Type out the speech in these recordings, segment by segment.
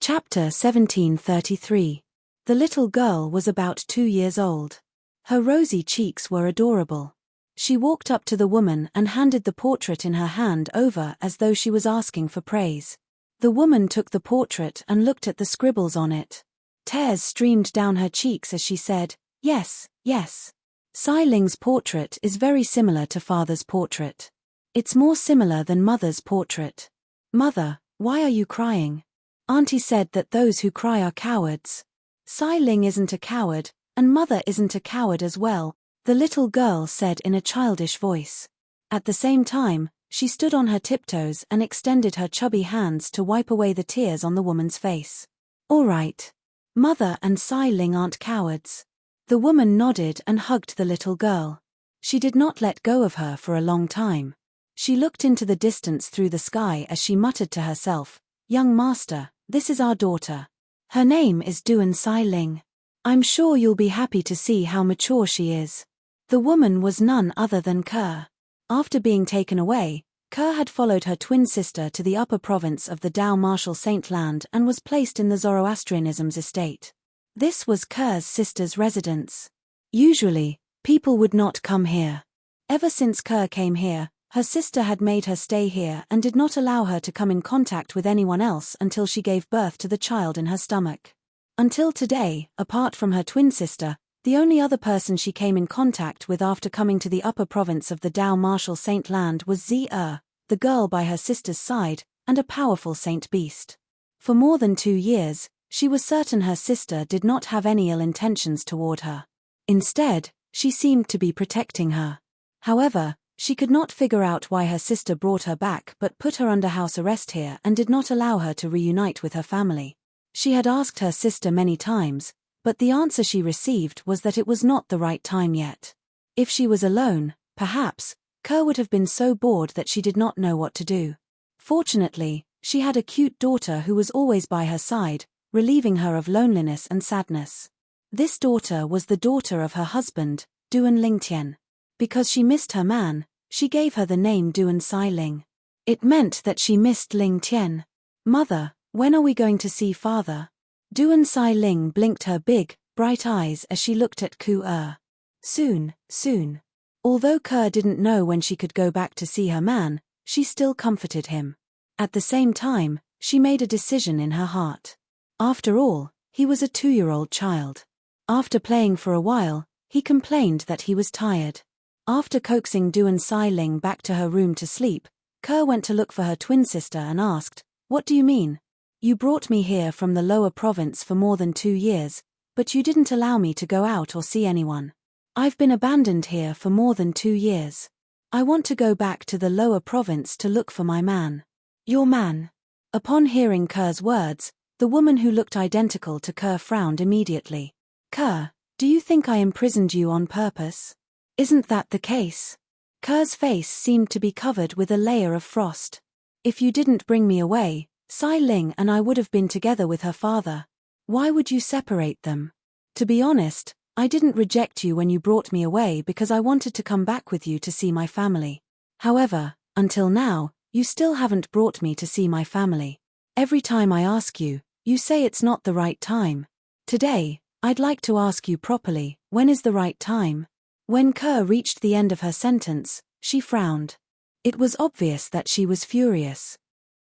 Chapter 1733. The little girl was about 2 years old. Her rosy cheeks were adorable. She walked up to the woman and handed the portrait in her hand over as though she was asking for praise. The woman took the portrait and looked at the scribbles on it. Tears streamed down her cheeks as she said, "Yes, yes. Sai Ling's portrait is very similar to father's portrait. It's more similar than mother's portrait. Mother, why are you crying? Auntie said that those who cry are cowards." "Sai Ling isn't a coward, and mother isn't a coward as well," the little girl said in a childish voice. At the same time, she stood on her tiptoes and extended her chubby hands to wipe away the tears on the woman's face. "All right. Mother and Sai Ling aren't cowards." The woman nodded and hugged the little girl. She did not let go of her for a long time. She looked into the distance through the sky as she muttered to herself, "Young master, this is our daughter. Her name is Duan Sai Ling. I'm sure you'll be happy to see how mature she is." The woman was none other than Ke. After being taken away, Ke had followed her twin sister to the upper province of the Dao Martial Saint Land and was placed in the Zoroastrianism's estate. This was Ke's sister's residence. Usually, people would not come here. Ever since Ke came here, her sister had made her stay here and did not allow her to come in contact with anyone else until she gave birth to the child in her stomach. Until today, apart from her twin sister, the only other person she came in contact with after coming to the upper province of the Dao Martial Saint Land was Zi, the girl by her sister's side, and a powerful saint beast. For more than 2 years, she was certain her sister did not have any ill intentions toward her. Instead, she seemed to be protecting her. However, she could not figure out why her sister brought her back but put her under house arrest here and did not allow her to reunite with her family. She had asked her sister many times, but the answer she received was that it was not the right time yet. If she was alone, perhaps, Ke would have been so bored that she did not know what to do. Fortunately, she had a cute daughter who was always by her side, relieving her of loneliness and sadness. This daughter was the daughter of her husband, Duan Lingtian. Because she missed her man, she gave her the name Duan Sai Ling. It meant that she missed Ling Tian. "Mother, when are we going to see father?" Duan Sai Ling blinked her big, bright eyes as she looked at Ke. "Soon, soon." Although Ke didn't know when she could go back to see her man, she still comforted him. At the same time, she made a decision in her heart. After all, he was a 2-year-old child. After playing for a while, he complained that he was tired. After coaxing Duan Sai Ling back to her room to sleep, Ke went to look for her twin sister and asked, "What do you mean? You brought me here from the lower province for more than 2 years, but you didn't allow me to go out or see anyone. I've been abandoned here for more than 2 years. I want to go back to the lower province to look for my man." "Your man?" Upon hearing Ke's words, the woman who looked identical to Ke frowned immediately. "Ke, do you think I imprisoned you on purpose? Isn't that the case?" Ke's face seemed to be covered with a layer of frost. "If you didn't bring me away, Sai Ling and I would have been together with her father. Why would you separate them? To be honest, I didn't reject you when you brought me away because I wanted to come back with you to see my family. However, until now, you still haven't brought me to see my family. Every time I ask you, you say it's not the right time. Today, I'd like to ask you properly, when is the right time?" When Ke reached the end of her sentence, she frowned. It was obvious that she was furious.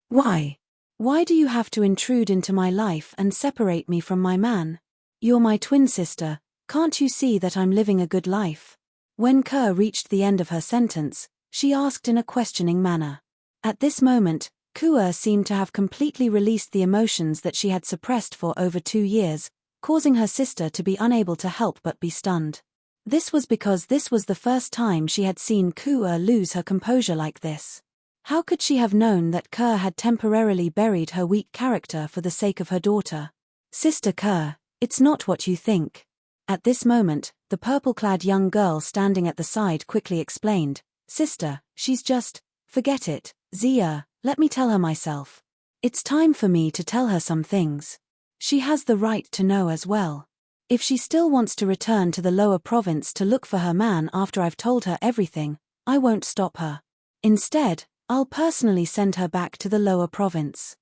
"Why? Why do you have to intrude into my life and separate me from my man? You're my twin sister, can't you see that I'm living a good life?" When Ke reached the end of her sentence, she asked in a questioning manner. At this moment, Ke seemed to have completely released the emotions that she had suppressed for over 2 years, causing her sister to be unable to help but be stunned. This was because this was the first time she had seen Ke lose her composure like this. How could she have known that Ke had temporarily buried her weak character for the sake of her daughter? "Sister Ke, it's not what you think." At this moment, the purple-clad young girl standing at the side quickly explained, "Sister, she's just, forget it, Zia, let me tell her myself. It's time for me to tell her some things. She has the right to know as well. If she still wants to return to the lower province to look for her man after I've told her everything, I won't stop her. Instead, I'll personally send her back to the lower province."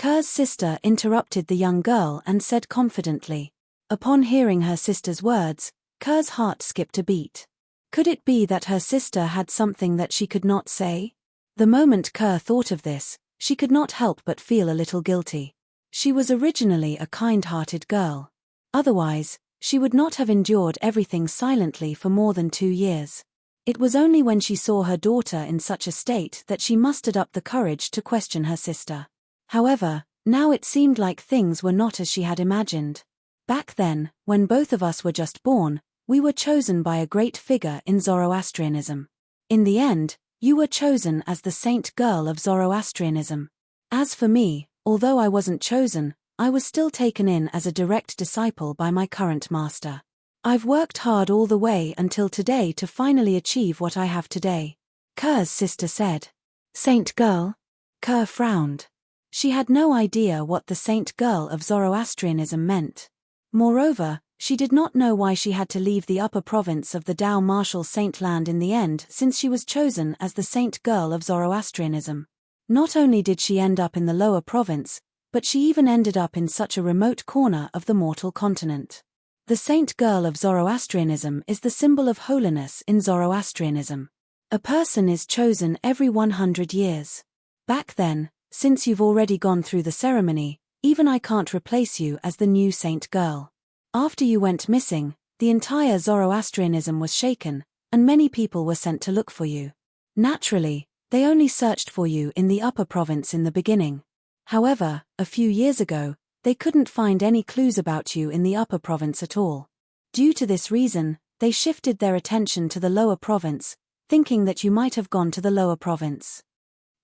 Ker's sister interrupted the young girl and said confidently. Upon hearing her sister's words, Ker's heart skipped a beat. Could it be that her sister had something that she could not say? The moment Ker thought of this, she could not help but feel a little guilty. She was originally a kind-hearted girl. Otherwise, she would not have endured everything silently for more than 2 years. It was only when she saw her daughter in such a state that she mustered up the courage to question her sister. However, now it seemed like things were not as she had imagined. Back then, when both of us were just born, we were chosen by a great figure in Zoroastrianism. In the end, you were chosen as the saint girl of Zoroastrianism. As for me, although I wasn't chosen, I was still taken in as a direct disciple by my current master. I've worked hard all the way until today to finally achieve what I have today. Ker's sister said. Saint girl? Ker frowned. She had no idea what the saint girl of Zoroastrianism meant. Moreover, she did not know why she had to leave the upper province of the Dao martial saint land in the end, since she was chosen as the saint girl of Zoroastrianism. Not only did she end up in the lower province, but she even ended up in such a remote corner of the mortal continent. The saint girl of Zoroastrianism is the symbol of holiness in Zoroastrianism. A person is chosen every 100 years. Back then, since you've already gone through the ceremony, even I can't replace you as the new saint girl. After you went missing, the entire Zoroastrianism was shaken, and many people were sent to look for you. Naturally, they only searched for you in the upper province in the beginning. However, a few years ago, they couldn't find any clues about you in the upper province at all. Due to this reason, they shifted their attention to the lower province, thinking that you might have gone to the lower province.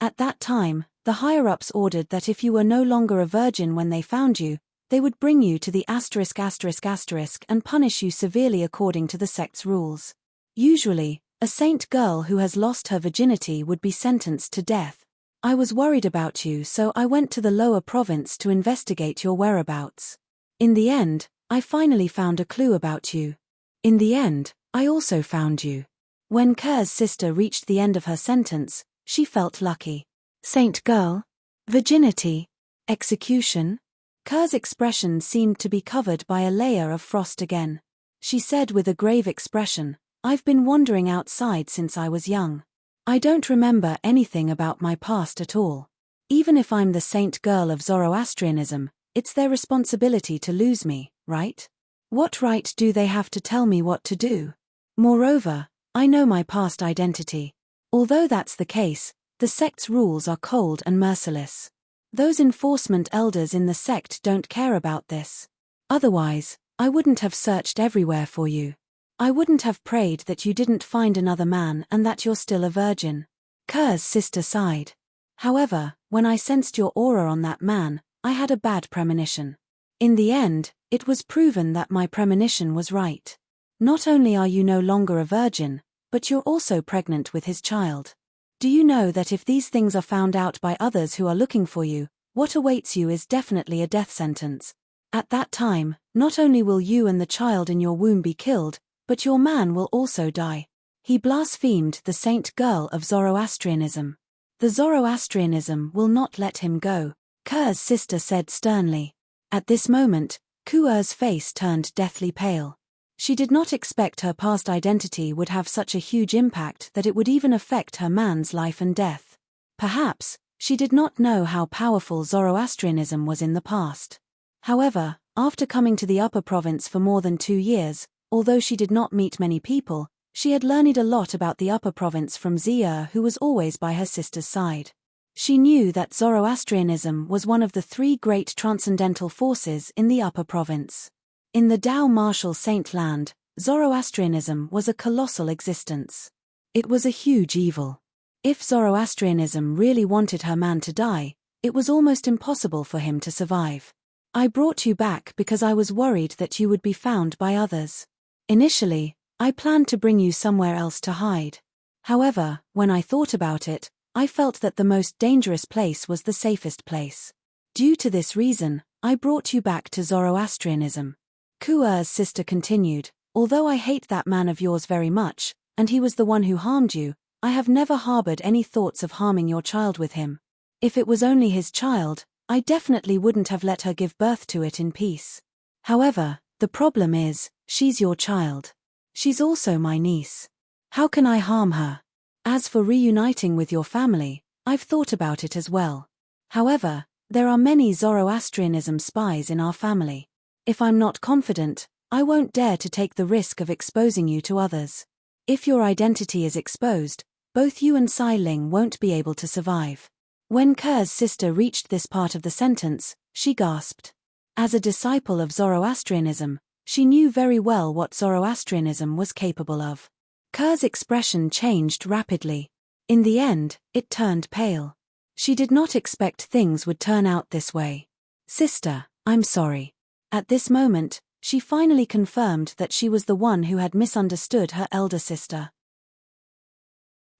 At that time, the higher-ups ordered that if you were no longer a virgin when they found you, they would bring you to the **** and punish you severely according to the sect's rules. Usually, a saint girl who has lost her virginity would be sentenced to death. I was worried about you, so I went to the lower province to investigate your whereabouts. In the end, I finally found a clue about you. In the end, I also found you. When Ker's sister reached the end of her sentence, she felt lucky. Saint girl? Virginity? Execution? Ker's expression seemed to be covered by a layer of frost again. She said with a grave expression, I've been wandering outside since I was young. I don't remember anything about my past at all. Even if I'm the saint girl of Zoroastrianism, it's their responsibility to lose me, right? What right do they have to tell me what to do? Moreover, I know my past identity. Although that's the case, the sect's rules are cold and merciless. Those enforcement elders in the sect don't care about this. Otherwise, I wouldn't have searched everywhere for you. I wouldn't have prayed that you didn't find another man and that you're still a virgin. Ker's sister sighed. However, when I sensed your aura on that man, I had a bad premonition. In the end, it was proven that my premonition was right. Not only are you no longer a virgin, but you're also pregnant with his child. Do you know that if these things are found out by others who are looking for you, what awaits you is definitely a death sentence. At that time, not only will you and the child in your womb be killed, but your man will also die. He blasphemed the saint girl of Zoroastrianism. The Zoroastrianism will not let him go, Ker's sister said sternly. At this moment, Kuer's face turned deathly pale. She did not expect her past identity would have such a huge impact that it would even affect her man's life and death. Perhaps, she did not know how powerful Zoroastrianism was in the past. However, after coming to the upper province for more than 2 years, although she did not meet many people, she had learned a lot about the upper province from Zia, who was always by her sister's side. She knew that Zoroastrianism was one of the 3 great transcendental forces in the upper province. In the Dao martial saint land, Zoroastrianism was a colossal existence. It was a huge evil. If Zoroastrianism really wanted her man to die, it was almost impossible for him to survive. I brought you back because I was worried that you would be found by others. Initially, I planned to bring you somewhere else to hide. However, when I thought about it, I felt that the most dangerous place was the safest place. Due to this reason, I brought you back to Zoroastrianism. Kuer's sister continued, although I hate that man of yours very much, and he was the one who harmed you, I have never harbored any thoughts of harming your child with him. If it was only his child, I definitely wouldn't have let her give birth to it in peace. However, the problem is, she's your child. She's also my niece. How can I harm her? As for reuniting with your family, I've thought about it as well. However, there are many Zoroastrianism spies in our family. If I'm not confident, I won't dare to take the risk of exposing you to others. If your identity is exposed, both you and Sai Ling won't be able to survive. When Ker's sister reached this part of the sentence, she gasped. As a disciple of Zoroastrianism, she knew very well what Zoroastrianism was capable of. Ker's expression changed rapidly. In the end, it turned pale. She did not expect things would turn out this way. Sister, I'm sorry. At this moment, she finally confirmed that she was the one who had misunderstood her elder sister.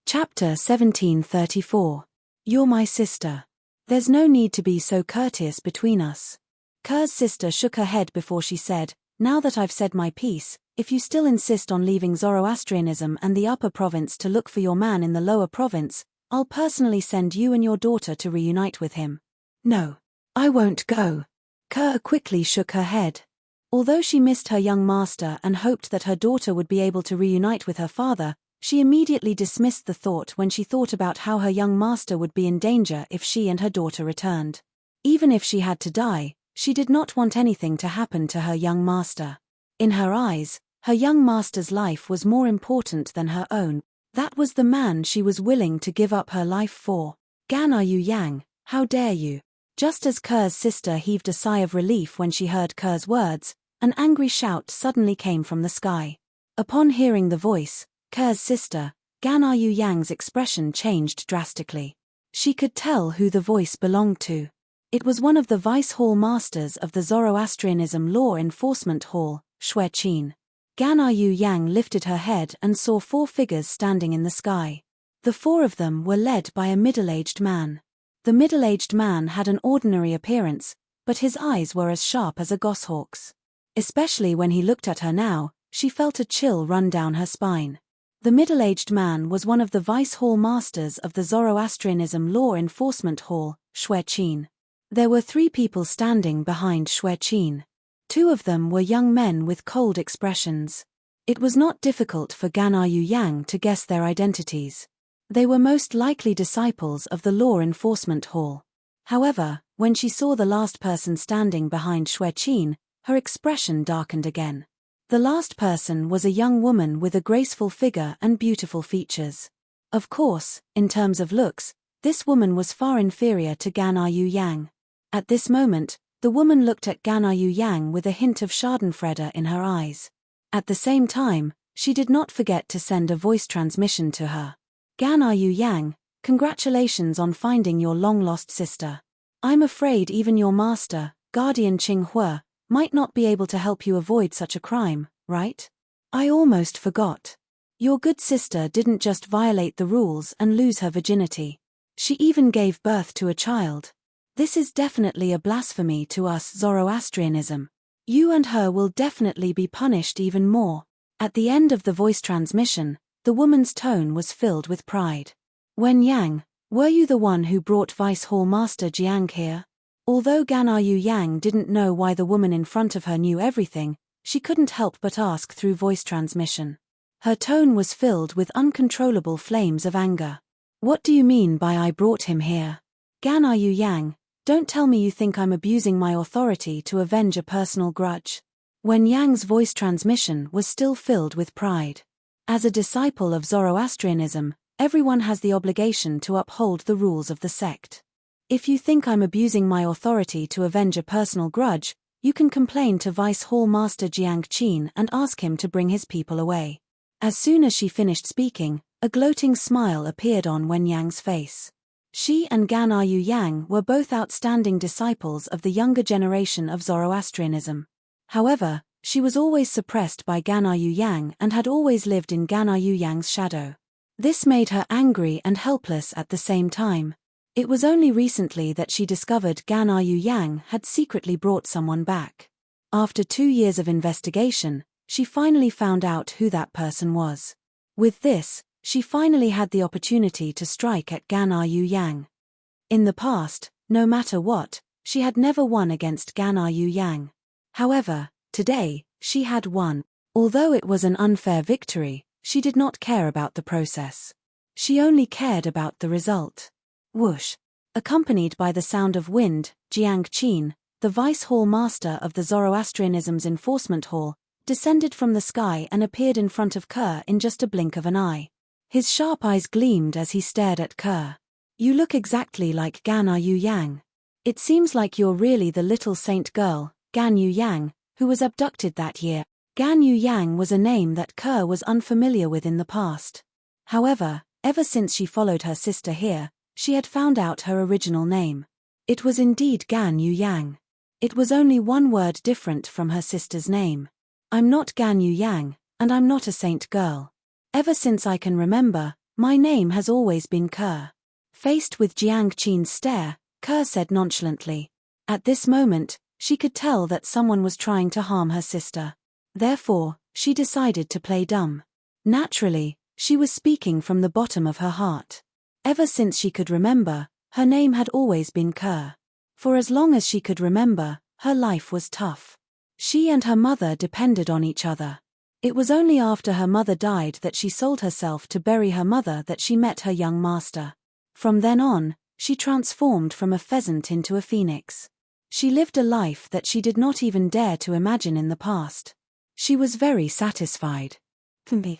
Chapter 1734. You're my sister. There's no need to be so courteous between us. Ker's sister shook her head before she said, now that I've said my piece, if you still insist on leaving Zoroastrianism and the upper province to look for your man in the lower province, I'll personally send you and your daughter to reunite with him. No. I won't go. Ker quickly shook her head. Although she missed her young master and hoped that her daughter would be able to reunite with her father, she immediately dismissed the thought when she thought about how her young master would be in danger if she and her daughter returned. Even if she had to die, she did not want anything to happen to her young master. In her eyes, her young master's life was more important than her own. That was the man she was willing to give up her life for. Gan Yu Yang, how dare you? Just as Ker's sister heaved a sigh of relief when she heard Ker's words, an angry shout suddenly came from the sky. Upon hearing the voice, Ker's sister, Gan Yu Yang's expression changed drastically. She could tell who the voice belonged to. It was one of the vice hall masters of the Zoroastrianism Law Enforcement Hall, Xue Qin. Gan Yu Yang lifted her head and saw 4 figures standing in the sky. The 4 of them were led by a middle-aged man. The middle-aged man had an ordinary appearance, but his eyes were as sharp as a goshawk's. Especially when he looked at her now, she felt a chill run down her spine. The middle-aged man was one of the vice hall masters of the Zoroastrianism Law Enforcement Hall, Xue Qin. There were 3 people standing behind Xue Qin. 2 of them were young men with cold expressions. It was not difficult for Gan Yu Yang to guess their identities. They were most likely disciples of the Law Enforcement Hall. However, when she saw the last person standing behind Xue Qin, her expression darkened again. The last person was a young woman with a graceful figure and beautiful features. Of course, in terms of looks, this woman was far inferior to Gan Yu Yang. At this moment, the woman looked at Gan Yu Yang with a hint of schadenfreude in her eyes. At the same time, she did not forget to send a voice transmission to her. Gan Yu Yang, congratulations on finding your long-lost sister. I'm afraid even your master, Guardian Qing Hua, might not be able to help you avoid such a crime, right? I almost forgot. Your good sister didn't just violate the rules and lose her virginity. She even gave birth to a child. This is definitely a blasphemy to us Zoroastrianism. You and her will definitely be punished even more. At the end of the voice transmission, the woman's tone was filled with pride. Wen Yang, were you the one who brought Vice Hall Master Jiang here? Although Gan Yu Yang didn't know why the woman in front of her knew everything, she couldn't help but ask through voice transmission. Her tone was filled with uncontrollable flames of anger. What do you mean by I brought him here? Gan Yu Yang, don't tell me you think I'm abusing my authority to avenge a personal grudge. Wen Yang's voice transmission was still filled with pride. As a disciple of Zoroastrianism, everyone has the obligation to uphold the rules of the sect. If you think I'm abusing my authority to avenge a personal grudge, you can complain to Vice Hall Master Jiang Qin and ask him to bring his people away. As soon as she finished speaking, a gloating smile appeared on Wen Yang's face. She and Gan Yu Yang were both outstanding disciples of the younger generation of Zoroastrianism. However, she was always suppressed by Gan Yu Yang and had always lived in Gan Yu Yang's shadow. This made her angry and helpless at the same time. It was only recently that she discovered Gan Yu Yang had secretly brought someone back. After 2 years of investigation, she finally found out who that person was. With this, she finally had the opportunity to strike at Gan Yu Yang. In the past, no matter what, She had never won against Gan Yu Yang. However, today, she had won. Although it was an unfair victory, she did not care about the process. She only cared about the result. Whoosh! Accompanied by the sound of wind, Jiang Qin, the vice hall master of the Zoroastrianism's enforcement hall, descended from the sky and appeared in front of Kerr in just a blink of an eye. His sharp eyes gleamed as he stared at Kerr. You look exactly like Gan Yu Yang. It seems like you're really the little saint girl, Gan Yu Yang, who was abducted that year. Gan Yu Yang was a name that Kerr was unfamiliar with in the past. However, ever since she followed her sister here, she had found out her original name. It was indeed Gan Yu Yang. It was only one word different from her sister's name. I'm not Gan Yu Yang, and I'm not a saint girl. Ever since I can remember, my name has always been Kerr. Faced with Jiang Qin's stare, Kerr said nonchalantly. At this moment, she could tell that someone was trying to harm her sister. Therefore, she decided to play dumb. Naturally, she was speaking from the bottom of her heart. Ever since she could remember, her name had always been Kerr. For as long as she could remember, her life was tough. She and her mother depended on each other. It was only after her mother died that she sold herself to bury her mother that she met her young master. From then on, she transformed from a pheasant into a phoenix. She lived a life that she did not even dare to imagine in the past. She was very satisfied. Do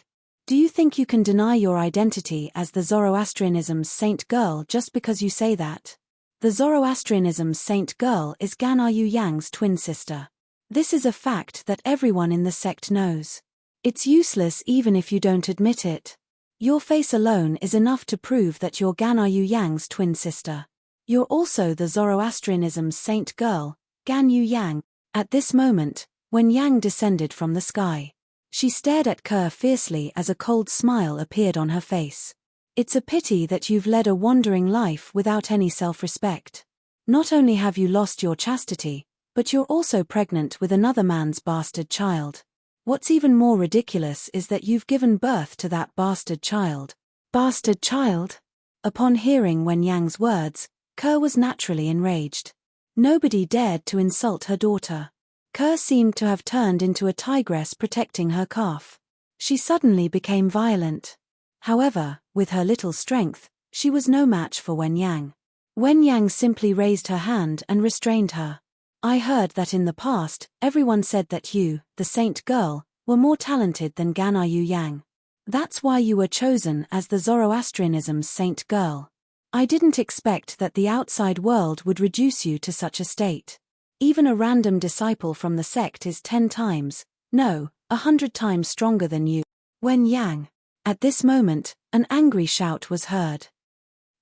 you think you can deny your identity as the Zoroastrianism's saint girl just because you say that? The Zoroastrianism's saint girl is Gan Yu Yang's twin sister. This is a fact that everyone in the sect knows. It's useless even if you don't admit it. Your face alone is enough to prove that you're Gan Yu Yang's twin sister. You're also the Zoroastrianism's saint girl, Gan Yu Yang. At this moment, when Yang descended from the sky, she stared at Kerr fiercely as a cold smile appeared on her face. It's a pity that you've led a wandering life without any self-respect. Not only have you lost your chastity, but you're also pregnant with another man's bastard child. What's even more ridiculous is that you've given birth to that bastard child. Bastard child? Upon hearing Wen Yang's words, Kerr was naturally enraged. Nobody dared to insult her daughter. Kerr seemed to have turned into a tigress protecting her calf. She suddenly became violent. However, with her little strength, she was no match for Wen Yang. Wen Yang simply raised her hand and restrained her. I heard that in the past, everyone said that you, the saint girl, were more talented than Gan Yu Yang. That's why you were chosen as the Zoroastrianism's saint girl. I didn't expect that the outside world would reduce you to such a state. Even a random disciple from the sect is 10 times, no, 100 times stronger than you. Wen Yang. At this moment, an angry shout was heard.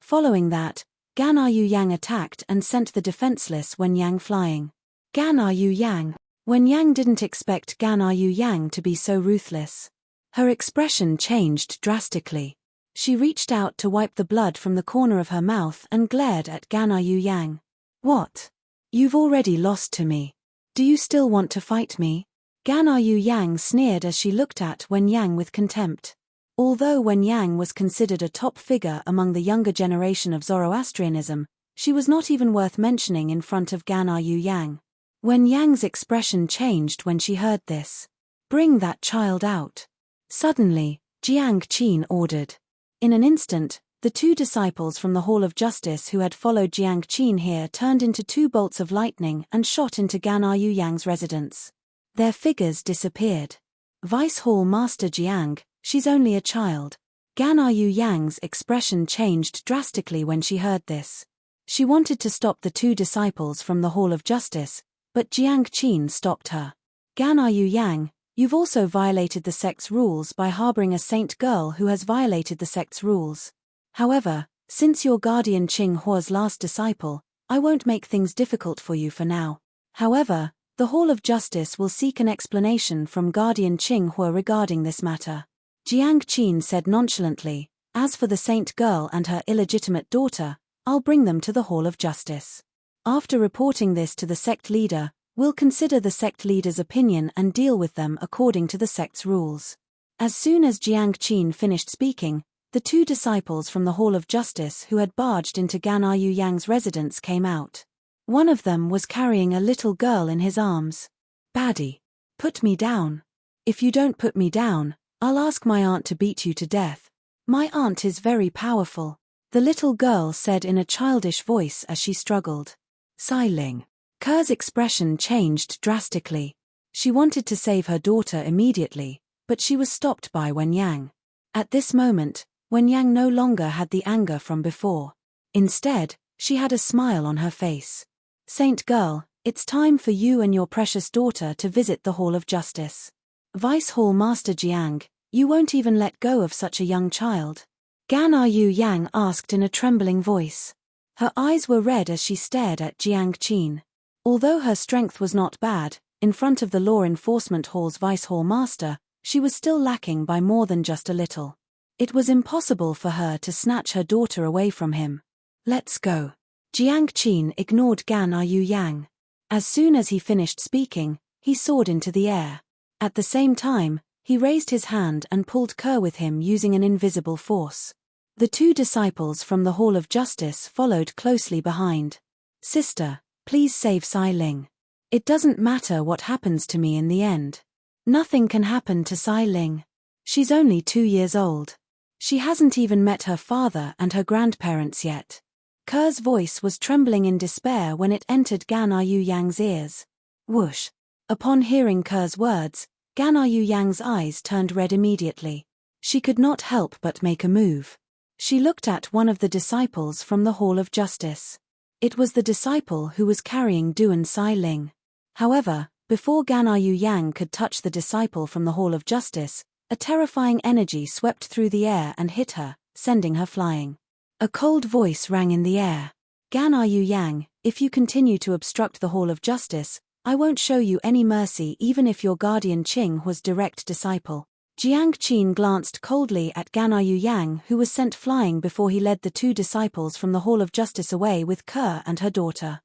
Following that, Gan Yu Yang attacked and sent the defenseless Wen Yang flying. Gan Yu Yang. Wen Yang didn't expect Gan Yu Yang to be so ruthless. Her expression changed drastically. She reached out to wipe the blood from the corner of her mouth and glared at Gan Yu Yang. What? You've already lost to me. Do you still want to fight me? Gan Yu Yang sneered as she looked at Wen Yang with contempt. Although Wen Yang was considered a top figure among the younger generation of Zoroastrianism, she was not even worth mentioning in front of Gan Yu Yang. Wen Yang's expression changed when she heard this. Bring that child out. Suddenly, Jiang Qin ordered. In an instant, the 2 disciples from the Hall of Justice who had followed Jiang Qin here turned into 2 bolts of lightning and shot into Gan Yu Yang's residence. Their figures disappeared. Vice Hall Master Jiang, she's only a child. Gan Yu Yang's expression changed drastically when she heard this. She wanted to stop the 2 disciples from the Hall of Justice, but Jiang Qin stopped her. Gan Yu Yang, you've also violated the sect's rules by harboring a saint girl who has violated the sect's rules. However, since you're Guardian Qing Hua's last disciple, I won't make things difficult for you for now. However, the Hall of Justice will seek an explanation from Guardian Qing Hua regarding this matter. Jiang Qin said nonchalantly, as for the saint girl and her illegitimate daughter, I'll bring them to the Hall of Justice. After reporting this to the sect leader, we'll consider the sect leader's opinion and deal with them according to the sect's rules. As soon as Jiang Qin finished speaking, the 2 disciples from the Hall of Justice who had barged into Gan Yu Yang's residence came out. One of them was carrying a little girl in his arms. "Baddie, put me down. If you don't put me down, I'll ask my aunt to beat you to death. My aunt is very powerful," the little girl said in a childish voice as she struggled. Sai Ling. Ker's expression changed drastically. She wanted to save her daughter immediately, but she was stopped by Wen Yang. At this moment, Wen Yang no longer had the anger from before. Instead, she had a smile on her face. "Saint Girl, it's time for you and your precious daughter to visit the Hall of Justice. Vice Hall Master Jiang, you won't even let go of such a young child?" Gan Yu Yang asked in a trembling voice. Her eyes were red as she stared at Jiang Qin. Although her strength was not bad, in front of the Law Enforcement Hall's Vice Hall Master, she was still lacking by more than just a little. It was impossible for her to snatch her daughter away from him. "Let's go." Jiang Qin ignored Gan Yu Yang. As soon as he finished speaking, he soared into the air. At the same time, he raised his hand and pulled Ke with him using an invisible force. The two disciples from the Hall of Justice followed closely behind. "Sister, please save Sai Ling. It doesn't matter what happens to me in the end. Nothing can happen to Sai Ling. She's only 2 years old. She hasn't even met her father and her grandparents yet." Ke's voice was trembling in despair when it entered Gan Yu Yang's ears. Whoosh! Upon hearing Ke's words, Gan Yu Yang's eyes turned red immediately. She could not help but make a move. She looked at one of the disciples from the Hall of Justice. It was the disciple who was carrying Duan Sai Ling. However, before Gan Yu Yang could touch the disciple from the Hall of Justice, a terrifying energy swept through the air and hit her, sending her flying. A cold voice rang in the air. "Gan Yu Yang, if you continue to obstruct the Hall of Justice, I won't show you any mercy even if your guardian Qing was direct disciple." Jiang Qin glanced coldly at Gan Yu Yang, who was sent flying before he led the two disciples from the Hall of Justice away with Ke and her daughter.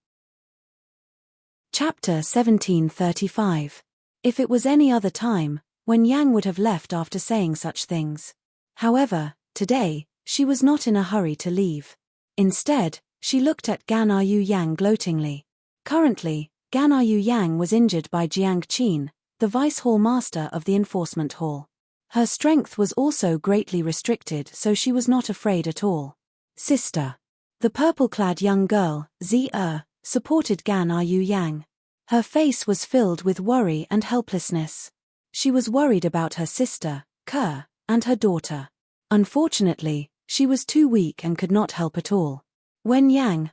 Chapter 1735. If it was any other time, Wen Yang would have left after saying such things. However, today, she was not in a hurry to leave. Instead, she looked at Gan Yu Yang gloatingly. Currently, Gan Yu Yang was injured by Jiang Qin, the Vice Hall Master of the Enforcement Hall. Her strength was also greatly restricted, so she was not afraid at all. "Sister." The purple-clad young girl, Zi supported Gan Yu Yang. Her face was filled with worry and helplessness. She was worried about her sister, Ke, and her daughter. Unfortunately, she was too weak and could not help at all. "Wen Yang,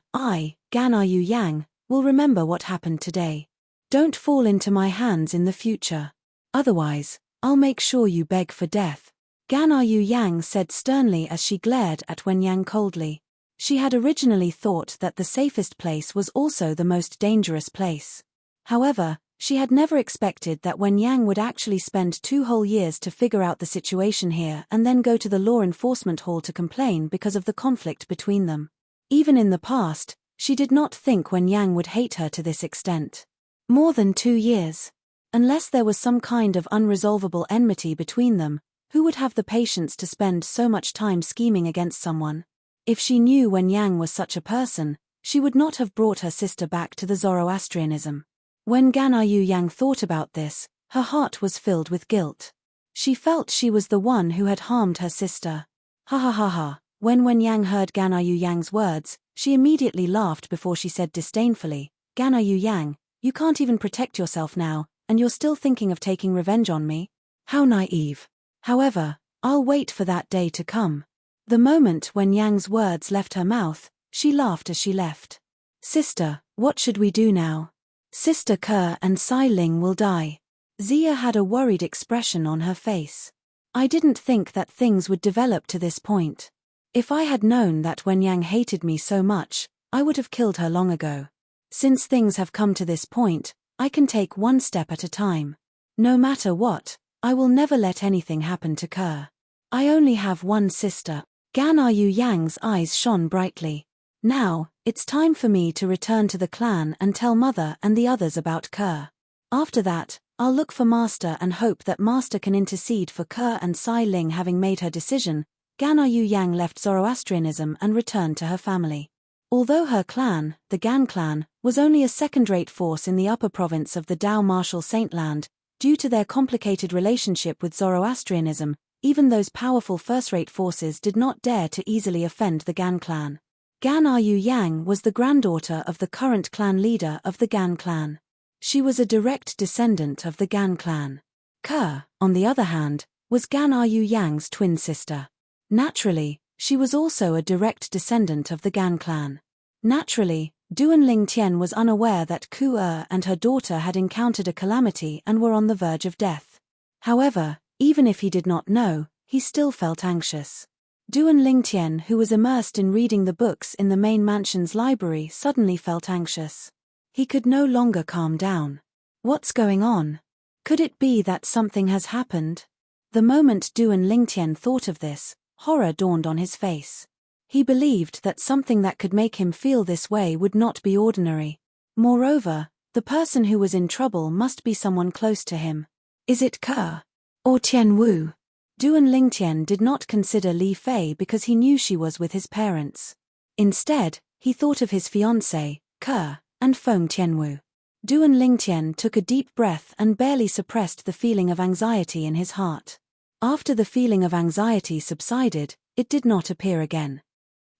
Gan Yu Yang, will remember what happened today. Don't fall into my hands in the future. Otherwise, I'll make sure you beg for death," Gan Yu Yang said sternly as she glared at Wen Yang coldly. She had originally thought that the safest place was also the most dangerous place. However, she had never expected that Wen Yang would actually spend 2 whole years to figure out the situation here and then go to the Law Enforcement Hall to complain because of the conflict between them. Even in the past, she did not think Wen Yang would hate her to this extent. More than 2 years. Unless there was some kind of unresolvable enmity between them, who would have the patience to spend so much time scheming against someone? If she knew Wen Yang was such a person, she would not have brought her sister back to the Zoroastrianism. When Gan Yu Yang thought about this, her heart was filled with guilt. She felt she was the one who had harmed her sister. Ha ha ha ha. When Wen Yang heard Gan Yu Yang's words, she immediately laughed before she said disdainfully, "Gan Yu Yang, you can't even protect yourself now, and you're still thinking of taking revenge on me? How naive. However, I'll wait for that day to come." The moment Wen Yang's words left her mouth, she laughed as she left. "Sister, what should we do now? Sister Ke and Sai Ling will die." Zia had a worried expression on her face. "I didn't think that things would develop to this point. If I had known that Wen Yang hated me so much, I would have killed her long ago. Since things have come to this point, I can take one step at a time. No matter what, I will never let anything happen to Ke. I only have one sister." Gan Yu Yang's eyes shone brightly. "Now, it's time for me to return to the clan and tell Mother and the others about Ke. After that, I'll look for Master and hope that Master can intercede for Ke and Sai Ling." Having made her decision, Gan Yu Yang left Zoroastrianism and returned to her family. Although her clan, the Gan clan, was was only a second-rate force in the upper province of the Dao martial Saintland. Due to their complicated relationship with Zoroastrianism, even those powerful first-rate forces did not dare to easily offend the Gan clan. Gan Yu Yang was the granddaughter of the current clan leader of the Gan clan. She was a direct descendant of the Gan clan. Ke, on the other hand, was Gan Yu Yang's twin sister. Naturally, she was also a direct descendant of the Gan clan. Naturally, Duan Lingtian was unaware that Ku and her daughter had encountered a calamity and were on the verge of death. However, even if he did not know, he still felt anxious. Duan Lingtian, who was immersed in reading the books in the main mansion's library, suddenly felt anxious. He could no longer calm down. What's going on? Could it be that something has happened? The moment Duan Lingtian thought of this, horror dawned on his face. He believed that something that could make him feel this way would not be ordinary. Moreover, the person who was in trouble must be someone close to him. Is it Ke? Or Tian Wu? Duan Lingtian did not consider Li Fei because he knew she was with his parents. Instead, he thought of his fiancée, Ke, and Feng Tianwu. Duan Lingtian took a deep breath and barely suppressed the feeling of anxiety in his heart. After the feeling of anxiety subsided, it did not appear again.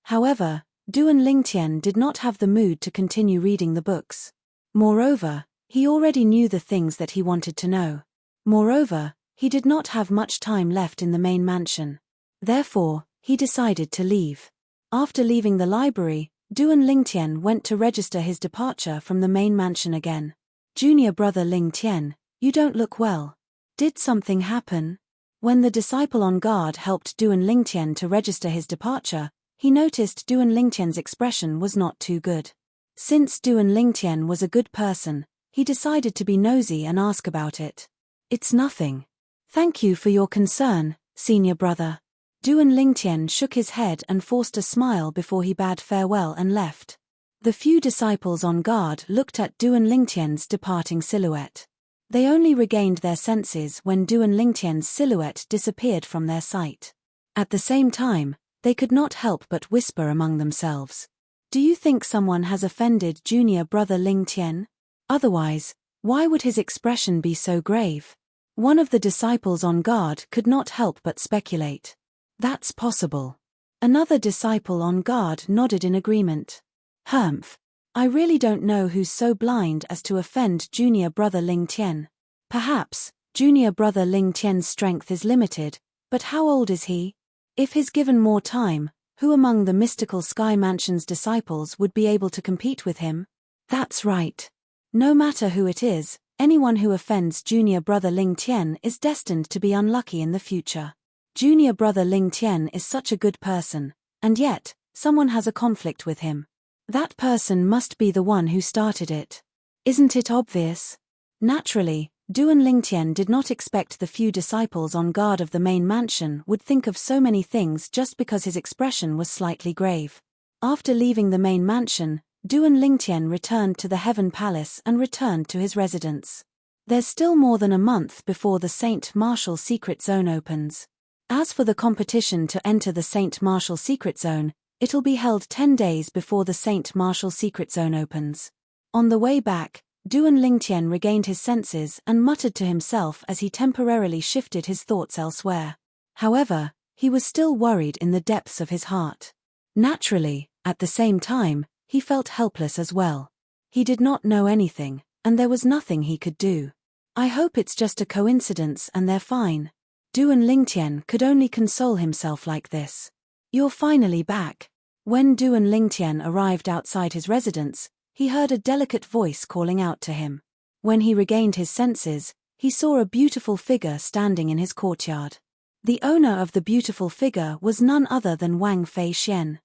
However, Duan Lingtian did not have the mood to continue reading the books. Moreover, he already knew the things that he wanted to know. Moreover, he did not have much time left in the main mansion. Therefore, he decided to leave. After leaving the library, Duan Lingtian went to register his departure from the main mansion again. Junior brother Lingtian, you don't look well. Did something happen? When the disciple on guard helped Duan Lingtian to register his departure, he noticed Duan Lingtian's expression was not too good. Since Duan Lingtian was a good person, he decided to be nosy and ask about it. It's nothing. Thank you for your concern, senior brother. Duan Lingtian shook his head and forced a smile before he bade farewell and left. The few disciples on guard looked at Duan Lingtian's departing silhouette. They only regained their senses when Duan Lingtian's silhouette disappeared from their sight. At the same time, they could not help but whisper among themselves. Do you think someone has offended junior brother Lingtian? Otherwise, why would his expression be so grave? One of the disciples on guard could not help but speculate. That's possible. Another disciple on guard nodded in agreement. Humph. I really don't know who's so blind as to offend junior brother Lingtian. Perhaps, junior brother Lingtian's strength is limited, but how old is he? If he's given more time, who among the mystical Sky Mansion's disciples would be able to compete with him? That's right. No matter who it is, anyone who offends junior brother Lingtian is destined to be unlucky in the future. Junior brother Lingtian is such a good person, and yet, someone has a conflict with him. That person must be the one who started it. Isn't it obvious? Naturally, Duan Lingtian did not expect the few disciples on guard of the main mansion would think of so many things just because his expression was slightly grave. After leaving the main mansion, Duan Lingtian returned to the Heaven Palace and returned to his residence. There's still more than a month before the Saint Martial Secret Zone opens. As for the competition to enter the Saint Martial Secret Zone, it'll be held 10 days before the Saint Martial Secret Zone opens. On the way back, Duan Lingtian regained his senses and muttered to himself as he temporarily shifted his thoughts elsewhere. However, he was still worried in the depths of his heart. Naturally, at the same time, he felt helpless as well. He did not know anything, and there was nothing he could do. I hope it's just a coincidence and they're fine. Duan Lingtian could only console himself like this. You're finally back. When Duan Lingtian arrived outside his residence, he heard a delicate voice calling out to him. When he regained his senses, he saw a beautiful figure standing in his courtyard. The owner of the beautiful figure was none other than Wang Fei Xian.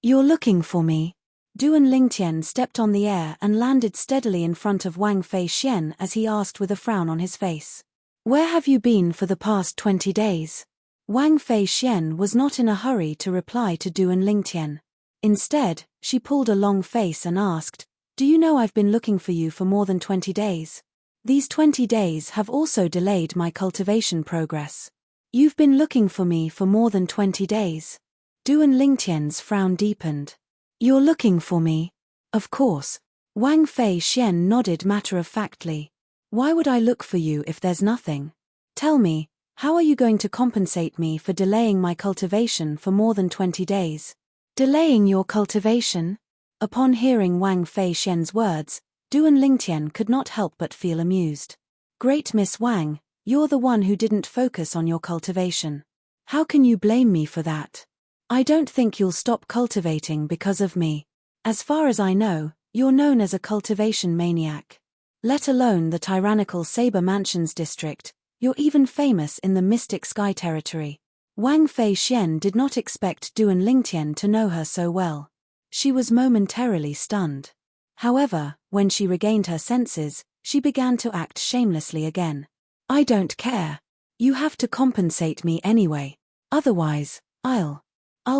You're looking for me? Duan Lingtian stepped on the air and landed steadily in front of Wang Fei Xian as he asked with a frown on his face. Where have you been for the past 20 days? Wang Fei Xian was not in a hurry to reply to Duan Lingtian. Instead, she pulled a long face and asked, Do you know I've been looking for you for more than 20 days? These 20 days have also delayed my cultivation progress. You've been looking for me for more than 20 days. Duan Lingtian's frown deepened. You're looking for me? Of course. Wang Fei Xian nodded matter-of-factly. Why would I look for you if there's nothing? Tell me, how are you going to compensate me for delaying my cultivation for more than 20 days? Delaying your cultivation? Upon hearing Wang Fei Xian's words, Duan Lingtian could not help but feel amused. Great Miss Wang, you're the one who didn't focus on your cultivation. How can you blame me for that? I don't think you'll stop cultivating because of me. As far as I know, you're known as a cultivation maniac. Let alone the tyrannical Saber Mansions district, you're even famous in the Mystic Sky territory. Wang Fei Xian did not expect Duan Lingtian to know her so well. She was momentarily stunned. However, when she regained her senses, she began to act shamelessly again. I don't care. You have to compensate me anyway. Otherwise, I'll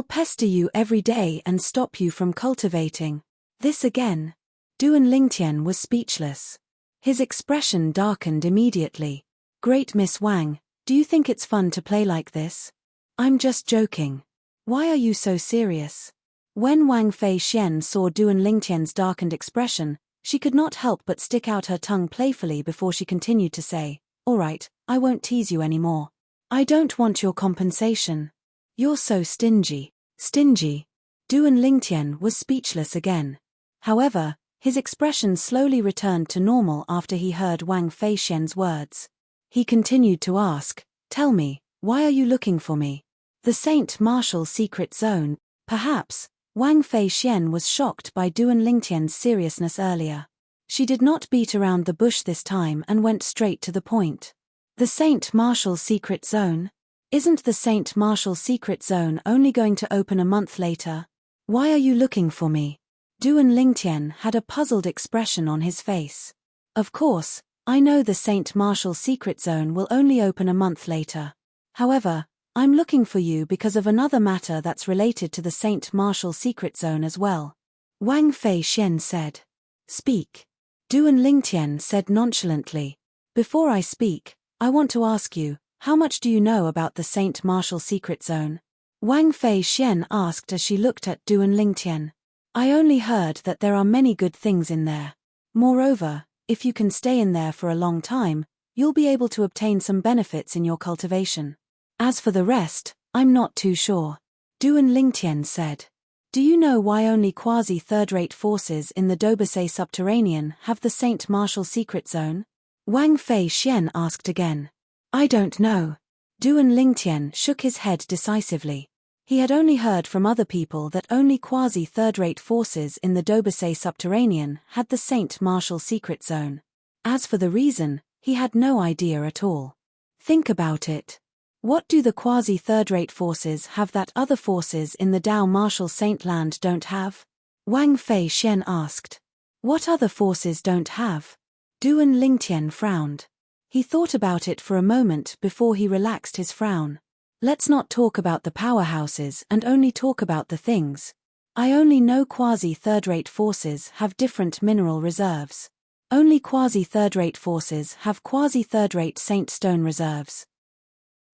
pester you every day and stop you from cultivating. This again. Duan Lingtian was speechless. His expression darkened immediately. Great Miss Wang, do you think it's fun to play like this? I'm just joking. Why are you so serious? When Wang Fei Xian saw Duan Lingtian's darkened expression, she could not help but stick out her tongue playfully before she continued to say, All right, I won't tease you anymore. I don't want your compensation. You're so stingy. Stingy. Duan Lingtian was speechless again. However, his expression slowly returned to normal after he heard Wang Fei Xian's words. He continued to ask, Tell me, why are you looking for me? The Saint Martial secret zone, perhaps. Wang Fei Xian was shocked by Duan Lingtian's seriousness earlier. She did not beat around the bush this time and went straight to the point. The Saint Martial secret zone? Isn't the Saint Martial secret zone only going to open a month later? Why are you looking for me? Duan Lingtian had a puzzled expression on his face. Of course, I know the Saint Martial secret zone will only open a month later. However, I'm looking for you because of another matter that's related to the Saint Martial secret zone as well. Wang Fei Xian said. Speak. Duan Lingtian said nonchalantly. Before I speak, I want to ask you, how much do you know about the Saint Martial secret zone? Wang Fei Xian asked as she looked at Duan Lingtian. I only heard that there are many good things in there. Moreover, if you can stay in there for a long time, you'll be able to obtain some benefits in your cultivation. As for the rest, I'm not too sure. Duan Lingtian said. Do you know why only quasi-third-rate forces in the Dobasay subterranean have the Saint Martial secret zone? Wang Fei Xian asked again. I don't know. Duan Lingtian shook his head decisively. He had only heard from other people that only quasi-third-rate forces in the Dobasay subterranean had the Saint Martial secret zone. As for the reason, he had no idea at all. Think about it. What do the quasi-third-rate forces have that other forces in the Dao Martial Saint Land don't have? Wang Fei Xian asked. What other forces don't have? Duan Lingtian frowned. He thought about it for a moment before he relaxed his frown. Let's not talk about the powerhouses and only talk about the things. I only know quasi-third-rate forces have different mineral reserves. Only quasi-third-rate forces have quasi-third-rate Saint Stone reserves.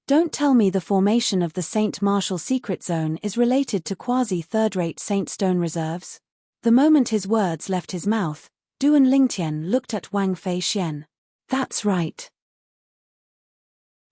Don't tell me the formation of the Saint Martial secret zone is related to quasi-third-rate Saint Stone reserves. The moment his words left his mouth, Duan Lingtian looked at Wang Fei Xian. That's right.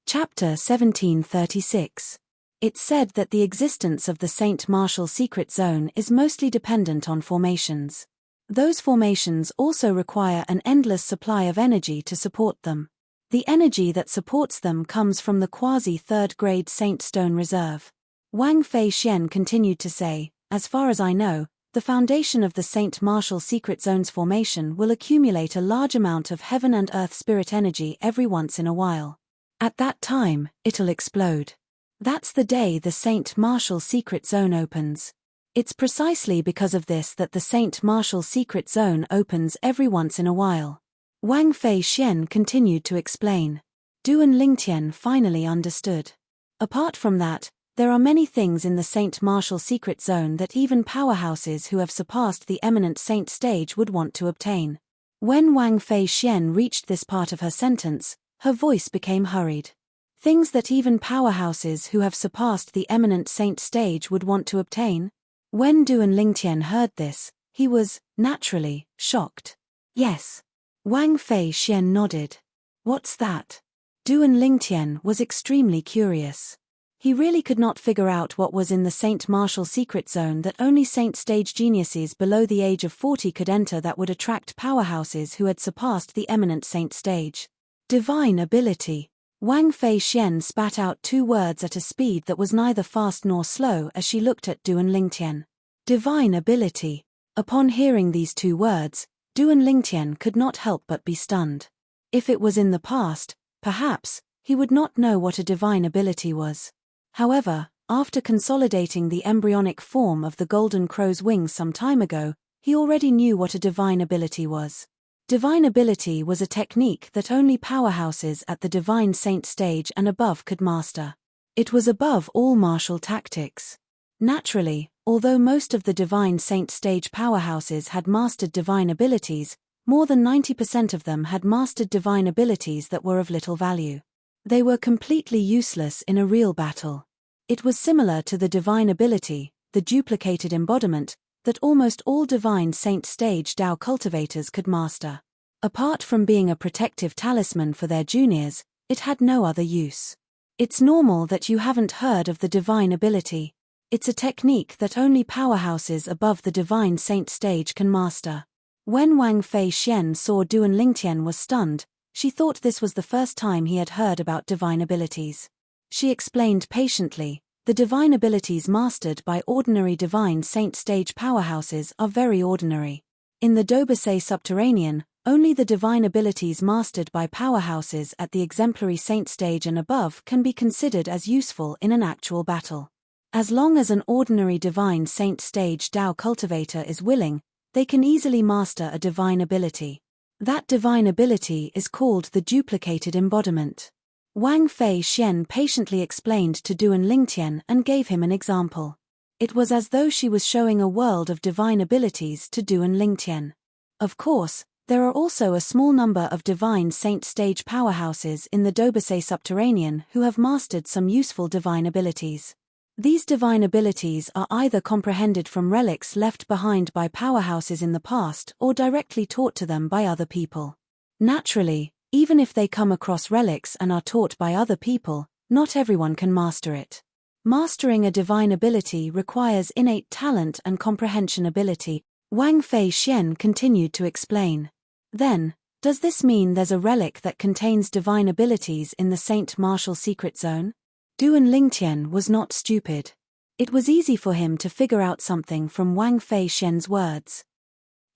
Chapter 1736. It's said that the existence of the Saint Martial secret zone is mostly dependent on formations. Those formations also require an endless supply of energy to support them. The energy that supports them comes from the quasi-third-grade Saint Stone Reserve. Wang Fei Xian continued to say, as far as I know, the foundation of the Saint Martial secret zone's formation will accumulate a large amount of heaven and earth spirit energy every once in a while. At that time, it'll explode. That's the day the Saint Martial secret zone opens. It's precisely because of this that the Saint Martial secret zone opens every once in a while. Wang Fei Xian continued to explain. Duan Lingtian finally understood. Apart from that, there are many things in the Saint Martial secret zone that even powerhouses who have surpassed the eminent saint stage would want to obtain. When Wang Fei Xian reached this part of her sentence, her voice became hurried. Things that even powerhouses who have surpassed the eminent saint stage would want to obtain? When Duan Lingtian heard this, He was, naturally, shocked. Yes. Wang Fei Xian nodded. What's that? Duan Lingtian was extremely curious. He really could not figure out what was in the Saint Martial secret zone that only Saint stage geniuses below the age of 40 could enter that would attract powerhouses who had surpassed the eminent Saint stage. Divine ability. Wang Fei Xian spat out 2 words at a speed that was neither fast nor slow as she looked at Duan Lingtian. Divine ability. Upon hearing these 2 words, Duan Lingtian could not help but be stunned. If it was in the past, perhaps, he would not know what a divine ability was. However, after consolidating the embryonic form of the golden crow's wings some time ago, he already knew what a divine ability was. Divine ability was a technique that only powerhouses at the divine saint stage and above could master. It was above all martial tactics. Naturally, although most of the divine saint stage powerhouses had mastered divine abilities, more than 90% of them had mastered divine abilities that were of little value. They were completely useless in a real battle. It was similar to the divine ability, the duplicated embodiment, that almost all divine saint stage Dao cultivators could master. Apart from being a protective talisman for their juniors, it had no other use. It's normal that you haven't heard of the divine ability. It's a technique that only powerhouses above the divine saint stage can master. When Wang Fei Xian saw Duan Lingtian was stunned, she thought this was the first time he had heard about divine abilities. She explained patiently, the divine abilities mastered by ordinary divine saint stage powerhouses are very ordinary. In the Dobusei subterranean, only the divine abilities mastered by powerhouses at the exemplary saint stage and above can be considered as useful in an actual battle. As long as an ordinary divine saint stage Dao cultivator is willing, they can easily master a divine ability. That divine ability is called the duplicated embodiment. Wang Fei Xian patiently explained to Duan Lingtian and gave him an example. It was as though she was showing a world of divine abilities to Duan Lingtian. Of course, there are also a small number of divine saint stage powerhouses in the Dobusei subterranean who have mastered some useful divine abilities. These divine abilities are either comprehended from relics left behind by powerhouses in the past or directly taught to them by other people. Naturally, even if they come across relics and are taught by other people, not everyone can master it. Mastering a divine ability requires innate talent and comprehension ability, Wang Fei Xian continued to explain. Then, does this mean there's a relic that contains divine abilities in the Saint Martial secret zone? Duan Lingtian was not stupid. It was easy for him to figure out something from Wang Fei Xian's words.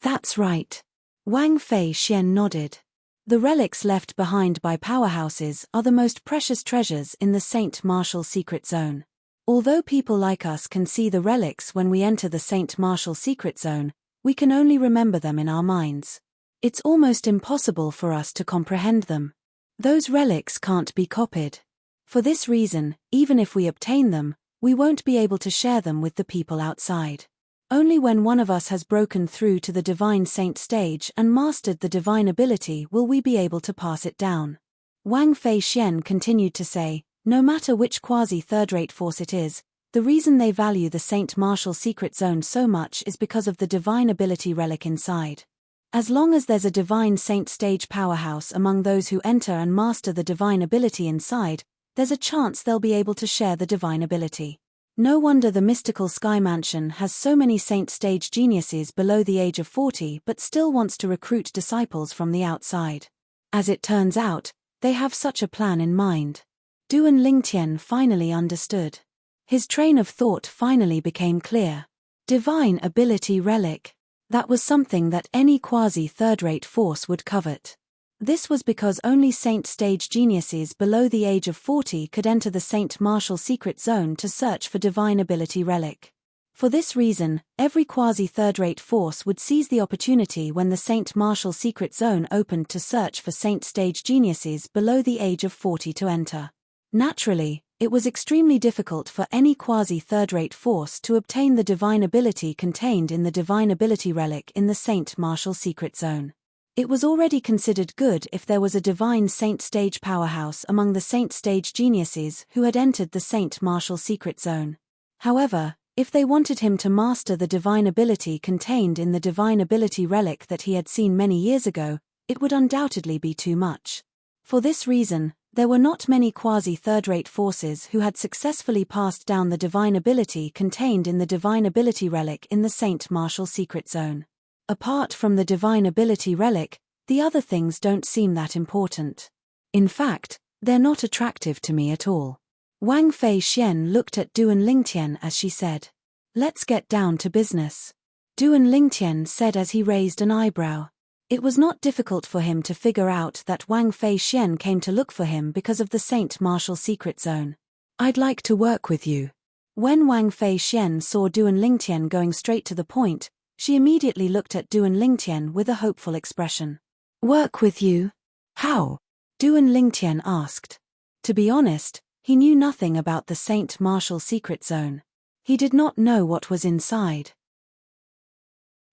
That's right. Wang Fei Xian nodded. The relics left behind by powerhouses are the most precious treasures in the Saint Martial secret zone. Although people like us can see the relics when we enter the Saint Martial secret zone, we can only remember them in our minds. It's almost impossible for us to comprehend them. Those relics can't be copied. For this reason, even if we obtain them, we won't be able to share them with the people outside. Only when one of us has broken through to the divine saint stage and mastered the divine ability will we be able to pass it down. Wang Fei Xian continued to say, no matter which quasi-third-rate force it is, the reason they value the Saint Martial secret zone so much is because of the divine ability relic inside. As long as there's a divine saint stage powerhouse among those who enter and master the divine ability inside, there's a chance they'll be able to share the divine ability. No wonder the mystical Sky Mansion has so many saint stage geniuses below the age of 40 but still wants to recruit disciples from the outside. As it turns out, they have such a plan in mind. Duan Lingtian finally understood. His train of thought finally became clear. Divine ability relic. That was something that any quasi-third-rate force would covet. This was because only saint stage geniuses below the age of 40 could enter the Saint Martial secret zone to search for divine ability relic. For this reason, every quasi-third-rate force would seize the opportunity when the Saint Martial secret zone opened to search for saint stage geniuses below the age of 40 to enter. Naturally, it was extremely difficult for any quasi-third-rate force to obtain the divine ability contained in the divine ability relic in the Saint Martial secret zone. It was already considered good if there was a divine saint stage powerhouse among the saint stage geniuses who had entered the Saint Martial secret zone. However, If they wanted him to master the divine ability contained in the divine ability relic that he had seen many years ago, it would undoubtedly be too much. For this reason, there were not many quasi-third-rate forces who had successfully passed down the divine ability contained in the divine ability relic in the Saint Martial secret zone. Apart from the divine ability relic, the other things don't seem that important. In fact, they're not attractive to me at all. Wang Fei Xian looked at Duan Lingtian as she said, "Let's get down to business." Duan Lingtian said as he raised an eyebrow. It was not difficult for him to figure out that Wang Fei Xian came to look for him because of the Saint Martial secret zone. "I'd like to work with you." When Wang Fei Xian saw Duan Lingtian going straight to the point, she immediately looked at Duan Lingtian with a hopeful expression. "Work with you? How?" Duan Lingtian asked. To be honest, he knew nothing about the Saint Martial secret zone. He did not know what was inside.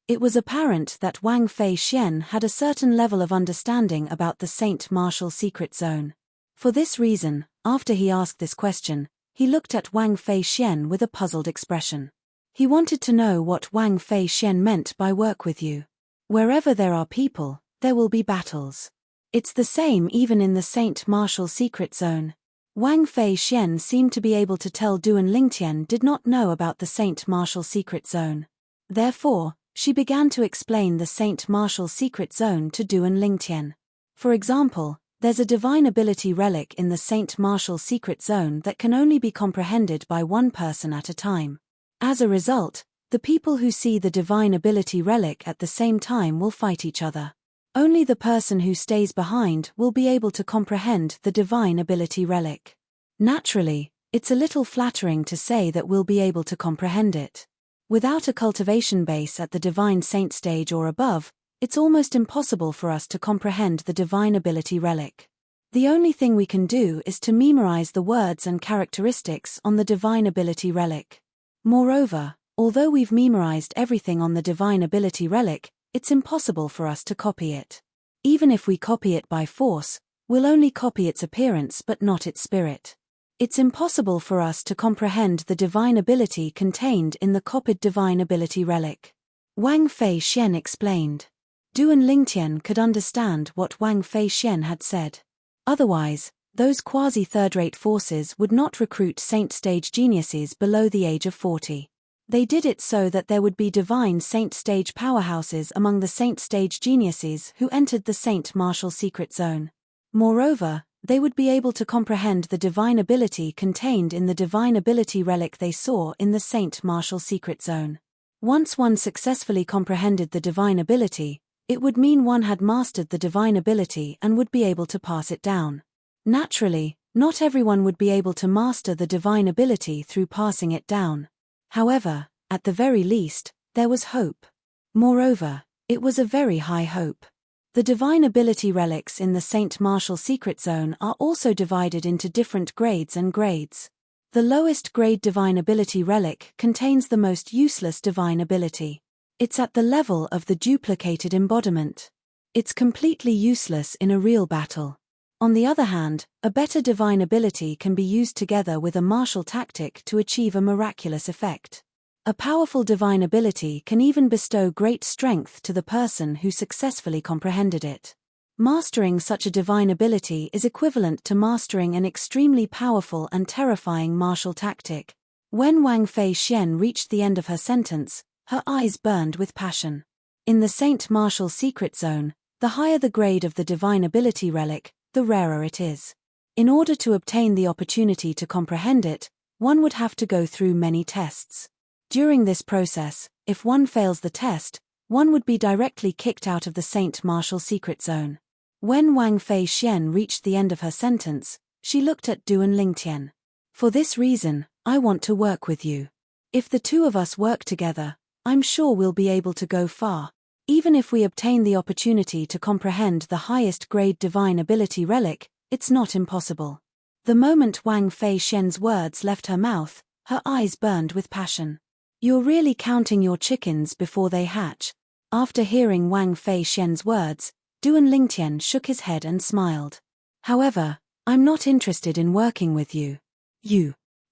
It was apparent that Wang Fei Xian had a certain level of understanding about the Saint Martial secret zone. For this reason, after he asked this question, he looked at Wang Fei Xian with a puzzled expression. He wanted to know what Wang Fei Xian meant by work with you. Wherever there are people, there will be battles. It's the same even in the Saint Martial secret zone. Wang Fei Xian seemed to be able to tell Duan Lingtian did not know about the Saint Martial secret zone. Therefore, she began to explain the Saint Martial secret zone to Duan Lingtian. For example, there's a divine ability relic in the Saint Martial secret zone that can only be comprehended by one person at a time. As a result, the people who see the divine ability relic at the same time will fight each other. Only the person who stays behind will be able to comprehend the divine ability relic. Naturally, it's a little flattering to say that we'll be able to comprehend it. Without a cultivation base at the divine saint stage or above, it's almost impossible for us to comprehend the divine ability relic. The only thing we can do is to memorize the words and characteristics on the divine ability relic. Moreover, although we've memorized everything on the divine ability relic, it's impossible for us to copy it. Even if we copy it by force, we'll only copy its appearance but not its spirit. It's impossible for us to comprehend the divine ability contained in the copied divine ability relic. Wang Fei Xian explained. Duan Lingtian could understand what Wang Fei Xian had said. Otherwise, those quasi-third-rate forces would not recruit saint-stage geniuses below the age of 40. They did it so that there would be divine saint-stage powerhouses among the saint-stage geniuses who entered the Saint Martial secret zone. Moreover, they would be able to comprehend the divine ability contained in the divine ability relic they saw in the Saint Martial secret zone. Once one successfully comprehended the divine ability, it would mean one had mastered the divine ability and would be able to pass it down. Naturally, not everyone would be able to master the divine ability through passing it down. However, at the very least, there was hope. Moreover, it was a very high hope. The divine ability relics in the Saint Martial secret zone are also divided into different grades and grades. The lowest grade divine ability relic contains the most useless divine ability. It's at the level of the duplicated embodiment. It's completely useless in a real battle. On the other hand, a better divine ability can be used together with a martial tactic to achieve a miraculous effect. A powerful divine ability can even bestow great strength to the person who successfully comprehended it. Mastering such a divine ability is equivalent to mastering an extremely powerful and terrifying martial tactic. When Wang Fei Xian reached the end of her sentence, her eyes burned with passion. In the Saint Martial secret zone, the higher the grade of the divine ability relic, the rarer it is. In order to obtain the opportunity to comprehend it, one would have to go through many tests. During this process, if one fails the test, one would be directly kicked out of the Saint Martial secret zone. When Wang Fei Xian reached the end of her sentence, she looked at Duan Lingtian. For this reason, I want to work with you. If the two of us work together, I'm sure we'll be able to go far. Even if we obtain the opportunity to comprehend the highest grade divine ability relic, it's not impossible. The moment Wang Fei Xian's words left her mouth, her eyes burned with passion. You're really counting your chickens before they hatch. After hearing Wang Fei Xian's words, Duan Lingtian shook his head and smiled. However, I'm not interested in working with you.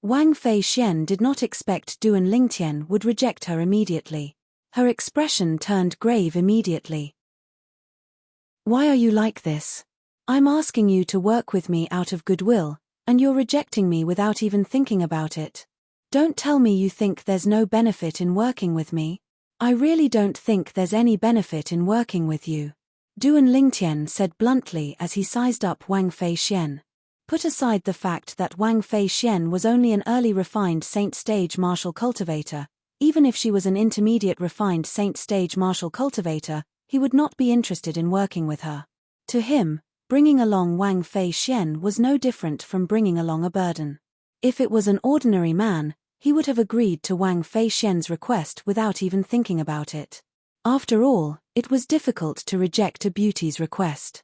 Wang Feixian did not expect Duan Lingtian would reject her immediately. Her expression turned grave immediately. Why are you like this? I'm asking you to work with me out of goodwill, and you're rejecting me without even thinking about it. Don't tell me you think there's no benefit in working with me. I really don't think there's any benefit in working with you. Duan Lingtian said bluntly as he sized up Wang Feixian. Put aside the fact that Wang Feixian was only an early refined Saint Stage martial cultivator, even if she was an intermediate refined Saint Stage martial cultivator, he would not be interested in working with her. To him, bringing along Wang Feixian was no different from bringing along a burden. If it was an ordinary man, he would have agreed to Wang Feixian's request without even thinking about it. After all, it was difficult to reject a beauty's request.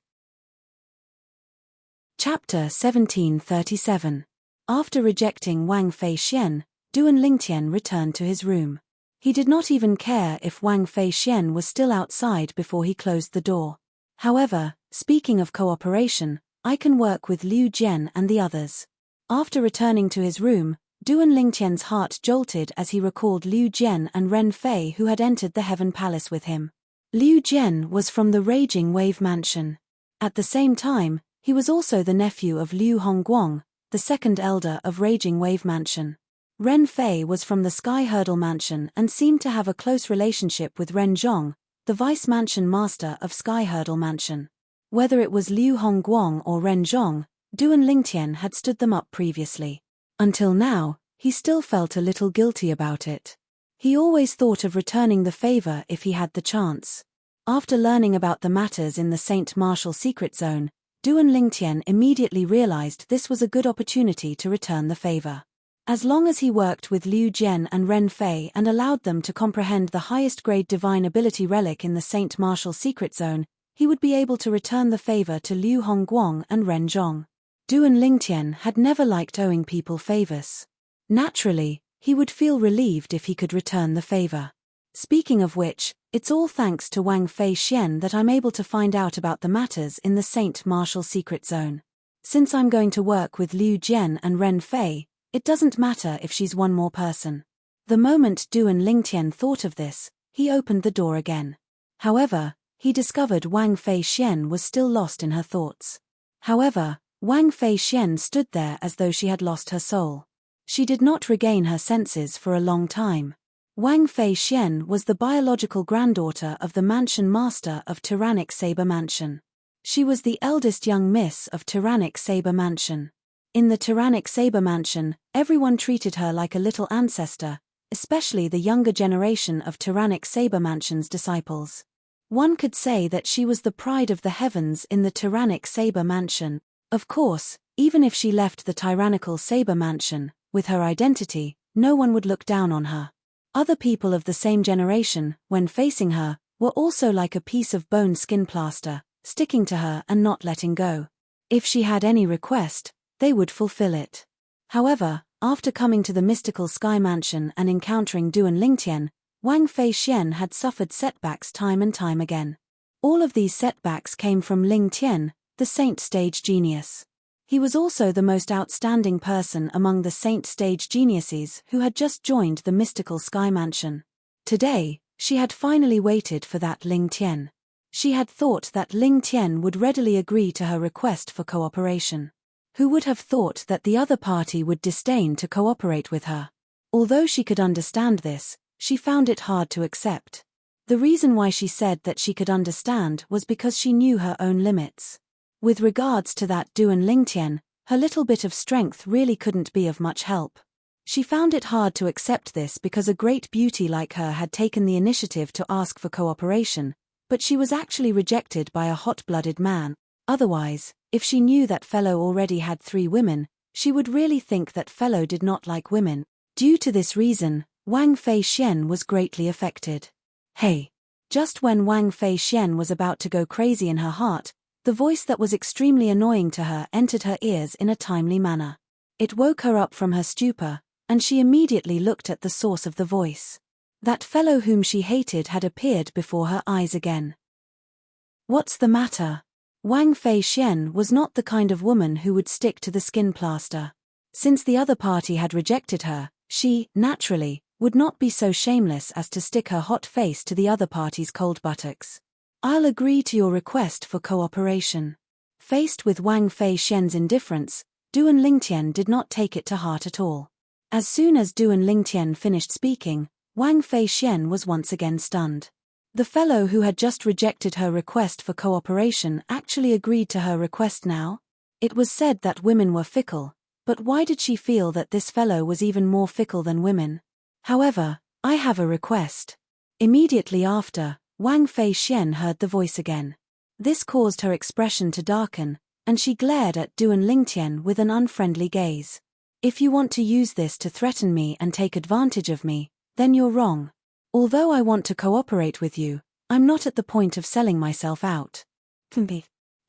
Chapter 1737. After rejecting Wang Feixian, Duan Lingtian returned to his room. He did not even care if Wang Feixian was still outside before he closed the door. However, speaking of cooperation, I can work with Liu Jian and the others. After returning to his room, Duan Lingtian's heart jolted as he recalled Liu Jian and Ren Fei who had entered the Heaven Palace with him. Liu Jian was from the Raging Wave Mansion. At the same time, he was also the nephew of Liu Hongguang, the second elder of Raging Wave Mansion. Ren Fei was from the Sky Hurdle Mansion and seemed to have a close relationship with Ren Zhong, the Vice Mansion Master of Sky Hurdle Mansion. Whether it was Liu Hongguang or Ren Zhong, Duan Lingtian had stood them up previously. Until now, he still felt a little guilty about it. He always thought of returning the favor if he had the chance. After learning about the matters in the Saint Martial Secret Zone, Duan Lingtian immediately realized this was a good opportunity to return the favor. As long as he worked with Liu Jian and Ren Fei and allowed them to comprehend the highest grade divine ability relic in the Saint Martial Secret Zone, he would be able to return the favor to Liu Hongguang and Ren Zhong. Duan Lingtian had never liked owing people favors. Naturally, he would feel relieved if he could return the favor. Speaking of which, it's all thanks to Wang Feixian that I'm able to find out about the matters in the Saint Martial Secret Zone. Since I'm going to work with Liu Jian and Ren Fei, it doesn't matter if she's one more person. The moment Duan Lingtian thought of this, he opened the door again. However, he discovered Wang Feixian was still lost in her thoughts. However, Wang Feixian stood there as though she had lost her soul. She did not regain her senses for a long time. Wang Feixian was the biological granddaughter of the mansion master of Tyrannic Saber Mansion. She was the eldest young miss of Tyrannic Saber Mansion. In the Tyrannic Saber Mansion, everyone treated her like a little ancestor, especially the younger generation of Tyrannic Saber Mansion's disciples. One could say that she was the pride of the heavens in the Tyrannic Saber Mansion. Of course, even if she left the Tyrannical Saber Mansion, with her identity, no one would look down on her. Other people of the same generation, when facing her, were also like a piece of bone skin plaster, sticking to her and not letting go. If she had any request, they would fulfill it. However, after coming to the mystical Sky Mansion and encountering Duan Lingtian, Wang Feixian had suffered setbacks time and time again. All of these setbacks came from Lingtian, the Saint Stage genius. He was also the most outstanding person among the Saint Stage geniuses who had just joined the mystical Sky Mansion. Today, she had finally waited for that Lingtian. She had thought that Lingtian would readily agree to her request for cooperation. Who would have thought that the other party would disdain to cooperate with her? Although she could understand this, she found it hard to accept. The reason why she said that she could understand was because she knew her own limits. With regards to that Duan Lingtian, her little bit of strength really couldn't be of much help. She found it hard to accept this because a great beauty like her had taken the initiative to ask for cooperation, but she was actually rejected by a hot-blooded man. Otherwise, if she knew that fellow already had 3 women, she would really think that fellow did not like women. Due to this reason, Wang Feixian was greatly affected. Hey! Just when Wang Feixian was about to go crazy in her heart, the voice that was extremely annoying to her entered her ears in a timely manner. It woke her up from her stupor, and she immediately looked at the source of the voice. That fellow whom she hated had appeared before her eyes again. What's the matter? Wang Feixian was not the kind of woman who would stick to the skin plaster. Since the other party had rejected her, she, naturally, would not be so shameless as to stick her hot face to the other party's cold buttocks. I'll agree to your request for cooperation. Faced with Wang Fei Xian's indifference, Duan Lingtian did not take it to heart at all. As soon as Duan Lingtian finished speaking, Wang Fei Xian was once again stunned. The fellow who had just rejected her request for cooperation actually agreed to her request now? It was said that women were fickle, but why did she feel that this fellow was even more fickle than women? However, I have a request. Immediately after, Wang Fei Xian heard the voice again. This caused her expression to darken, and she glared at Duan Lingtian with an unfriendly gaze. If you want to use this to threaten me and take advantage of me, then you're wrong. Although I want to cooperate with you, I'm not at the point of selling myself out.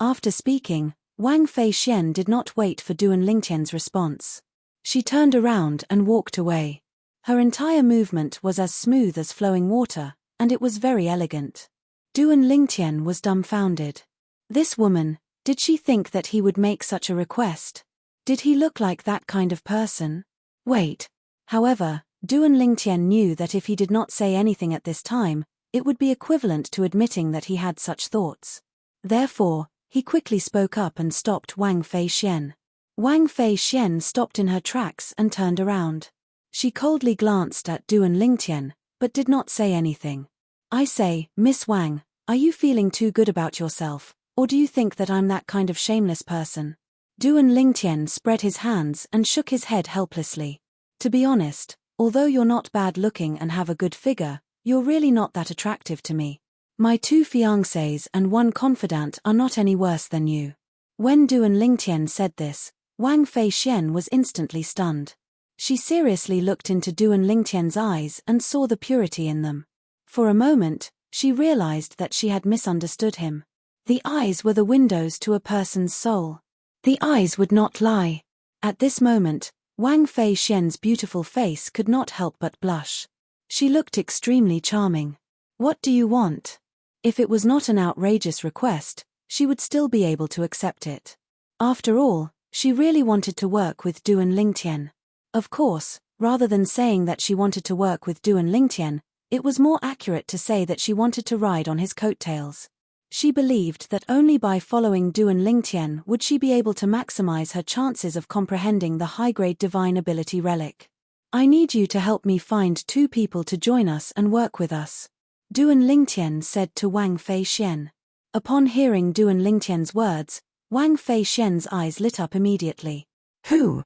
After speaking, Wang Fei Xian did not wait for Duan Lingtian's response. She turned around and walked away. Her entire movement was as smooth as flowing water, and it was very elegant. Duan Lingtian was dumbfounded. This woman, did she think that he would make such a request? Did he look like that kind of person? Wait. However, Duan Lingtian knew that if he did not say anything at this time, it would be equivalent to admitting that he had such thoughts. Therefore, he quickly spoke up and stopped Wang Fei Xian. Wang Fei Xian stopped in her tracks and turned around. She coldly glanced at Duan Lingtian, but did not say anything. I say, Miss Wang, are you feeling too good about yourself, or do you think that I'm that kind of shameless person? Duan Lingtian spread his hands and shook his head helplessly. To be honest, although you're not bad looking and have a good figure, you're really not that attractive to me. My 2 fiancés and 1 confidant are not any worse than you. When Duan Lingtian said this, Wang Fei Xian was instantly stunned. She seriously looked into Duan Lingtian's eyes and saw the purity in them. For a moment, she realized that she had misunderstood him. The eyes were the windows to a person's soul. The eyes would not lie. At this moment, Wang Fei Xian's beautiful face could not help but blush. She looked extremely charming. What do you want? If it was not an outrageous request, she would still be able to accept it. After all, she really wanted to work with Duan Lingtian. Of course, rather than saying that she wanted to work with Duan Lingtian, it was more accurate to say that she wanted to ride on his coattails. She believed that only by following Duan Lingtian would she be able to maximize her chances of comprehending the high-grade divine ability relic. I need you to help me find 2 people to join us and work with us, Duan Lingtian said to Wang Fei Xian. Upon hearing Duan Lingtian's words, Wang Fei Xian's eyes lit up immediately. Who?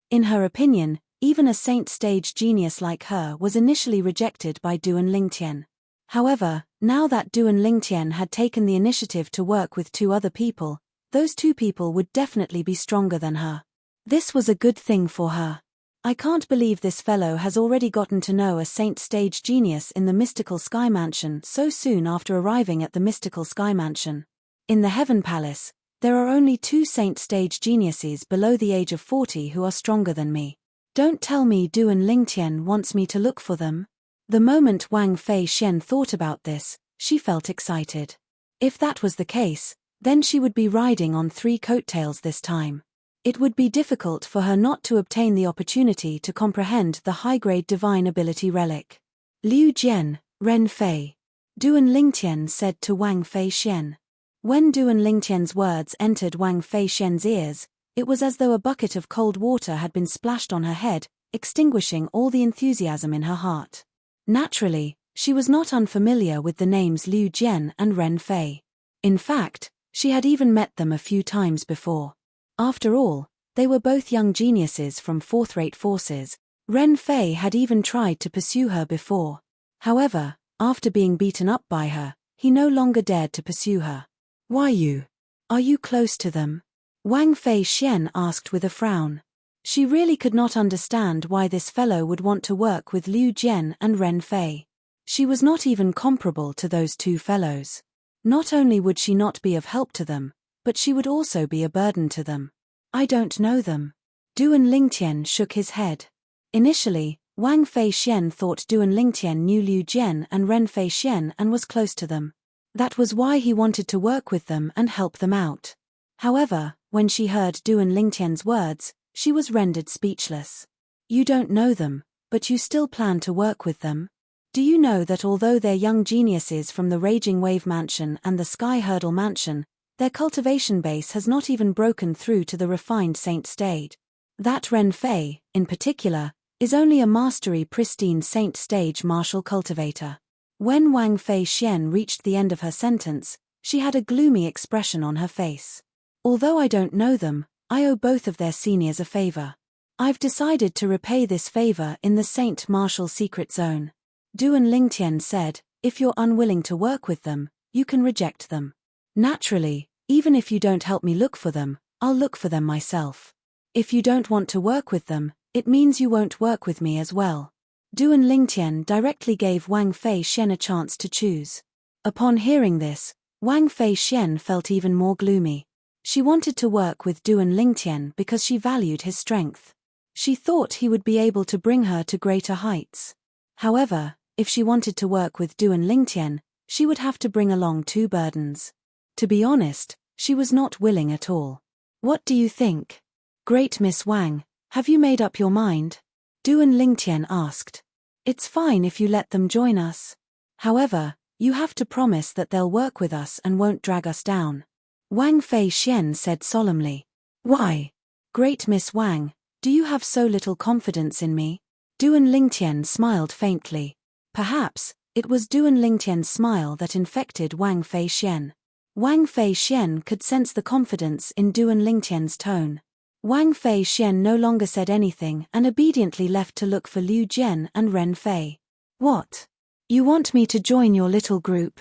In her opinion, even a saint-stage genius like her was initially rejected by Duan Lingtian. However, now that Duan Lingtian had taken the initiative to work with 2 other people, those 2 people would definitely be stronger than her. This was a good thing for her. I can't believe this fellow has already gotten to know a saint-stage genius in the mystical sky mansion so soon after arriving at the mystical sky mansion. In the Heaven Palace, there are only 2 saint-stage geniuses below the age of 40 who are stronger than me. Don't tell me Duan Lingtian wants me to look for them. The moment Wang Fei Xian thought about this, she felt excited. If that was the case, then she would be riding on 3 coattails this time. It would be difficult for her not to obtain the opportunity to comprehend the high-grade divine ability relic. Liu Jian, Ren Fei. Duan Lingtian said to Wang Fei Xian. When Duan Lingtian's words entered Wang Fei Xian's ears, it was as though a bucket of cold water had been splashed on her head, extinguishing all the enthusiasm in her heart. Naturally, she was not unfamiliar with the names Liu Jian and Ren Fei. In fact, she had even met them a few times before. After all, they were both young geniuses from 4th-rate forces. Ren Fei had even tried to pursue her before. However, after being beaten up by her, he no longer dared to pursue her. Why you? Are you close to them? Wang Fei Xian asked with a frown. She really could not understand why this fellow would want to work with Liu Jian and Ren Fei. She was not even comparable to those 2 fellows. Not only would she not be of help to them, but she would also be a burden to them. I don't know them. Duan Lingtian shook his head. Initially, Wang Fei Xian thought Duan Lingtian knew Liu Jian and Ren Fei Xian and was close to them. That was why he wanted to work with them and help them out. However, when she heard Duan Lingtian's words, She was rendered speechless. You don't know them, but you still plan to work with them? Do you know that although they're young geniuses from the Raging Wave Mansion and the Sky Hurdle Mansion, their cultivation base has not even broken through to the refined Saint stage? That Ren Fei, in particular, is only a mastery pristine Saint stage martial cultivator. When Wang Fei Xian reached the end of her sentence, she had a gloomy expression on her face. Although I don't know them, I owe both of their seniors a favor. I've decided to repay this favor in the Saint Martial Secret Zone. Duan Lingtian said, if you're unwilling to work with them, you can reject them. Naturally, even if you don't help me look for them, I'll look for them myself. If you don't want to work with them, it means you won't work with me as well. Duan Lingtian directly gave Wang Fei Xian a chance to choose. Upon hearing this, Wang Fei Xian felt even more gloomy. She wanted to work with Duan Lingtian because she valued his strength. She thought he would be able to bring her to greater heights. However, if she wanted to work with Duan Lingtian, she would have to bring along two burdens. To be honest, she was not willing at all. What do you think? Great Miss Wang, have you made up your mind? Duan Lingtian asked. It's fine if you let them join us. However, you have to promise that they'll work with us and won't drag us down. Wang Fei Xian said solemnly. Why? Great Miss Wang, do you have so little confidence in me? Duan Lingtian smiled faintly. Perhaps, it was Duan Lingtian's smile that infected Wang Fei Xian. Wang Fei Xian could sense the confidence in Duan Lingtian's tone. Wang Fei Xian no longer said anything and obediently left to look for Liu Jian and Ren Fei. What? You want me to join your little group?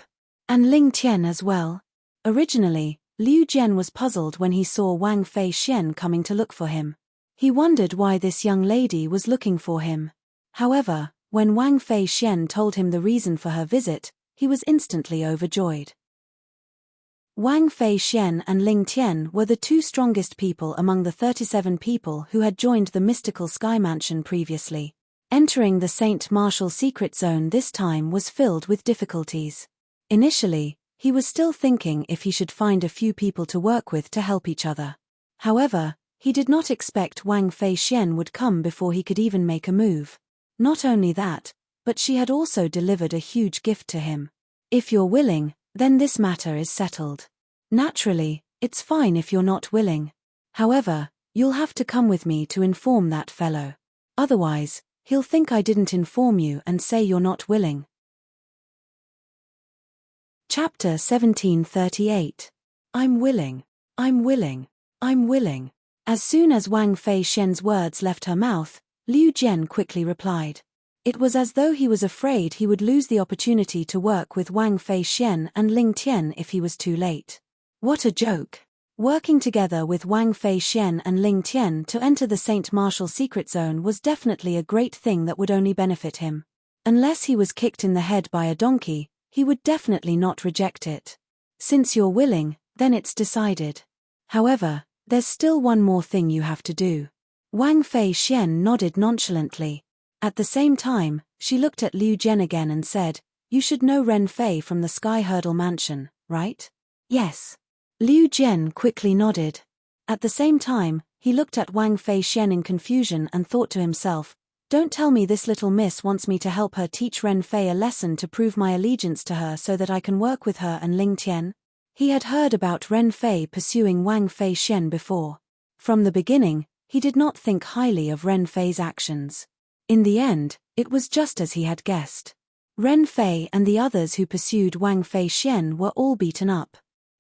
And Ling Tian as well? Originally, Liu Jian was puzzled when he saw Wang Fei Xian coming to look for him. He wondered why this young lady was looking for him. However, when Wang Fei Xian told him the reason for her visit, he was instantly overjoyed. Wang Fei Xian and Ling Tian were the two strongest people among the 37 people who had joined the mystical Sky Mansion previously. Entering the Saint Martial Secret Zone this time was filled with difficulties. Initially, he was still thinking if he should find a few people to work with to help each other. However, he did not expect Wang Fei Xian would come before he could even make a move. Not only that, but she had also delivered a huge gift to him. If you're willing, then this matter is settled. Naturally, it's fine if you're not willing. However, you'll have to come with me to inform that fellow. Otherwise, he'll think I didn't inform you and say you're not willing. Chapter 1738. I'm willing. I'm willing. I'm willing. As soon as Wang Fei Xian's words left her mouth, Liu Jian quickly replied. It was as though he was afraid he would lose the opportunity to work with Wang Fei Xian and Ling Tian if he was too late. What a joke! Working together with Wang Fei Xian and Ling Tian to enter the Saint Martial Secret Zone was definitely a great thing that would only benefit him. Unless he was kicked in the head by a donkey, he would definitely not reject it. Since you're willing, then it's decided. However, there's still one more thing you have to do. Wang Fei Xian nodded nonchalantly. At the same time, she looked at Liu Jian again and said, You should know Ren Fei from the Sky Hurdle Mansion, right? Yes. Liu Jian quickly nodded. At the same time, he looked at Wang Fei Xian in confusion and thought to himself, Don't tell me this little miss wants me to help her teach Ren Fei a lesson to prove my allegiance to her so that I can work with her and Ling Tian? He had heard about Ren Fei pursuing Wang Fei Xian before. From the beginning, he did not think highly of Ren Fei's actions. In the end, it was just as he had guessed. Ren Fei and the others who pursued Wang Fei Xian were all beaten up.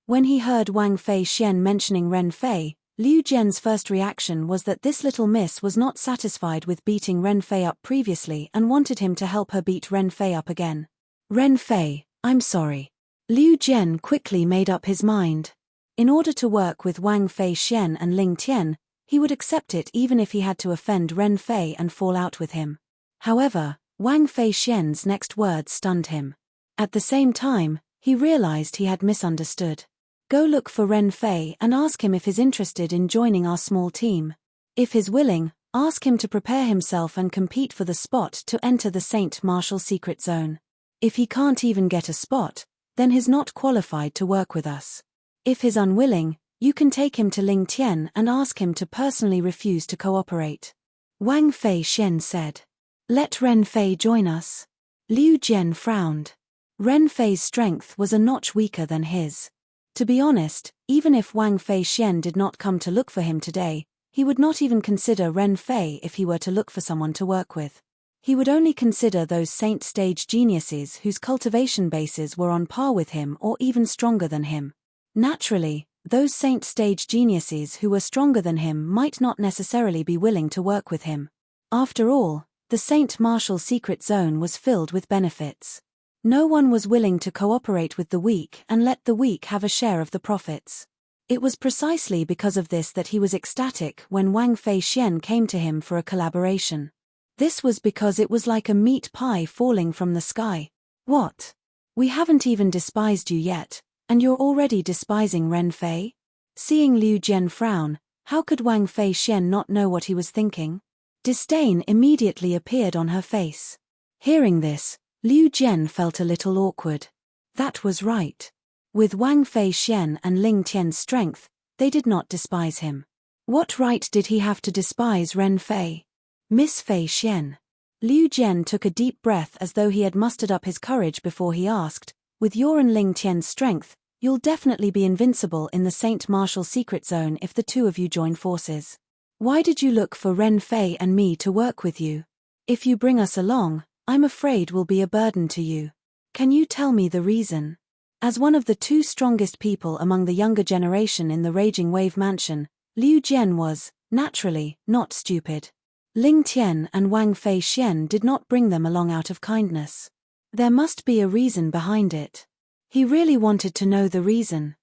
When he heard Wang Fei Xian mentioning Ren Fei, Liu Jian's first reaction was that this little miss was not satisfied with beating Ren Fei up previously and wanted him to help her beat Ren Fei up again. Ren Fei, I'm sorry. Liu Jian quickly made up his mind. In order to work with Wang Fei Xian and Ling Tian, he would accept it even if he had to offend Ren Fei and fall out with him. However, Wang Fei Xian's next words stunned him. At the same time, he realized he had misunderstood. Go look for Ren Fei and ask him if he's interested in joining our small team. If he's willing, ask him to prepare himself and compete for the spot to enter the Saint Martial Secret Zone. If he can't even get a spot, then he's not qualified to work with us. If he's unwilling, You can take him to Ling Tian and ask him to personally refuse to cooperate. Wang Fei Xian said. Let Ren Fei join us. Liu Jian frowned. Ren Fei's strength was a notch weaker than his. To be honest, even if Wang Fei Xian did not come to look for him today, he would not even consider Ren Fei if he were to look for someone to work with. He would only consider those saint stage geniuses whose cultivation bases were on par with him or even stronger than him. Naturally, those saint stage geniuses who were stronger than him might not necessarily be willing to work with him. After all, the Saint Martial secret zone was filled with benefits. No one was willing to cooperate with the weak and let the weak have a share of the profits. It was precisely because of this that he was ecstatic when Wang Fei Xian came to him for a collaboration. This was because it was like a meat pie falling from the sky. What? We haven't even despised you yet, and you're already despising Ren Fei? Seeing Liu Jian frown, how could Wang Fei Xian not know what he was thinking? Disdain immediately appeared on her face. Hearing this, Liu Jian felt a little awkward. That was right. With Wang Fei Xian and Ling Tian's strength, they did not despise him. What right did he have to despise Ren Fei? Miss Fei Xian. Liu Jian took a deep breath as though he had mustered up his courage before he asked, with your and Ling Tian's strength, you'll definitely be invincible in the Saint Martial secret zone if the two of you join forces. Why did you look for Ren Fei and me to work with you? If you bring us along, I'm afraid we'll be a burden to you. Can you tell me the reason? As one of the two strongest people among the younger generation in the Raging Wave Mansion, Liu Jian was, naturally, not stupid. Ling Tian and Wang Fei Xian did not bring them along out of kindness. There must be a reason behind it. He really wanted to know the reason.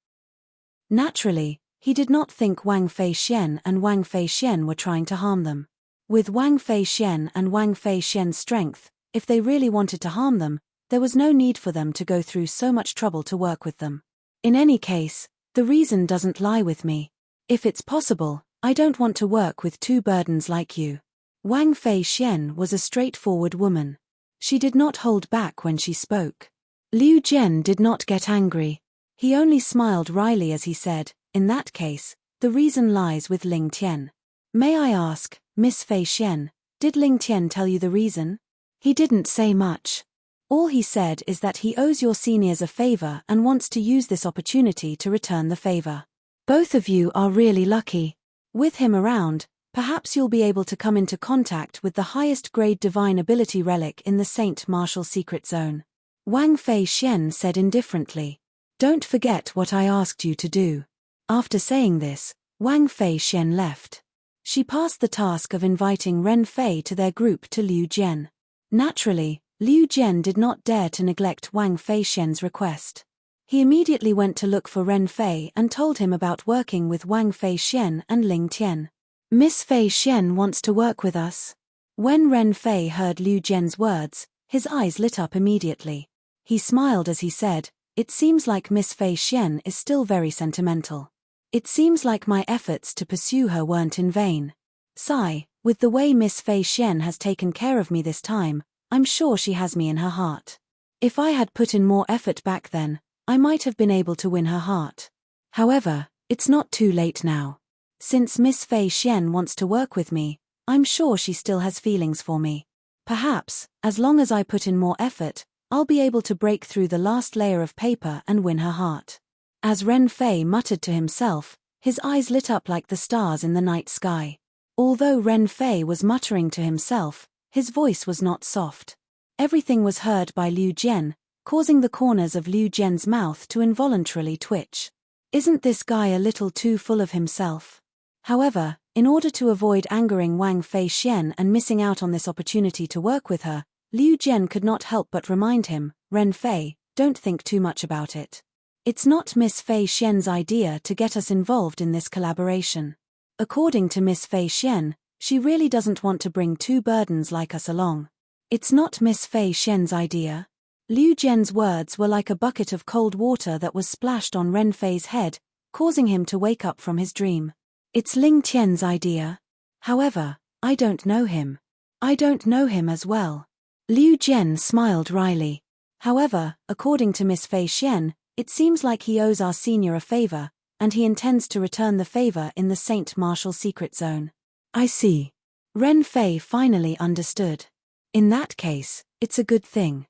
Naturally, he did not think Wang Fei Xian and Wang Fei Xian were trying to harm them. With Wang Fei Xian and Wang Fei Xian's strength, if they really wanted to harm them, there was no need for them to go through so much trouble to work with them. In any case, the reason doesn't lie with me. If it's possible, I don't want to work with two burdens like you. Wang Fei Xian was a straightforward woman. She did not hold back when she spoke. Liu Jian did not get angry. He only smiled wryly as he said, in that case, the reason lies with Ling Tian. May I ask, Miss Fei Xian, did Ling Tian tell you the reason? He didn't say much. All he said is that he owes your seniors a favor and wants to use this opportunity to return the favor. Both of you are really lucky. With him around, perhaps you'll be able to come into contact with the highest grade divine ability relic in the Saint Martial secret zone. Wang Fei Xian said indifferently. Don't forget what I asked you to do. After saying this, Wang Fei Xian left. She passed the task of inviting Ren Fei to their group to Liu Jian. Naturally, Liu Jian did not dare to neglect Wang Fei Xian's request. He immediately went to look for Ren Fei and told him about working with Wang Fei Xian and Ling Tian. Miss Fei Xian wants to work with us. When Ren Fei heard Liu Jian's words, his eyes lit up immediately. He smiled as he said, it seems like Miss Fei Xian is still very sentimental. It seems like my efforts to pursue her weren't in vain. Sigh, with the way Miss Fei Xian has taken care of me this time, I'm sure she has me in her heart. If I had put in more effort back then, I might have been able to win her heart. However, it's not too late now. Since Miss Fei Xian wants to work with me, I'm sure she still has feelings for me. Perhaps, as long as I put in more effort, I'll be able to break through the last layer of paper and win her heart. As Ren Fei muttered to himself, his eyes lit up like the stars in the night sky. Although Ren Fei was muttering to himself, his voice was not soft. Everything was heard by Liu Jian, causing the corners of Liu Jian's mouth to involuntarily twitch. Isn't this guy a little too full of himself? However, in order to avoid angering Wang Fei Xian and missing out on this opportunity to work with her, Liu Jian could not help but remind him, Ren Fei, don't think too much about it. It's not Miss Fei Xian's idea to get us involved in this collaboration. According to Miss Fei Xian, she really doesn't want to bring two burdens like us along. It's not Miss Fei Xian's idea. Liu Jian's words were like a bucket of cold water that was splashed on Ren Fei's head, causing him to wake up from his dream. It's Ling Tian's idea. However, I don't know him. I don't know him as well. Liu Jian smiled wryly. However, according to Miss Fei Xian, it seems like he owes our senior a favor, and he intends to return the favor in the Saint Martial secret zone. I see. Ren Fei finally understood. In that case, it's a good thing.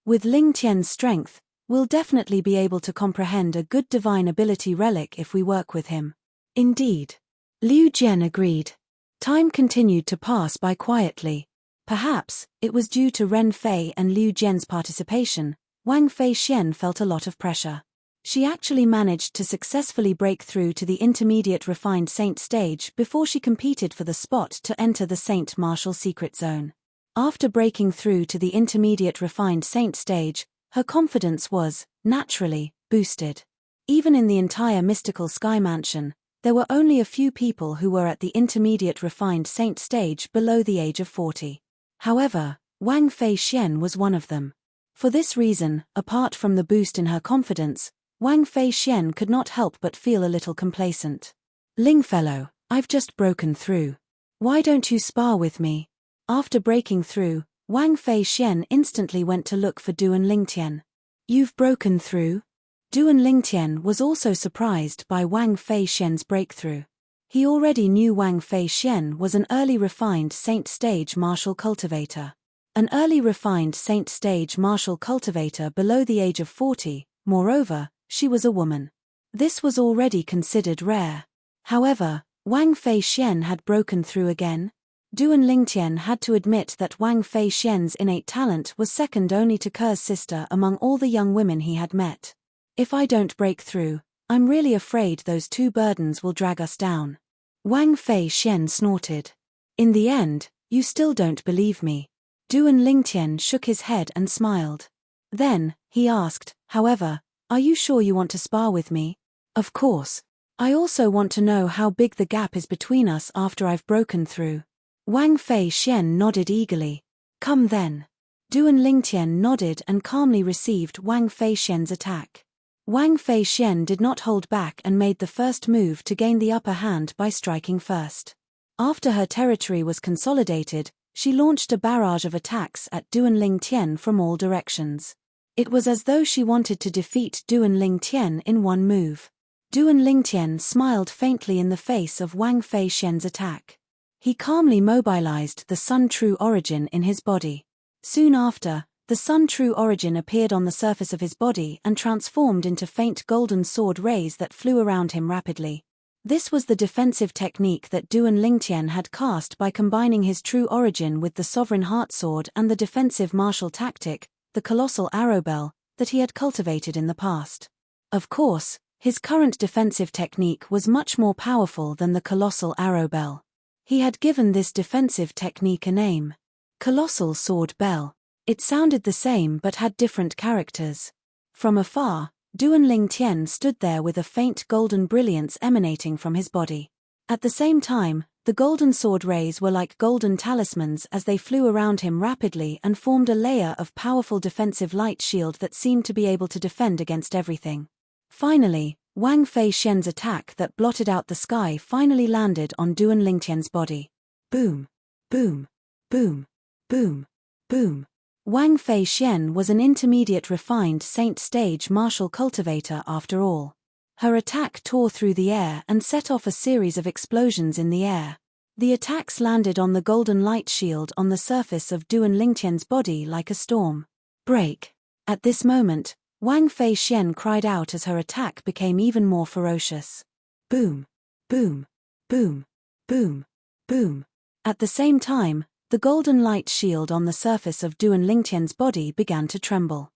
With Ling Tian's strength, we'll definitely be able to comprehend a good divine ability relic if we work with him. Indeed. Liu Jian agreed. Time continued to pass by quietly. Perhaps, it was due to Ren Fei and Liu Jian's participation, Wang Fei Xian felt a lot of pressure. She actually managed to successfully break through to the intermediate refined saint stage before she competed for the spot to enter the Saint Martial secret zone. After breaking through to the intermediate refined saint stage, her confidence was, naturally, boosted. Even in the entire mystical sky mansion, there were only a few people who were at the intermediate refined saint stage below the age of 40. However, Wang Fei Xian was one of them. For this reason, apart from the boost in her confidence, Wang Fei Xian could not help but feel a little complacent. Ling fellow, I've just broken through. Why don't you spar with me? After breaking through, Wang Fei Xian instantly went to look for Duan Lingtian. You've broken through? Duan Lingtian was also surprised by Wang Fei Xian's breakthrough. He already knew Wang Fei Xian was an early refined saint stage martial cultivator. An early refined saint stage martial cultivator below the age of 40, moreover, she was a woman. This was already considered rare. However, Wang Fei Xian had broken through again. Duan Lingtian had to admit that Wang Fei Xian's innate talent was second only to Ker's sister among all the young women he had met. If I don't break through, I'm really afraid those two burdens will drag us down. Wang Fei Xian snorted. In the end, you still don't believe me. Duan Lingtian shook his head and smiled. Then, he asked, however, are you sure you want to spar with me? Of course. I also want to know how big the gap is between us after I've broken through. Wang Fei Xian nodded eagerly. Come then. Duan Lingtian nodded and calmly received Wang Fei Xian's attack. Wang Fei Xian did not hold back and made the first move to gain the upper hand by striking first. After her territory was consolidated, she launched a barrage of attacks at Duan Lingtian from all directions. It was as though she wanted to defeat Duan Lingtian in one move. Duan Lingtian smiled faintly in the face of Wang Fei Xian's attack. He calmly mobilized the Sun True Origin in his body. Soon after, the Sun True Origin appeared on the surface of his body and transformed into faint golden sword rays that flew around him rapidly. This was the defensive technique that Duan Lingtian had cast by combining his true origin with the Sovereign Heart Sword and the defensive martial tactic, the Colossal Arrow Bell, that he had cultivated in the past. Of course, his current defensive technique was much more powerful than the Colossal Arrow Bell. He had given this defensive technique a name. Colossal Sword Bell. It sounded the same but had different characters. From afar, Duan Lingtian stood there with a faint golden brilliance emanating from his body. At the same time, the golden sword rays were like golden talismans as they flew around him rapidly and formed a layer of powerful defensive light shield that seemed to be able to defend against everything. Finally, Wang Fei Xian's attack that blotted out the sky finally landed on Duan Lingtian's body. Boom! Boom! Boom! Boom! Boom! Wang Fei Xian was an intermediate refined saint stage martial cultivator after all. Her attack tore through the air and set off a series of explosions in the air. The attacks landed on the golden light shield on the surface of Duan Lingtian's body like a storm. Break! At this moment, Wang Fei Xian cried out as her attack became even more ferocious. Boom! Boom! Boom! Boom! Boom! At the same time, the golden light shield on the surface of Duan Lingtian's body began to tremble.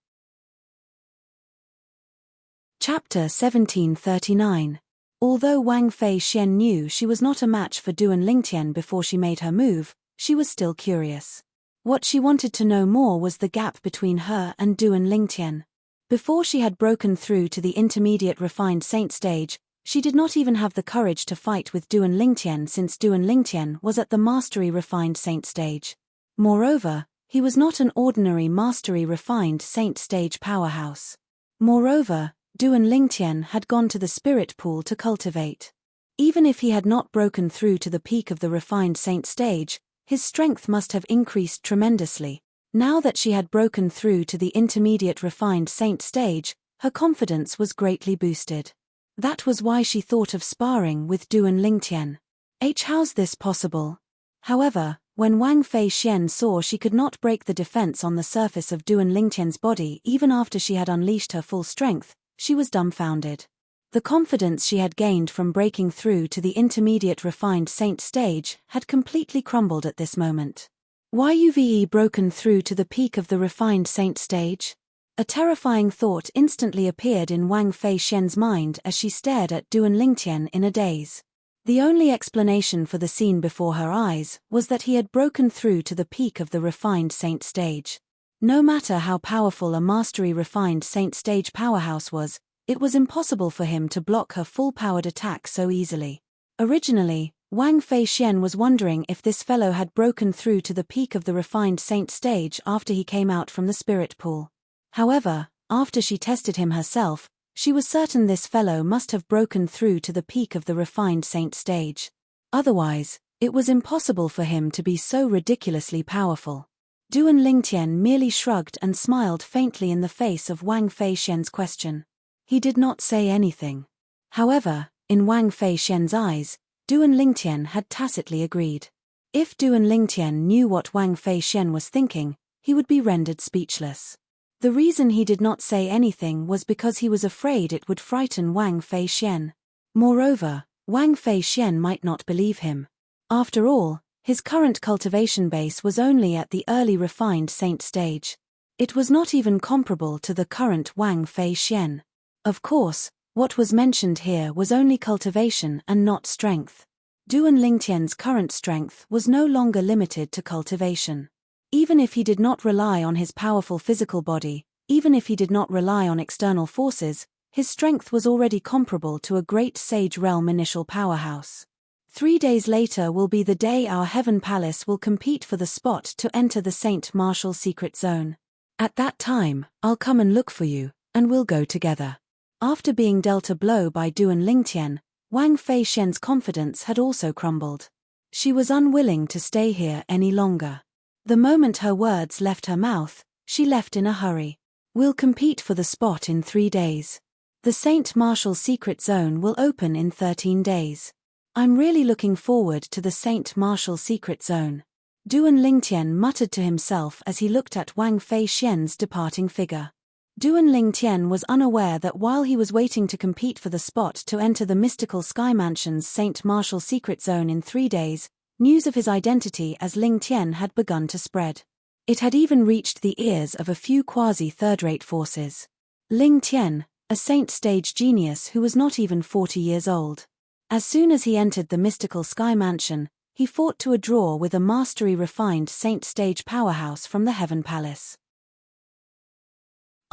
Chapter 1739. Although Wang Fei Xian knew she was not a match for Duan Lingtian before she made her move, she was still curious. What she wanted to know more was the gap between her and Duan Lingtian. Before she had broken through to the intermediate refined saint stage, she did not even have the courage to fight with Duan Lingtian since Duan Lingtian was at the mastery refined saint stage. Moreover, he was not an ordinary mastery refined saint stage powerhouse. Moreover, Duan Lingtian had gone to the spirit pool to cultivate. Even if he had not broken through to the peak of the refined saint stage, his strength must have increased tremendously. Now that she had broken through to the intermediate refined saint stage, her confidence was greatly boosted. That was why she thought of sparring with Duan Lingtian. How's this possible? However, when Wang Fei Xian saw she could not break the defense on the surface of Duan Lingtian's body even after she had unleashed her full strength, she was dumbfounded. The confidence she had gained from breaking through to the intermediate refined saint stage had completely crumbled at this moment. Why UVE broken through to the peak of the refined saint stage? A terrifying thought instantly appeared in Wang Fei Xian's mind as she stared at Duan Lingtian in a daze. The only explanation for the scene before her eyes was that he had broken through to the peak of the refined saint stage. No matter how powerful a mastery refined saint stage powerhouse was, it was impossible for him to block her full-powered attack so easily. Originally, Wang Fei Xian was wondering if this fellow had broken through to the peak of the refined saint stage after he came out from the spirit pool. However, after she tested him herself, she was certain this fellow must have broken through to the peak of the refined saint stage. Otherwise, it was impossible for him to be so ridiculously powerful. Duan Lingtian merely shrugged and smiled faintly in the face of Wang Fei Xian's question. He did not say anything. However, in Wang Fei Xian's eyes, Duan Lingtian had tacitly agreed. If Duan Lingtian knew what Wang Fei Xian was thinking, he would be rendered speechless. The reason he did not say anything was because he was afraid it would frighten Wang Fei Xian. Moreover, Wang Fei Xian might not believe him. After all, his current cultivation base was only at the early refined saint stage. It was not even comparable to the current Wang Fei Xian. Of course, what was mentioned here was only cultivation and not strength. Duan Lingtian's current strength was no longer limited to cultivation. Even if he did not rely on his powerful physical body, even if he did not rely on external forces, his strength was already comparable to a great Sage Realm initial powerhouse. 3 days later will be the day our Heaven Palace will compete for the spot to enter the Saint Martial Secret Zone. At that time, I'll come and look for you, and we'll go together. After being dealt a blow by Duan Lingtian, Wang Fei Xian's confidence had also crumbled. She was unwilling to stay here any longer. The moment her words left her mouth, she left in a hurry. We'll compete for the spot in 3 days. The Saint Martial Secret Zone will open in 13 days. I'm really looking forward to the Saint Martial Secret Zone. Duan Lingtian muttered to himself as he looked at Wang Fei Xian's departing figure. Duan Lingtian was unaware that while he was waiting to compete for the spot to enter the mystical Sky Mansion's Saint Martial Secret Zone in 3 days, news of his identity as Lingtian had begun to spread. It had even reached the ears of a few quasi-third-rate forces. Lingtian, a saint stage genius who was not even 40 years old. As soon as he entered the mystical Sky Mansion, he fought to a draw with a mastery-refined saint stage powerhouse from the Heaven Palace.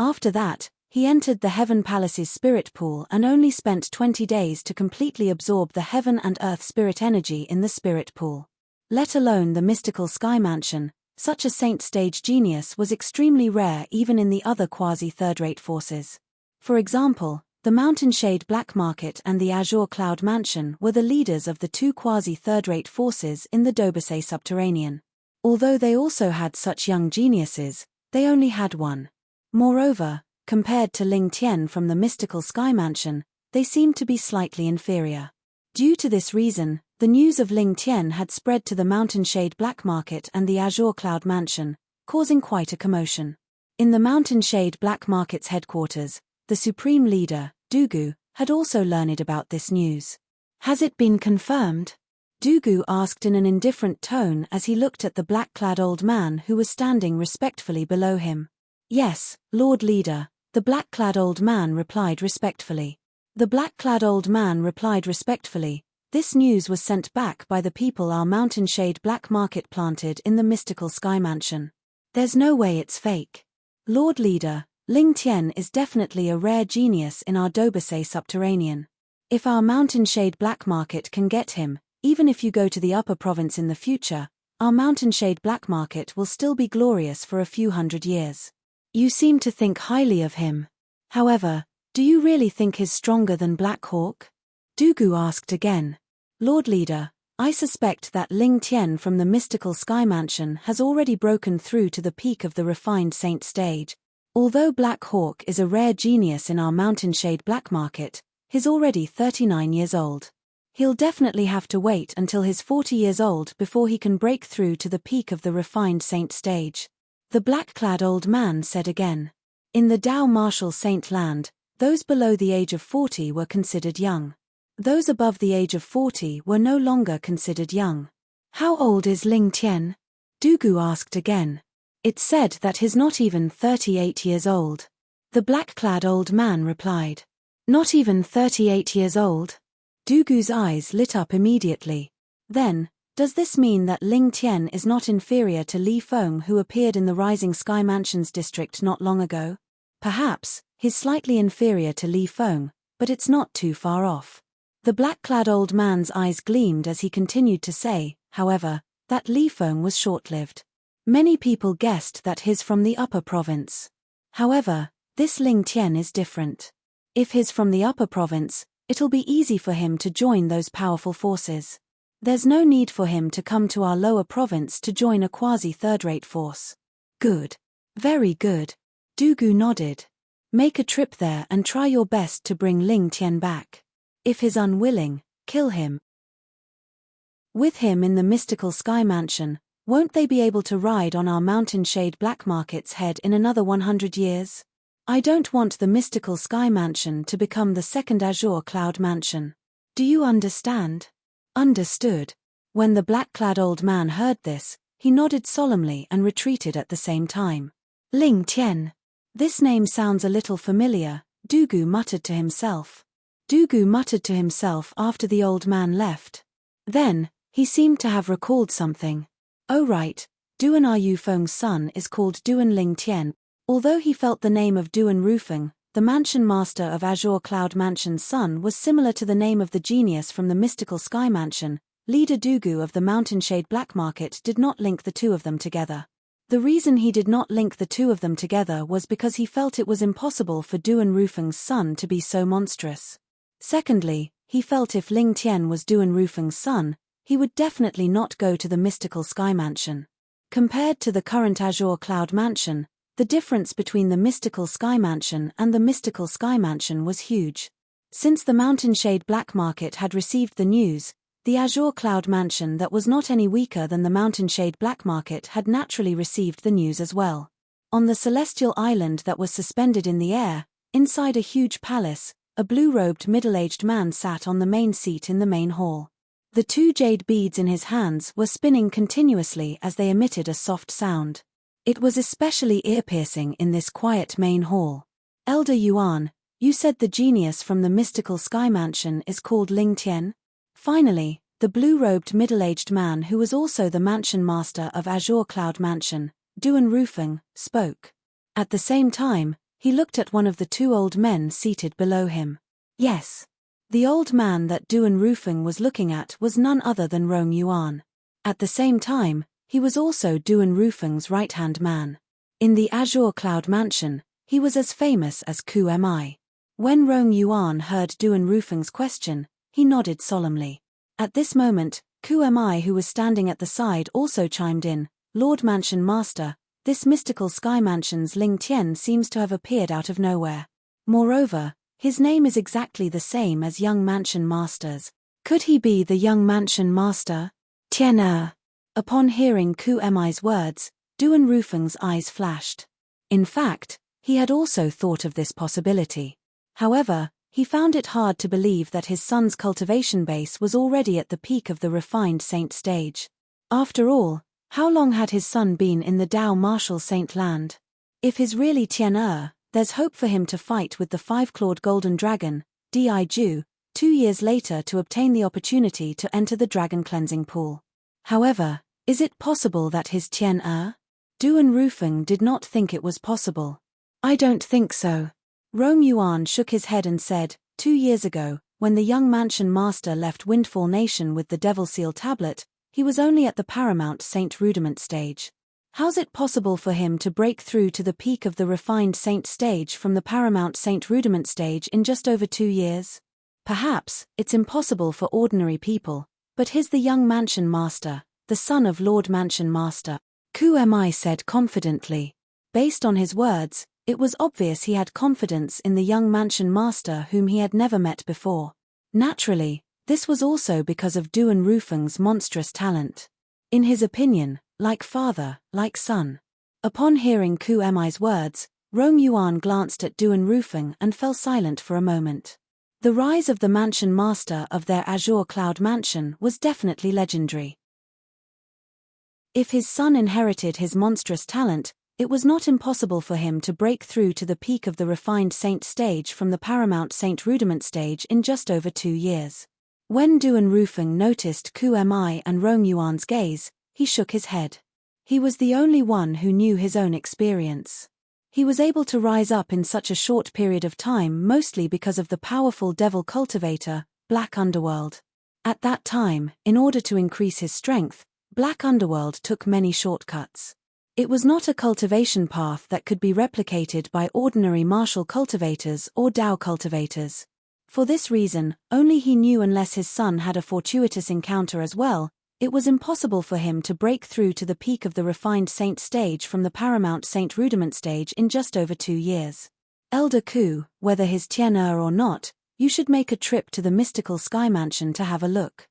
After that, he entered the Heaven Palace's spirit pool and only spent 20 days to completely absorb the heaven and earth spirit energy in the spirit pool. Let alone the mystical Sky Mansion, such a saint stage genius was extremely rare even in the other quasi-third-rate forces. For example, the Mountain Shade Black Market and the Azure Cloud Mansion were the leaders of the 2 quasi-third-rate forces in the Dobasay Subterranean. Although they also had such young geniuses, they only had one. Moreover, compared to Lingtian from the mystical Sky Mansion, they seemed to be slightly inferior. Due to this reason, the news of Lingtian had spread to the Mountain Shade Black Market and the Azure Cloud Mansion, causing quite a commotion. In the Mountain Shade Black Market's headquarters, the supreme leader, Dugu, had also learned about this news. Has it been confirmed? Dugu asked in an indifferent tone as he looked at the black-clad old man who was standing respectfully below him. Yes, Lord Leader, the black-clad old man replied respectfully. The black-clad old man replied respectfully, this news was sent back by the people our Mountain Shade Black Market planted in the mystical Sky Mansion. There's no way it's fake. Lord Leader, Lingtian is definitely a rare genius in our Dobasay Subterranean. If our Mountain Shade Black Market can get him, even if you go to the upper province in the future, our Mountain Shade Black Market will still be glorious for a few hundred years. You seem to think highly of him. However, do you really think he's stronger than Black Hawk? Dugu asked again. Lord Leader, I suspect that Lingtian from the mystical Sky Mansion has already broken through to the peak of the refined saint stage. Although Black Hawk is a rare genius in our Mountain Shade Black Market, He's already 39 years old. He'll definitely have to wait until he's 40 years old before he can break through to the peak of the refined saint stage. The black-clad old man said again. In the Dao martial saint land, those below the age of 40 were considered young. Those above the age of 40 were no longer considered young. How old is Ling Tian? Dugu asked again. It's said that he's not even 38 years old. The black-clad old man replied. Not even 38 years old? Dugu's eyes lit up immediately. Then, does this mean that Ling Tian is not inferior to Li Feng, who appeared in the Rising Sky Mansions district not long ago? Perhaps, he's slightly inferior to Li Feng, but it's not too far off. The black-clad old man's eyes gleamed as he continued to say, however, that Li Feng was short-lived. Many people guessed that he's from the upper province. However, this Ling Tian is different. If he's from the upper province, it'll be easy for him to join those powerful forces. There's no need for him to come to our lower province to join a quasi-third-rate force. Good. Very good. Dugu nodded. Make a trip there and try your best to bring Ling Tian back. If he's unwilling, kill him. With him in the mystical sky mansion, won't they be able to ride on our mountain shade black market's head in another 100 years? I don't want the mystical sky mansion to become the second azure cloud mansion. Do you understand? Understood. When the black-clad old man heard this, he nodded solemnly and retreated at the same time. Ling Tian. This name sounds a little familiar, Dugu muttered to himself. Dugu muttered to himself after the old man left. Then, he seemed to have recalled something. Oh right, Duan Yufeng's son is called Duan Ling Tian. Although he felt the name of Duan Rufeng, the mansion master of Azure Cloud Mansion's son was similar to the name of the genius from the mystical sky mansion, leader Dugu of the Mountain Shade Black Market did not link the two of them together. The reason he did not link the two of them together was because he felt it was impossible for Duan Rufeng's son to be so monstrous. Secondly, he felt if Ling Tian was Duan Rufeng's son, he would definitely not go to the mystical sky mansion. Compared to the current Azure Cloud Mansion, the difference between the mystical sky mansion and the mystical sky mansion was huge. Since the Mountain Shade Black Market had received the news, the Azure Cloud Mansion that was not any weaker than the Mountain Shade Black Market had naturally received the news as well. On the celestial island that was suspended in the air, inside a huge palace, a blue-robed middle-aged man sat on the main seat in the main hall. The two jade beads in his hands were spinning continuously as they emitted a soft sound. It was especially ear-piercing in this quiet main hall. Elder Yuan, you said the genius from the mystical sky mansion is called Ling Tian? Finally, the blue-robed middle-aged man who was also the mansion master of Azure Cloud Mansion, Duan Rufeng, spoke. At the same time, he looked at one of the two old men seated below him. Yes. The old man that Duan Rufeng was looking at was none other than Rong Yuan. At the same time, he was also Duan Rufeng's right-hand man. In the Azure Cloud Mansion, he was as famous as Ku Mi. When Rong Yuan heard Duan Rufeng's question, he nodded solemnly. At this moment, Ku Mi, who was standing at the side, also chimed in. Lord Mansion Master, this mystical sky mansion's Ling Tian seems to have appeared out of nowhere. Moreover, his name is exactly the same as young mansion masters. Could he be the young mansion master? Tian. Upon hearing Ku Mi's words, Duan Rufeng's eyes flashed. In fact, he had also thought of this possibility. However, he found it hard to believe that his son's cultivation base was already at the peak of the refined saint stage. After all, how long had his son been in the Dao martial saint land? If he's really Tian, there's hope for him to fight with the five-clawed golden dragon, Di Ju, 2 years later to obtain the opportunity to enter the dragon cleansing pool. However, is it possible that his Tian? Duan Rufeng did not think it was possible. I don't think so. Rong Yuan shook his head and said, 2 years ago, when the young mansion master left Windfall Nation with the Devil Seal tablet, he was only at the Paramount Saint Rudiment stage. How's it possible for him to break through to the peak of the refined saint stage from the Paramount Saint Rudiment stage in just over 2 years? Perhaps, it's impossible for ordinary people, but he's the young mansion master, the son of Lord Mansion Master. Ku Mi said confidently. Based on his words, It was obvious he had confidence in the young mansion master whom he had never met before. Naturally, this was also because of Duan Rufeng's monstrous talent. In his opinion, like father, like son. Upon hearing Ku Mi's words, Rong Yuan glanced at Duan Rufeng and fell silent for a moment. The rise of the mansion master of their azure cloud mansion was definitely legendary. If his son inherited his monstrous talent, it was not impossible for him to break through to the peak of the refined saint stage from the paramount saint rudiment stage in just over 2 years. When Duan Rufeng noticed Ku Mi and Rong Yuan's gaze, he shook his head. He was the only one who knew his own experience. He was able to rise up in such a short period of time mostly because of the powerful devil cultivator, Black Underworld. At that time, in order to increase his strength, Black Underworld took many shortcuts. It was not a cultivation path that could be replicated by ordinary martial cultivators or Dao cultivators. For this reason, only he knew unless his son had a fortuitous encounter as well, it was impossible for him to break through to the peak of the refined saint stage from the paramount saint rudiment stage in just over 2 years. Elder Ku, whether his Tian'er or not, you should make a trip to the mystical sky mansion to have a look.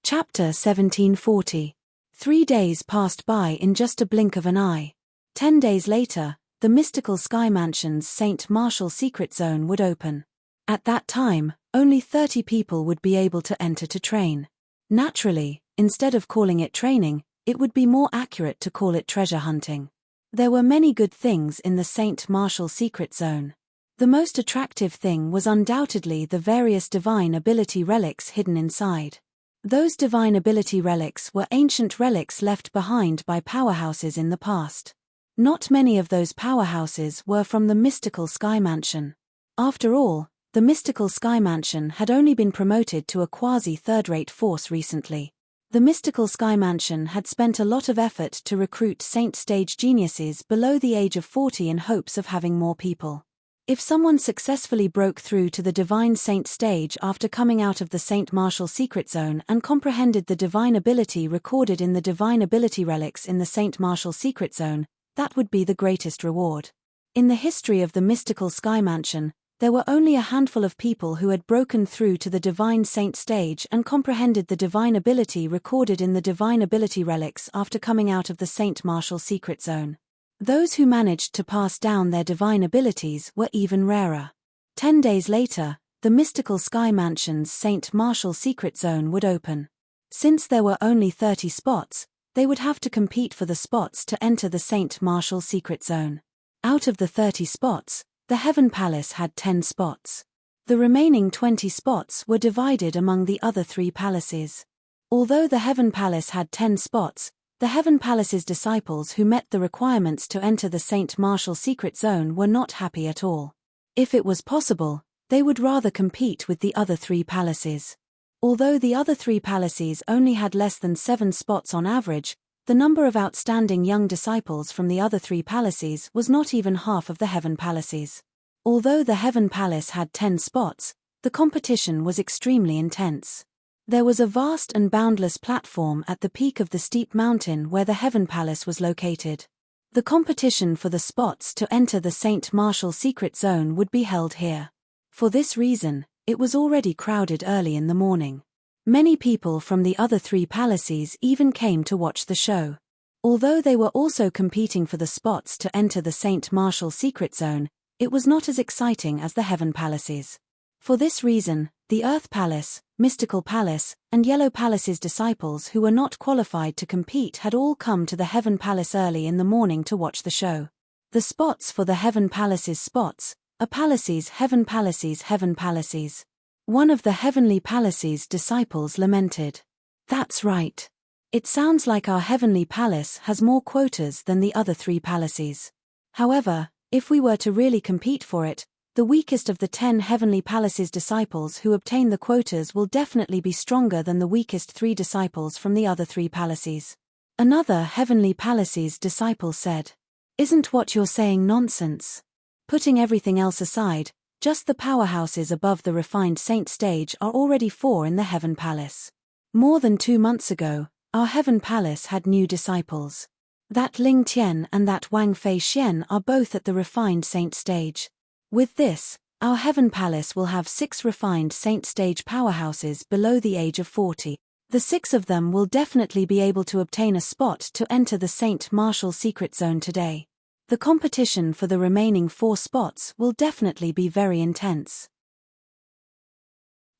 Chapter 1740. 3 days passed by in just a blink of an eye. 10 days later, the mystical sky mansion's St. Martial secret zone would open. At that time, only 30 people would be able to enter to train. Naturally, instead of calling it training, it would be more accurate to call it treasure hunting. There were many good things in the St. Martial secret zone. The most attractive thing was undoubtedly the various divine ability relics hidden inside. Those divine ability relics were ancient relics left behind by powerhouses in the past. Not many of those powerhouses were from the mystical sky mansion. After all, the mystical sky mansion had only been promoted to a quasi-third-rate force recently. The mystical sky mansion had spent a lot of effort to recruit saint stage geniuses below the age of 40 in hopes of having more people. If someone successfully broke through to the divine saint stage after coming out of the Saint Martial secret zone and comprehended the divine ability recorded in the divine ability relics in the Saint Martial secret zone, that would be the greatest reward. In the history of the mystical sky mansion, there were only a handful of people who had broken through to the divine saint stage and comprehended the divine ability recorded in the divine ability relics after coming out of the Saint Martial secret zone. Those who managed to pass down their divine abilities were even rarer. 10 days later, the mystical sky mansion's Saint Martial secret zone would open. Since there were only 30 spots, they would have to compete for the spots to enter the Saint Martial secret zone. Out of the 30 spots, the Heaven Palace had 10 spots. The remaining 20 spots were divided among the other 3 palaces. Although the Heaven Palace had 10 spots, the Heaven Palace's disciples who met the requirements to enter the Saint Martial secret zone were not happy at all. If it was possible, they would rather compete with the other 3 palaces. Although the other 3 palaces only had less than 7 spots on average, the number of outstanding young disciples from the other 3 palaces was not even half of the Heaven Palaces. Although the Heaven Palace had 10 spots, the competition was extremely intense. There was a vast and boundless platform at the peak of the steep mountain where the Heaven Palace was located. The competition for the spots to enter the Saint Martial secret zone would be held here. For this reason, it was already crowded early in the morning. Many people from the other 3 palaces even came to watch the show. Although they were also competing for the spots to enter the Saint Martial secret zone, it was not as exciting as the Heaven Palaces. For this reason, the Earth Palace, Mystical Palace, and Yellow Palace's disciples who were not qualified to compete had all come to the Heaven Palace early in the morning to watch the show. The spots for the Heaven Palace's spots are Palaces, Heaven Palaces, Heaven Palaces. One of the Heavenly Palace's disciples lamented. That's right. It sounds like our Heavenly Palace has more quotas than the other 3 palaces. However, if we were to really compete for it, the weakest of the 10 Heavenly Palace's disciples who obtain the quotas will definitely be stronger than the weakest 3 disciples from the other 3 palaces. Another Heavenly Palace's disciple said, "Isn't what you're saying nonsense? Putting everything else aside, just the powerhouses above the refined saint stage are already 4 in the Heaven Palace. More than 2 months ago, our Heaven Palace had new disciples. That Ling Tian and that Wang Fei Xian are both at the refined saint stage. With this, our heaven palace will have 6 refined saint stage powerhouses below the age of 40. The 6 of them will definitely be able to obtain a spot to enter the Saint Martial secret zone today. The competition for the remaining 4 spots will definitely be very intense.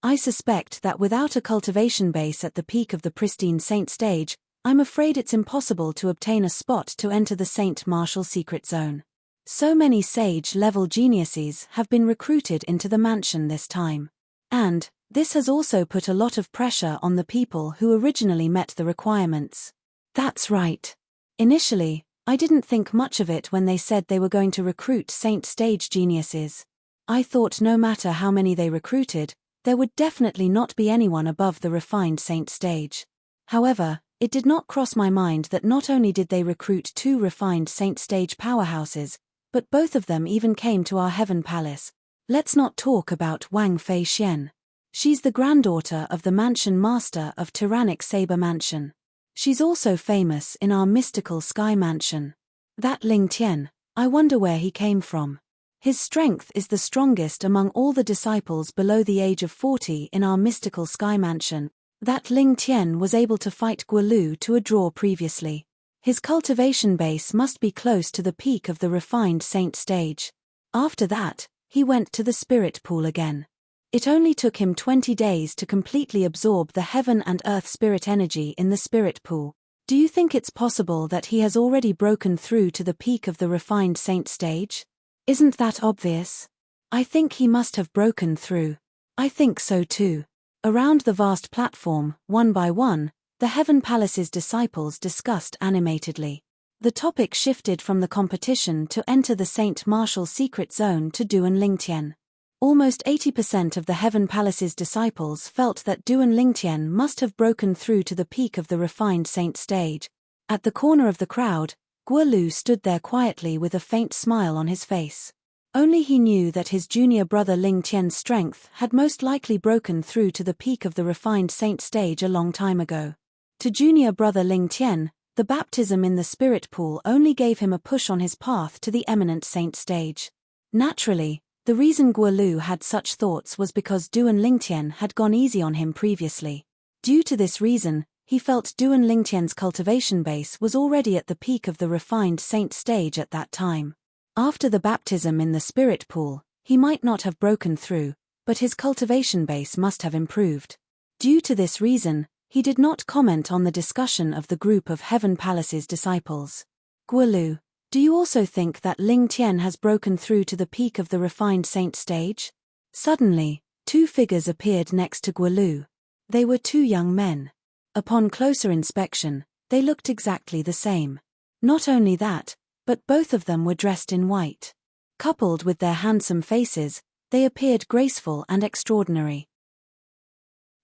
I suspect that without a cultivation base at the peak of the pristine saint stage, I'm afraid it's impossible to obtain a spot to enter the Saint Martial secret zone. So many sage-level geniuses have been recruited into the mansion this time. And this has also put a lot of pressure on the people who originally met the requirements. That's right. Initially, I didn't think much of it when they said they were going to recruit saint stage geniuses. I thought no matter how many they recruited, there would definitely not be anyone above the refined saint stage. However, it did not cross my mind that not only did they recruit 2 refined saint stage powerhouses, but both of them even came to our heaven palace. Let's not talk about Wang Fei Xian. She's the granddaughter of the mansion master of Tyrannic Saber Mansion. She's also famous in our mystical Sky Mansion. That Ling Tian, I wonder where he came from. His strength is the strongest among all the disciples below the age of 40 in our mystical Sky Mansion. That Ling Tian was able to fight Guolu to a draw previously. His cultivation base must be close to the peak of the refined saint stage. After that, he went to the spirit pool again. It only took him 20 days to completely absorb the heaven and earth spirit energy in the spirit pool. Do you think it's possible that he has already broken through to the peak of the refined saint stage? Isn't that obvious? I think he must have broken through. I think so too. Around the vast platform, one by one, the Heaven Palace's disciples discussed animatedly. The topic shifted from the competition to enter the Saint Martial secret zone to Duan Lingtian. Almost 80% of the Heaven Palace's disciples felt that Duan Lingtian must have broken through to the peak of the refined saint stage. At the corner of the crowd, Guolu stood there quietly with a faint smile on his face. Only he knew that his junior brother Ling Tian's strength had most likely broken through to the peak of the refined saint stage a long time ago. To junior brother Ling Tian, the baptism in the spirit pool only gave him a push on his path to the eminent saint stage. Naturally, the reason Guolu had such thoughts was because Duan Lingtian had gone easy on him previously. Due to this reason, he felt Duan Lingtian's cultivation base was already at the peak of the refined saint stage at that time. After the baptism in the spirit pool, he might not have broken through, but his cultivation base must have improved. Due to this reason, he did not comment on the discussion of the group of Heaven Palace's disciples. Guolu, do you also think that Ling Tian has broken through to the peak of the refined saint stage? Suddenly, 2 figures appeared next to Guolu. They were 2 young men. Upon closer inspection, they looked exactly the same. Not only that, but both of them were dressed in white. Coupled with their handsome faces, they appeared graceful and extraordinary.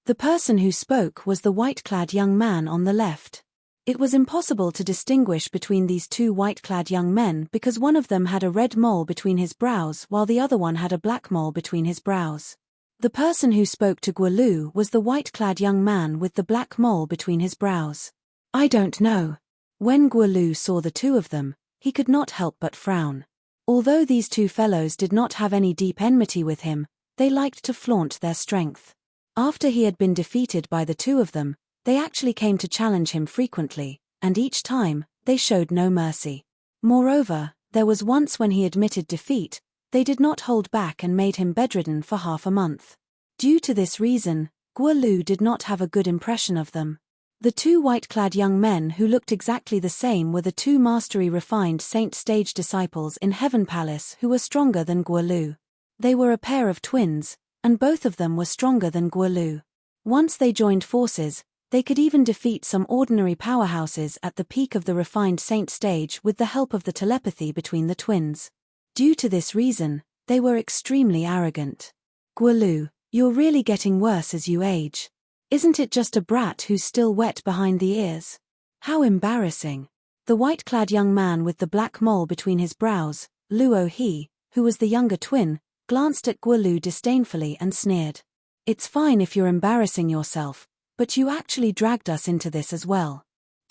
The person who spoke was the white-clad young man on the left. It was impossible to distinguish between these 2 white-clad young men because one of them had a red mole between his brows while the other one had a black mole between his brows. The person who spoke to Guolu was the white-clad young man with the black mole between his brows. I don't know. When Guolu saw the 2 of them, he could not help but frown. Although these 2 fellows did not have any deep enmity with him, they liked to flaunt their strength. After he had been defeated by the 2 of them, they actually came to challenge him frequently, and each time, they showed no mercy. Moreover, there was once when he admitted defeat, they did not hold back and made him bedridden for half a month. Due to this reason, Guolu did not have a good impression of them. The 2 white-clad young men who looked exactly the same were the 2 mastery-refined saint stage disciples in Heaven Palace who were stronger than Guolu. They were a pair of twins, and both of them were stronger than Guolu. Once they joined forces, they could even defeat some ordinary powerhouses at the peak of the refined saint stage with the help of the telepathy between the twins. Due to this reason, they were extremely arrogant. Guolu, you're really getting worse as you age. Isn't it just a brat who's still wet behind the ears? How embarrassing. The white-clad young man with the black mole between his brows, Luo He, who was the younger twin, glanced at Guolu disdainfully and sneered. It's fine if you're embarrassing yourself, but you actually dragged us into this as well.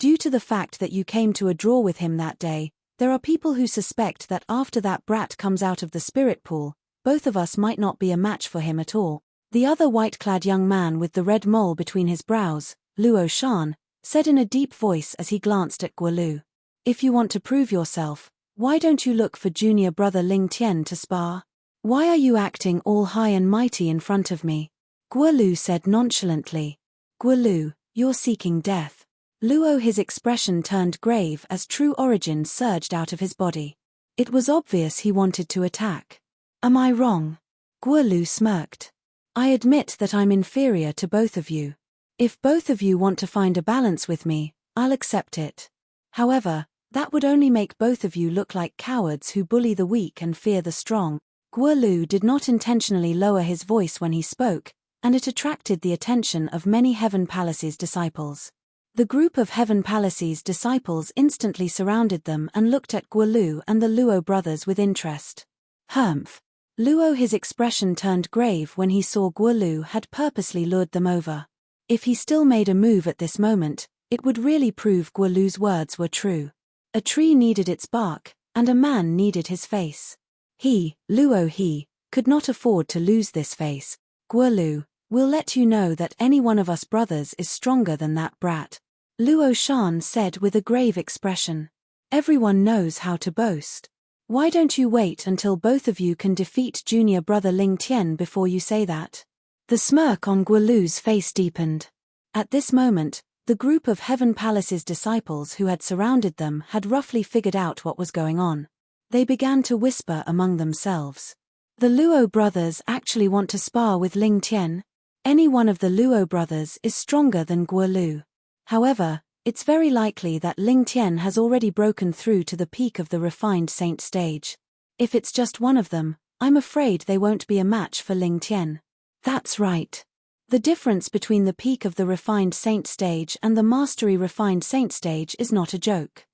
Due to the fact that you came to a draw with him that day, there are people who suspect that after that brat comes out of the spirit pool, both of us might not be a match for him at all. The other white-clad young man with the red mole between his brows, Luo Shan, said in a deep voice as he glanced at Guolu. If you want to prove yourself, why don't you look for junior brother Ling Tian to spar? Why are you acting all high and mighty in front of me? Guolu said nonchalantly. Guolu, you're seeking death. Luo, his expression turned grave as true origin surged out of his body. It was obvious he wanted to attack. Am I wrong? Guolu smirked. I admit that I'm inferior to both of you. If both of you want to find a balance with me, I'll accept it. However, that would only make both of you look like cowards who bully the weak and fear the strong. Guolu did not intentionally lower his voice when he spoke, and it attracted the attention of many Heaven Palace's disciples. The group of Heaven Palace's disciples instantly surrounded them and looked at Guolu and the Luo brothers with interest. Humph. Luo, his expression turned grave when he saw Guolu had purposely lured them over. If he still made a move at this moment, it would really prove Guolu's words were true. A tree needed its bark, and a man needed his face. Luo, could not afford to lose this face. Guolu, we'll let you know that any one of us brothers is stronger than that brat. Luo Shan said with a grave expression. Everyone knows how to boast. Why don't you wait until both of you can defeat junior brother Ling Tian before you say that? The smirk on Guolu's face deepened. At this moment, the group of Heaven Palace's disciples who had surrounded them had roughly figured out what was going on. They began to whisper among themselves. The Luo brothers actually want to spar with Ling Tian? Any one of the Luo brothers is stronger than Guolu. However, it's very likely that Ling Tian has already broken through to the peak of the refined saint stage. If it's just one of them, I'm afraid they won't be a match for Ling Tian. That's right. The difference between the peak of the refined saint stage and the mastery refined saint stage is not a joke.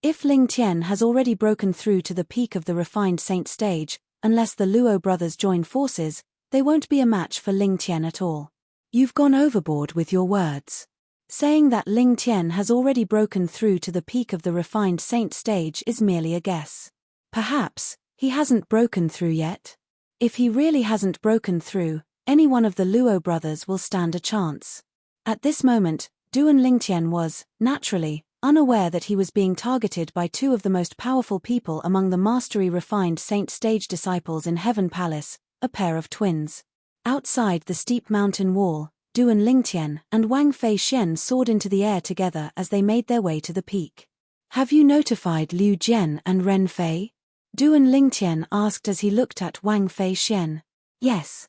If Ling Tian has already broken through to the peak of the refined saint stage, unless the Luo brothers join forces, they won't be a match for Ling Tian at all. You've gone overboard with your words. Saying that Ling Tian has already broken through to the peak of the refined saint stage is merely a guess. Perhaps he hasn't broken through yet. If he really hasn't broken through, any one of the Luo brothers will stand a chance. At this moment, Duan Lingtian was, naturally, unaware that he was being targeted by two of the most powerful people among the mastery refined saint stage disciples in Heaven Palace, a pair of twins. Outside the steep mountain wall, Duan Lingtian and Wang Fei Xian soared into the air together as they made their way to the peak. Have you notified Liu Jian and Ren Fei? Duan Lingtian asked as he looked at Wang Fei Xian. Yes.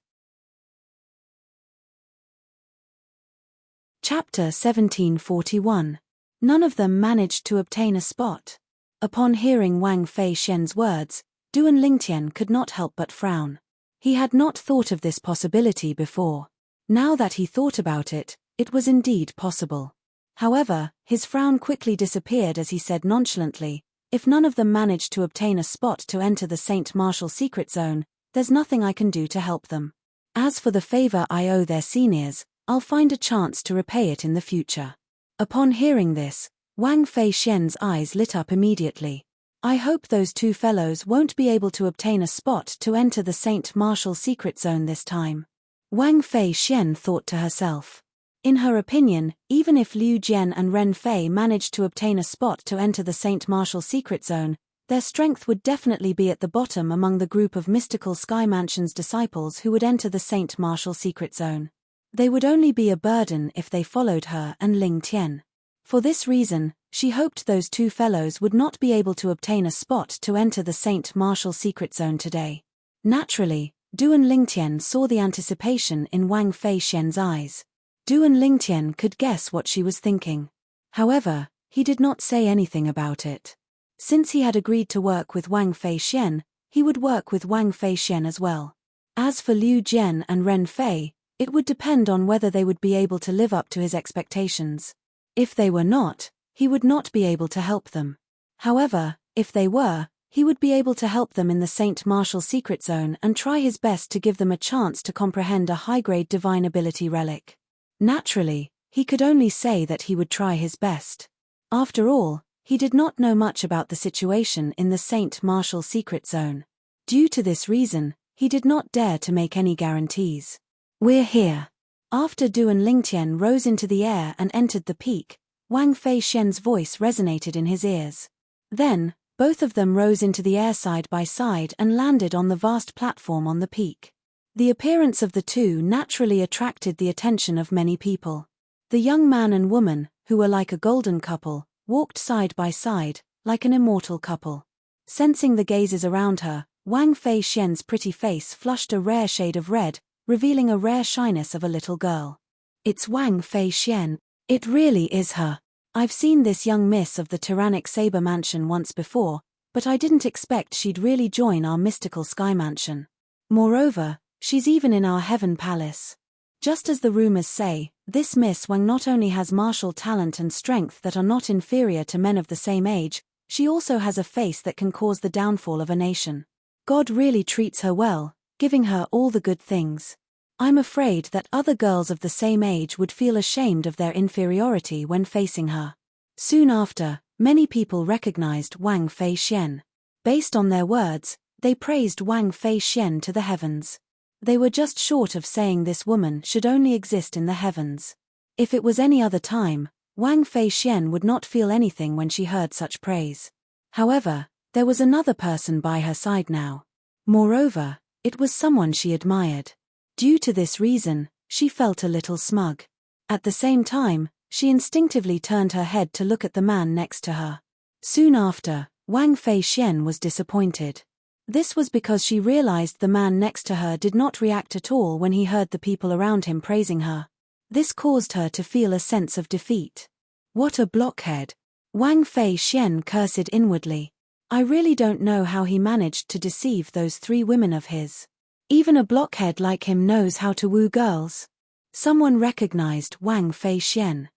Chapter 1741. None of them managed to obtain a spot. Upon hearing Wang Fei Xian's words, Duan Lingtian could not help but frown. He had not thought of this possibility before. Now that he thought about it, it was indeed possible. However, his frown quickly disappeared as he said nonchalantly, if none of them managed to obtain a spot to enter the Saint Martial secret zone, there's nothing I can do to help them. As for the favor I owe their seniors, I'll find a chance to repay it in the future. Upon hearing this, Wang Fei Xian's eyes lit up immediately. I hope those two fellows won't be able to obtain a spot to enter the Saint Martial secret zone this time. Wang Fei Xian thought to herself. In her opinion, even if Liu Jian and Ren Fei managed to obtain a spot to enter the Saint Martial secret zone, their strength would definitely be at the bottom among the group of mystical Sky Mansion's disciples who would enter the Saint Martial secret zone. They would only be a burden if they followed her and Ling Tian. For this reason, she hoped those two fellows would not be able to obtain a spot to enter the Saint Martial secret zone today. Naturally, Duan Lingtian saw the anticipation in Wang Fei Xian's eyes. Duan Lingtian could guess what she was thinking. However, he did not say anything about it. Since he had agreed to work with Wang Fei Xian, he would work with Wang Fei Xian as well. As for Liu Jian and Ren Fei, it would depend on whether they would be able to live up to his expectations. If they were not, he would not be able to help them. However, if they were, he would be able to help them in the Saint Martial secret zone and try his best to give them a chance to comprehend a high-grade divine ability relic. Naturally, He could only say that he would try his best. After all, he did not know much about the situation in the St. Martial secret zone. Due to this reason, he did not dare to make any guarantees. We're here. After Duan Lingtian rose into the air and entered the peak, Wang Feixian's voice resonated in his ears. Then, both of them rose into the air side by side and landed on the vast platform on the peak. The appearance of the two naturally attracted the attention of many people. The young man and woman, who were like a golden couple, walked side by side, like an immortal couple. Sensing the gazes around her, Wang Feixian's pretty face flushed a rare shade of red, revealing a rare shyness of a little girl. It's Wang Feixian. It really is her. I've seen this young miss of the tyrannic saber mansion once before, but I didn't expect she'd really join our mystical sky mansion. Moreover, she's even in our heaven palace. Just as the rumors say, this Miss Wang not only has martial talent and strength that are not inferior to men of the same age, she also has a face that can cause the downfall of a nation. God really treats her well, giving her all the good things. I'm afraid that other girls of the same age would feel ashamed of their inferiority when facing her. Soon after, many people recognized Wang Feixian. Based on their words, they praised Wang Feixian to the heavens. They were just short of saying this woman should only exist in the heavens. If it was any other time, Wang Feixian would not feel anything when she heard such praise. However, there was another person by her side now. Moreover, it was someone she admired. Due to this reason, she felt a little smug. At the same time, she instinctively turned her head to look at the man next to her. Soon after, Wang Feixian was disappointed. This was because she realized the man next to her did not react at all when he heard the people around him praising her. This caused her to feel a sense of defeat. What a blockhead! Wang Feixian cursed inwardly. I really don't know how he managed to deceive those 3 women of his. Even a blockhead like him knows how to woo girls. Someone recognized Wang Feixian.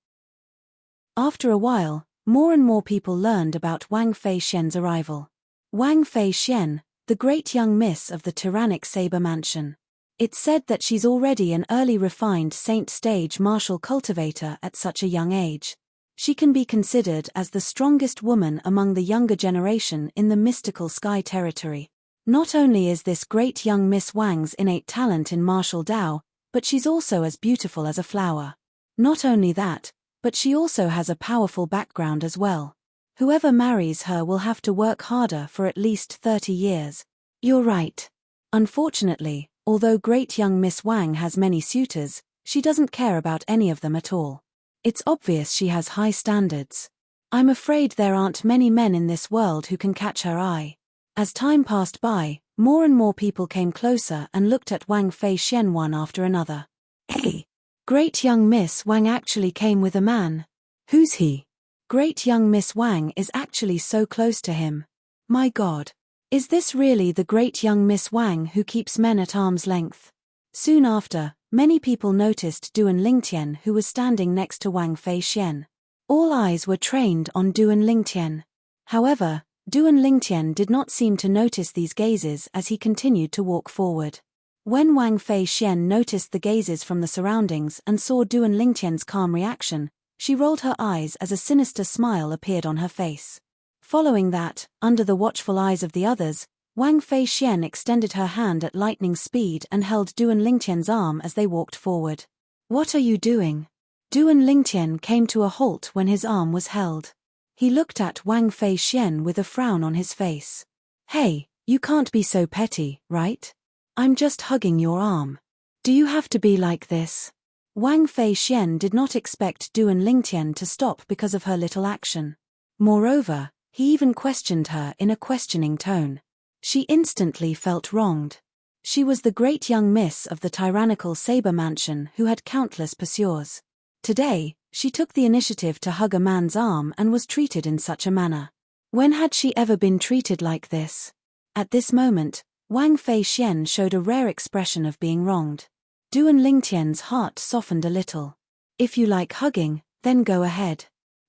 After a while, more and more people learned about Wang Feixian's arrival. Wang Feixian, the great young miss of the tyrannic saber mansion. It's said that she's already an early refined saint stage martial cultivator at such a young age. She can be considered as the strongest woman among the younger generation in the mystical sky territory. Not only is this great young Miss Wang's innate talent in martial Dao, but she's also as beautiful as a flower. Not only that, but she also has a powerful background as well. Whoever marries her will have to work harder for at least 30 years. You're right. Unfortunately, although great young Miss Wang has many suitors, she doesn't care about any of them at all. It's obvious she has high standards. I'm afraid there aren't many men in this world who can catch her eye. As time passed by, more and more people came closer and looked at Wang Feixian one after another. Hey! Great young Miss Wang actually came with a man. Who's he? Great young Miss Wang is actually so close to him. My God. Is this really the great young Miss Wang who keeps men at arm's length? Soon after, many people noticed Duan Lingtian who was standing next to Wang Feixian. All eyes were trained on Duan Lingtian. However, Duan Lingtian did not seem to notice these gazes as he continued to walk forward. When Wang Feixian noticed the gazes from the surroundings and saw Duan Lingtian's calm reaction, she rolled her eyes as a sinister smile appeared on her face. Following that, under the watchful eyes of the others, Wang Feixian extended her hand at lightning speed and held Duan Lingtian's arm as they walked forward. What are you doing? Duan Lingtian came to a halt when his arm was held. He looked at Wang Feixian with a frown on his face. Hey, you can't be so petty, right? I'm just hugging your arm. Do you have to be like this? Wang Feixian did not expect Duan Lingtian to stop because of her little action. Moreover, he even questioned her in a questioning tone. She instantly felt wronged. She was the great young miss of the tyrannical saber mansion who had countless pursuers. Today, she took the initiative to hug a man's arm and was treated in such a manner. When had she ever been treated like this? At this moment, Wang Feixian showed a rare expression of being wronged. Duan Lingtian's heart softened a little. If you like hugging, then go ahead.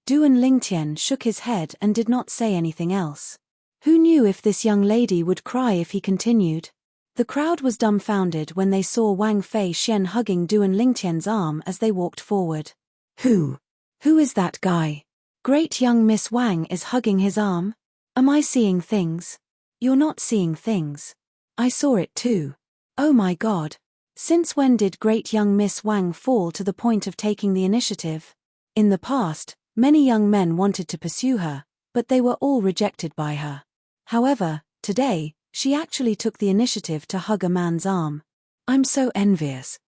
Duan Lingtian shook his head and did not say anything else. Who knew if this young lady would cry if he continued? The crowd was dumbfounded when they saw Wang Feixian hugging Duan Lingtian's arm as they walked forward. Who? Who is that guy? Great young Miss Wang is hugging his arm. Am I seeing things? You're not seeing things. I saw it too. Oh my God. Since when did great young Miss Wang fall to the point of taking the initiative? In the past, many young men wanted to pursue her, but they were all rejected by her. However, today, she actually took the initiative to hug a man's arm. I'm so envious.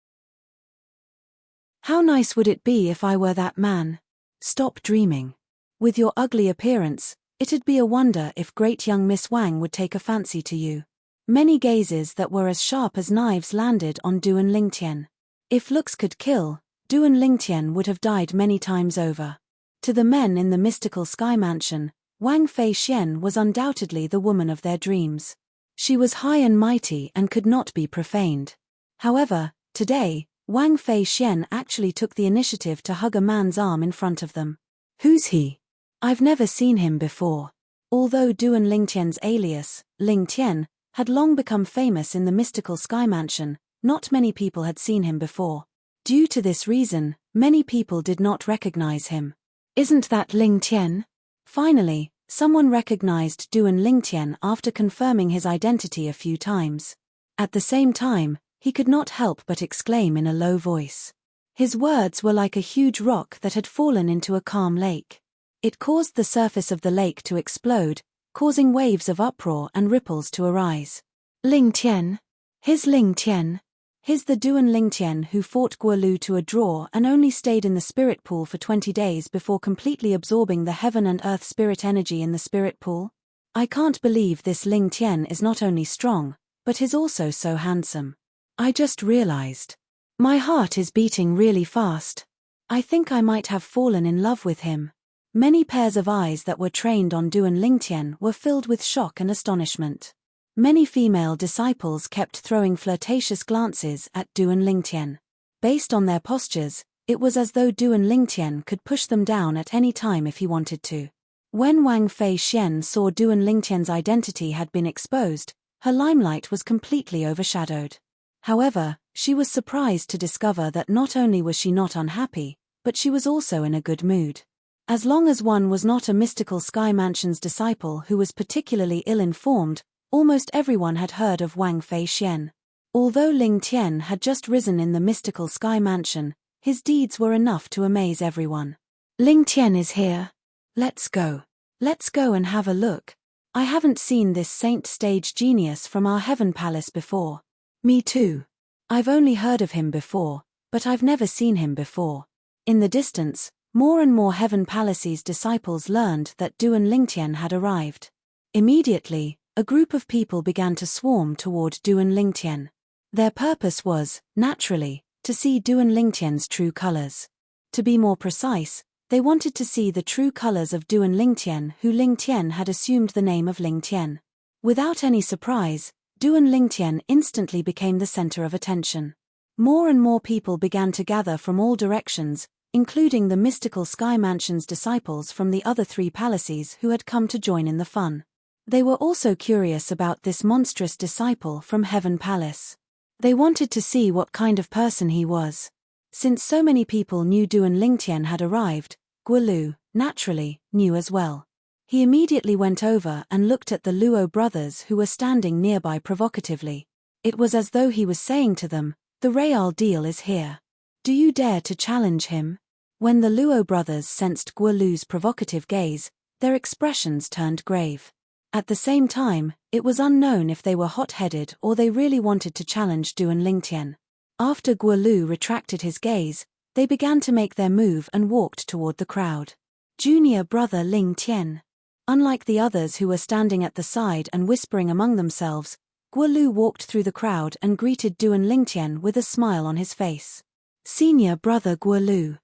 How nice would it be if I were that man? Stop dreaming. With your ugly appearance, it'd be a wonder if great young Miss Wang would take a fancy to you. Many gazes that were as sharp as knives landed on Duan Lingtian. If looks could kill, Duan Lingtian would have died many times over. To the men in the mystical sky mansion, Wang Fei Xian was undoubtedly the woman of their dreams. She was high and mighty and could not be profaned. However, today, Wang Fei Xian actually took the initiative to hug a man's arm in front of them. Who's he? I've never seen him before. Although Duan Lingtian's alias, Ling Tian, had long become famous in the mystical sky mansion, not many people had seen him before. Due to this reason, many people did not recognize him. Isn't that Ling Tian? Finally, someone recognized Duan Lingtian after confirming his identity a few times. At the same time, he could not help but exclaim in a low voice. His words were like a huge rock that had fallen into a calm lake. It caused the surface of the lake to explode, causing waves of uproar and ripples to arise. Ling Tian. His Ling Tian. He's the Duan Lingtian who fought Guolu to a draw and only stayed in the spirit pool for 20 days before completely absorbing the heaven and earth spirit energy in the spirit pool. I can't believe this Ling Tian is not only strong, but is also so handsome. I just realized. My heart is beating really fast. I think I might have fallen in love with him. Many pairs of eyes that were trained on Duan Lingtian were filled with shock and astonishment. Many female disciples kept throwing flirtatious glances at Duan Lingtian. Based on their postures, it was as though Duan Lingtian could push them down at any time if he wanted to. When Wang Fei Xian saw Duan Lingtian's identity had been exposed, her limelight was completely overshadowed. However, she was surprised to discover that not only was she not unhappy, but she was also in a good mood. As long as one was not a mystical sky mansion's disciple who was particularly ill-informed, almost everyone had heard of Wang Fei Xian. Although Ling Tian had just risen in the mystical sky mansion, his deeds were enough to amaze everyone. Ling Tian is here. Let's go. Let's go and have a look. I haven't seen this saint stage genius from our heaven palace before. Me too. I've only heard of him before, but I've never seen him before. In the distance, more and more Heaven Palace's disciples learned that Duan Lingtian had arrived. Immediately, a group of people began to swarm toward Duan Lingtian. Their purpose was, naturally, to see Duan Lingtian's true colors. To be more precise, they wanted to see the true colors of Duan Lingtian, who Ling Tian had assumed the name of Ling Tian. Without any surprise, Duan Lingtian instantly became the center of attention. More and more people began to gather from all directions, including the mystical sky mansion's disciples from the other 3 palaces who had come to join in the fun. They were also curious about this monstrous disciple from Heaven Palace. They wanted to see what kind of person he was. Since so many people knew Duan Lingtian had arrived, Guolu, naturally, knew as well. He immediately went over and looked at the Luo brothers who were standing nearby provocatively. It was as though he was saying to them, "The real deal is here. Do you dare to challenge him?" When the Luo brothers sensed Guolu's provocative gaze, their expressions turned grave. At the same time, it was unknown if they were hot-headed or they really wanted to challenge Duan Lingtian. After Guolu retracted his gaze, they began to make their move and walked toward the crowd. Junior brother Ling Tian. Unlike the others who were standing at the side and whispering among themselves, Guolu walked through the crowd and greeted Duan Lingtian with a smile on his face. Senior brother Guolu.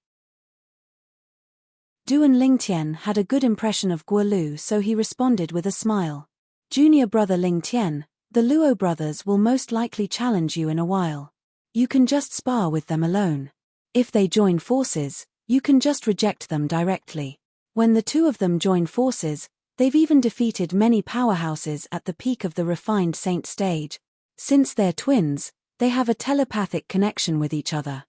Duan Lingtian had a good impression of Guolu, so he responded with a smile. Junior brother Ling Tian, the Luo brothers will most likely challenge you in a while. You can just spar with them alone. If they join forces, you can just reject them directly. When the 2 of them join forces, they've even defeated many powerhouses at the peak of the refined saint stage. Since they're twins, they have a telepathic connection with each other.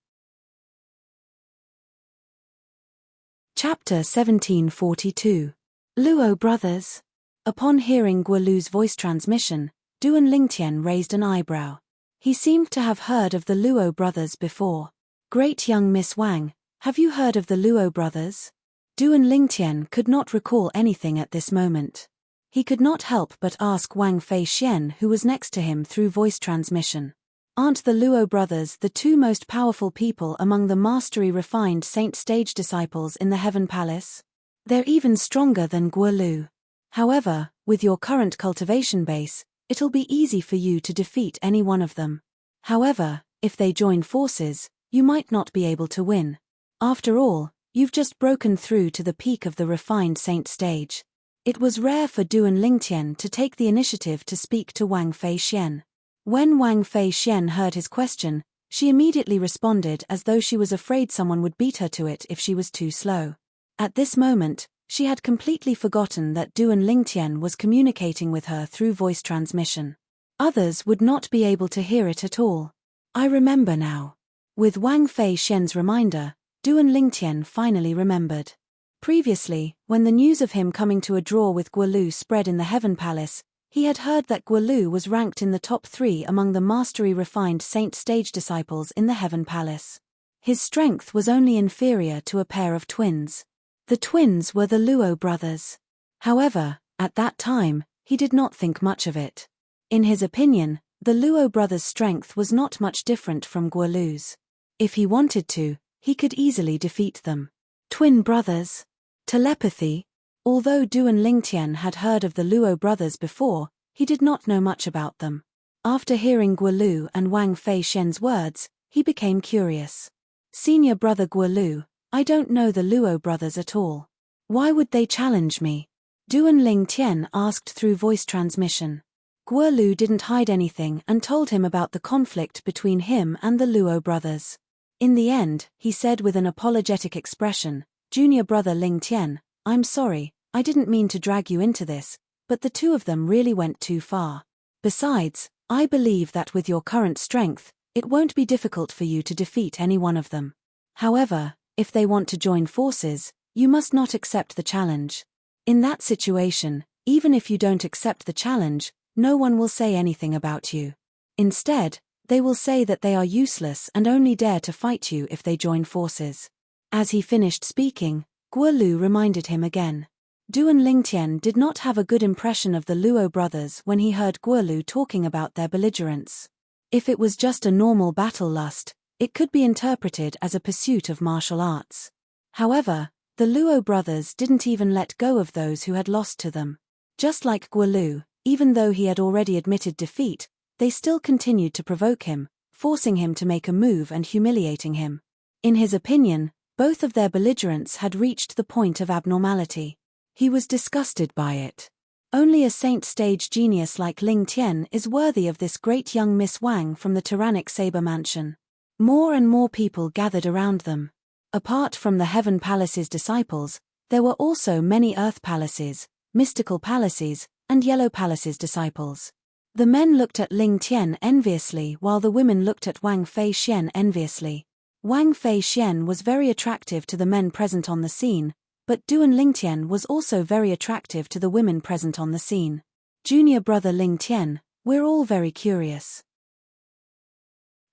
Chapter 1742. Luo Brothers. Upon hearing Guolu's voice transmission, Duan Lingtian raised an eyebrow. He seemed to have heard of the Luo brothers before. Great young Miss Wang, have you heard of the Luo brothers? Duan Lingtian could not recall anything at this moment. He could not help but ask Wang Feixian, who was next to him through voice transmission. Aren't the Luo brothers the two most powerful people among the mastery-refined saint stage disciples in the Heaven Palace? They're even stronger than Guolu. However, with your current cultivation base, it'll be easy for you to defeat any one of them. However, if they join forces, you might not be able to win. After all, you've just broken through to the peak of the refined saint stage. It was rare for Duan Lingtian to take the initiative to speak to Wang Feixian. When Wang Feixian heard his question, she immediately responded as though she was afraid someone would beat her to it if she was too slow. At this moment, she had completely forgotten that Duan Lingtian was communicating with her through voice transmission. Others would not be able to hear it at all. I remember now. With Wang Feixian's reminder, Duan Lingtian finally remembered. Previously, when the news of him coming to a draw with Guolu spread in the Heaven Palace, he had heard that Guolu was ranked in the top 3 among the mastery-refined saint stage disciples in the Heaven Palace. His strength was only inferior to a pair of twins. The twins were the Luo brothers. However, at that time, he did not think much of it. In his opinion, the Luo brothers' strength was not much different from Guolu's. If he wanted to, he could easily defeat them. Twin brothers. Telepathy. Although Duan Lingtian had heard of the Luo brothers before, he did not know much about them. After hearing Guolu and Wang Feixian's words, he became curious. Senior brother Guolu, I don't know the Luo brothers at all. Why would they challenge me? Duan Lingtian asked through voice transmission. Guolu didn't hide anything and told him about the conflict between him and the Luo brothers. In the end, he said with an apologetic expression, Junior brother Lingtian, I'm sorry, I didn't mean to drag you into this, but the two of them really went too far. Besides, I believe that with your current strength, it won't be difficult for you to defeat any one of them. However, if they want to join forces, you must not accept the challenge. In that situation, even if you don't accept the challenge, no one will say anything about you. Instead, they will say that they are useless and only dare to fight you if they join forces. As he finished speaking, Guolu reminded him again. Duan Lingtian did not have a good impression of the Luo brothers when he heard Guolu talking about their belligerence. If it was just a normal battle lust, it could be interpreted as a pursuit of martial arts. However, the Luo brothers didn't even let go of those who had lost to them. Just like Guolu, even though he had already admitted defeat, they still continued to provoke him, forcing him to make a move and humiliating him. In his opinion, both of their belligerents had reached the point of abnormality. He was disgusted by it. Only a saint stage genius like Ling Tian is worthy of this great young Miss Wang from the tyrannic Saber Mansion. More and more people gathered around them. Apart from the Heaven Palace's disciples, there were also many Earth Palaces, Mystical Palaces, and Yellow Palace's disciples. The men looked at Ling Tian enviously while the women looked at Wang Feixian enviously. Wang Feixian was very attractive to the men present on the scene, but Duan Lingtian was also very attractive to the women present on the scene. Junior brother Lingtian, we're all very curious.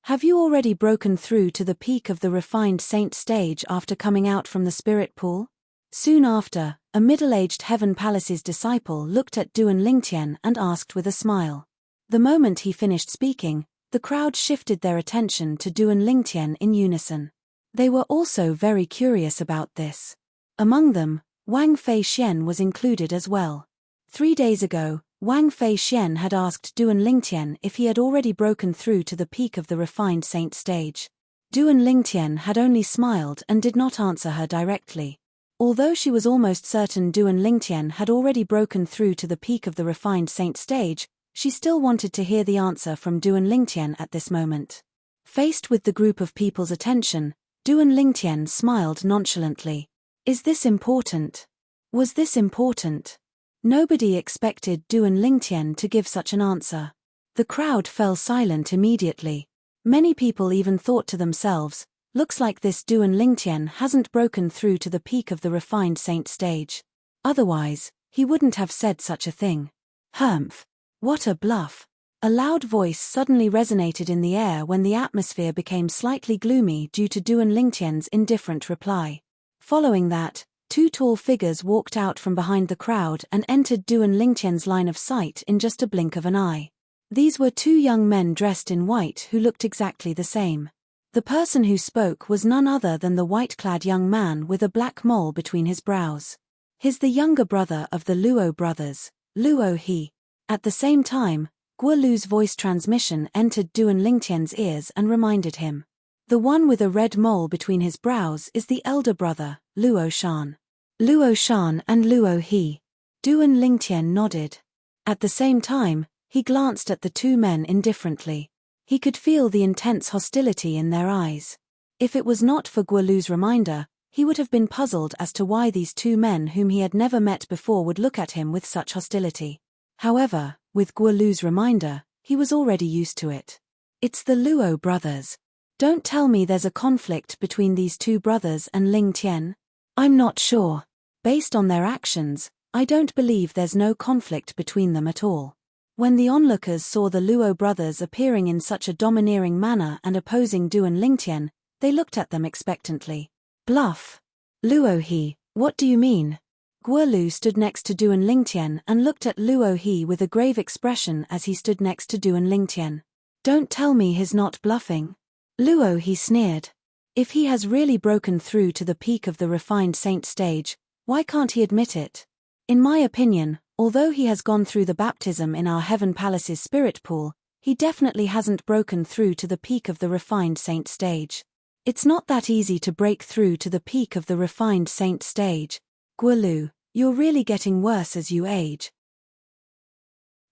Have you already broken through to the peak of the refined saint stage after coming out from the spirit pool? Soon after, a middle-aged Heaven Palace's disciple looked at Duan Lingtian and asked with a smile. The moment he finished speaking, the crowd shifted their attention to Duan Lingtian in unison. They were also very curious about this. Among them, Wang Feixian was included as well. 3 days ago, Wang Feixian had asked Duan Lingtian if he had already broken through to the peak of the refined saint stage. Duan Lingtian had only smiled and did not answer her directly. Although she was almost certain Duan Lingtian had already broken through to the peak of the refined saint stage, she still wanted to hear the answer from Duan Lingtian at this moment. Faced with the group of people's attention, Duan Lingtian smiled nonchalantly. Is this important? Was this important? Nobody expected Duan Lingtian to give such an answer. The crowd fell silent immediately. Many people even thought to themselves, Looks like this Duan Lingtian hasn't broken through to the peak of the refined saint stage. Otherwise, he wouldn't have said such a thing. Humph. What a bluff. A loud voice suddenly resonated in the air when the atmosphere became slightly gloomy due to Duan Lingtian's indifferent reply. Following that, two tall figures walked out from behind the crowd and entered Duan Lingtian's line of sight in just a blink of an eye. These were two young men dressed in white who looked exactly the same. The person who spoke was none other than the white-clad young man with a black mole between his brows. He's the younger brother of the Luo brothers, Luo He. At the same time, Guo Lu's voice transmission entered Duan Lingtian's ears and reminded him. The one with a red mole between his brows is the elder brother, Luo Shan. Luo Shan and Luo He. Duan Lingtian nodded. At the same time, he glanced at the two men indifferently. He could feel the intense hostility in their eyes. If it was not for Guo Lu's reminder, he would have been puzzled as to why these two men whom he had never met before would look at him with such hostility. However, with Guo Lu's reminder, he was already used to it. It's the Luo brothers. Don't tell me there's a conflict between these two brothers and Ling Tian. I'm not sure. Based on their actions, I don't believe there's no conflict between them at all. When the onlookers saw the Luo brothers appearing in such a domineering manner and opposing Duan Lingtian, they looked at them expectantly. Bluff. Luo He, what do you mean? Guo Lu stood next to Duan Lingtian and looked at Luo He with a grave expression as he stood next to Duan Lingtian. Don't tell me he's not bluffing. Luo He sneered. If he has really broken through to the peak of the refined saint stage, why can't he admit it? In my opinion, although he has gone through the baptism in our Heaven Palace's spirit pool, he definitely hasn't broken through to the peak of the refined saint stage. It's not that easy to break through to the peak of the refined saint stage. Guo Lu, you're really getting worse as you age.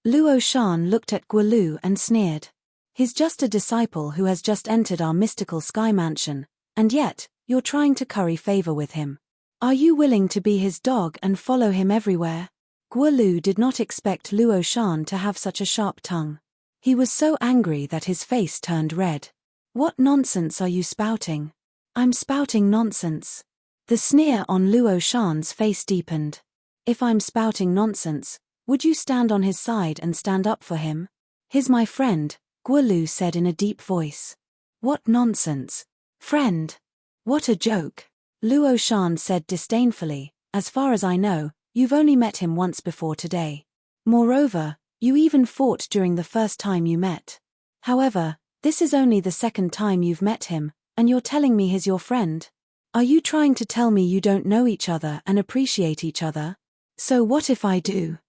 Luo Shan looked at Guo Lu and sneered. He's just a disciple who has just entered our mystical sky mansion, and yet, you're trying to curry favor with him. Are you willing to be his dog and follow him everywhere? Guo Lu did not expect Luo Shan to have such a sharp tongue. He was so angry that his face turned red. What nonsense are you spouting? I'm spouting nonsense. The sneer on Luo Shan's face deepened. If I'm spouting nonsense, would you stand on his side and stand up for him? He's my friend, Guo Lu said in a deep voice. What nonsense. Friend. What a joke. Luo Shan said disdainfully, as far as I know, you've only met him once before today. Moreover, you even fought during the first time you met. However, this is only the second time you've met him, and you're telling me he's your friend? Are you trying to tell me you don't know each other and appreciate each other? So what if I do?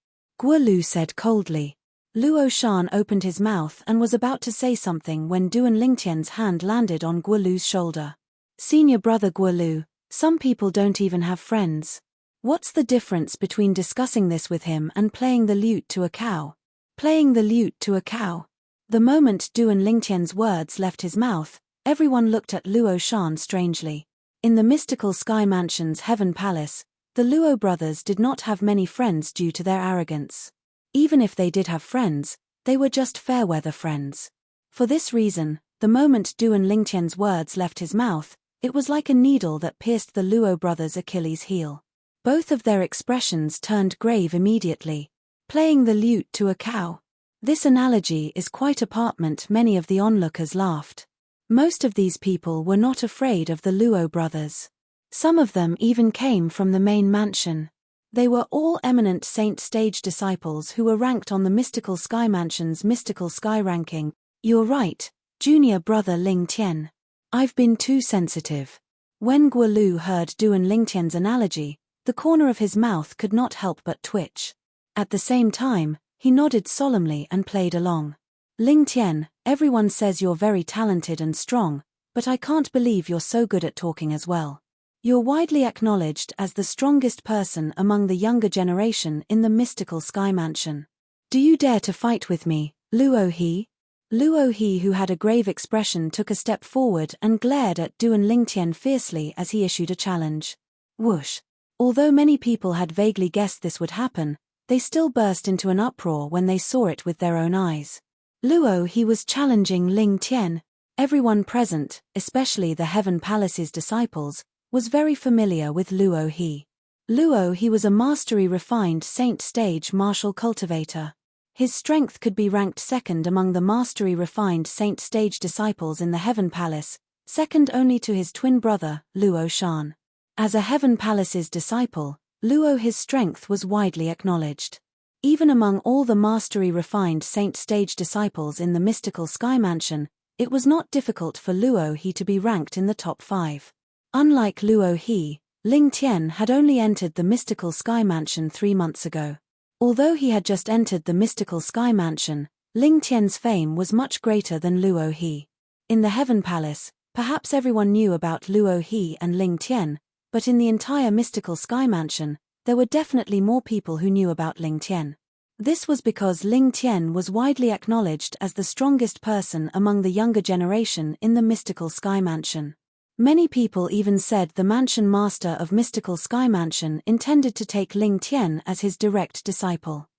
Guo Lu said coldly. Luo Shan opened his mouth and was about to say something when Duan Lingtian's hand landed on Guo Lu's shoulder. Senior brother Guo Lu, some people don't even have friends. What's the difference between discussing this with him and playing the lute to a cow? Playing the lute to a cow. The moment Duan Lingtian's words left his mouth, everyone looked at Luo Shan strangely. In the mystical sky mansion's Heaven Palace, the Luo brothers did not have many friends due to their arrogance. Even if they did have friends, they were just fair-weather friends. For this reason, the moment Duan Lingtian's words left his mouth, it was like a needle that pierced the Luo brothers' Achilles' heel. Both of their expressions turned grave immediately. Playing the lute to a cow. This analogy is quite apartment. Many of the onlookers laughed. Most of these people were not afraid of the Luo brothers. Some of them even came from the main mansion. They were all eminent saint stage disciples who were ranked on the mystical sky mansion's mystical sky ranking. You're right, junior brother Ling Tian. I've been too sensitive. When Guo Lu heard Duan Lingtian's analogy, the corner of his mouth could not help but twitch. At the same time, he nodded solemnly and played along. Ling Tian, everyone says you're very talented and strong, but I can't believe you're so good at talking as well. You're widely acknowledged as the strongest person among the younger generation in the mystical sky mansion. Do you dare to fight with me, Luo He? Luo He, who had a grave expression, took a step forward and glared at Duan Lingtian fiercely as he issued a challenge. Whoosh. Although many people had vaguely guessed this would happen, they still burst into an uproar when they saw it with their own eyes. Luo He was challenging Ling Tian. Everyone present, especially the Heaven Palace's disciples, was very familiar with Luo He. Luo He was a mastery-refined saint stage martial cultivator. His strength could be ranked second among the mastery-refined saint stage disciples in the Heaven Palace, second only to his twin brother, Luo Shan. As a Heaven Palace's disciple, Luo He's strength was widely acknowledged. Even among all the mastery-refined saint stage disciples in the mystical Sky Mansion, it was not difficult for Luo He to be ranked in the top 5. Unlike Luo He, Ling Tian had only entered the mystical Sky Mansion 3 months ago. Although he had just entered the mystical Sky Mansion, Ling Tian's fame was much greater than Luo He. In the Heaven Palace, perhaps everyone knew about Luo He and Ling Tian, but in the entire mystical Sky Mansion, there were definitely more people who knew about Ling Tian. This was because Ling Tian was widely acknowledged as the strongest person among the younger generation in the mystical Sky Mansion. Many people even said the mansion master of mystical Sky Mansion intended to take Ling Tian as his direct disciple.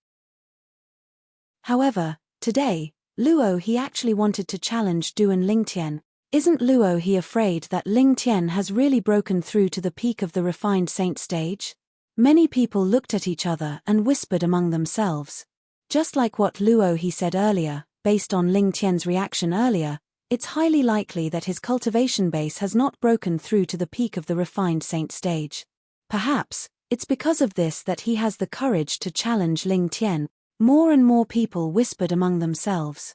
However, today, Luo He actually wanted to challenge Duan Ling Tian. Isn't Luo He afraid that Ling Tian has really broken through to the peak of the refined saint stage? Many people looked at each other and whispered among themselves. Just like what Luo He said earlier, based on Ling Tian's reaction earlier, it's highly likely that his cultivation base has not broken through to the peak of the refined saint stage. Perhaps, it's because of this that he has the courage to challenge Ling Tian. More and more people whispered among themselves.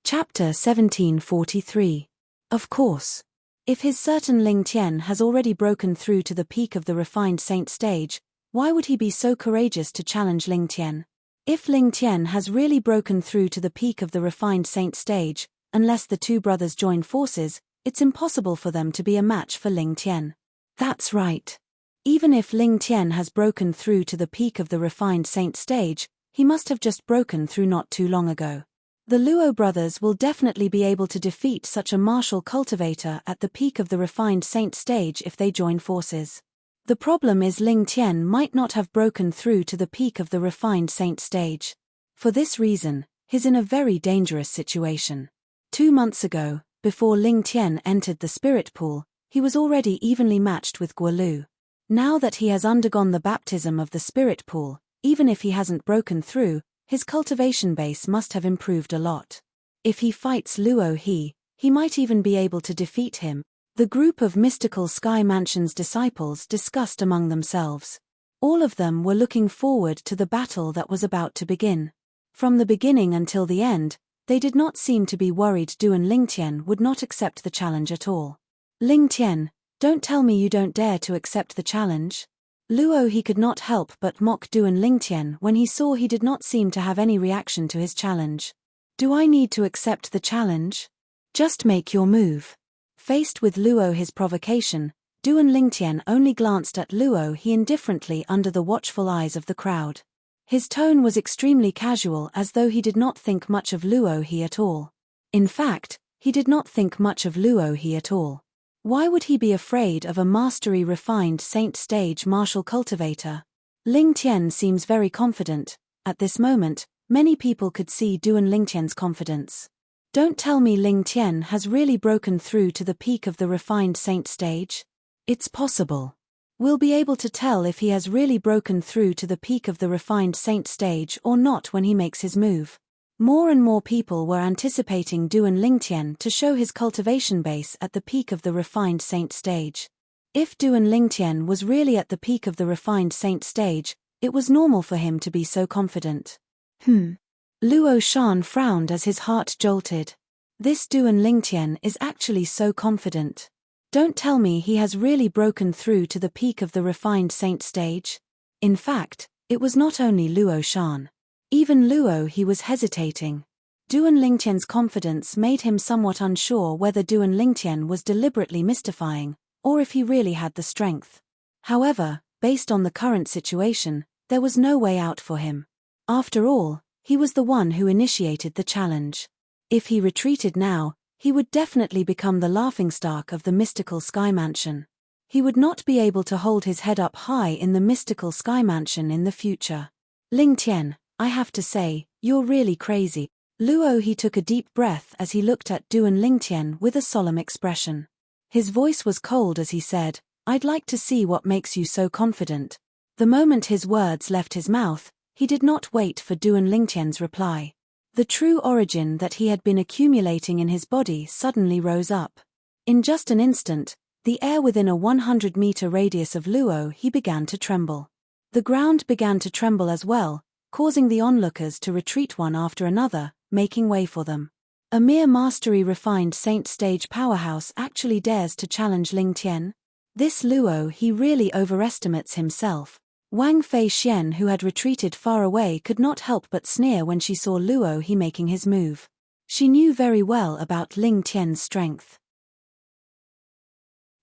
Chapter 1743. Of course. If his certain Ling Tian has already broken through to the peak of the refined saint stage, why would he be so courageous to challenge Ling Tian? If Ling Tian has really broken through to the peak of the refined saint stage, unless the two brothers join forces, it's impossible for them to be a match for Ling Tian. That's right. Even if Ling Tian has broken through to the peak of the refined saint stage, he must have just broken through not too long ago. The Luo brothers will definitely be able to defeat such a martial cultivator at the peak of the refined saint stage if they join forces. The problem is Ling Tian might not have broken through to the peak of the refined saint stage. For this reason, he's in a very dangerous situation. 2 months ago, before Ling Tian entered the spirit pool, he was already evenly matched with Guo Lu. Now that he has undergone the baptism of the spirit pool, even if he hasn't broken through, his cultivation base must have improved a lot. If he fights Luo He, he might even be able to defeat him. The group of mystical Sky Mansion's disciples discussed among themselves. All of them were looking forward to the battle that was about to begin. From the beginning until the end, they did not seem to be worried Duan Ling Tian would not accept the challenge at all. Ling Tian, don't tell me you don't dare to accept the challenge. Luo He could not help but mock Duan Ling Tian when he saw he did not seem to have any reaction to his challenge. Do I need to accept the challenge? Just make your move. Faced with Luo He's provocation, Duan Ling Tian only glanced at Luo He indifferently under the watchful eyes of the crowd. His tone was extremely casual, as though he did not think much of Luo He at all. In fact, he did not think much of Luo He at all. Why would he be afraid of a mastery-refined saint stage martial cultivator? Ling Tian seems very confident. At this moment, many people could see Duan Ling Tian's confidence. Don't tell me Ling Tian has really broken through to the peak of the refined saint stage? It's possible. We'll be able to tell if he has really broken through to the peak of the refined saint stage or not when he makes his move. More and more people were anticipating Duan Ling Tian to show his cultivation base at the peak of the refined saint stage. If Duan Ling Tian was really at the peak of the refined saint stage, it was normal for him to be so confident. Luo Shan frowned as his heart jolted. This Duan Ling Tian is actually so confident. Don't tell me he has really broken through to the peak of the refined saint stage. In fact, it was not only Luo Shan. Even Luo He was hesitating. Duan Ling Tian's confidence made him somewhat unsure whether Duan Ling Tian was deliberately mystifying, or if he really had the strength. However, based on the current situation, there was no way out for him. After all, he was the one who initiated the challenge. If he retreated now, he would definitely become the laughingstock of the mystical Sky Mansion. He would not be able to hold his head up high in the mystical Sky Mansion in the future. Ling Tian, I have to say, You're really crazy. Luo he took a deep breath as he looked at Duan Lingtian with a solemn expression. His voice was cold as he said, I'd like to see what makes you so confident. The moment his words left his mouth, he did not wait for Duan Lingtian's reply. The true origin that he had been accumulating in his body suddenly rose up. In just an instant, the air within a 100-meter radius of Luo he began to tremble. The ground began to tremble as well, causing the onlookers to retreat one after another, making way for them. A mere mastery-refined saint stage powerhouse actually dares to challenge Ling Tian? This Luo he really overestimates himself. Wang Fei Xian, who had retreated far away, could not help but sneer when she saw Luo he making his move. She knew very well about Ling Tian's strength.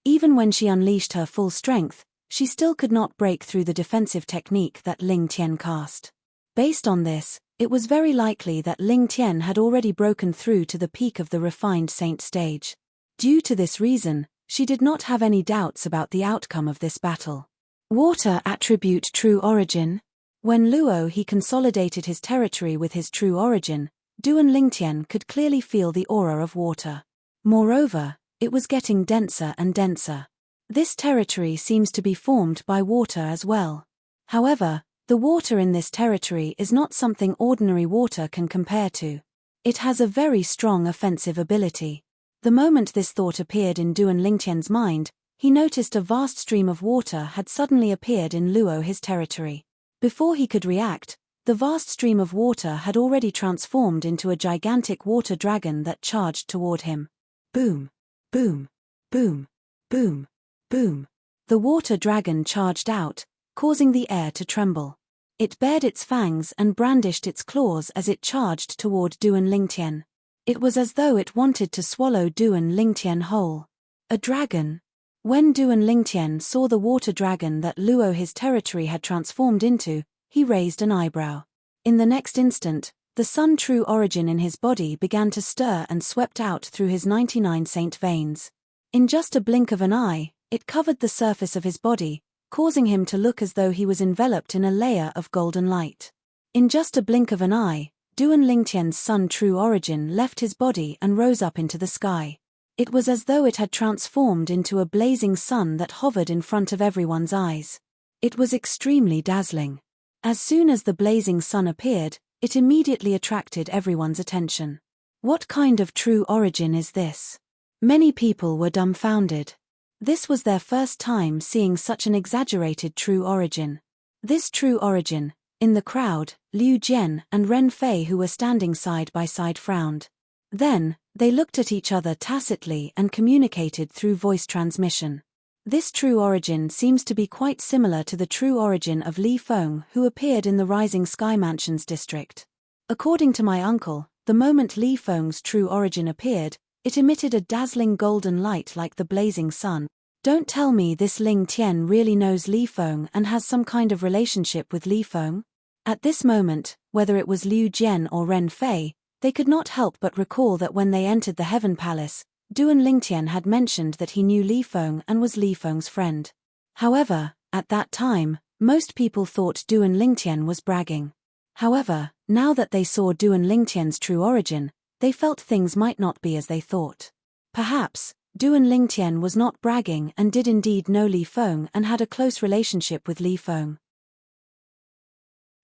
Even when she unleashed her full strength, she still could not break through the defensive technique that Ling Tian cast. Based on this, it was very likely that Ling Tian had already broken through to the peak of the refined saint stage. Due to this reason, she did not have any doubts about the outcome of this battle. Water attribute true origin. When Luo he consolidated his territory with his true origin, Duan Lingtian could clearly feel the aura of water. Moreover, it was getting denser and denser. This territory seems to be formed by water as well. However, the water in this territory is not something ordinary water can compare to. It has a very strong offensive ability. The moment this thought appeared in Duan Lingtian's mind, he noticed a vast stream of water had suddenly appeared in Luo his territory. Before he could react, the vast stream of water had already transformed into a gigantic water dragon that charged toward him. Boom! Boom! Boom! Boom! Boom! The water dragon charged out, causing the air to tremble. It bared its fangs and brandished its claws as it charged toward Duan Lingtian. It was as though it wanted to swallow Duan Lingtian whole. A dragon? When Duan Lingtian saw the water dragon that Luo his territory had transformed into, he raised an eyebrow. In the next instant, the sun true origin in his body began to stir and swept out through his 99 saint veins. In just a blink of an eye, it covered the surface of his body, causing him to look as though he was enveloped in a layer of golden light. In just a blink of an eye, Duan Lingtian's sun true origin left his body and rose up into the sky. It was as though it had transformed into a blazing sun that hovered in front of everyone's eyes. It was extremely dazzling. As soon as the blazing sun appeared, it immediately attracted everyone's attention. What kind of true origin is this? Many people were dumbfounded. This was their first time seeing such an exaggerated true origin. This true origin, in the crowd, Liu Jian and Ren Fei who were standing side by side frowned. Then, they looked at each other tacitly and communicated through voice transmission. This true origin seems to be quite similar to the true origin of Li Feng who appeared in the Rising Sky Mansions district. According to my uncle, the moment Li Feng's true origin appeared, it emitted a dazzling golden light like the blazing sun. Don't tell me this Ling Tian really knows Li Feng and has some kind of relationship with Li Feng? At this moment, whether it was Liu Jian or Ren Fei, they could not help but recall that when they entered the Heaven Palace, Duan Lingtian had mentioned that he knew Li Feng and was Li Feng's friend. However, at that time, most people thought Duan Lingtian was bragging. However, now that they saw Duan Lingtian's true origin, they felt things might not be as they thought. Perhaps, Duan Lingtian was not bragging and did indeed know Li Feng and had a close relationship with Li Feng.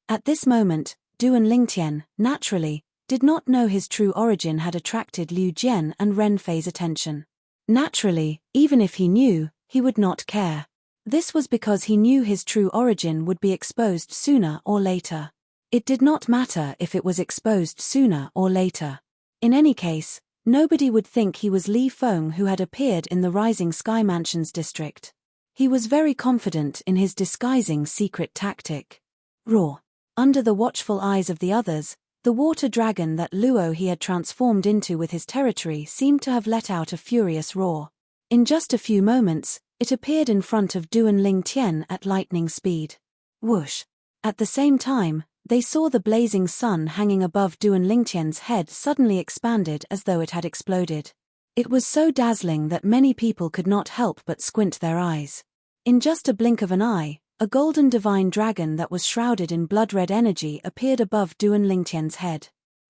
At this moment, Duan Lingtian, naturally, did not know his true origin had attracted Liu Jian and Ren Fei's attention. Naturally, even if he knew, he would not care. This was because he knew his true origin would be exposed sooner or later. It did not matter if it was exposed sooner or later. In any case, nobody would think he was Li Feng who had appeared in the Rising Sky Mansions district. He was very confident in his disguising secret tactic. Roar. Under the watchful eyes of the others, the water dragon that Luo he had transformed into with his territory seemed to have let out a furious roar. In just a few moments, it appeared in front of Duan Lingtian at lightning speed. Whoosh! At the same time, they saw the blazing sun hanging above Duan Lingtian's head suddenly expanded as though it had exploded. It was so dazzling that many people could not help but squint their eyes. In just a blink of an eye, a golden divine dragon that was shrouded in blood-red energy appeared above Duan Lingtian's head.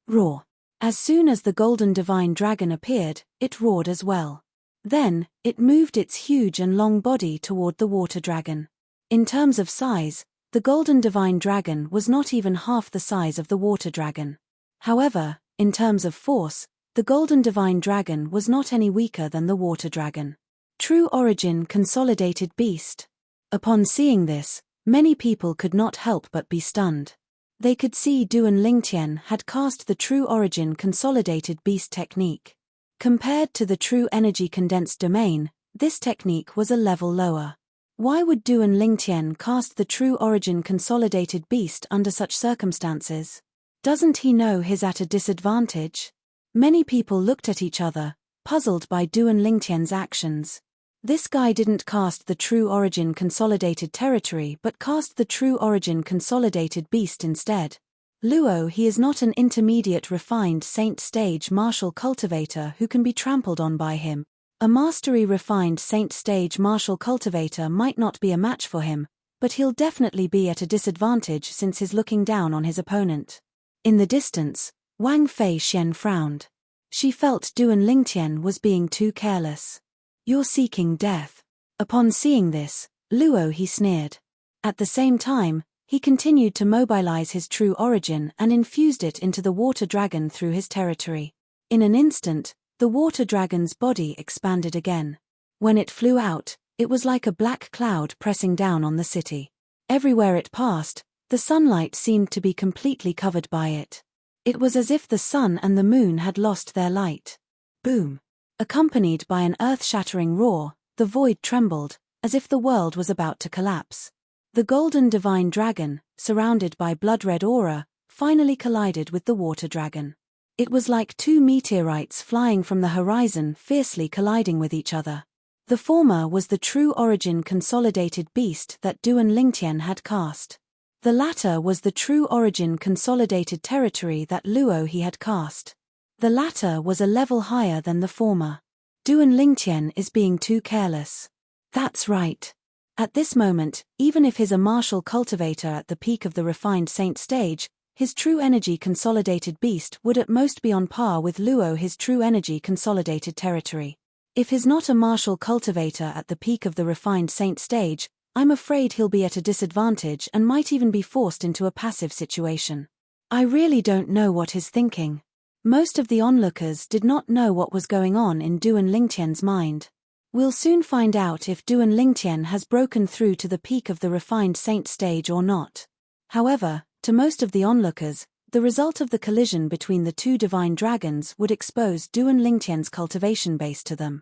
Roar. As soon as the golden divine dragon appeared, it roared as well. Then, it moved its huge and long body toward the water dragon. In terms of size, the golden divine dragon was not even half the size of the water dragon. However, in terms of force, the golden divine dragon was not any weaker than the water dragon. True origin consolidated beast. Upon seeing this, many people could not help but be stunned. They could see Duan Lingtian had cast the true origin consolidated beast technique. Compared to the true energy condensed domain, this technique was a level lower. Why would Duan Lingtian cast the true origin consolidated beast under such circumstances? Doesn't he know he's at a disadvantage? Many people looked at each other, puzzled by Duan Lingtian's actions. This guy didn't cast the true origin consolidated territory but cast the true origin consolidated beast instead. Luo, he is not an intermediate refined saint stage martial cultivator who can be trampled on by him. A mastery refined saint stage martial cultivator might not be a match for him, but he'll definitely be at a disadvantage since he's looking down on his opponent. In the distance, Wang Fei Xian frowned. She felt Duan Lingtian was being too careless. You're seeking death. Upon seeing this, Luo he sneered. At the same time, he continued to mobilize his true origin and infused it into the water dragon through his territory. In an instant, the water dragon's body expanded again. When it flew out, it was like a black cloud pressing down on the city. Everywhere it passed, the sunlight seemed to be completely covered by it. It was as if the sun and the moon had lost their light. Boom! Accompanied by an earth-shattering roar, the void trembled, as if the world was about to collapse. The golden divine dragon, surrounded by blood-red aura, finally collided with the water dragon. It was like two meteorites flying from the horizon fiercely colliding with each other. The former was the true origin consolidated beast that Duan Lingtian had cast. The latter was the true origin consolidated territory that Luo he had cast. The latter was a level higher than the former. Duan Lingtian is being too careless. That's right. At this moment, even if he's a martial cultivator at the peak of the refined saint stage, his true energy consolidated beast would at most be on par with Luo his true energy consolidated territory. If he's not a martial cultivator at the peak of the refined saint stage, I'm afraid he'll be at a disadvantage and might even be forced into a passive situation. I really don't know what he's thinking. Most of the onlookers did not know what was going on in Duan Lingtian's mind. We'll soon find out if Duan Lingtian has broken through to the peak of the refined saint stage or not. However, to most of the onlookers, the result of the collision between the two divine dragons would expose Duan Lingtian's cultivation base to them.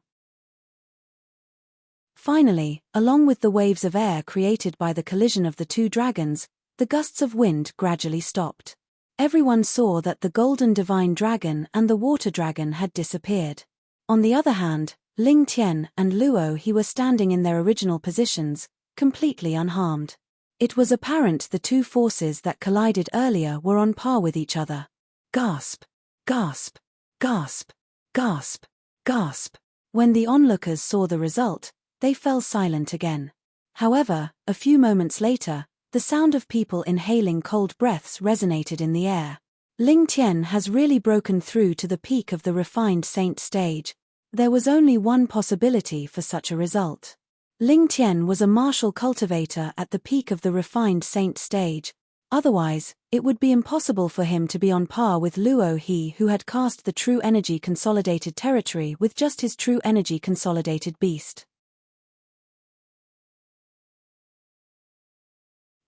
Finally, along with the waves of air created by the collision of the two dragons, the gusts of wind gradually stopped. Everyone saw that the golden divine dragon and the water dragon had disappeared. On the other hand, Lingtian and Luo he were standing in their original positions, completely unharmed. It was apparent the two forces that collided earlier were on par with each other. Gasp! Gasp! Gasp! Gasp! Gasp! When the onlookers saw the result, they fell silent again. However, a few moments later, the sound of people inhaling cold breaths resonated in the air. Lingtian has really broken through to the peak of the refined saint stage. There was only one possibility for such a result. Lingtian was a martial cultivator at the peak of the refined saint stage. Otherwise, it would be impossible for him to be on par with Luo he who had cast the true energy consolidated territory with just his true energy consolidated beast.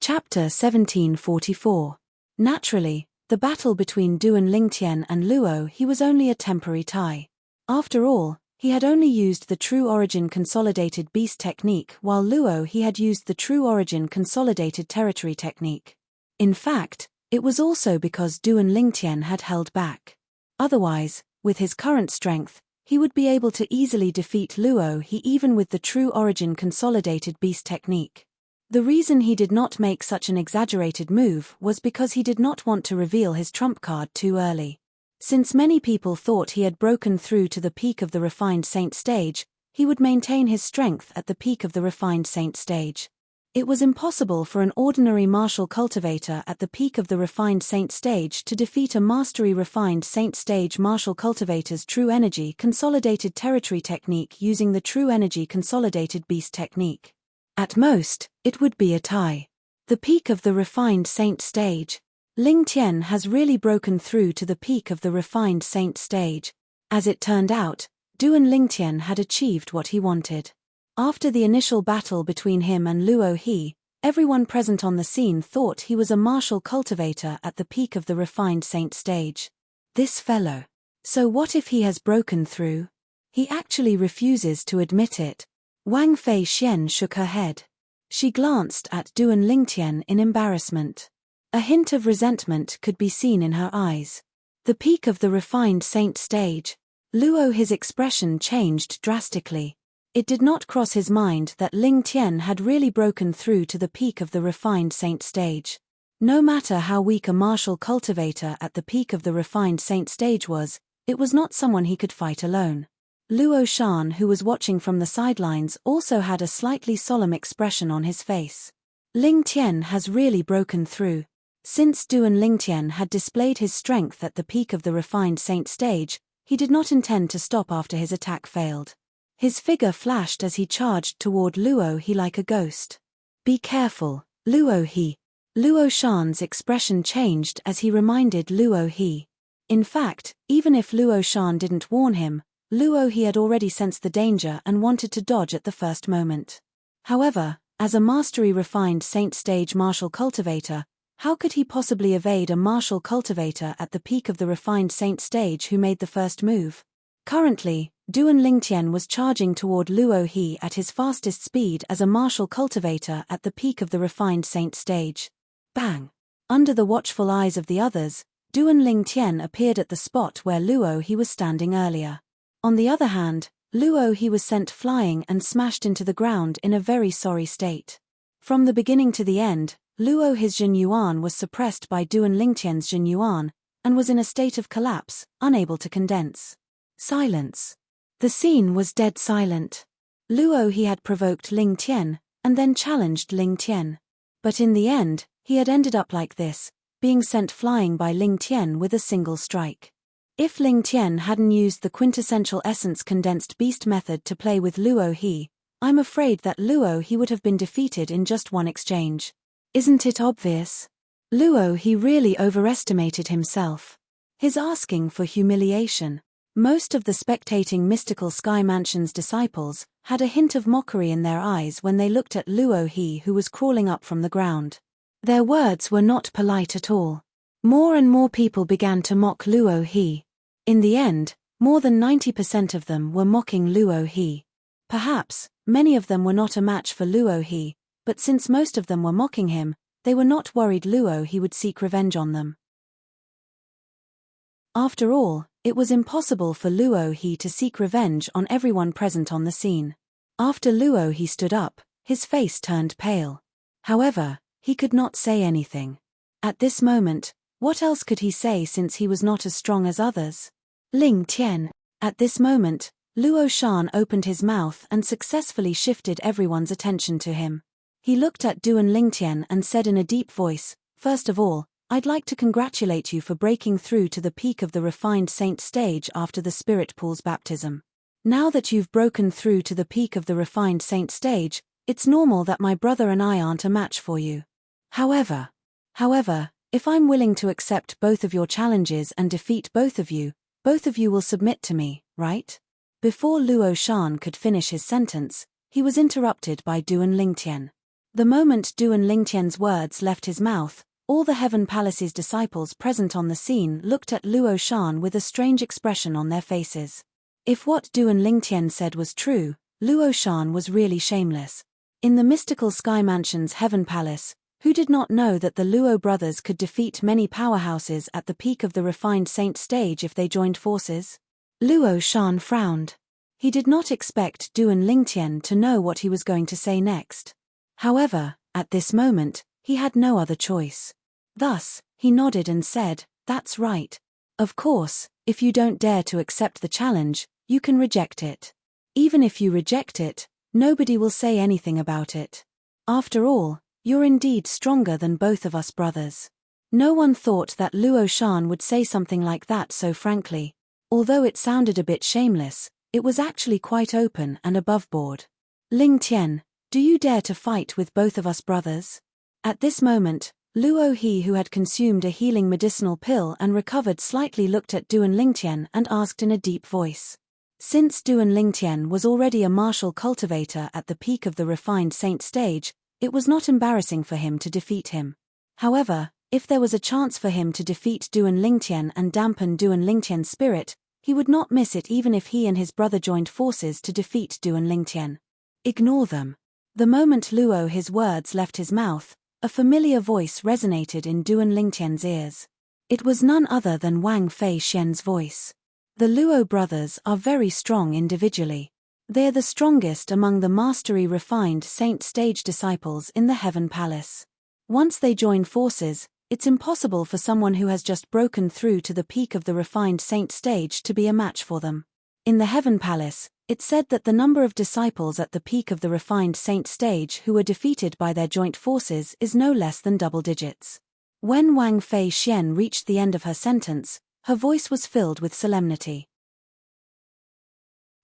Chapter 1744. Naturally, the battle between Duan Lingtian and Luo he was only a temporary tie. After all, he had only used the true origin consolidated beast technique while Luo he had used the true origin consolidated territory technique. In fact, it was also because Duan Lingtian had held back. Otherwise, with his current strength, he would be able to easily defeat Luo he even with the true origin consolidated beast technique. The reason he did not make such an exaggerated move was because he did not want to reveal his trump card too early. Since many people thought he had broken through to the peak of the refined saint stage, he would maintain his strength at the peak of the refined saint stage. It was impossible for an ordinary martial cultivator at the peak of the refined saint stage to defeat a mastery refined saint stage martial cultivator's true energy consolidated territory technique using the true energy consolidated beast technique. At most, it would be a tie. The peak of the refined saint stage. Ling Tian has really broken through to the peak of the refined saint stage. As it turned out, Duan Lingtian had achieved what he wanted. After the initial battle between him and Luo He, everyone present on the scene thought he was a martial cultivator at the peak of the refined saint stage. This fellow. So what if he has broken through? He actually refuses to admit it. Wang Fei Xian shook her head. She glanced at Duan Lingtian in embarrassment. A hint of resentment could be seen in her eyes. The peak of the refined saint stage. Luo He's expression changed drastically. It did not cross his mind that Ling Tian had really broken through to the peak of the refined saint stage. No matter how weak a martial cultivator at the peak of the refined saint stage was, it was not someone he could fight alone. Luo Shan, who was watching from the sidelines, also had a slightly solemn expression on his face. Ling Tian has really broken through. Since Duan Lingtian had displayed his strength at the peak of the refined saint stage, he did not intend to stop after his attack failed. His figure flashed as he charged toward Luo He like a ghost. Be careful, Luo He. Luo Shan's expression changed as he reminded Luo He. In fact, even if Luo Shan didn't warn him, Luo He had already sensed the danger and wanted to dodge at the first moment. However, as a mastery refined saint stage martial cultivator, how could he possibly evade a martial cultivator at the peak of the refined saint stage who made the first move? Currently, Duan Lingtian was charging toward Luo He at his fastest speed as a martial cultivator at the peak of the refined saint stage. Bang! Under the watchful eyes of the others, Duan Lingtian appeared at the spot where Luo He was standing earlier. On the other hand, Luo He was sent flying and smashed into the ground in a very sorry state. From the beginning to the end, Luo He's Jin Yuan was suppressed by Duan Lingtian's Jin Yuan, and was in a state of collapse, unable to condense. Silence. The scene was dead silent. Luo He had provoked Ling Tian, and then challenged Ling Tian. But in the end, he had ended up like this, being sent flying by Ling Tian with a single strike. If Ling Tian hadn't used the quintessential essence condensed beast method to play with Luo He, I'm afraid that Luo He would have been defeated in just one exchange. Isn't it obvious? Luo He really overestimated himself. His asking for humiliation. Most of the spectating mystical Sky Mansion's disciples had a hint of mockery in their eyes when they looked at Luo He, who was crawling up from the ground. Their words were not polite at all. More and more people began to mock Luo He. In the end, more than 90% of them were mocking Luo He. Perhaps, many of them were not a match for Luo He, but since most of them were mocking him, they were not worried Luo He would seek revenge on them. After all, it was impossible for Luo He to seek revenge on everyone present on the scene. After Luo He stood up, his face turned pale. However, he could not say anything. At this moment, what else could he say since he was not as strong as others? Ling Tian. At this moment, Luo Shan opened his mouth and successfully shifted everyone's attention to him. He looked at Duan Lingtian and said in a deep voice, "First of all, I'd like to congratulate you for breaking through to the peak of the refined saint stage after the spirit pool's baptism. Now that you've broken through to the peak of the refined saint stage, it's normal that my brother and I aren't a match for you. However, if I'm willing to accept both of your challenges and defeat both of you will submit to me, right?" Before Luo Shan could finish his sentence, he was interrupted by Duan Lingtian. The moment Duan Lingtian's words left his mouth, all the Heaven Palace's disciples present on the scene looked at Luo Shan with a strange expression on their faces. If what Duan Lingtian said was true, Luo Shan was really shameless. In the mystical Sky Mansion's Heaven Palace, who did not know that the Luo brothers could defeat many powerhouses at the peak of the refined saint stage if they joined forces? Luo Shan frowned. He did not expect Duan Lingtian to know what he was going to say next. However, at this moment, he had no other choice. Thus, he nodded and said, "That's right. Of course, if you don't dare to accept the challenge, you can reject it. Even if you reject it, nobody will say anything about it." After all, you're indeed stronger than both of us brothers. No one thought that Luo Shan would say something like that so frankly. Although it sounded a bit shameless, it was actually quite open and above board. Ling Tian, do you dare to fight with both of us brothers? At this moment, Luo He, who had consumed a healing medicinal pill and recovered slightly, looked at Duan Lingtian and asked in a deep voice. Since Duan Lingtian was already a martial cultivator at the peak of the refined saint stage, it was not embarrassing for him to defeat him. However, if there was a chance for him to defeat Duan Lingtian and dampen Duan Lingtian's spirit, he would not miss it even if he and his brother joined forces to defeat Duan Lingtian. Ignore them. The moment Luo He's words left his mouth, a familiar voice resonated in Duan Lingtian's ears. It was none other than Wang Fei Xian's voice. The Luo brothers are very strong individually. They are the strongest among the mastery refined saint stage disciples in the Heaven Palace. Once they join forces, it's impossible for someone who has just broken through to the peak of the refined saint stage to be a match for them. In the Heaven Palace, it's said that the number of disciples at the peak of the refined saint stage who were defeated by their joint forces is no less than double digits. When Wang Fei Xian reached the end of her sentence, her voice was filled with solemnity.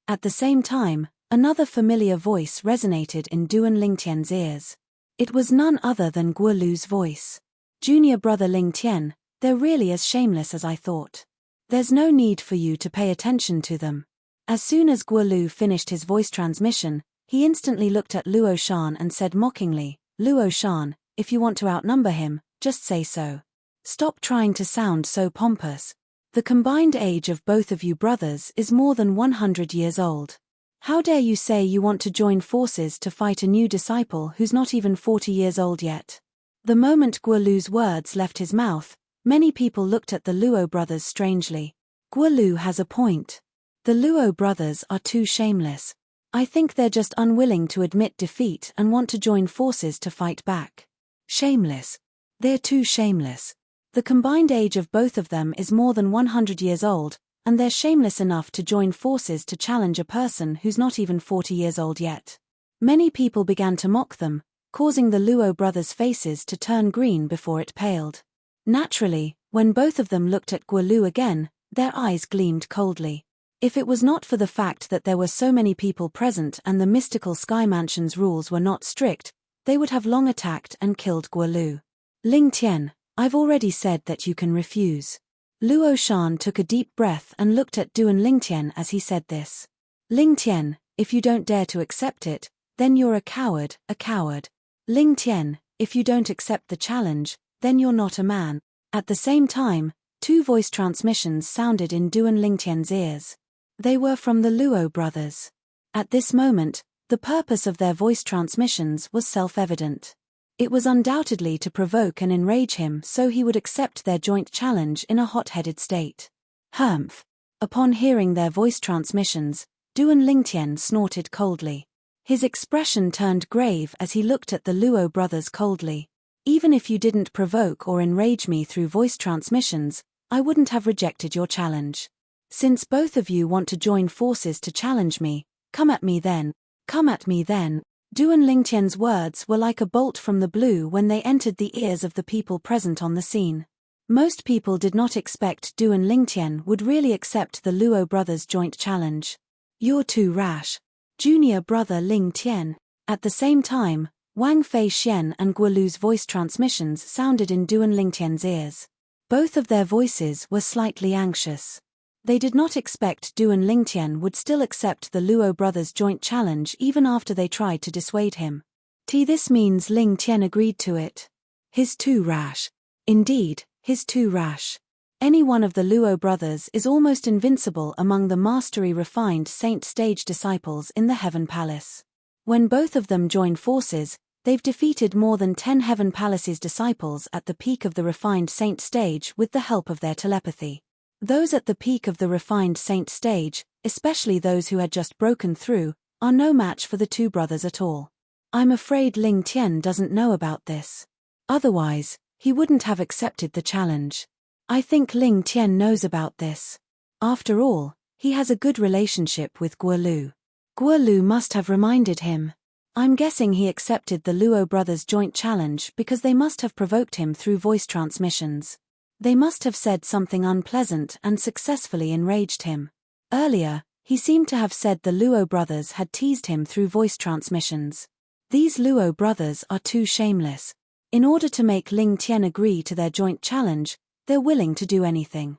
At the same time, another familiar voice resonated in Duan Lingtian's ears. It was none other than Guo Lu's voice. Junior brother Ling Tian, they're really as shameless as I thought. There's no need for you to pay attention to them. As soon as Guo Lu finished his voice transmission, he instantly looked at Luo Shan and said mockingly, Luo Shan, if you want to outnumber him, just say so. Stop trying to sound so pompous. The combined age of both of you brothers is more than 100 years old. How dare you say you want to join forces to fight a new disciple who's not even 40 years old yet? The moment Guo Lu's words left his mouth, many people looked at the Luo brothers strangely. Guo Lu has a point. The Luo brothers are too shameless. I think they're just unwilling to admit defeat and want to join forces to fight back. Shameless. They're too shameless. The combined age of both of them is more than 100 years old, and they're shameless enough to join forces to challenge a person who's not even 40 years old yet. Many people began to mock them, causing the Luo brothers' faces to turn green before it paled. Naturally, when both of them looked at Guo Lu again, their eyes gleamed coldly. If it was not for the fact that there were so many people present and the mystical Sky Mansion's rules were not strict, they would have long attacked and killed Guo Lu. Ling Tian, I've already said that you can refuse. Luo Shan took a deep breath and looked at Duan Lingtian as he said this. Ling Tian, if you don't dare to accept it, then you're a coward, a coward. Ling Tian, if you don't accept the challenge, then you're not a man. At the same time, two voice transmissions sounded in Duan Lingtian's ears. They were from the Luo brothers. At this moment, the purpose of their voice transmissions was self-evident. It was undoubtedly to provoke and enrage him so he would accept their joint challenge in a hot-headed state. Humph! Upon hearing their voice transmissions, Duan Lingtian snorted coldly. His expression turned grave as he looked at the Luo brothers coldly. Even if you didn't provoke or enrage me through voice transmissions, I wouldn't have rejected your challenge. Since both of you want to join forces to challenge me, come at me then. Come at me then. Duan Lingtian's words were like a bolt from the blue when they entered the ears of the people present on the scene. Most people did not expect Duan Lingtian would really accept the Luo brothers' joint challenge. You're too rash. Junior brother Ling Tian. At the same time, Wang Fei Xian and Guo Lu's voice transmissions sounded in Duan Lingtian's ears. Both of their voices were slightly anxious. They did not expect Duan Lingtian would still accept the Luo brothers' joint challenge even after they tried to dissuade him. This means Ling Tian agreed to it. He's too rash. Indeed, he's too rash. Any one of the Luo brothers is almost invincible among the mastery-refined saint stage disciples in the Heaven Palace. When both of them join forces, they've defeated more than 10 Heaven Palace's disciples at the peak of the refined saint stage with the help of their telepathy. Those at the peak of the refined saint stage, especially those who had just broken through, are no match for the two brothers at all. I'm afraid Ling Tian doesn't know about this. Otherwise, he wouldn't have accepted the challenge. I think Ling Tian knows about this. After all, he has a good relationship with Guo Lu. Guo Lu must have reminded him. I'm guessing he accepted the Luo brothers' joint challenge because they must have provoked him through voice transmissions. They must have said something unpleasant and successfully enraged him. Earlier, he seemed to have said the Luo brothers had teased him through voice transmissions. These Luo brothers are too shameless. In order to make Ling Tian agree to their joint challenge, they're willing to do anything.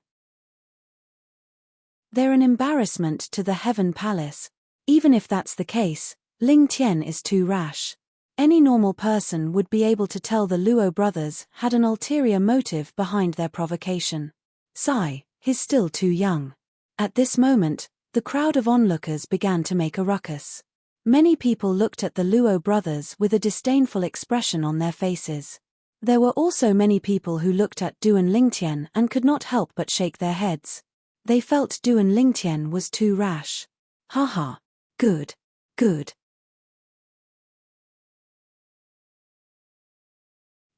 They're an embarrassment to the Heaven Palace. Even if that's the case, Ling Tian is too rash. Any normal person would be able to tell the Luo brothers had an ulterior motive behind their provocation. Sigh, he's still too young. At this moment, the crowd of onlookers began to make a ruckus. Many people looked at the Luo brothers with a disdainful expression on their faces. There were also many people who looked at Du and Lingtian and could not help but shake their heads. They felt Du and Lingtian was too rash. Haha. Good. Good.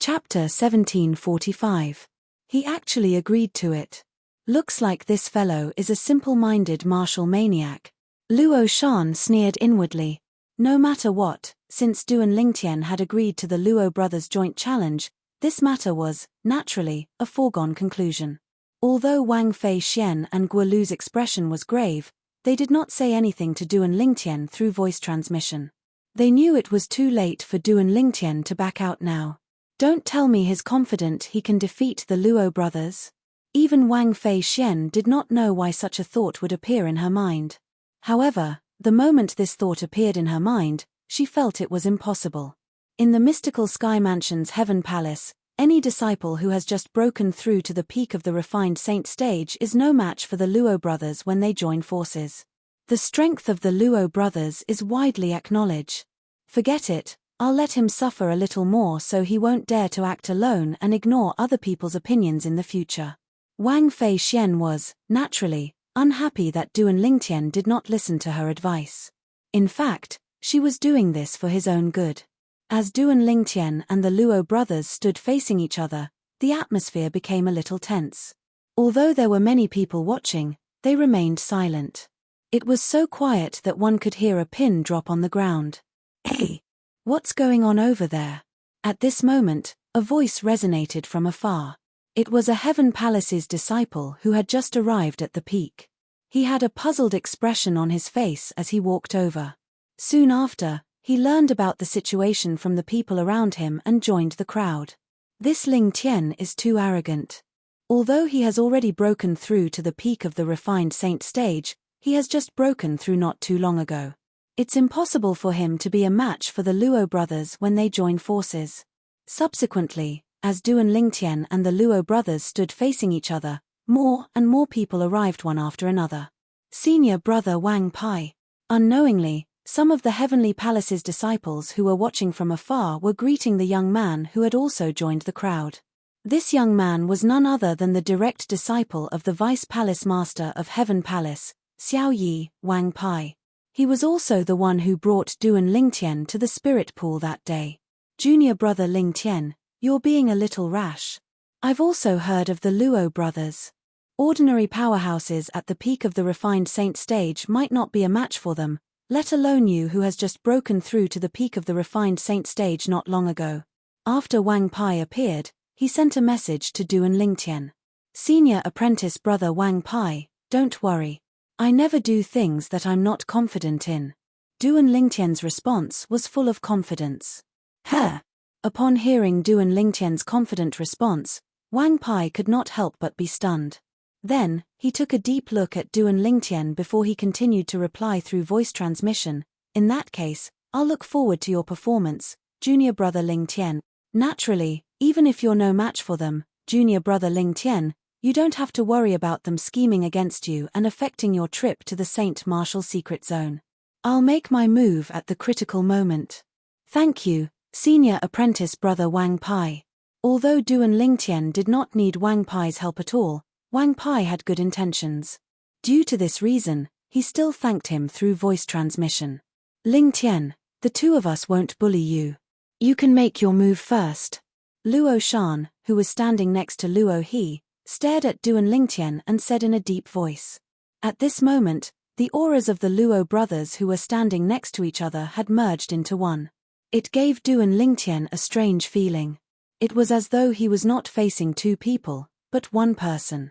Chapter 1745. He actually agreed to it. Looks like this fellow is a simple-minded martial maniac. Luo Shan sneered inwardly. No matter what, since Du and Lingtian had agreed to the Luo brothers' joint challenge, this matter was, naturally, a foregone conclusion. Although Wang Fei Xian and Guo Lu's expression was grave, they did not say anything to Du and Lingtian through voice transmission. They knew it was too late for Du and Lingtian to back out now. Don't tell me he's confident he can defeat the Luo brothers. Even Wang Fei Xian did not know why such a thought would appear in her mind. However, the moment this thought appeared in her mind, she felt it was impossible. In the mystical Sky Mansion's Heaven Palace, any disciple who has just broken through to the peak of the refined saint stage is no match for the Luo brothers when they join forces. The strength of the Luo brothers is widely acknowledged. Forget it, I'll let him suffer a little more so he won't dare to act alone and ignore other people's opinions in the future. Wang Fei Xian was, naturally, unhappy that Du and Lingtian did not listen to her advice. In fact, she was doing this for his own good. As Du and Lingtian and the Luo brothers stood facing each other, the atmosphere became a little tense. Although there were many people watching, they remained silent. It was so quiet that one could hear a pin drop on the ground. Hey! What's going on over there? At this moment, a voice resonated from afar. It was a Heaven Palace's disciple who had just arrived at the peak. He had a puzzled expression on his face as he walked over. Soon after, he learned about the situation from the people around him and joined the crowd. This Ling Tian is too arrogant. Although he has already broken through to the peak of the refined saint stage, he has just broken through not too long ago. It's impossible for him to be a match for the Luo brothers when they join forces. Subsequently, as Du and Lingtian and the Luo brothers stood facing each other, more and more people arrived one after another. Senior brother Wang Pai. Unknowingly, some of the Heavenly Palace's disciples who were watching from afar were greeting the young man who had also joined the crowd. This young man was none other than the direct disciple of the Vice Palace Master of Heaven Palace, Xiao Yi, Wang Pai. He was also the one who brought Du and Lingtian to the spirit pool that day. Junior brother Lingtian, you're being a little rash. I've also heard of the Luo brothers. Ordinary powerhouses at the peak of the refined saint stage might not be a match for them, let alone you who has just broken through to the peak of the refined saint stage not long ago. After Wang Pai appeared, he sent a message to Du and Lingtian. Senior apprentice brother Wang Pai, don't worry. I never do things that I'm not confident in. Du and Lingtian's response was full of confidence. Huh! Upon hearing Du and Lingtian's confident response, Wang Pai could not help but be stunned. Then, he took a deep look at Du and Lingtian before he continued to reply through voice transmission. In that case, I'll look forward to your performance, junior brother Lingtian. Naturally, even if you're no match for them, junior brother Lingtian, you don't have to worry about them scheming against you and affecting your trip to the Saint Martial Secret Zone. I'll make my move at the critical moment. Thank you, senior apprentice brother Wang Pai. Although Du and Lingtian did not need Wang Pai's help at all, Wang Pai had good intentions. Due to this reason, he still thanked him through voice transmission. Lingtian, the two of us won't bully you. You can make your move first. Luo Shan, who was standing next to Luo He, stared at Du and Lingtian and said in a deep voice. At this moment, The auras of the Luo brothers who were standing next to each other had merged into one. It gave Duan Lingtian a strange feeling. It was as though he was not facing two people, but one person.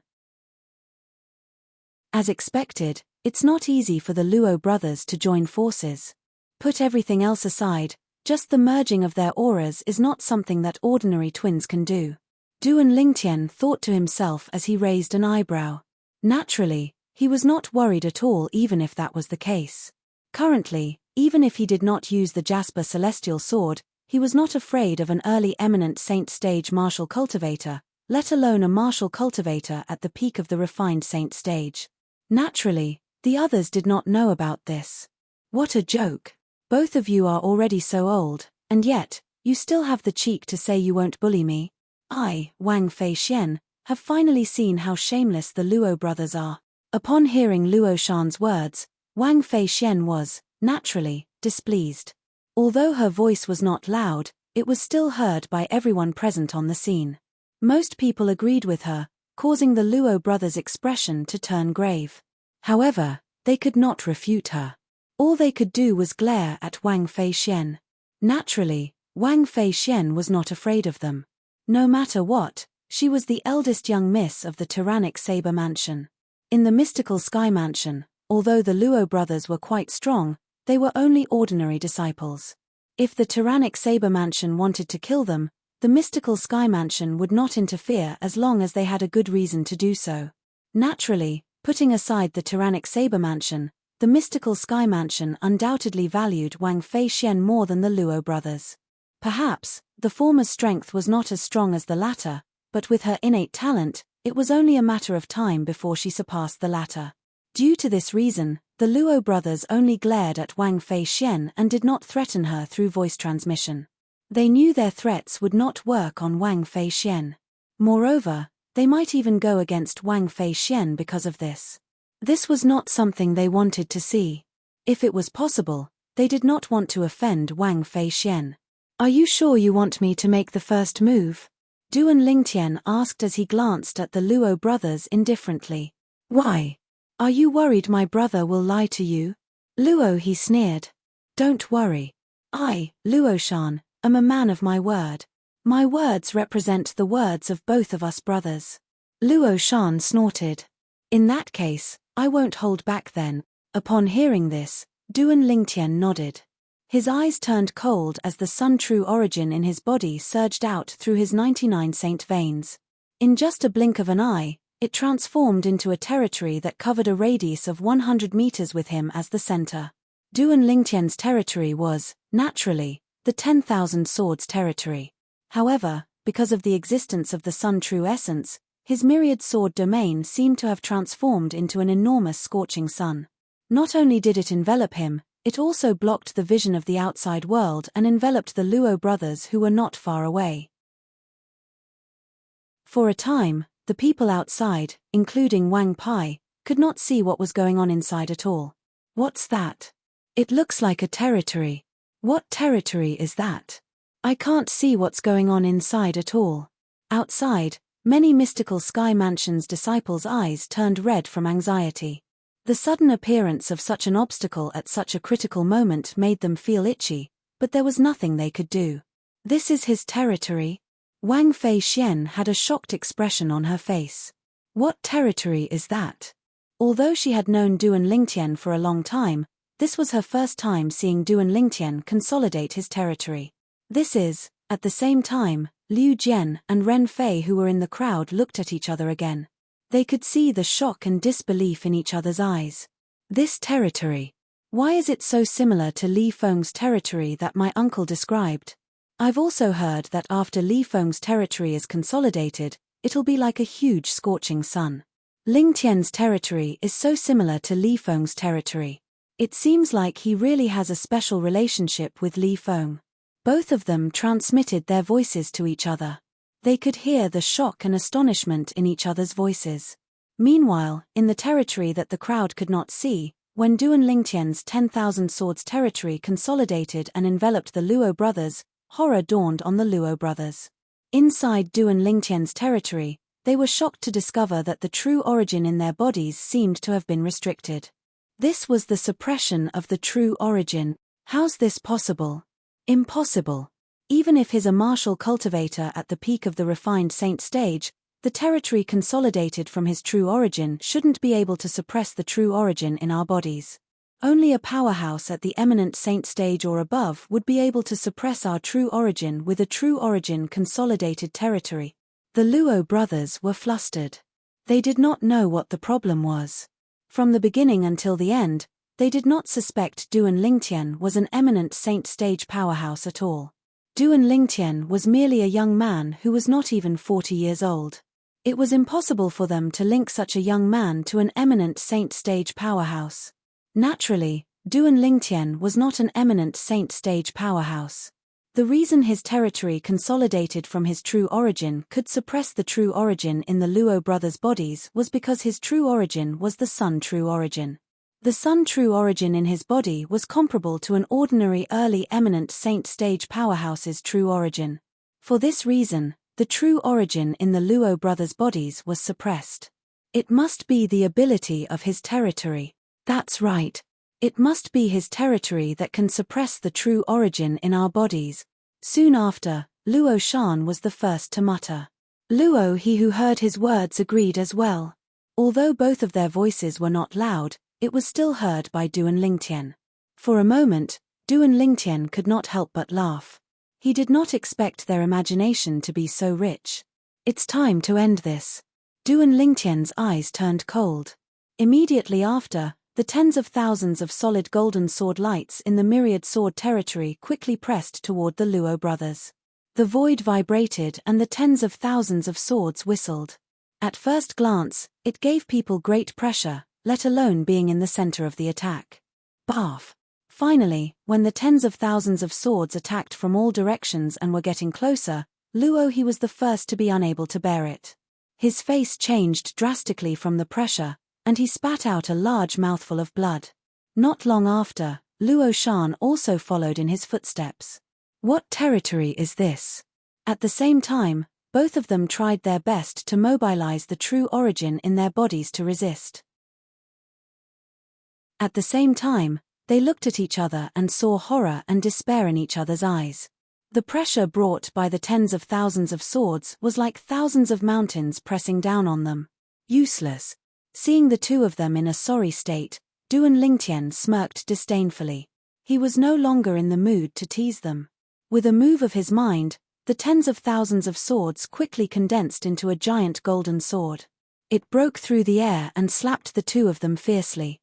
As expected, it's not easy for the Luo brothers to join forces. Put everything else aside, just the merging of their auras is not something that ordinary twins can do. Duan Lingtian thought to himself as he raised an eyebrow. Naturally, he was not worried at all even if that was the case. Currently, even if he did not use the Jasper Celestial Sword, he was not afraid of an early eminent saint stage martial cultivator, let alone a martial cultivator at the peak of the refined saint stage. Naturally, the others did not know about this. What a joke. Both of you are already so old, and yet, you still have the cheek to say you won't bully me. I, Wang Feixian, have finally seen how shameless the Luo brothers are. Upon hearing Luo Shan's words, Wang Feixian was, naturally, displeased. Although her voice was not loud, it was still heard by everyone present on the scene. Most people agreed with her, causing the Luo brothers' expression to turn grave. However, they could not refute her. All they could do was glare at Wang Feixian. Naturally, Wang Feixian was not afraid of them. No matter what, she was the eldest young miss of the tyrannic Saber Mansion. In the mystical Sky Mansion, although the Luo brothers were quite strong, they were only ordinary disciples. If the tyrannic Saber Mansion wanted to kill them, the mystical Sky Mansion would not interfere as long as they had a good reason to do so. Naturally, putting aside the tyrannic Saber Mansion, the mystical Sky Mansion undoubtedly valued Wang Feixian more than the Luo brothers. Perhaps, the former's strength was not as strong as the latter, but with her innate talent, it was only a matter of time before she surpassed the latter. Due to this reason, the Luo brothers only glared at Wang Feixian and did not threaten her through voice transmission. They knew their threats would not work on Wang Feixian. Moreover, they might even go against Wang Feixian because of this. This was not something they wanted to see. If it was possible, they did not want to offend Wang Feixian. Are you sure you want me to make the first move? Duan Lingtian asked as he glanced at the Luo brothers indifferently. Why? Are you worried my brother will lie to you? Luo, he sneered. Don't worry. I, Luo Shan, am a man of my word. My words represent the words of both of us brothers. Luo Shan snorted. In that case, I won't hold back then. Upon hearing this, Duan Lingtian nodded. His eyes turned cold as the Sun True origin in his body surged out through his 99 saint veins. In just a blink of an eye, it transformed into a territory that covered a radius of 100 meters with him as the center. Duan Lingtian's territory was, naturally, the 10,000 swords territory. However, because of the existence of the Sun True essence, his myriad sword domain seemed to have transformed into an enormous scorching sun. Not only did it envelop him, it also blocked the vision of the outside world and enveloped the Luo brothers who were not far away. For a time, the people outside, including Wang Pai, could not see what was going on inside at all. What's that? It looks like a territory. What territory is that? I can't see what's going on inside at all. Outside, many mystical Sky Mansion's disciples' eyes turned red from anxiety. The sudden appearance of such an obstacle at such a critical moment made them feel itchy, but there was nothing they could do. This is his territory? Wang Feixian had a shocked expression on her face. What territory is that? Although she had known Duan Lingtian for a long time, this was her first time seeing Duan Lingtian consolidate his territory. This is, at the same time, Liu Jian and Ren Fei who were in the crowd looked at each other again. They could see the shock and disbelief in each other's eyes. This territory. Why is it so similar to Li Feng's territory that my uncle described? I've also heard that after Li Feng's territory is consolidated, it'll be like a huge scorching sun. Ling Tian's territory is so similar to Li Feng's territory. It seems like he really has a special relationship with Li Feng. Both of them transmitted their voices to each other. They could hear the shock and astonishment in each other's voices. Meanwhile, in the territory that the crowd could not see, when Duan Lingtian's 10,000 swords territory consolidated and enveloped the Luo brothers, horror dawned on the Luo brothers. Inside Duan Lingtian's territory, they were shocked to discover that the true origin in their bodies seemed to have been restricted. This was the suppression of the true origin. How's this possible? Impossible. Even if he's a martial cultivator at the peak of the refined saint stage, the territory consolidated from his true origin shouldn't be able to suppress the true origin in our bodies. Only a powerhouse at the eminent saint stage or above would be able to suppress our true origin with a true origin consolidated territory. The Luo brothers were flustered. They did not know what the problem was. From the beginning until the end, they did not suspect Duan Lingtian was an eminent saint stage powerhouse at all. Duan Lingtian was merely a young man who was not even 40 years old. It was impossible for them to link such a young man to an eminent saint stage powerhouse. Naturally, Duan Lingtian was not an eminent saint stage powerhouse. The reason his territory consolidated from his true origin could suppress the true origin in the Luo brothers' bodies was because his true origin was the Sun true origin. The Sun true origin in his body was comparable to an ordinary early eminent saint stage powerhouse's true origin. For this reason, the true origin in the Luo brothers' bodies was suppressed. It must be the ability of his territory. That's right. It must be his territory that can suppress the true origin in our bodies. Soon after, Luo Shan was the first to mutter. Luo, he who heard his words, agreed as well. Although both of their voices were not loud, it was still heard by Duan Lingtian. For a moment, Duan Lingtian could not help but laugh. He did not expect their imagination to be so rich. It's time to end this. Duan Lingtian's eyes turned cold. Immediately after, the tens of thousands of solid golden sword lights in the myriad sword territory quickly pressed toward the Luo brothers. The void vibrated and the tens of thousands of swords whistled. At first glance, it gave people great pressure, let alone being in the center of the attack. Bath. Finally, when the tens of thousands of swords attacked from all directions and were getting closer, Luo he was the first to be unable to bear it. His face changed drastically from the pressure, and he spat out a large mouthful of blood. Not long after, Luo Shan also followed in his footsteps. What territory is this? At the same time, both of them tried their best to mobilize the true origin in their bodies to resist. At the same time, they looked at each other and saw horror and despair in each other's eyes. The pressure brought by the tens of thousands of swords was like thousands of mountains pressing down on them. Useless. Seeing the two of them in a sorry state, Duan Lingtian smirked disdainfully. He was no longer in the mood to tease them. With a move of his mind, the tens of thousands of swords quickly condensed into a giant golden sword. It broke through the air and slapped the two of them fiercely.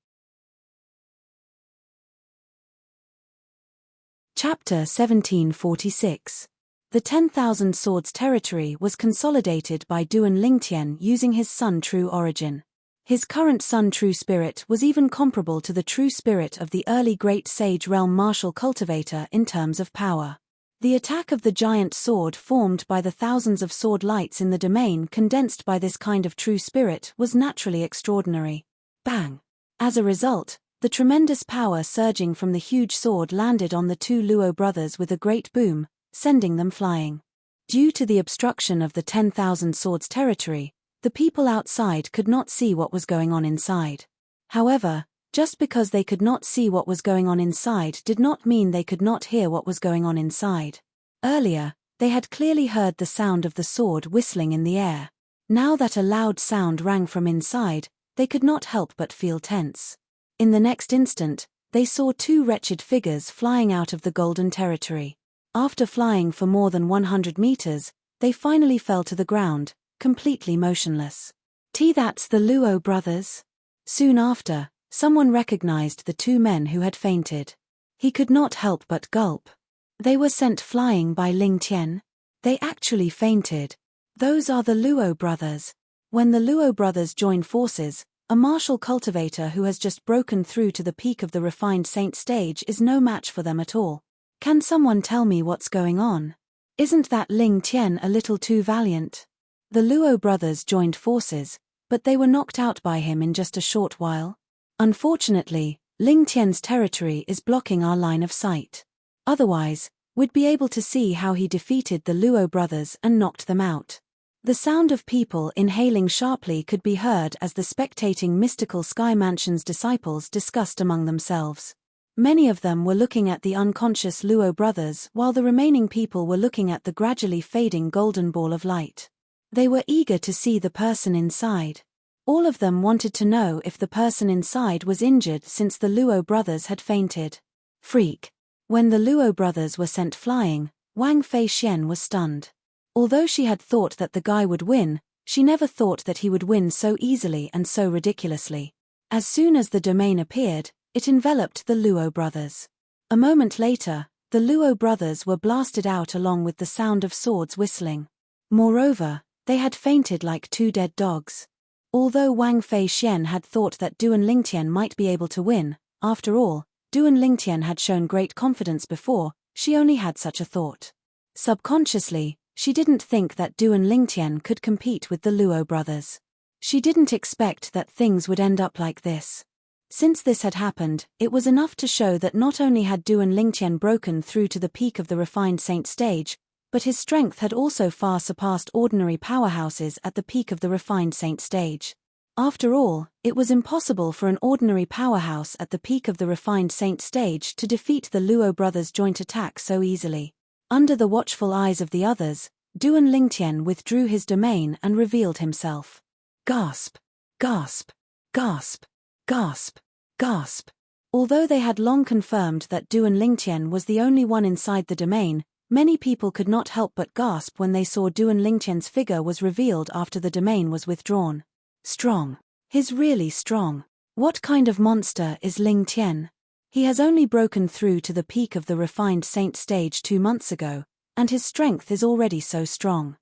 Chapter 1746. The 10,000 swords territory was consolidated by Duan Lingtian using his Sun true origin. His current Sun true spirit was even comparable to the true spirit of the early great sage realm martial cultivator in terms of power. The attack of the giant sword formed by the thousands of sword lights in the domain condensed by this kind of true spirit was naturally extraordinary. Bang! As a result, the tremendous power surging from the huge sword landed on the two Luo brothers with a great boom, sending them flying. Due to the obstruction of the 10,000 swords territory, the people outside could not see what was going on inside. However, just because they could not see what was going on inside did not mean they could not hear what was going on inside. Earlier, they had clearly heard the sound of the sword whistling in the air. Now that a loud sound rang from inside, they could not help but feel tense. In the next instant, they saw two wretched figures flying out of the golden territory. After flying for more than 100 meters, they finally fell to the ground, completely motionless. That's the Luo brothers. Soon after, someone recognized the two men who had fainted. He could not help but gulp. They were sent flying by Lingtian. They actually fainted. Those are the Luo brothers. When the Luo brothers join forces, a martial cultivator who has just broken through to the peak of the refined saint stage is no match for them at all. Can someone tell me what's going on? Isn't that Lingtian a little too valiant? The Luo brothers joined forces, but they were knocked out by him in just a short while. Unfortunately, Lingtian's territory is blocking our line of sight. Otherwise, we'd be able to see how he defeated the Luo brothers and knocked them out. The sound of people inhaling sharply could be heard as the spectating mystical Sky Mansion's disciples discussed among themselves. Many of them were looking at the unconscious Luo brothers while the remaining people were looking at the gradually fading golden ball of light. They were eager to see the person inside. All of them wanted to know if the person inside was injured since the Luo brothers had fainted. Freak. When the Luo brothers were sent flying, Wang Fei Xian was stunned. Although she had thought that the guy would win, she never thought that he would win so easily and so ridiculously. As soon as the domain appeared, it enveloped the Luo brothers. A moment later, the Luo brothers were blasted out along with the sound of swords whistling. Moreover, they had fainted like two dead dogs. Although Wang Fei Xian had thought that Duan Lingtian might be able to win, after all, Duan Lingtian had shown great confidence before, she only had such a thought. Subconsciously, she didn't think that Duan Lingtian could compete with the Luo brothers. She didn't expect that things would end up like this. Since this had happened, it was enough to show that not only had Duan Lingtian broken through to the peak of the refined saint stage, but his strength had also far surpassed ordinary powerhouses at the peak of the refined saint stage. After all, it was impossible for an ordinary powerhouse at the peak of the refined saint stage to defeat the Luo brothers' joint attack so easily. Under the watchful eyes of the others, Duan Lingtian withdrew his domain and revealed himself. Gasp! Gasp! Gasp! Gasp! Gasp! Although they had long confirmed that Duan Lingtian was the only one inside the domain, many people could not help but gasp when they saw Duan Lingtian's figure was revealed after the domain was withdrawn. Strong. He's really strong. What kind of monster is Lingtian? He has only broken through to the peak of the refined saint stage 2 months ago, and his strength is already so strong.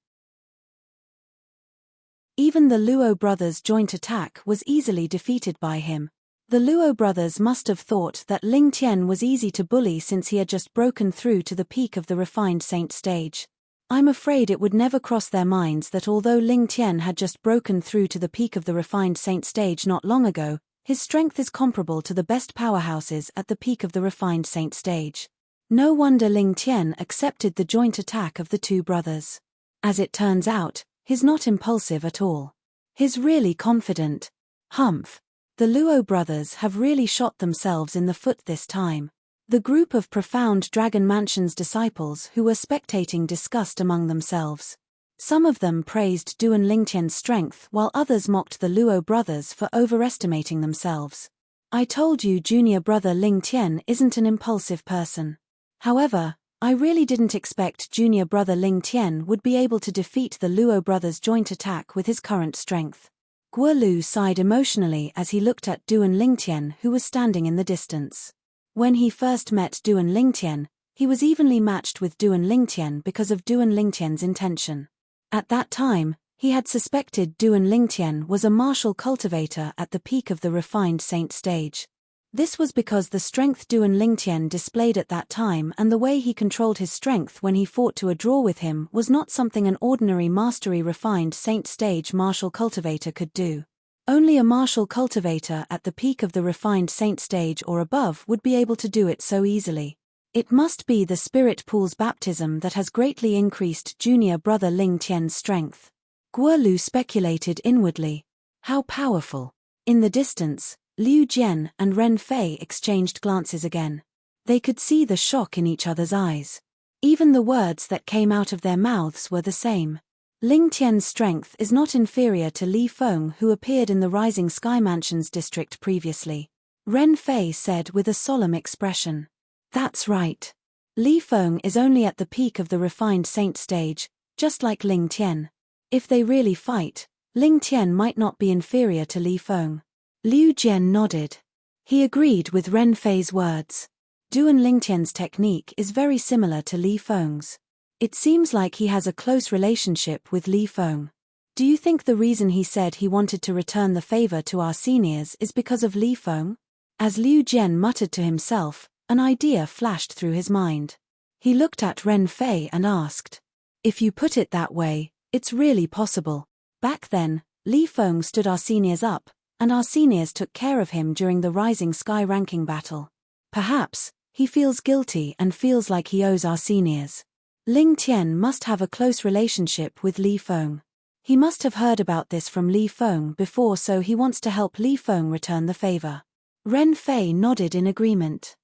Even the Luo brothers' joint attack was easily defeated by him. The Luo brothers must have thought that Lingtian was easy to bully since he had just broken through to the peak of the refined saint stage. I'm afraid it would never cross their minds that although Lingtian had just broken through to the peak of the refined saint stage not long ago, his strength is comparable to the best powerhouses at the peak of the refined saint stage. No wonder Lingtian accepted the joint attack of the two brothers. As it turns out, he's not impulsive at all. He's really confident. Humph. The Luo brothers have really shot themselves in the foot this time. The group of profound Dragon Mansion's disciples who were spectating discussed among themselves. Some of them praised Duan Lingtian's strength while others mocked the Luo brothers for overestimating themselves. I told you junior brother Lingtian isn't an impulsive person. However, I really didn't expect junior brother Lingtian would be able to defeat the Luo brothers' joint attack with his current strength. Guo Lu sighed emotionally as he looked at Duan Lingtian who was standing in the distance. When he first met Duan Lingtian, he was evenly matched with Duan Lingtian because of Duan Lingtian's intention. At that time, he had suspected Duan Lingtian was a martial cultivator at the peak of the refined saint stage. This was because the strength Duan Lingtian displayed at that time and the way he controlled his strength when he fought to a draw with him was not something an ordinary mastery refined saint stage martial cultivator could do. Only a martial cultivator at the peak of the refined saint stage or above would be able to do it so easily. It must be the spirit pool's baptism that has greatly increased junior brother Lingtian's strength. Guo Lu speculated inwardly. How powerful. In the distance, Liu Jian and Ren Fei exchanged glances again. They could see the shock in each other's eyes. Even the words that came out of their mouths were the same. Lingtian's strength is not inferior to Li Feng who appeared in the Rising Sky Mansion's district previously. Ren Fei said with a solemn expression. That's right. Li Feng is only at the peak of the refined saint stage, just like Lingtian. If they really fight, Lingtian might not be inferior to Li Feng. Liu Jian nodded. He agreed with Ren Fei's words. Duan Lingtian's technique is very similar to Li Feng's. It seems like he has a close relationship with Li Feng. Do you think the reason he said he wanted to return the favor to our seniors is because of Li Feng? As Liu Jian muttered to himself, an idea flashed through his mind. He looked at Ren Fei and asked. If you put it that way, it's really possible. Back then, Li Feng stood our seniors up, and our seniors took care of him during the Rising Sky ranking battle. Perhaps, he feels guilty and feels like he owes our seniors. Lingtian must have a close relationship with Li Feng. He must have heard about this from Li Feng before, so he wants to help Li Feng return the favor. Ren Fei nodded in agreement.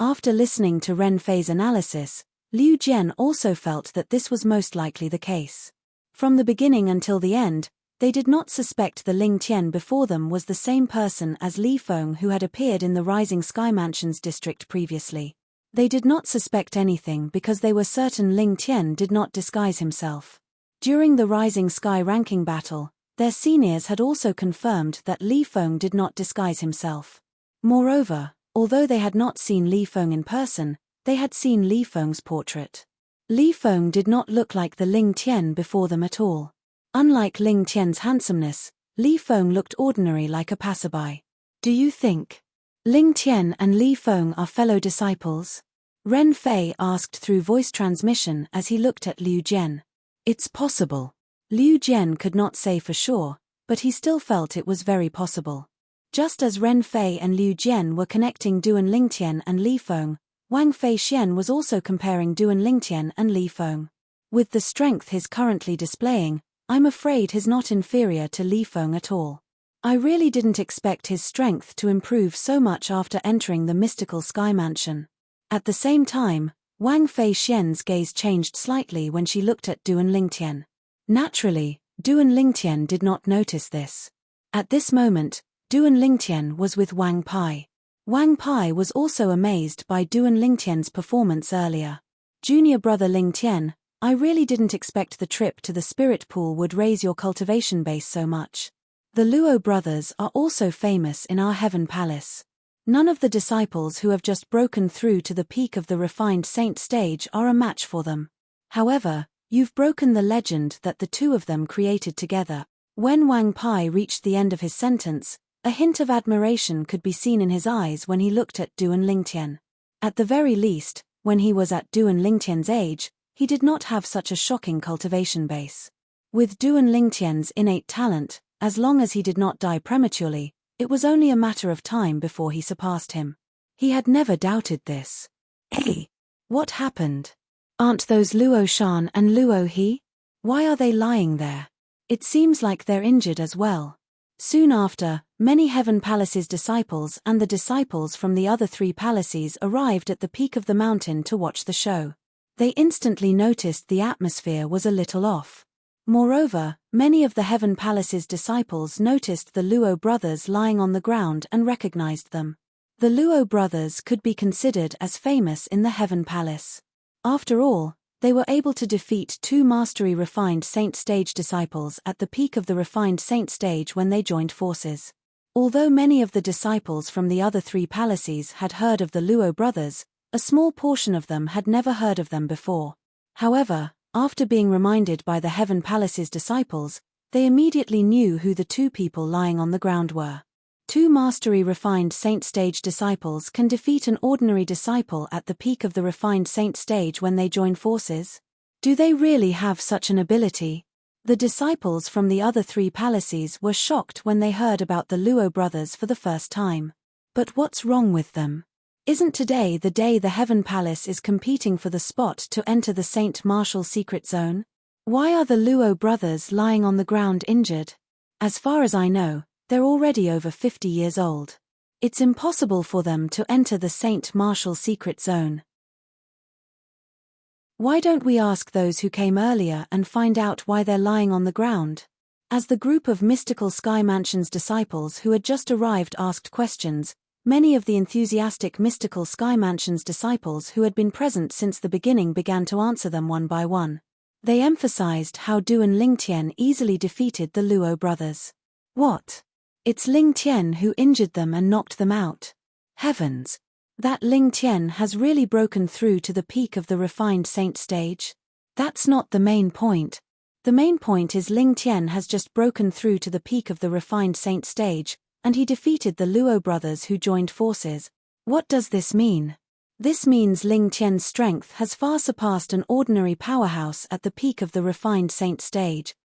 After listening to Ren Fei's analysis, Liu Jian also felt that this was most likely the case. From the beginning until the end, they did not suspect the Ling Tian before them was the same person as Li Feng who had appeared in the Rising Sky Mansions district previously. They did not suspect anything because they were certain Ling Tian did not disguise himself. During the Rising Sky ranking battle, their seniors had also confirmed that Li Feng did not disguise himself. Moreover, although they had not seen Li Feng in person, they had seen Li Feng's portrait. Li Feng did not look like the Ling Tian before them at all. Unlike Ling Tian's handsomeness, Li Feng looked ordinary like a passerby. Do you think Ling Tian and Li Feng are fellow disciples? Ren Fei asked through voice transmission as he looked at Liu Jian. It's possible. Liu Jian could not say for sure, but he still felt it was very possible. Just as Ren Fei and Liu Jian were connecting Duan Lingtian and Li Feng, Wang Fei Xian was also comparing Duan Lingtian and Li Feng. With the strength he's currently displaying, I'm afraid he's not inferior to Li Feng at all. I really didn't expect his strength to improve so much after entering the mystical sky mansion. At the same time, Wang Fei Xian's gaze changed slightly when she looked at Duan Lingtian. Naturally, Duan Lingtian did not notice this. At this moment, Duan Lingtian was with Wang Pai. Wang Pai was also amazed by Duan Lingtian's performance earlier. Junior brother Lingtian, I really didn't expect the trip to the spirit pool would raise your cultivation base so much. The Luo brothers are also famous in our heaven palace. None of the disciples who have just broken through to the peak of the refined saint stage are a match for them. However, you've broken the legend that the two of them created together. When Wang Pai reached the end of his sentence, a hint of admiration could be seen in his eyes when he looked at Duan Lingtian. At the very least, when he was at Duan Lingtian's age, he did not have such a shocking cultivation base. With Duan Lingtian's innate talent, as long as he did not die prematurely, it was only a matter of time before he surpassed him. He had never doubted this. Hey! What happened? Aren't those Luo Shan and Luo He? Why are they lying there? It seems like they're injured as well. Soon after, many Heaven Palace's disciples and the disciples from the other 3 palaces arrived at the peak of the mountain to watch the show. They instantly noticed the atmosphere was a little off. Moreover, many of the Heaven Palace's disciples noticed the Luo brothers lying on the ground and recognized them. The Luo brothers could be considered as famous in the Heaven Palace. After all, they were able to defeat 2 mastery refined saint stage disciples at the peak of the refined saint stage when they joined forces. Although many of the disciples from the other 3 palaces had heard of the Luo brothers, a small portion of them had never heard of them before. However, after being reminded by the Heaven Palace's disciples, they immediately knew who the 2 people lying on the ground were. 2 mastery refined saint stage disciples can defeat an ordinary disciple at the peak of the refined saint stage when they join forces? Do they really have such an ability? The disciples from the other 3 palaces were shocked when they heard about the Luo brothers for the first time. But what's wrong with them? Isn't today the day the Heaven Palace is competing for the spot to enter the Saint Martial secret zone? Why are the Luo brothers lying on the ground injured? As far as I know, they're already over 50 years old. It's impossible for them to enter the Saint Martial secret zone. Why don't we ask those who came earlier and find out why they're lying on the ground? As the group of mystical Sky Mansion's disciples who had just arrived asked questions, many of the enthusiastic mystical Sky Mansion's disciples who had been present since the beginning began to answer them one by one. They emphasized how Duan Lingtian easily defeated the Luo brothers. What? It's Lingtian who injured them and knocked them out. Heavens! That Lingtian has really broken through to the peak of the refined saint stage? That's not the main point. The main point is Lingtian has just broken through to the peak of the refined saint stage, and he defeated the Luo brothers who joined forces. What does this mean? This means Ling Tian's strength has far surpassed an ordinary powerhouse at the peak of the refined saint stage.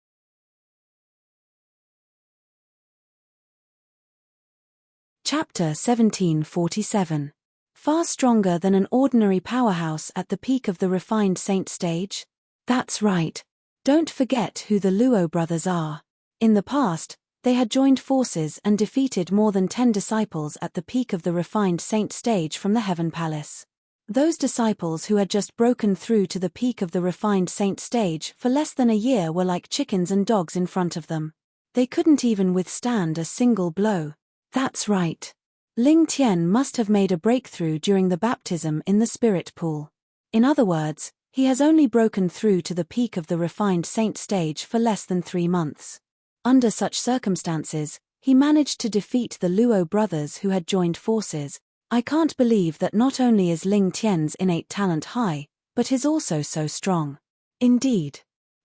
Chapter 1747. Far stronger than an ordinary powerhouse at the peak of the refined saint stage? That's right. Don't forget who the Luo brothers are. In the past, they had joined forces and defeated more than 10 disciples at the peak of the refined saint stage from the Heaven Palace. Those disciples who had just broken through to the peak of the refined saint stage for less than a year were like chickens and dogs in front of them. They couldn't even withstand a single blow. That's right. Ling Tian must have made a breakthrough during the baptism in the spirit pool. In other words, he has only broken through to the peak of the refined saint stage for less than 3 months. Under such circumstances, he managed to defeat the Luo brothers who had joined forces. I can't believe that not only is Ling Tian's innate talent high, but is also so strong. Indeed.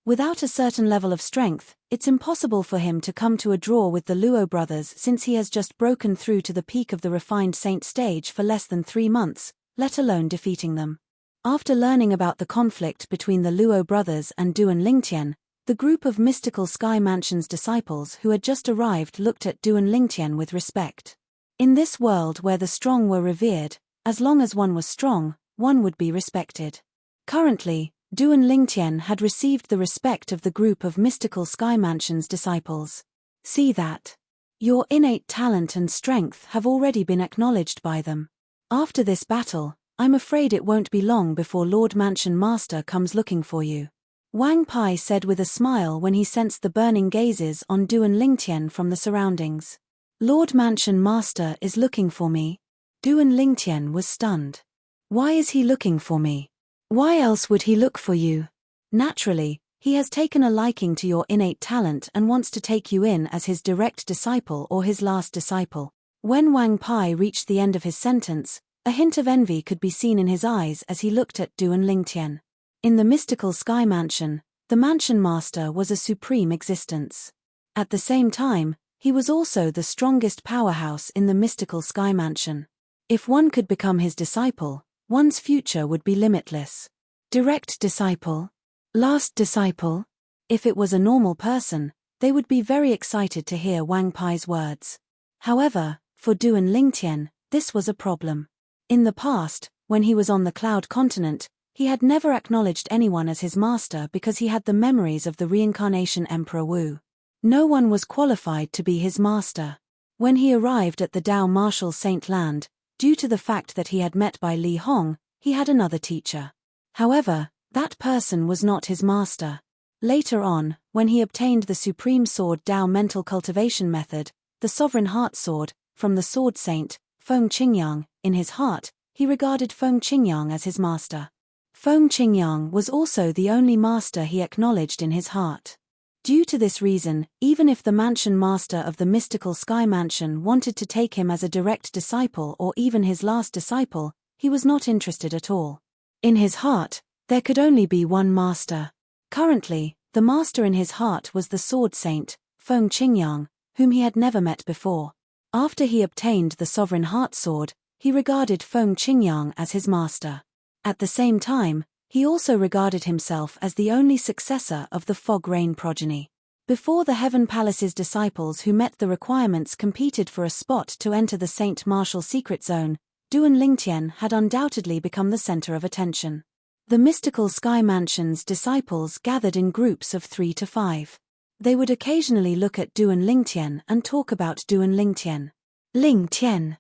Without a certain level of strength, it's impossible for him to come to a draw with the Luo brothers since he has just broken through to the peak of the refined saint stage for less than 3 months, let alone defeating them. After learning about the conflict between the Luo brothers and Duan Lingtian, the group of mystical Sky Mansion's disciples who had just arrived looked at Duan Lingtian with respect. In this world where the strong were revered, as long as one was strong, one would be respected. Currently, Duan Lingtian had received the respect of the group of mystical Sky Mansion's disciples. See that? Your innate talent and strength have already been acknowledged by them. After this battle, I'm afraid it won't be long before Lord Mansion Master comes looking for you. Wang Pai said with a smile when he sensed the burning gazes on Duan Lingtian from the surroundings. Lord Mansion Master is looking for me? Duan Lingtian was stunned. Why is he looking for me? Why else would he look for you? Naturally, he has taken a liking to your innate talent and wants to take you in as his direct disciple or his last disciple. When Wang Pai reached the end of his sentence, a hint of envy could be seen in his eyes as he looked at Duan Lingtian. In the mystical Sky Mansion, the Mansion Master was a supreme existence. At the same time, he was also the strongest powerhouse in the mystical Sky Mansion. If one could become his disciple, one's future would be limitless. Direct disciple? Last disciple? If it was a normal person, they would be very excited to hear Wang Pai's words. However, for Duan Lingtian, this was a problem. In the past, when he was on the Cloud Continent, he had never acknowledged anyone as his master because he had the memories of the reincarnation Emperor Wu. No one was qualified to be his master. When he arrived at the Dao Martial Saint Land, due to the fact that he had met by Li Hong, he had another teacher. However, that person was not his master. Later on, when he obtained the Supreme Sword Dao Mental Cultivation Method, the Sovereign Heart Sword, from the Sword Saint, Feng Qingyang, in his heart, he regarded Feng Qingyang as his master. Feng Qingyang was also the only master he acknowledged in his heart. Due to this reason, even if the Mansion Master of the mystical Sky Mansion wanted to take him as a direct disciple or even his last disciple, he was not interested at all. In his heart, there could only be one master. Currently, the master in his heart was the Sword Saint, Feng Qingyang, whom he had never met before. After he obtained the Sovereign Heart Sword, he regarded Feng Qingyang as his master. At the same time, he also regarded himself as the only successor of the Fog Rain progeny. Before the Heaven Palace's disciples who met the requirements competed for a spot to enter the Saint Martial Secret Zone, Duan Lingtian had undoubtedly become the center of attention. The mystical Sky Mansion's disciples gathered in groups of 3 to 5. They would occasionally look at Duan Lingtian and talk about Duan Lingtian. Lingtian.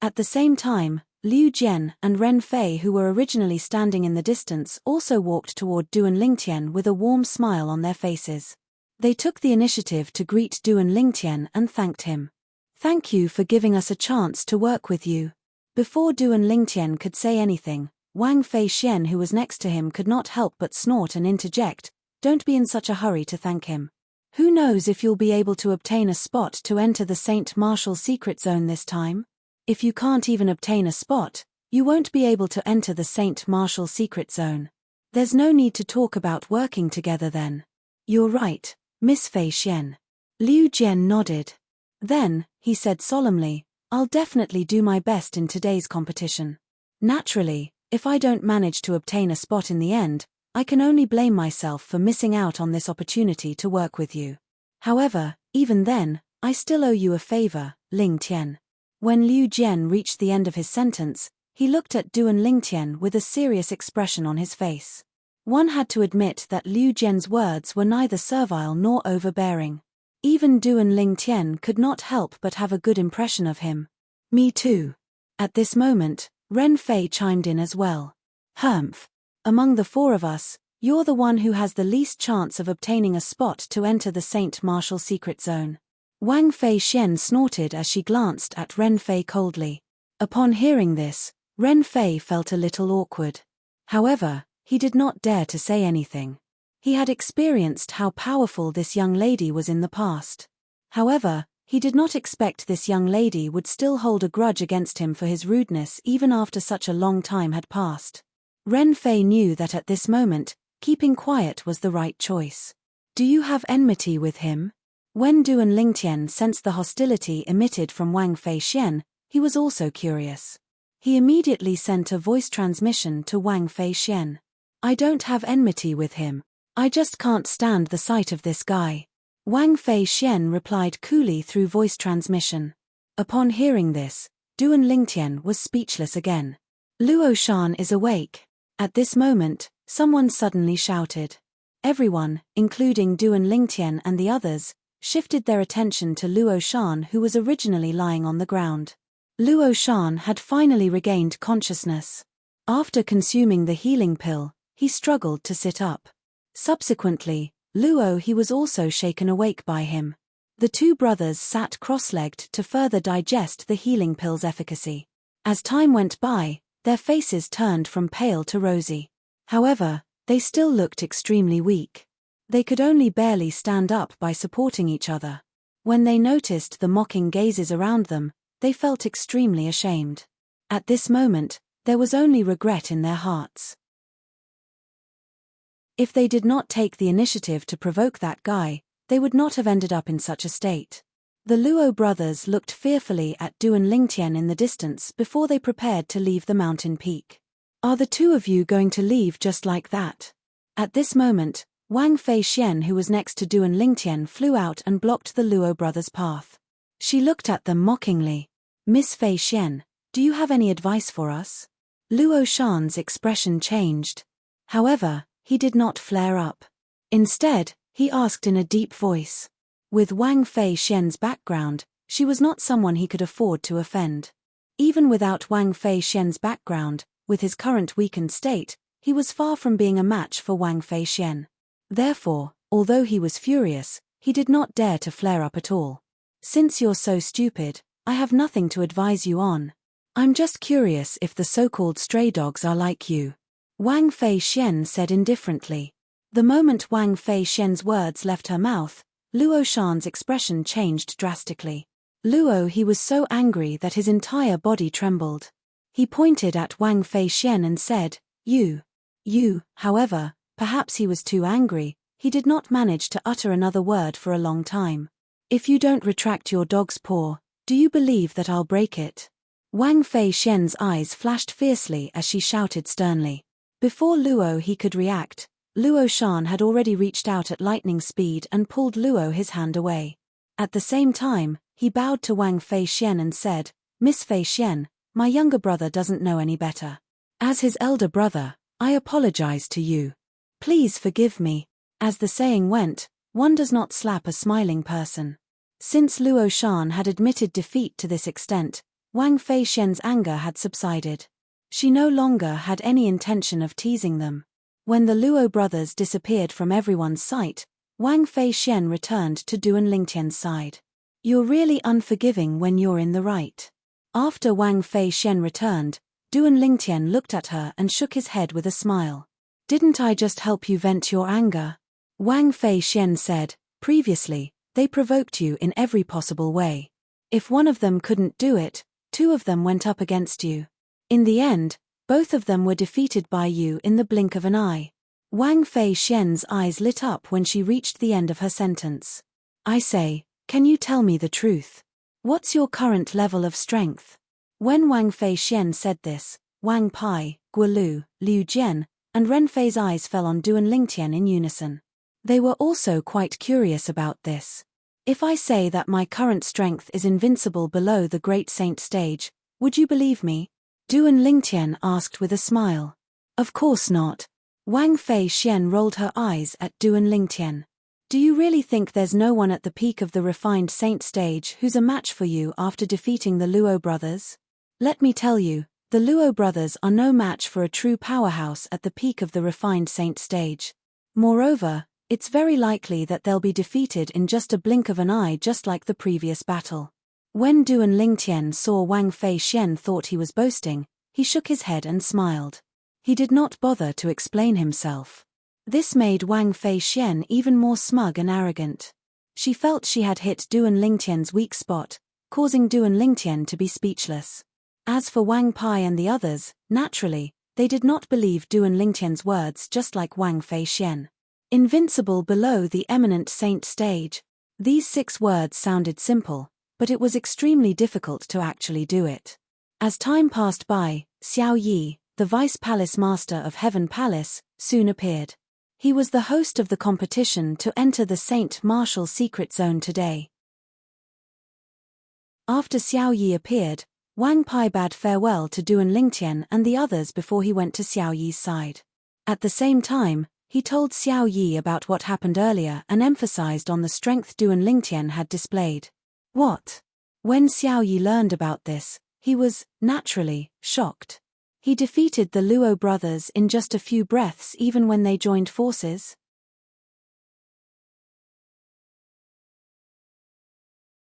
At the same time, Liu Jian and Ren Fei, who were originally standing in the distance, also walked toward Duan Lingtian with a warm smile on their faces. They took the initiative to greet Duan Lingtian and thanked him. Thank you for giving us a chance to work with you. Before Duan Lingtian could say anything, Wang Fei Xian, who was next to him, could not help but snort and interject, "Don't be in such a hurry to thank him. Who knows if you'll be able to obtain a spot to enter the Saint Martial Secret Zone this time? If you can't even obtain a spot, you won't be able to enter the Saint Martial Secret Zone. There's no need to talk about working together then." "You're right, Miss Fei Xian." Liu Jian nodded. Then, he said solemnly, "I'll definitely do my best in today's competition. Naturally, if I don't manage to obtain a spot in the end, I can only blame myself for missing out on this opportunity to work with you. However, even then, I still owe you a favor, Ling Tian." When Liu Jian reached the end of his sentence, he looked at Duan Lingtian with a serious expression on his face. One had to admit that Liu Jian's words were neither servile nor overbearing. Even Duan Lingtian could not help but have a good impression of him. Me too. At this moment, Ren Fei chimed in as well. Humph. Among the four of us, you're the one who has the least chance of obtaining a spot to enter the Saint Martial secret zone. Wang Fei Xian snorted as she glanced at Ren Fei coldly. Upon hearing this, Ren Fei felt a little awkward. However, he did not dare to say anything. He had experienced how powerful this young lady was in the past. However, he did not expect this young lady would still hold a grudge against him for his rudeness even after such a long time had passed. Ren Fei knew that at this moment, keeping quiet was the right choice. Do you have enmity with him? When Duan Lingtian sensed the hostility emitted from Wang Fei Xian, he was also curious. He immediately sent a voice transmission to Wang Fei Xian. I don't have enmity with him. I just can't stand the sight of this guy. Wang Fei Xian replied coolly through voice transmission. Upon hearing this, Duan Lingtian was speechless again. Luo Shan is awake. At this moment, someone suddenly shouted. Everyone, including Duan Lingtian and the others, shifted their attention to Luo Shan, who was originally lying on the ground. Luo Shan had finally regained consciousness. After consuming the healing pill, he struggled to sit up. Subsequently, he was also shaken awake by him. The two brothers sat cross-legged to further digest the healing pill's efficacy. As time went by, their faces turned from pale to rosy. However, they still looked extremely weak. They could only barely stand up by supporting each other. When they noticed the mocking gazes around them, they felt extremely ashamed. At this moment, there was only regret in their hearts. If they did not take the initiative to provoke that guy, they would not have ended up in such a state. The Luo brothers looked fearfully at Duan Lingtian in the distance before they prepared to leave the mountain peak. Are the two of you going to leave just like that? At this moment, Wang Fei Xian, who was next to Duan Lingtian, flew out and blocked the Luo brothers' path. She looked at them mockingly. Miss Fei Xian, do you have any advice for us? Luo Shan's expression changed. However, he did not flare up. Instead, he asked in a deep voice. With Wang Fei Xian's background, she was not someone he could afford to offend. Even without Wang Fei Xian's background, with his current weakened state, he was far from being a match for Wang Fei Xian. Therefore, although he was furious, he did not dare to flare up at all. Since you're so stupid, I have nothing to advise you on. I'm just curious if the so-called stray dogs are like you. Wang Fei Xian said indifferently. The moment Wang Fei Xian's words left her mouth, Luo Shan's expression changed drastically. He was so angry that his entire body trembled. He pointed at Wang Fei Xian and said, You. However, perhaps he was too angry, he did not manage to utter another word for a long time. If you don't retract your dog's paw, do you believe that I'll break it? Wang Fei Xian's eyes flashed fiercely as she shouted sternly. Before he could react, Luo Shan had already reached out at lightning speed and pulled his hand away. At the same time, he bowed to Wang Fei Xian and said, Miss Fei Xian, my younger brother doesn't know any better. As his elder brother, I apologize to you. Please forgive me. As the saying went, one does not slap a smiling person. Since Luo Shan had admitted defeat to this extent, Wang Fei Xian's anger had subsided. She no longer had any intention of teasing them. When the Luo brothers disappeared from everyone's sight, Wang Fei Xian returned to Duan Lingtian's side. You're really unforgiving when you're in the right. After Wang Fei Xian returned, Duan Lingtian looked at her and shook his head with a smile. Didn't I just help you vent your anger? Wang Fei Xian said, previously, they provoked you in every possible way. If one of them couldn't do it, two of them went up against you. In the end, both of them were defeated by you in the blink of an eye. Wang Fei Xian's eyes lit up when she reached the end of her sentence. I say, can you tell me the truth? What's your current level of strength? When Wang Fei Xian said this, Wang Pai, Guolu, Liu Jian, and Ren Fei's eyes fell on Duan Lingtian in unison. They were also quite curious about this. If I say that my current strength is invincible below the Great Saint stage, would you believe me? Duan Lingtian asked with a smile. Of course not. Wang Fei Xian rolled her eyes at Duan Lingtian. Do you really think there's no one at the peak of the refined saint stage who's a match for you after defeating the Luo brothers? Let me tell you, the Luo brothers are no match for a true powerhouse at the peak of the refined saint stage. Moreover, it's very likely that they'll be defeated in just a blink of an eye, just like the previous battle. When Duan Lingtian saw Wang Fei Xian thought he was boasting, he shook his head and smiled. He did not bother to explain himself. This made Wang Fei Xian even more smug and arrogant. She felt she had hit Duan Lingtian's weak spot, causing Duan Lingtian to be speechless. As for Wang Pai and the others, naturally, they did not believe Duan Lingtian's words, just like Wang Fei Xian. Invincible below the eminent saint stage. These 6 words sounded simple, but it was extremely difficult to actually do it. As time passed by, Xiao Yi, the Vice Palace Master of Heaven Palace, soon appeared. He was the host of the competition to enter the Saint Martial Secret Zone today. After Xiao Yi appeared, Wang Pai bade farewell to Duan Lingtian and the others before he went to Xiao Yi's side. At the same time, he told Xiao Yi about what happened earlier and emphasized on the strength Duan Lingtian had displayed. What? When Xiao Yi learned about this, he was, naturally, shocked. He defeated the Luo brothers in just a few breaths even when they joined forces?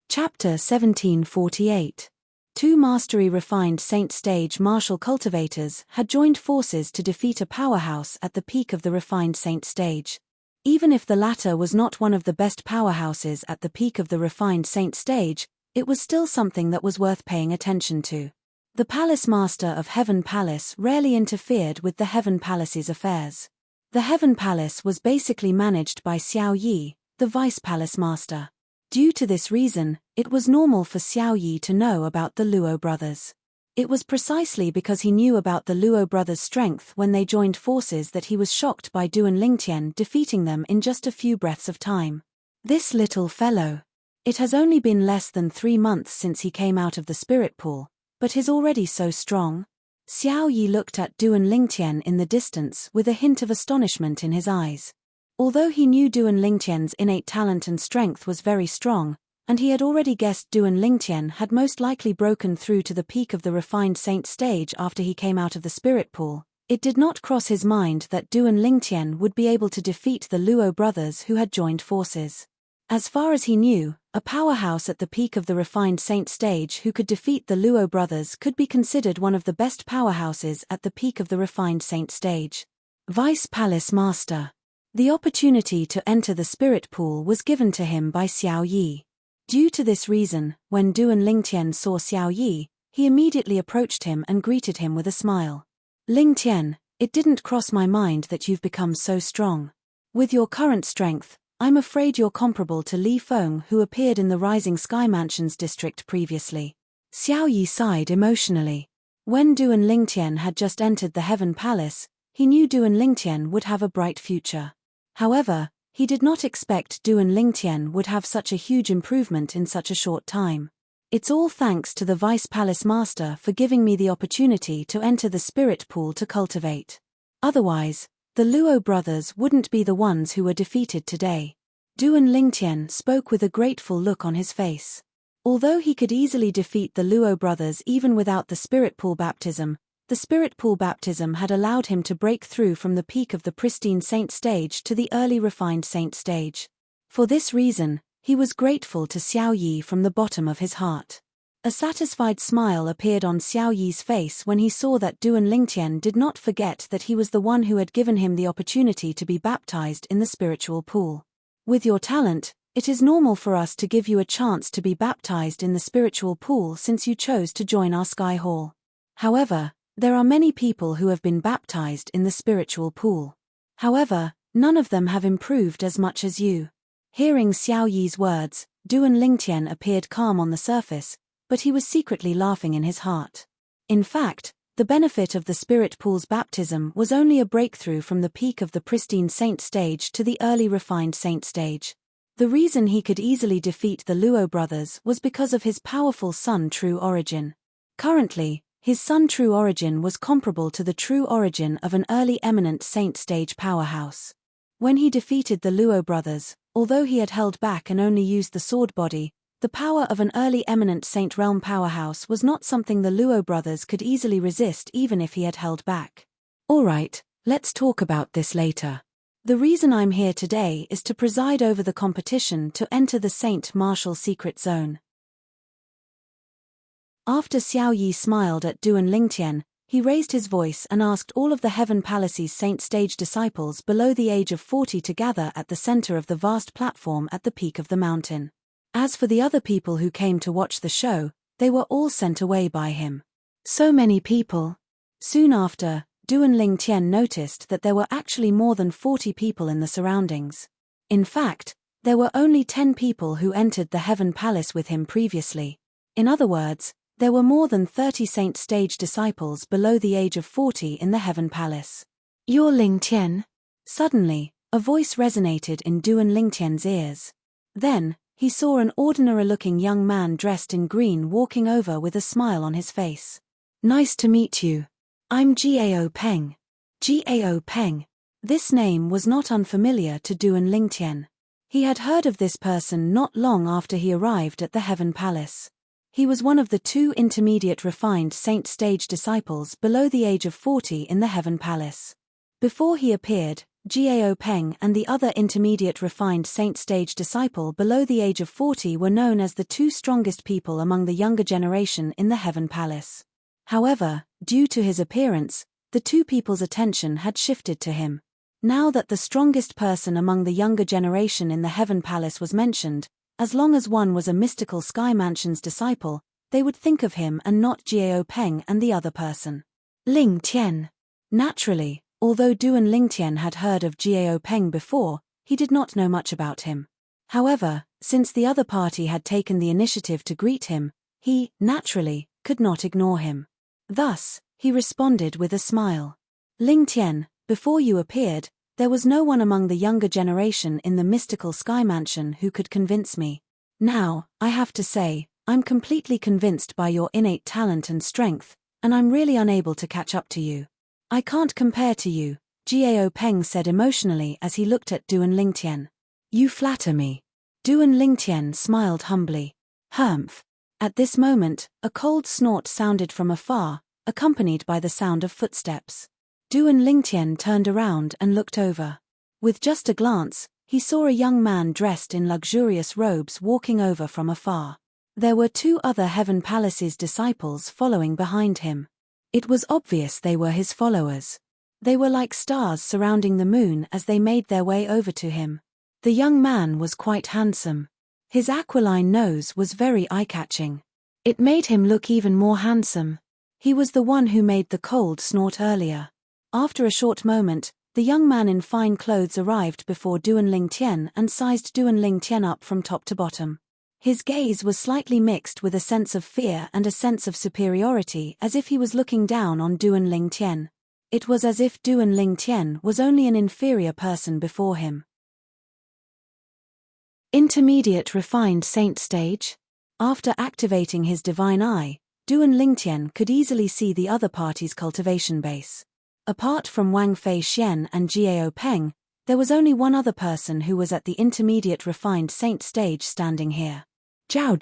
Chapter 1748. 2 mastery refined saint stage martial cultivators had joined forces to defeat a powerhouse at the peak of the refined saint stage. Even if the latter was not one of the best powerhouses at the peak of the refined saint stage, it was still something that was worth paying attention to. The Palace Master of Heaven Palace rarely interfered with the Heaven Palace's affairs. The Heaven Palace was basically managed by Xiao Yi, the Vice Palace Master. Due to this reason, it was normal for Xiao Yi to know about the Luo brothers. It was precisely because he knew about the Luo brothers' strength when they joined forces that he was shocked by Duan Lingtian defeating them in just a few breaths of time. This little fellow. It has only been less than 3 months since he came out of the spirit pool, but he's already so strong. Xiao Yi looked at Duan Lingtian in the distance with a hint of astonishment in his eyes. Although he knew Duan Lingtian's innate talent and strength was very strong, and he had already guessed Duan Lingtian had most likely broken through to the peak of the refined saint stage after he came out of the spirit pool, it did not cross his mind that Duan Lingtian would be able to defeat the Luo brothers who had joined forces. As far as he knew, a powerhouse at the peak of the refined saint stage who could defeat the Luo brothers could be considered one of the best powerhouses at the peak of the refined saint stage. Vice Palace Master. The opportunity to enter the spirit pool was given to him by Xiao Yi. Due to this reason, when Duan Lingtian saw Xiao Yi, he immediately approached him and greeted him with a smile. Lingtian, it didn't cross my mind that you've become so strong. With your current strength, I'm afraid you're comparable to Li Feng, who appeared in the Rising Sky Mansions district previously. Xiao Yi sighed emotionally. When Duan Lingtian had just entered the Heaven Palace, he knew Duan Lingtian would have a bright future. However, he did not expect Duan Lingtian would have such a huge improvement in such a short time. It's all thanks to the Vice Palace Master for giving me the opportunity to enter the spirit pool to cultivate. Otherwise, the Luo brothers wouldn't be the ones who were defeated today. Duan Lingtian spoke with a grateful look on his face. Although he could easily defeat the Luo brothers even without the spirit pool baptism, the spirit pool baptism had allowed him to break through from the peak of the pristine saint stage to the early refined saint stage. For this reason, he was grateful to Xiao Yi from the bottom of his heart. A satisfied smile appeared on Xiao Yi's face when he saw that Duan Lingtian did not forget that he was the one who had given him the opportunity to be baptized in the spiritual pool. With your talent, it is normal for us to give you a chance to be baptized in the spiritual pool since you chose to join our Sky Hall. However, there are many people who have been baptized in the spiritual pool. However, none of them have improved as much as you. Hearing Xiao Yi's words, Duan Lingtian appeared calm on the surface, but he was secretly laughing in his heart. In fact, the benefit of the spirit pool's baptism was only a breakthrough from the peak of the pristine saint stage to the early refined saint stage. The reason he could easily defeat the Luo brothers was because of his powerful Sun True origin. Currently, His Sun true origin was comparable to the true origin of an early eminent Saint stage powerhouse. When he defeated the Luo brothers, although he had held back and only used the sword body, the power of an early eminent Saint realm powerhouse was not something the Luo brothers could easily resist even if he had held back. Alright, let's talk about this later. The reason I'm here today is to preside over the competition to enter the Saint Martial Secret Zone. After Xiao Yi smiled at Du and Lingtian, he raised his voice and asked all of the Heaven Palace's Saint stage disciples below the age of 40 to gather at the center of the vast platform at the peak of the mountain. As for the other people who came to watch the show, they were all sent away by him. So many people. Soon after, Du and Lingtian noticed that there were actually more than 40 people in the surroundings. In fact, there were only 10 people who entered the Heaven Palace with him previously. In other words, there were more than 30 Saint stage disciples below the age of 40 in the Heaven Palace. You're Lingtian? Suddenly, a voice resonated in Du and Lingtian's ears. Then, he saw an ordinary-looking young man dressed in green walking over with a smile on his face. Nice to meet you. I'm Gao Peng. Gao Peng. This name was not unfamiliar to Du and Lingtian. He had heard of this person not long after he arrived at the Heaven Palace. He was one of the 2 intermediate refined Saint stage disciples below the age of 40 in the Heaven Palace. Before he appeared, Gao Peng and the other intermediate refined Saint stage disciple below the age of 40 were known as the 2 strongest people among the younger generation in the Heaven Palace. However, due to his appearance, the 2 people's attention had shifted to him. Now that the strongest person among the younger generation in the Heaven Palace was mentioned, as long as one was a mystical Sky Mansion's disciple, they would think of him and not Gao Peng and the other person. Ling Tian. Naturally, although Du and Lingtian had heard of Gao Peng before, he did not know much about him. However, since the other party had taken the initiative to greet him, he, naturally, could not ignore him. Thus, he responded with a smile. Lingtian, before you appeared, there was no one among the younger generation in the mystical Sky Mansion who could convince me. Now, I have to say, I'm completely convinced by your innate talent and strength, and I'm really unable to catch up to you. I can't compare to you, Gao Peng said emotionally as he looked at Du and Lingtian. You flatter me. Du and Lingtian smiled humbly. Humph. At this moment, a cold snort sounded from afar, accompanied by the sound of footsteps. Du and Lingtian turned around and looked over. With just a glance, he saw a young man dressed in luxurious robes walking over from afar. There were 2 other Heaven Palace's disciples following behind him. It was obvious they were his followers. They were like stars surrounding the moon as they made their way over to him. The young man was quite handsome. His aquiline nose was very eye-catching. It made him look even more handsome. He was the one who made the cold snort earlier. After a short moment, the young man in fine clothes arrived before Du and Lingtian and sized Du and Lingtian up from top to bottom. His gaze was slightly mixed with a sense of fear and a sense of superiority, as if he was looking down on Du and Lingtian. It was as if Du and Lingtian was only an inferior person before him. Intermediate refined Saint stage? After activating his divine eye, Du and Lingtian could easily see the other party's cultivation base. Apart from Wang Fei Xian and Gao Peng, there was only one other person who was at the intermediate refined Saint stage standing here. Zhao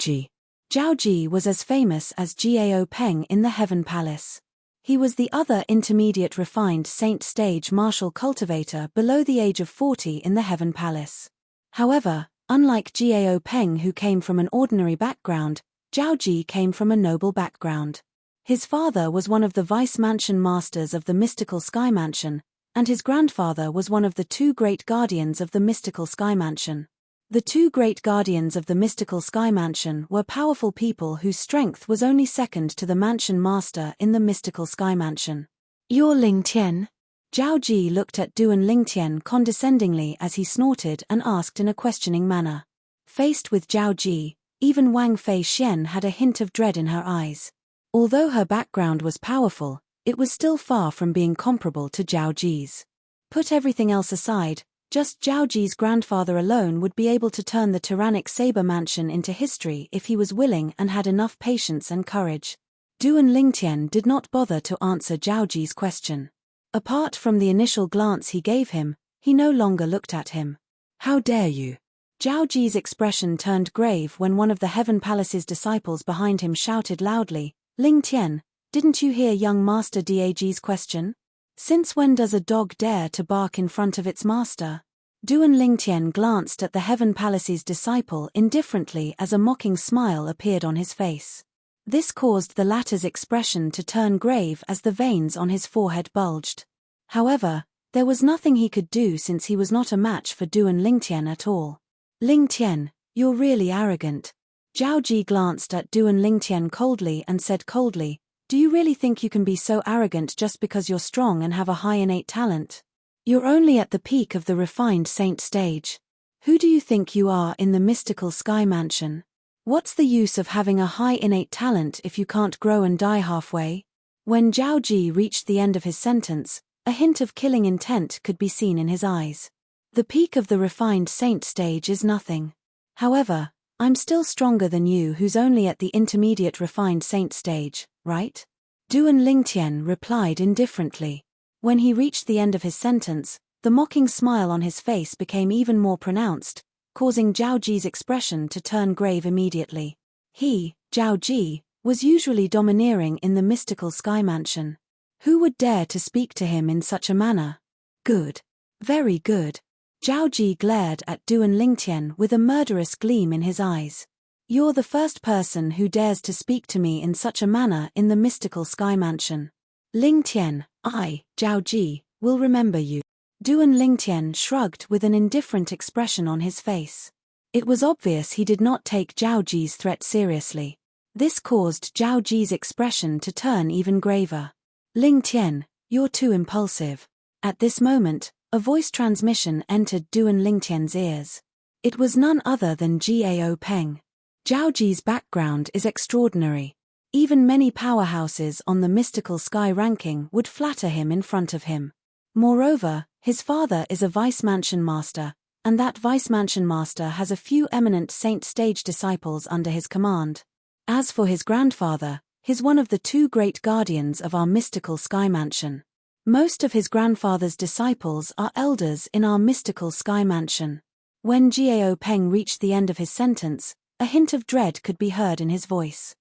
Ji was as famous as Gao Peng in the Heaven Palace. He was the other intermediate refined Saint stage martial cultivator below the age of 40 in the Heaven Palace. However, unlike Gao Peng who came from an ordinary background, Zhao Ji came from a noble background. His father was one of the vice mansion masters of the mystical Sky Mansion, and his grandfather was one of the 2 great guardians of the mystical Sky Mansion. The 2 great guardians of the mystical Sky Mansion were powerful people whose strength was only second to the mansion master in the mystical Sky Mansion. You're Lingtian? Zhao Ji looked at Du and Lingtian condescendingly as he snorted and asked in a questioning manner. Faced with Zhao Ji, even Wang Fei Xian had a hint of dread in her eyes. Although her background was powerful, it was still far from being comparable to Zhao Ji's. Put everything else aside, just Zhao Ji's grandfather alone would be able to turn the tyrannic Saber Mansion into history if he was willing and had enough patience and courage. Duan Lingtian did not bother to answer Zhao question. Apart from the initial glance he gave him, he no longer looked at him. How dare you? Zhao expression turned grave when one of the Heaven Palace's disciples behind him shouted loudly, Lingtian, didn't you hear young Master Dag's question? Since when does a dog dare to bark in front of its master? Duan Lingtian glanced at the Heaven Palace's disciple indifferently as a mocking smile appeared on his face. This caused the latter's expression to turn grave as the veins on his forehead bulged. However, there was nothing he could do since he was not a match for Duan Lingtian at all. Lingtian, you're really arrogant. Zhao glanced at Duan Lingtian coldly and said coldly, do you really think you can be so arrogant just because you're strong and have a high innate talent? You're only at the peak of the refined saint stage. Who do you think you are in the mystical sky mansion? What's the use of having a high innate talent if you can't grow and die halfway? When Zhao reached the end of his sentence, a hint of killing intent could be seen in his eyes. The peak of the refined saint stage is nothing. However, I'm still stronger than you who's only at the intermediate refined saint stage, right? Duan Lingtian replied indifferently. When he reached the end of his sentence, the mocking smile on his face became even more pronounced, causing Zhao expression to turn grave immediately. He, Zhao, was usually domineering in the mystical sky mansion. Who would dare to speak to him in such a manner? Good. Very good. Zhao glared at Duan Lingtian with a murderous gleam in his eyes. You're the first person who dares to speak to me in such a manner in the mystical sky mansion. Lingtian, I, Zhao, will remember you. Duan Lingtian shrugged with an indifferent expression on his face. It was obvious he did not take Zhao threat seriously. This caused Zhao expression to turn even graver. Lingtian, you're too impulsive. At this moment, a voice transmission entered Duan Lingtian's ears. It was none other than Gao Peng. Zhao background is extraordinary. Even many powerhouses on the mystical sky ranking would flatter him in front of him. Moreover, his father is a vice mansion master, and that vice mansion master has a few eminent saint stage disciples under his command. As for his grandfather, he's one of the two great guardians of our mystical sky mansion. Most of his grandfather's disciples are elders in our mystical sky mansion. When Gao Peng reached the end of his sentence, a hint of dread could be heard in his voice.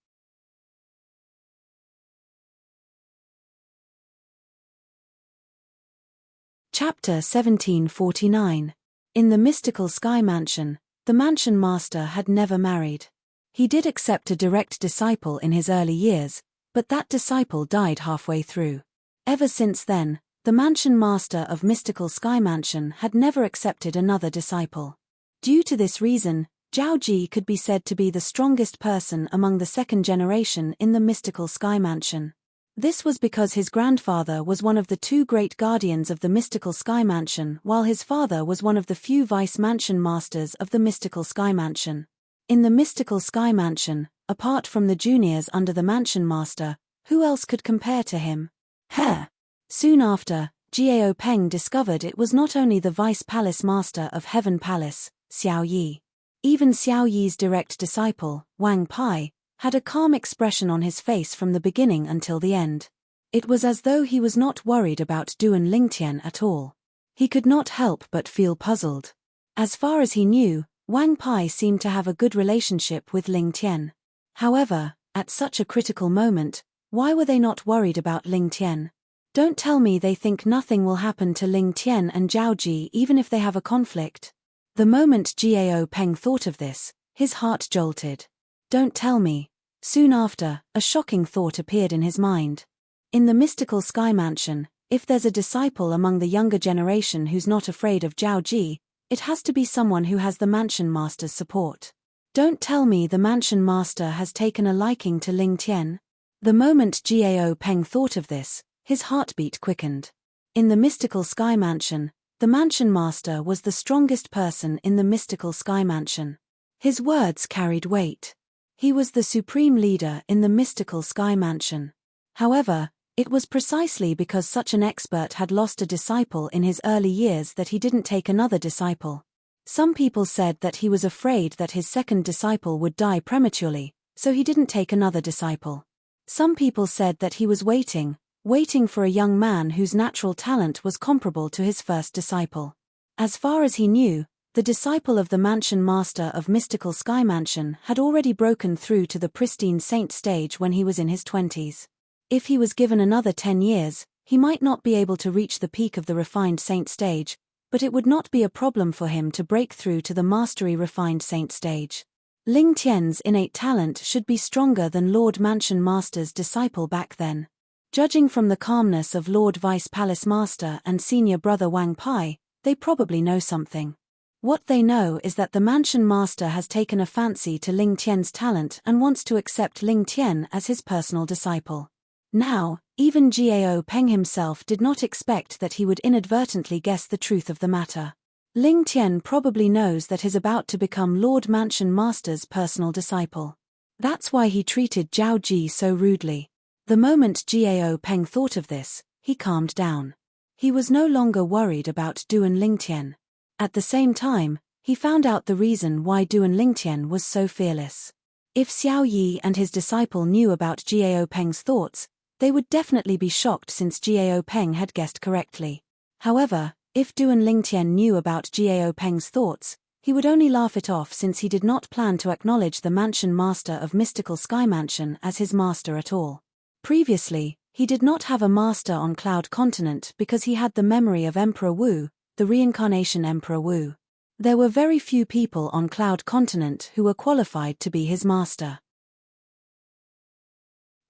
Chapter 1749. In the mystical sky mansion, the mansion master had never married. He did accept a direct disciple in his early years, but that disciple died halfway through. Ever since then, the mansion master of mystical sky mansion had never accepted another disciple. Due to this reason, Zhao could be said to be the strongest person among the second generation in the mystical sky mansion. This was because his grandfather was one of the two great guardians of the mystical sky mansion, while his father was one of the few vice mansion masters of the mystical sky mansion. In the mystical sky mansion, apart from the juniors under the mansion master, who else could compare to him? Soon after, Gao Peng discovered it was not only the vice palace master of Heaven Palace, Xiao Yi. Even Xiao Yi's direct disciple, Wang Pai, had a calm expression on his face from the beginning until the end. It was as though he was not worried about Duan Lingtian at all. He could not help but feel puzzled. As far as he knew, Wang Pai seemed to have a good relationship with Lingtian. However, at such a critical moment, why were they not worried about Lingtian? Don't tell me they think nothing will happen to Lingtian and Zhao even if they have a conflict. The moment Gao Peng thought of this, his heart jolted. Don't tell me. Soon after, a shocking thought appeared in his mind. In the mystical sky mansion, if there's a disciple among the younger generation who's not afraid of Zhao, it has to be someone who has the mansion master's support. Don't tell me the mansion master has taken a liking to Lingtian. The moment Gao Peng thought of this, his heartbeat quickened. In the mystical sky mansion, the mansion master was the strongest person in the mystical sky mansion. His words carried weight. He was the supreme leader in the mystical sky mansion. However, it was precisely because such an expert had lost a disciple in his early years that he didn't take another disciple. Some people said that he was afraid that his second disciple would die prematurely, so he didn't take another disciple. Some people said that he was waiting for a young man whose natural talent was comparable to his first disciple. As far as he knew, the disciple of the mansion master of mystical sky mansion had already broken through to the pristine saint stage when he was in his 20s. If he was given another 10 years, he might not be able to reach the peak of the refined saint stage, but it would not be a problem for him to break through to the mastery refined saint stage. Ling Tian's innate talent should be stronger than Lord Mansion Master's disciple back then. Judging from the calmness of Lord Vice Palace Master and senior brother Wang Pai, they probably know something. What they know is that the Mansion Master has taken a fancy to Ling Tian's talent and wants to accept Ling Tian as his personal disciple. Now, even Gao Peng himself did not expect that he would inadvertently guess the truth of the matter. Ling Tian probably knows that he's about to become Lord Mansion Master's personal disciple. That's why he treated Zhao Ji so rudely. The moment Gao Peng thought of this, he calmed down. He was no longer worried about Duan Lingtian. At the same time, he found out the reason why Duan Lingtian was so fearless. If Xiao Yi and his disciple knew about Gao Peng's thoughts, they would definitely be shocked since Gao Peng had guessed correctly. However, if Duan Lingtian knew about Gao Peng's thoughts, he would only laugh it off since he did not plan to acknowledge the Mansion Master of Mystical Sky Mansion as his master at all. Previously, he did not have a master on Cloud Continent because he had the memory of Emperor Wu, the reincarnation Emperor Wu. There were very few people on Cloud Continent who were qualified to be his master.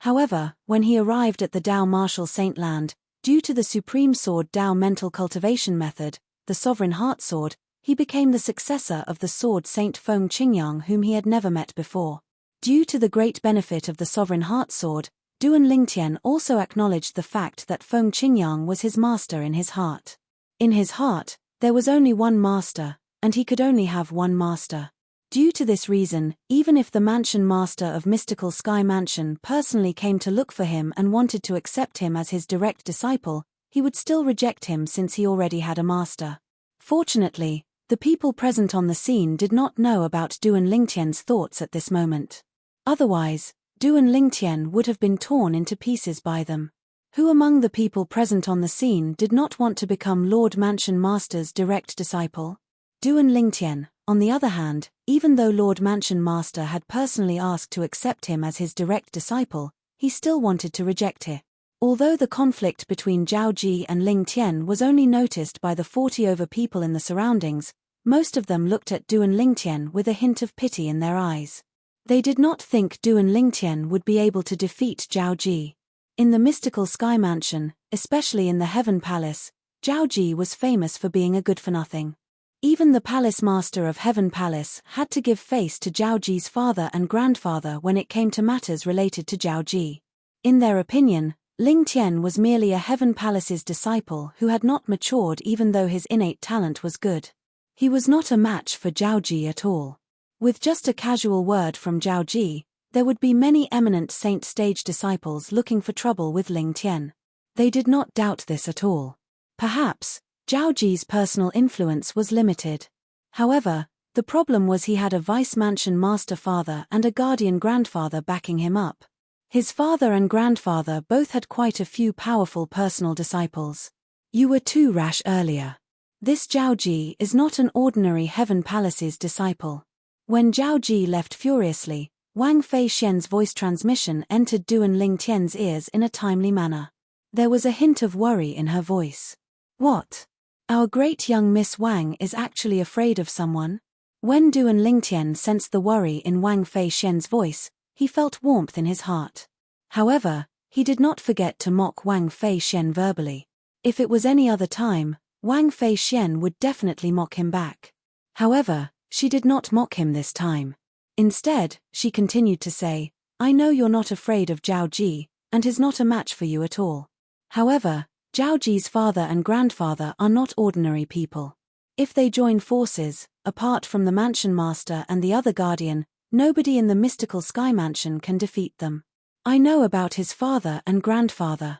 However, when he arrived at the Dao Martial Saint Land, due to the Supreme Sword Dao mental cultivation method, the Sovereign Heart Sword, he became the successor of the Sword Saint Feng Qingyang whom he had never met before. Due to the great benefit of the Sovereign Heart Sword, Duan Lingtian also acknowledged the fact that Feng Qingyang was his master in his heart. In his heart, there was only one master, and he could only have one master. Due to this reason, even if the Mansion Master of Mystical Sky Mansion personally came to look for him and wanted to accept him as his direct disciple, he would still reject him since he already had a master. Fortunately, the people present on the scene did not know about Duan Lingtian's thoughts at this moment. Otherwise, Duan Lingtian would have been torn into pieces by them. Who among the people present on the scene did not want to become Lord Mansion Master's direct disciple? Duan Lingtian, on the other hand, even though Lord Mansion Master had personally asked to accept him as his direct disciple, he still wanted to reject it. Although the conflict between Zhao Ji and Ling Tian was only noticed by the 40 over people in the surroundings, most of them looked at Duan Lingtian with a hint of pity in their eyes. They did not think Duan Lingtian would be able to defeat Zhao Ji. In the mystical sky mansion, especially in the Heaven Palace, Zhao Ji was famous for being a good-for-nothing. Even the Palace Master of Heaven Palace had to give face to Zhao Ji's father and grandfather when it came to matters related to Zhao Ji. In their opinion, Ling Tian was merely a Heaven Palace's disciple who had not matured even though his innate talent was good. He was not a match for Zhao Ji at all. With just a casual word from Zhao Ji, there would be many eminent saint stage disciples looking for trouble with Ling Tian. They did not doubt this at all. Perhaps, Zhao Ji's personal influence was limited. However, the problem was he had a vice mansion master father and a guardian grandfather backing him up. His father and grandfather both had quite a few powerful personal disciples. You were too rash earlier. This Zhao Ji is not an ordinary Heaven Palace's disciple. When Zhao Ji left furiously, Wang Fei Xian's voice transmission entered Duan Ling Tian's ears in a timely manner. There was a hint of worry in her voice. What? Our great young Miss Wang is actually afraid of someone? When Duan Lingtian sensed the worry in Wang Fei Xian's voice, he felt warmth in his heart. However, he did not forget to mock Wang Fei Xian verbally. If it was any other time, Wang Fei Xian would definitely mock him back. However, she did not mock him this time. Instead, she continued to say, I know you're not afraid of Zhao Ji, and he's not a match for you at all. However, Zhao Ji's father and grandfather are not ordinary people. If they join forces, apart from the Mansion Master and the other guardian, nobody in the mystical Sky Mansion can defeat them. I know about his father and grandfather.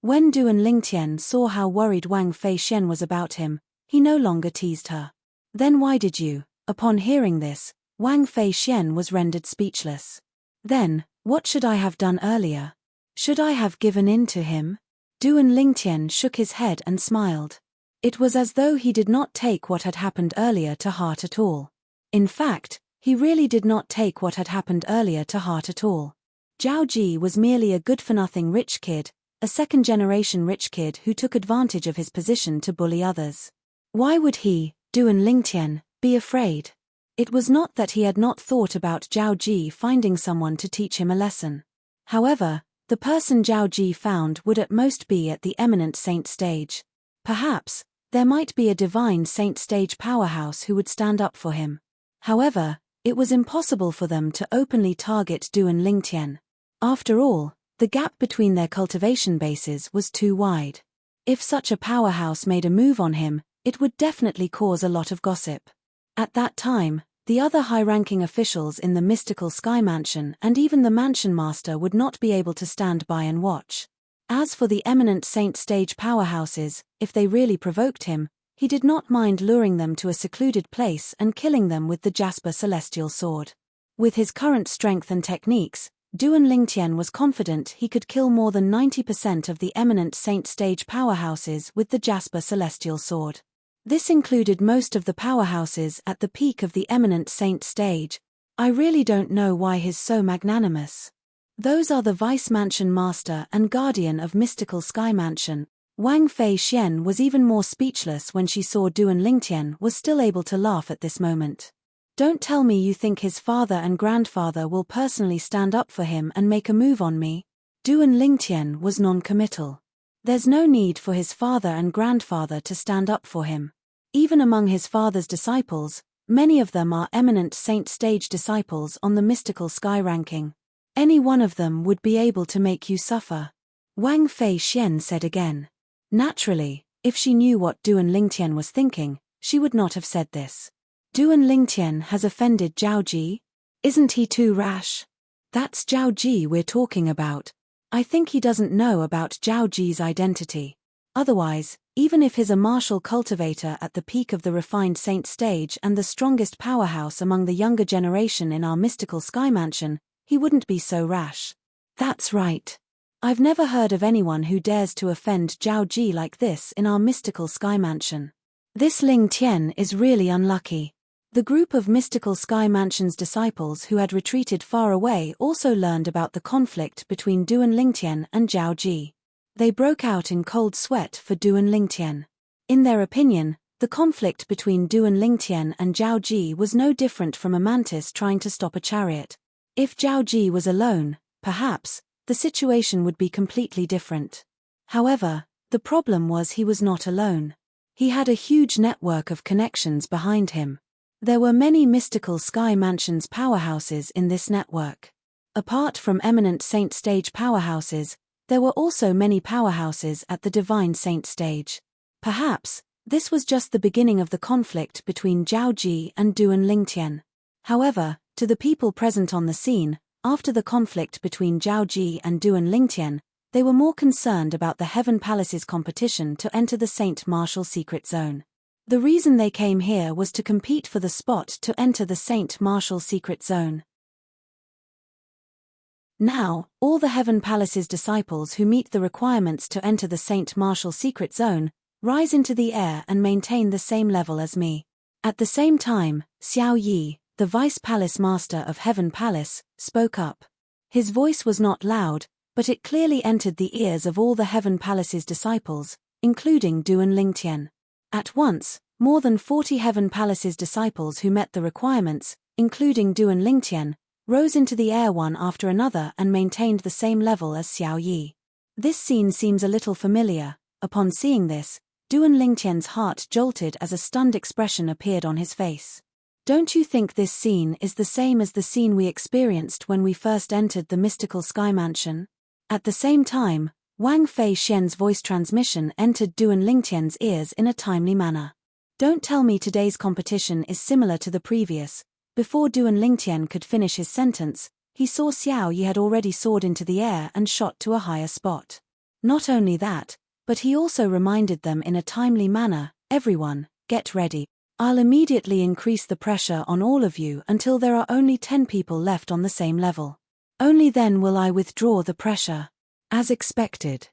When Duan Lingtian saw how worried Wang Fei Xian was about him, he no longer teased her. Then why did you? Upon hearing this, Wang Fei Xian was rendered speechless. Then, what should I have done earlier? Should I have given in to him? Duan Lingtian shook his head and smiled. It was as though he did not take what had happened earlier to heart at all. In fact, he really did not take what had happened earlier to heart at all. Zhao Ji was merely a good-for-nothing rich kid, a second-generation rich kid who took advantage of his position to bully others. Why would he, Duan Lingtian, be afraid? It was not that he had not thought about Zhao Ji finding someone to teach him a lesson. However, the person Zhao Ji found would at most be at the eminent saint stage. Perhaps, there might be a divine saint stage powerhouse who would stand up for him. However, it was impossible for them to openly target Duan Lingtian. After all, the gap between their cultivation bases was too wide. If such a powerhouse made a move on him, it would definitely cause a lot of gossip. At that time, the other high-ranking officials in the mystical Sky Mansion and even the Mansion Master would not be able to stand by and watch. As for the eminent saint stage powerhouses, if they really provoked him, he did not mind luring them to a secluded place and killing them with the Jasper Celestial Sword. With his current strength and techniques, Duan Lingtian was confident he could kill more than 90% of the eminent saint stage powerhouses with the Jasper Celestial Sword. This included most of the powerhouses at the peak of the eminent saint stage. I really don't know why he's so magnanimous. Those are the Vice Mansion Master and Guardian of Mystical Sky Mansion. Wang Fei Xian was even more speechless when she saw Duan Lingtian was still able to laugh at this moment. Don't tell me you think his father and grandfather will personally stand up for him and make a move on me. Duan Lingtian was non-committal. There's no need for his father and grandfather to stand up for him. Even among his father's disciples, many of them are eminent saint stage disciples on the mystical sky ranking. Any one of them would be able to make you suffer. Wang Fei Xian said again. Naturally, if she knew what Duan Lingtian was thinking, she would not have said this. Duan Lingtian has offended Zhao Ji? Isn't he too rash? That's Zhao Ji we're talking about. I think he doesn't know about Zhao Ji's identity. Otherwise, even if he's a martial cultivator at the peak of the refined saint stage and the strongest powerhouse among the younger generation in our mystical sky mansion, he wouldn't be so rash. That's right. I've never heard of anyone who dares to offend Zhao Ji like this in our mystical sky mansion. This Ling Tian is really unlucky. The group of mystical sky mansion's disciples who had retreated far away also learned about the conflict between Duan Lingtian and Zhao Ji. They broke out in cold sweat for Duan Lingtian. In their opinion, the conflict between Duan Lingtian and Zhao Ji was no different from a mantis trying to stop a chariot. If Zhao Ji was alone, perhaps, the situation would be completely different. However, the problem was he was not alone. He had a huge network of connections behind him. There were many mystical sky mansions powerhouses in this network. Apart from eminent saint stage powerhouses, there were also many powerhouses at the divine saint stage. Perhaps, this was just the beginning of the conflict between Zhao Ji and Duan Lingtian. However, to the people present on the scene, after the conflict between Zhao Ji and Duan Lingtian, they were more concerned about the Heaven Palace's competition to enter the Saint Martial Secret Zone. The reason they came here was to compete for the spot to enter the Saint Martial Secret Zone. Now, all the Heaven Palace's disciples who meet the requirements to enter the Saint Martial Secret Zone rise into the air and maintain the same level as me. At the same time, Xiao Yi, the Vice Palace Master of Heaven Palace, spoke up. His voice was not loud, but it clearly entered the ears of all the Heaven Palace's disciples, including Duan Lingtian. At once, more than 40 Heaven Palace's disciples who met the requirements, including Duan Lingtian, rose into the air one after another and maintained the same level as Xiao Yi. This scene seems a little familiar. Upon seeing this, Duan Lingtian's heart jolted as a stunned expression appeared on his face. Don't you think this scene is the same as the scene we experienced when we first entered the mystical sky mansion? At the same time, Wang Fei Xian's voice transmission entered Duan Lingtian's ears in a timely manner. Don't tell me today's competition is similar to the previous. Before Duan Lingtian could finish his sentence, he saw Xiao Yi had already soared into the air and shot to a higher spot. Not only that, but he also reminded them in a timely manner, everyone, get ready. I'll immediately increase the pressure on all of you until there are only 10 people left on the same level. Only then will I withdraw the pressure. As expected.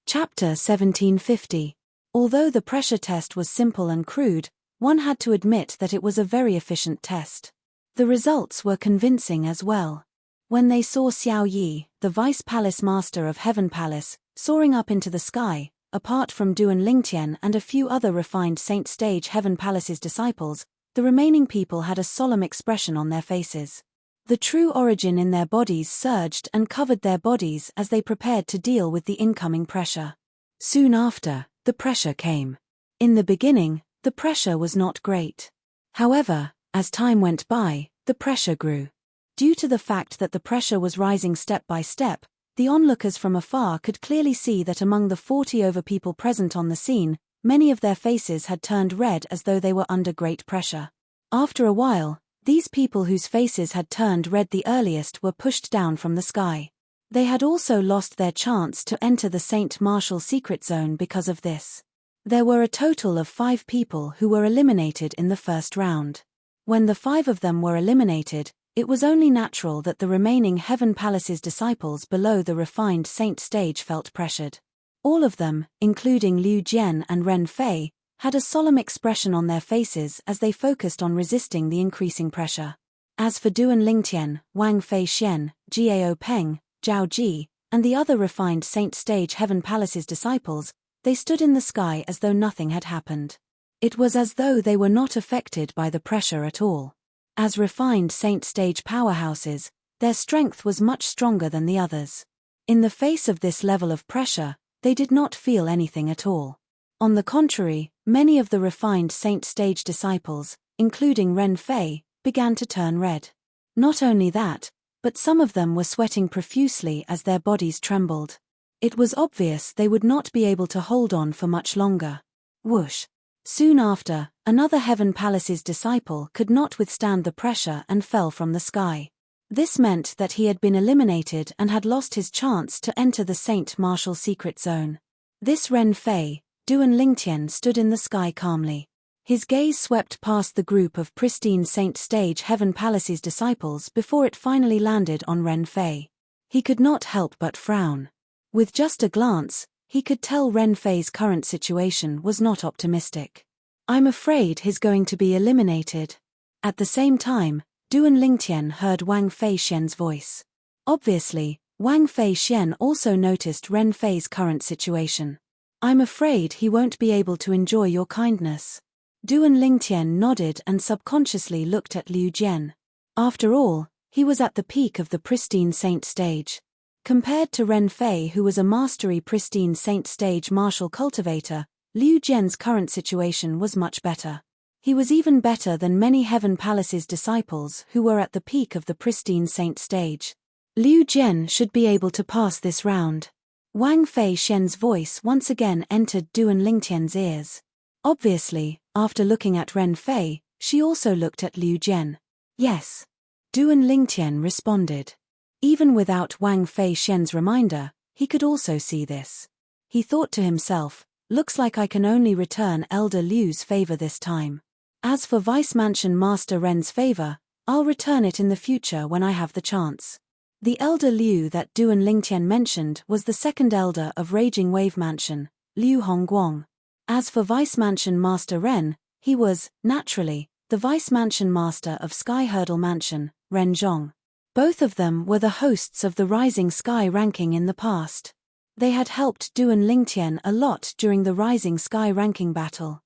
Chapter 1750. Although the pressure test was simple and crude, one had to admit that it was a very efficient test. The results were convincing as well. When they saw Xiao Yi, the Vice Palace Master of Heaven Palace, soaring up into the sky, apart from Duan Lingtian and a few other refined Saint Stage Heaven Palace's disciples, the remaining people had a solemn expression on their faces. The true origin in their bodies surged and covered their bodies as they prepared to deal with the incoming pressure. Soon after, the pressure came. In the beginning, the pressure was not great. However, as time went by, the pressure grew. Due to the fact that the pressure was rising step by step, the onlookers from afar could clearly see that among the 40 over people present on the scene, many of their faces had turned red as though they were under great pressure. After a while, these people whose faces had turned red the earliest were pushed down from the sky. They had also lost their chance to enter the Saint Martial secret zone because of this. There were a total of 5 people who were eliminated in the first round. When the 5 of them were eliminated, it was only natural that the remaining Heaven Palace's disciples below the refined Saint Stage felt pressured. All of them, including Liu Jian and Ren Fei, had a solemn expression on their faces as they focused on resisting the increasing pressure. As for Duan Lingtian, Wang Fei Xian, Jiao Peng, Zhao Ji, and the other refined Saint Stage Heaven Palace's disciples, they stood in the sky as though nothing had happened. It was as though they were not affected by the pressure at all. As refined Saint Stage powerhouses, their strength was much stronger than the others. In the face of this level of pressure, they did not feel anything at all. On the contrary, many of the refined Saint Stage disciples, including Ren Fei, began to turn red. Not only that, but some of them were sweating profusely as their bodies trembled. It was obvious they would not be able to hold on for much longer. Whoosh! Soon after, another Heaven Palace's disciple could not withstand the pressure and fell from the sky. This meant that he had been eliminated and had lost his chance to enter the Saint Martial secret zone. This Ren Fei, Duan Lingtian stood in the sky calmly. His gaze swept past the group of pristine Saint Stage Heaven Palace's disciples before it finally landed on Ren Fei. He could not help but frown. With just a glance, he could tell Ren Fei's current situation was not optimistic. "I'm afraid he's going to be eliminated." At the same time, Duan Lingtian heard Wang Fei Xian's voice. Obviously, Wang Fei Xian also noticed Ren Fei's current situation. "I'm afraid he won't be able to enjoy your kindness." Duan Lingtian nodded and subconsciously looked at Liu Jian. After all, he was at the peak of the pristine Saint Stage. Compared to Ren Fei, who was a mastery pristine Saint Stage martial cultivator, Liu Jian's current situation was much better. He was even better than many Heaven Palace's disciples who were at the peak of the pristine Saint Stage. Liu Jian should be able to pass this round. Wang Fei Xian's voice once again entered Duan Lingtian's ears. Obviously, after looking at Ren Fei, she also looked at Liu Jian. "Yes." Duan Lingtian responded. Even without Wang Fei Xian's reminder, he could also see this. He thought to himself, "Looks like I can only return Elder Liu's favor this time. As for Vice Mansion Master Ren's favor, I'll return it in the future when I have the chance." The Elder Liu that Duan Lingtian mentioned was the second elder of Raging Wave Mansion, Liu Hongguang. As for Vice Mansion Master Ren, he was, naturally, the Vice Mansion Master of Sky Hurdle Mansion, Ren Zhong. Both of them were the hosts of the Rising Sky ranking in the past. They had helped Duan Lingtian a lot during the Rising Sky ranking battle.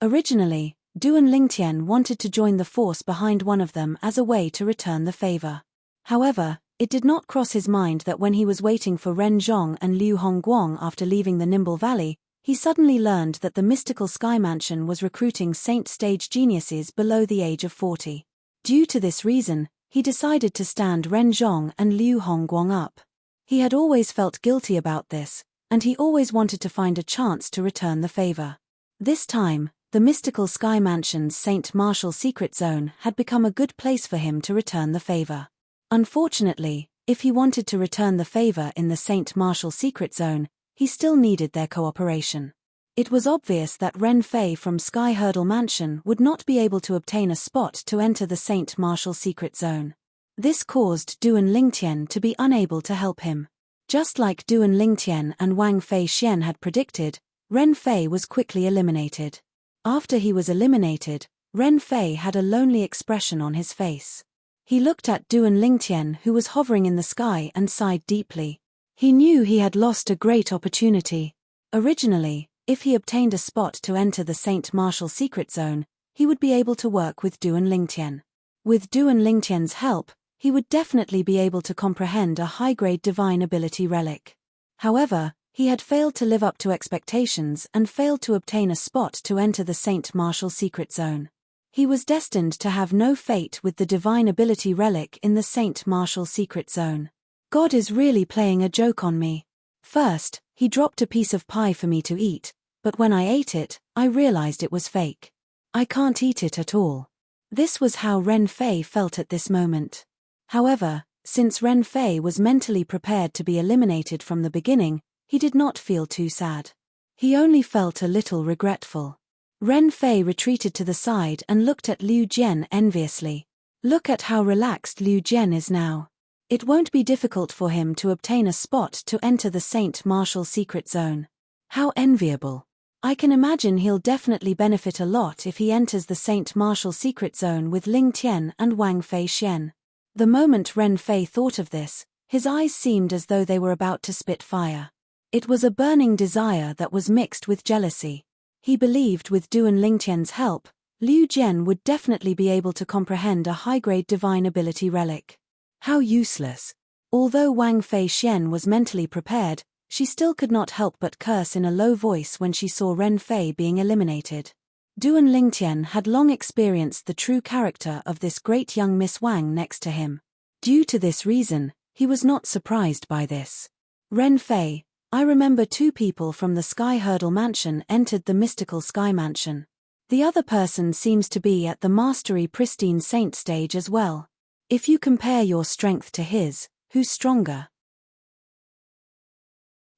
Originally, Duan Lingtian wanted to join the force behind one of them as a way to return the favor. However, it did not cross his mind that when he was waiting for Ren Zhong and Liu Hongguang after leaving the Nimble Valley, he suddenly learned that the mystical Sky Mansion was recruiting Saint Stage geniuses below the age of 40. Due to this reason, he decided to stand Ren Zhong and Liu Hongguang up. He had always felt guilty about this, and he always wanted to find a chance to return the favor. This time, the mystical Sky Mansion's Saint Martial secret zone had become a good place for him to return the favor. Unfortunately, if he wanted to return the favor in the Saint Martial secret zone, he still needed their cooperation. It was obvious that Ren Fei from Sky Hurdle Mansion would not be able to obtain a spot to enter the Saint Martial secret zone. This caused Duan Lingtian to be unable to help him. Just like Duan Lingtian and Wang Fei Xian had predicted, Ren Fei was quickly eliminated. After he was eliminated, Ren Fei had a lonely expression on his face. He looked at Duan Lingtian, who was hovering in the sky, and sighed deeply. He knew he had lost a great opportunity. Originally, if he obtained a spot to enter the Saint Martial secret zone, he would be able to work with Duan Lingtian. With Duan Lingtian's help, he would definitely be able to comprehend a high-grade divine ability relic. However, he had failed to live up to expectations and failed to obtain a spot to enter the Saint Martial secret zone. He was destined to have no fate with the divine ability relic in the Saint Martial secret zone. God is really playing a joke on me. First, he dropped a piece of pie for me to eat, but when I ate it, I realized it was fake. I can't eat it at all. This was how Ren Fei felt at this moment. However, since Ren Fei was mentally prepared to be eliminated from the beginning, he did not feel too sad. He only felt a little regretful. Ren Fei retreated to the side and looked at Liu Jian enviously. Look at how relaxed Liu Jian is now. It won't be difficult for him to obtain a spot to enter the Saint Martial secret zone. How enviable. I can imagine he'll definitely benefit a lot if he enters the Saint Martial secret zone with Ling Tian and Wang Fei Xian. The moment Ren Fei thought of this, his eyes seemed as though they were about to spit fire. It was a burning desire that was mixed with jealousy. He believed with Duan Lingtian's help, Liu Jian would definitely be able to comprehend a high-grade divine ability relic. How useless. Although Wang Fei Xian was mentally prepared, she still could not help but curse in a low voice when she saw Ren Fei being eliminated. Duan Lingtian had long experienced the true character of this great young Miss Wang next to him. Due to this reason, he was not surprised by this. Ren Fei, I remember 2 people from the Sky Hurdle Mansion entered the mystical Sky Mansion. The other person seems to be at the Mastery Pristine Saint stage as well. If you compare your strength to his, who's stronger?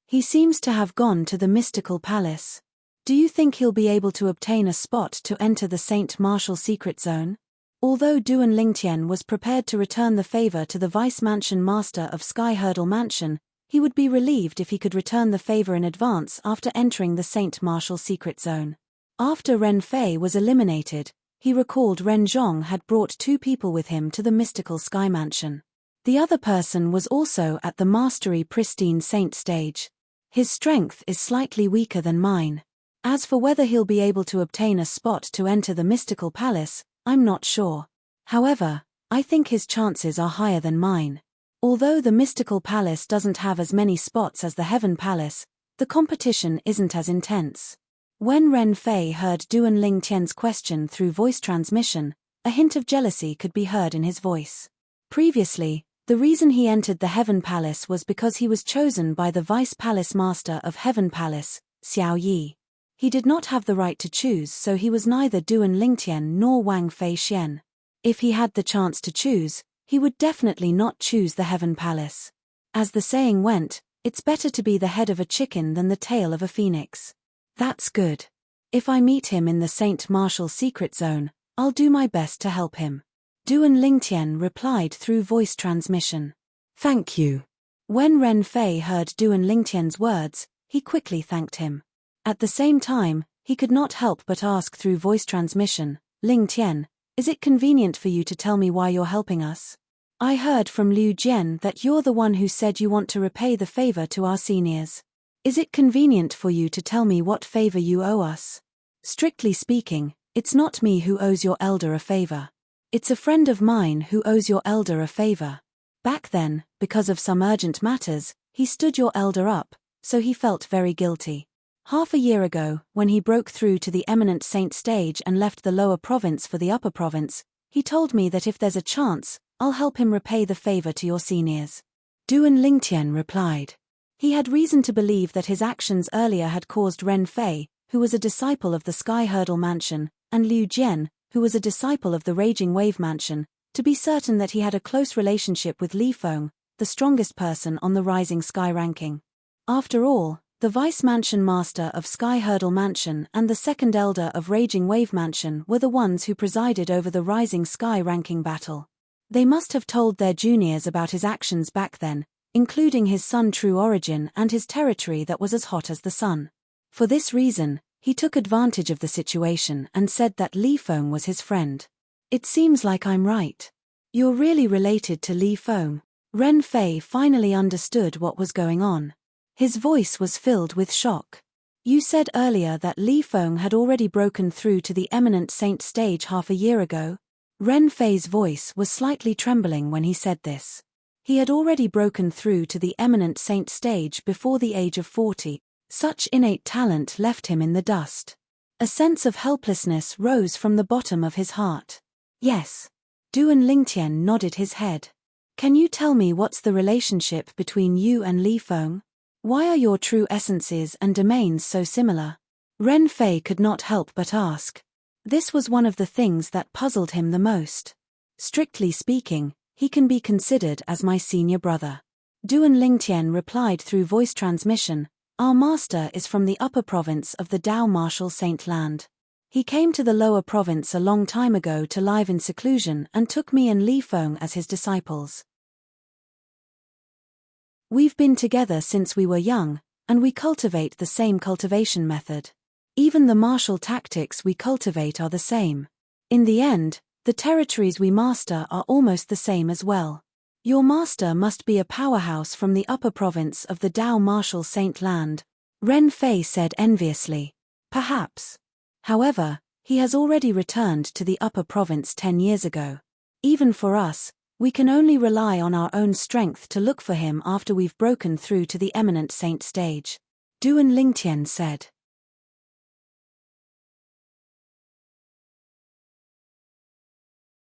He seems to have gone to the mystical palace. Do you think he'll be able to obtain a spot to enter the Saint Martial secret zone? Although Duan Lingtian was prepared to return the favor to the Vice Mansion Master of Sky Hurdle Mansion, he would be relieved if he could return the favor in advance after entering the Saint Martial secret zone. After Ren Fei was eliminated, he recalled Ren Zhong had brought 2 people with him to the mystical Sky Mansion. The other person was also at the Mastery Pristine Saint stage. His strength is slightly weaker than mine. As for whether he'll be able to obtain a spot to enter the mystical palace, I'm not sure. However, I think his chances are higher than mine. Although the mystical palace doesn't have as many spots as the Heaven Palace, the competition isn't as intense. When Ren Fei heard Duan Lingtian's question through voice transmission, a hint of jealousy could be heard in his voice. Previously, the reason he entered the Heaven Palace was because he was chosen by the Vice Palace Master of Heaven Palace, Xiao Yi. He did not have the right to choose, so he was neither Duan Lingtian nor Wang Fei Xian. If he had the chance to choose, he would definitely not choose the Heaven Palace. As the saying went, it's better to be the head of a chicken than the tail of a phoenix. That's good. If I meet him in the Saint Martial secret zone, I'll do my best to help him. Duan Lingtian replied through voice transmission. Thank you. When Ren Fei heard Duan Lingtian's words, he quickly thanked him. At the same time, he could not help but ask through voice transmission, Ling Tian, is it convenient for you to tell me why you're helping us? I heard from Liu Jian that you're the one who said you want to repay the favor to our seniors. Is it convenient for you to tell me what favor you owe us? Strictly speaking, it's not me who owes your elder a favor. It's a friend of mine who owes your elder a favor. Back then, because of some urgent matters, he stood your elder up, so he felt very guilty. Half a year ago, when he broke through to the eminent saint stage and left the lower province for the upper province, he told me that if there's a chance, I'll help him repay the favor to your seniors. Duan Lingtian replied. He had reason to believe that his actions earlier had caused Ren Fei, who was a disciple of the Sky Hurdle Mansion, and Liu Jian, who was a disciple of the Raging Wave Mansion, to be certain that he had a close relationship with Li Feng, the strongest person on the Rising Sky ranking. After all, The Vice Mansion Master of Sky Hurdle Mansion and the second Elder of Raging Wave Mansion were the ones who presided over the Rising Sky ranking battle. They must have told their juniors about his actions back then, including his sun's true origin and his territory that was as hot as the sun. For this reason, he took advantage of the situation and said that Li Feng was his friend. It seems like I'm right. You're really related to Li Feng. Ren Fei finally understood what was going on. His voice was filled with shock. You said earlier that Li Feng had already broken through to the Eminent Saint stage half a year ago. Ren Fei's voice was slightly trembling when he said this. He had already broken through to the Eminent Saint stage before the age of 40. Such innate talent left him in the dust. A sense of helplessness rose from the bottom of his heart. Yes. Duan Lingtian nodded his head. Can you tell me what's the relationship between you and Li Feng? Why are your true essences and domains so similar? Ren Fei could not help but ask. This was one of the things that puzzled him the most. Strictly speaking, he can be considered as my senior brother. Duan Lingtian replied through voice transmission, our master is from the upper province of the Dao Martial Saint Land. He came to the lower province a long time ago to live in seclusion and took me and Li Feng as his disciples. We've been together since we were young, and we cultivate the same cultivation method. Even the martial tactics we cultivate are the same. In the end, the territories we master are almost the same as well. Your master must be a powerhouse from the upper province of the Dao Martial Saint Land, Ren Fei said enviously. Perhaps. However, he has already returned to the upper province 10 years ago. Even for us, we can only rely on our own strength to look for him after we've broken through to the Eminent Saint stage. Duan Lingtian said.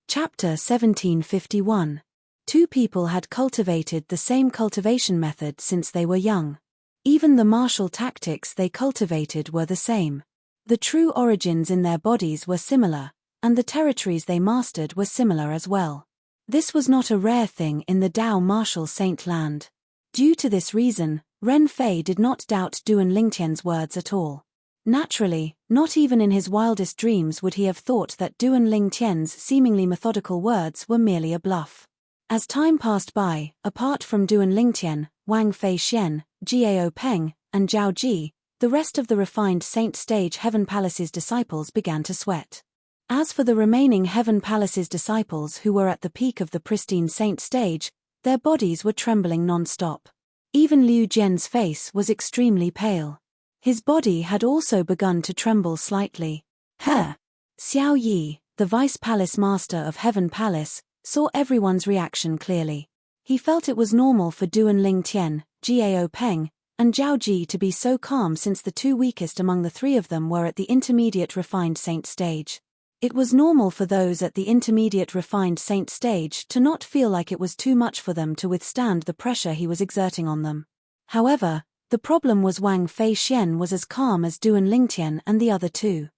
Chapter 1751. Two people had cultivated the same cultivation method since they were young. Even the martial tactics they cultivated were the same. The true origins in their bodies were similar, and the territories they mastered were similar as well. This was not a rare thing in the Dao Martial Saint Land. Due to this reason, Ren Fei did not doubt Duan Lingtian's words at all. Naturally, not even in his wildest dreams would he have thought that Duan Lingtian's seemingly methodical words were merely a bluff. As time passed by, apart from Duan Lingtian, Wang Fei Xian, Jiao Peng, and Zhao Ji, the rest of the refined Saint Stage Heaven Palace's disciples began to sweat. As for the remaining Heaven Palace's disciples who were at the peak of the pristine Saint Stage, their bodies were trembling non-stop. Even Liu Jian's face was extremely pale. His body had also begun to tremble slightly. Xiao Yi, the Vice Palace Master of Heaven Palace, saw everyone's reaction clearly. He felt it was normal for Duan Lingtian, Jiao Peng, and Zhao Ji to be so calm since the two weakest among the three of them were at the intermediate refined Saint Stage. It was normal for those at the intermediate refined Saint Stage to not feel like it was too much for them to withstand the pressure he was exerting on them. However, the problem was Wang Fei Xian was as calm as Duan Lingtian and the other two.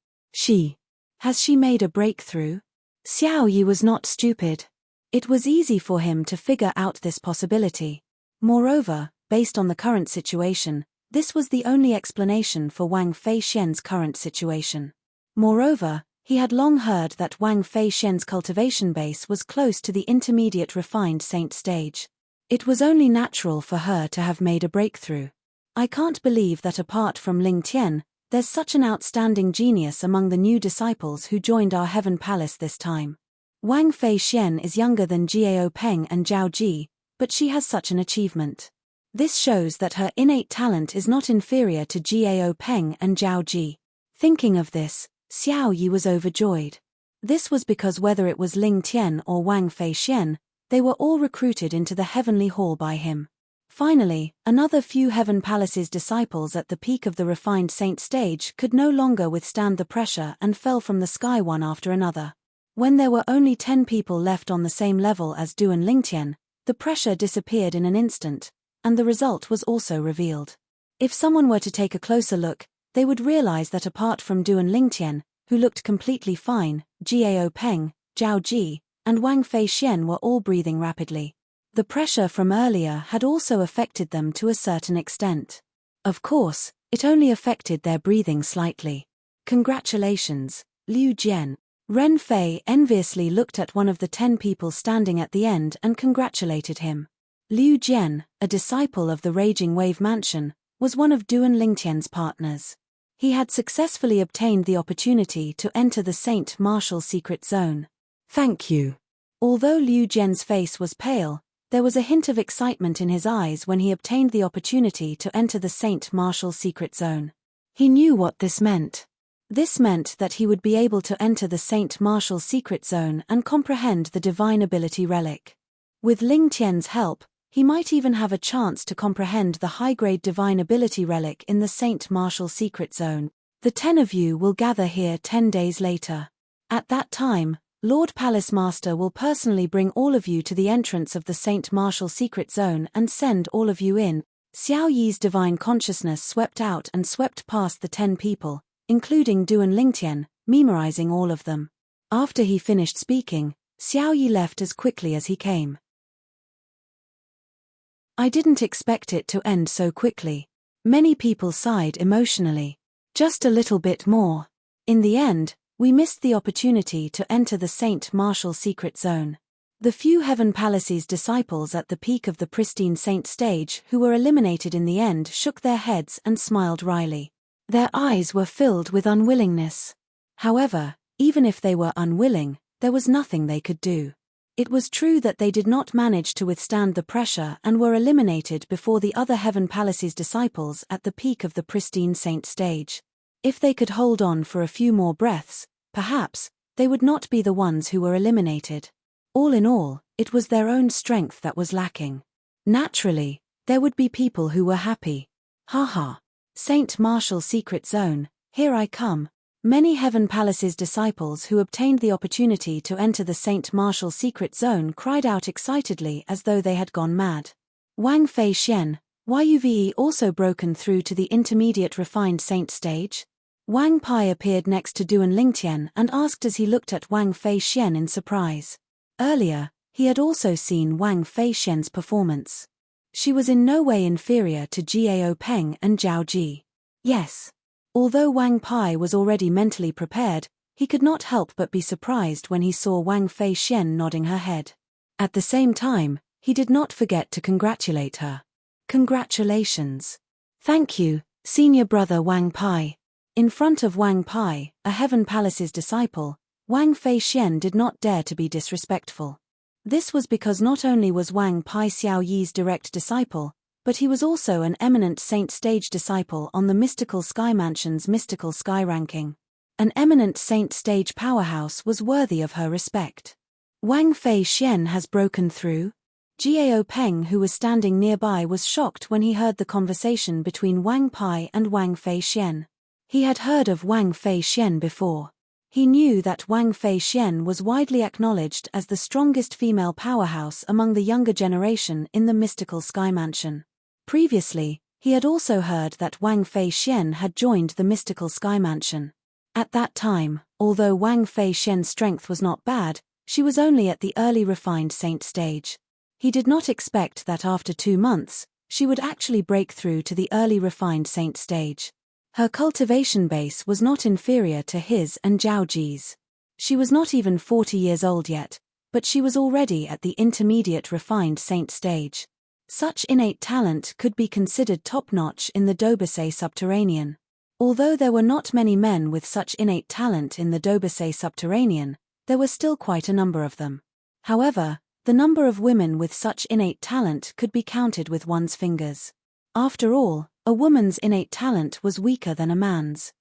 Has she made a breakthrough? Xiao Yi was not stupid. It was easy for him to figure out this possibility. Moreover, based on the current situation, this was the only explanation for Wang Fei Xian's current situation. Moreover, he had long heard that Wang Fei Xian's cultivation base was close to the intermediate refined Saint Stage. It was only natural for her to have made a breakthrough. I can't believe that apart from Ling Tian, there's such an outstanding genius among the new disciples who joined our Heaven Palace this time. Wang Fei Xian is younger than Jiao Peng and Zhao Ji, but she has such an achievement. This shows that her innate talent is not inferior to Jiao Peng and Zhao Ji. Thinking of this, Xiao Yi was overjoyed. This was because whether it was Ling Tian or Wang Fei Xian, they were all recruited into the heavenly hall by him. Finally, another few Heaven Palace's disciples at the peak of the refined Saint Stage could no longer withstand the pressure and fell from the sky one after another. When there were only 10 people left on the same level as Duan Lingtian, the pressure disappeared in an instant, and the result was also revealed. If someone were to take a closer look, they would realize that apart from Duan Lingtian, who looked completely fine, Jiao Peng, Zhao Ji, and Wang Fei Xian were all breathing rapidly. The pressure from earlier had also affected them to a certain extent. Of course, it only affected their breathing slightly. Congratulations, Liu Jian. Ren Fei enviously looked at one of the 10 people standing at the end and congratulated him. Liu Jian, a disciple of the Raging Wave Mansion, was one of Duan Lingtian's partners. He had successfully obtained the opportunity to enter the Saint Martial secret zone. Thank you. Although Liu Jian's face was pale, there was a hint of excitement in his eyes when he obtained the opportunity to enter the Saint Martial secret zone. He knew what this meant. This meant that he would be able to enter the Saint Martial secret zone and comprehend the divine ability relic. With Ling Tian's help, he might even have a chance to comprehend the high-grade divine ability relic in the Saint Martial secret zone. The 10 of you will gather here 10 days later. At that time, Lord Palace Master will personally bring all of you to the entrance of the Saint Martial secret zone and send all of you in. Xiao Yi's divine consciousness swept out and swept past the 10 people, including Duan Lingtian, memorizing all of them. After he finished speaking, Xiao Yi left as quickly as he came. I didn't expect it to end so quickly. Many people sighed emotionally. Just a little bit more. In the end, we missed the opportunity to enter the Saint Martial secret zone. The few Heaven Palace's disciples at the peak of the pristine saint stage who were eliminated in the end shook their heads and smiled wryly. Their eyes were filled with unwillingness. However, even if they were unwilling, there was nothing they could do. It was true that they did not manage to withstand the pressure and were eliminated before the other Heaven Palace's disciples at the peak of the pristine saint stage. If they could hold on for a few more breaths, perhaps, they would not be the ones who were eliminated. All in all, it was their own strength that was lacking. Naturally, there would be people who were happy. Haha. Saint Martial secret zone, here I come. Many Heaven Palace's disciples who obtained the opportunity to enter the Saint Martial secret zone cried out excitedly as though they had gone mad. Wang Fei Xian, why you've also broken through to the intermediate refined saint stage? Wang Pai appeared next to Duan Lingtian and asked as he looked at Wang Fei Xian in surprise. Earlier, he had also seen Wang Fei Xian's performance. She was in no way inferior to Jiao Peng and Zhao Ji. Yes. Although Wang Pai was already mentally prepared, he could not help but be surprised when he saw Wang Fei Xian nodding her head. At the same time, he did not forget to congratulate her. Congratulations. Thank you, senior brother Wang Pai. In front of Wang Pai, a Heaven Palace's disciple, Wang Fei Xian did not dare to be disrespectful. This was because not only was Wang Pai Xiao Yi's direct disciple, but he was also an eminent saint stage disciple on the Mystical Sky Mansion's Mystical Sky ranking. An eminent saint stage powerhouse was worthy of her respect. Wang Fei Xian has broken through? Jiao Peng, who was standing nearby, was shocked when he heard the conversation between Wang Pai and Wang Fei Xian. He had heard of Wang Fei Xian before. He knew that Wang Fei Xian was widely acknowledged as the strongest female powerhouse among the younger generation in the Mystical Sky Mansion. Previously, he had also heard that Wang Fei Xian had joined the Mystical Sky Mansion. At that time, although Wang Fei Xian's strength was not bad, she was only at the early refined saint stage. He did not expect that after 2 months, she would actually break through to the early refined saint stage. Her cultivation base was not inferior to his and Zhao Ji's. She was not even 40 years old yet, but she was already at the intermediate refined saint stage. Such innate talent could be considered top-notch in the Dobusei Subterranean. Although there were not many men with such innate talent in the Dobusei Subterranean, there were still quite a number of them. However, the number of women with such innate talent could be counted with one's fingers. After all, a woman's innate talent was weaker than a man's.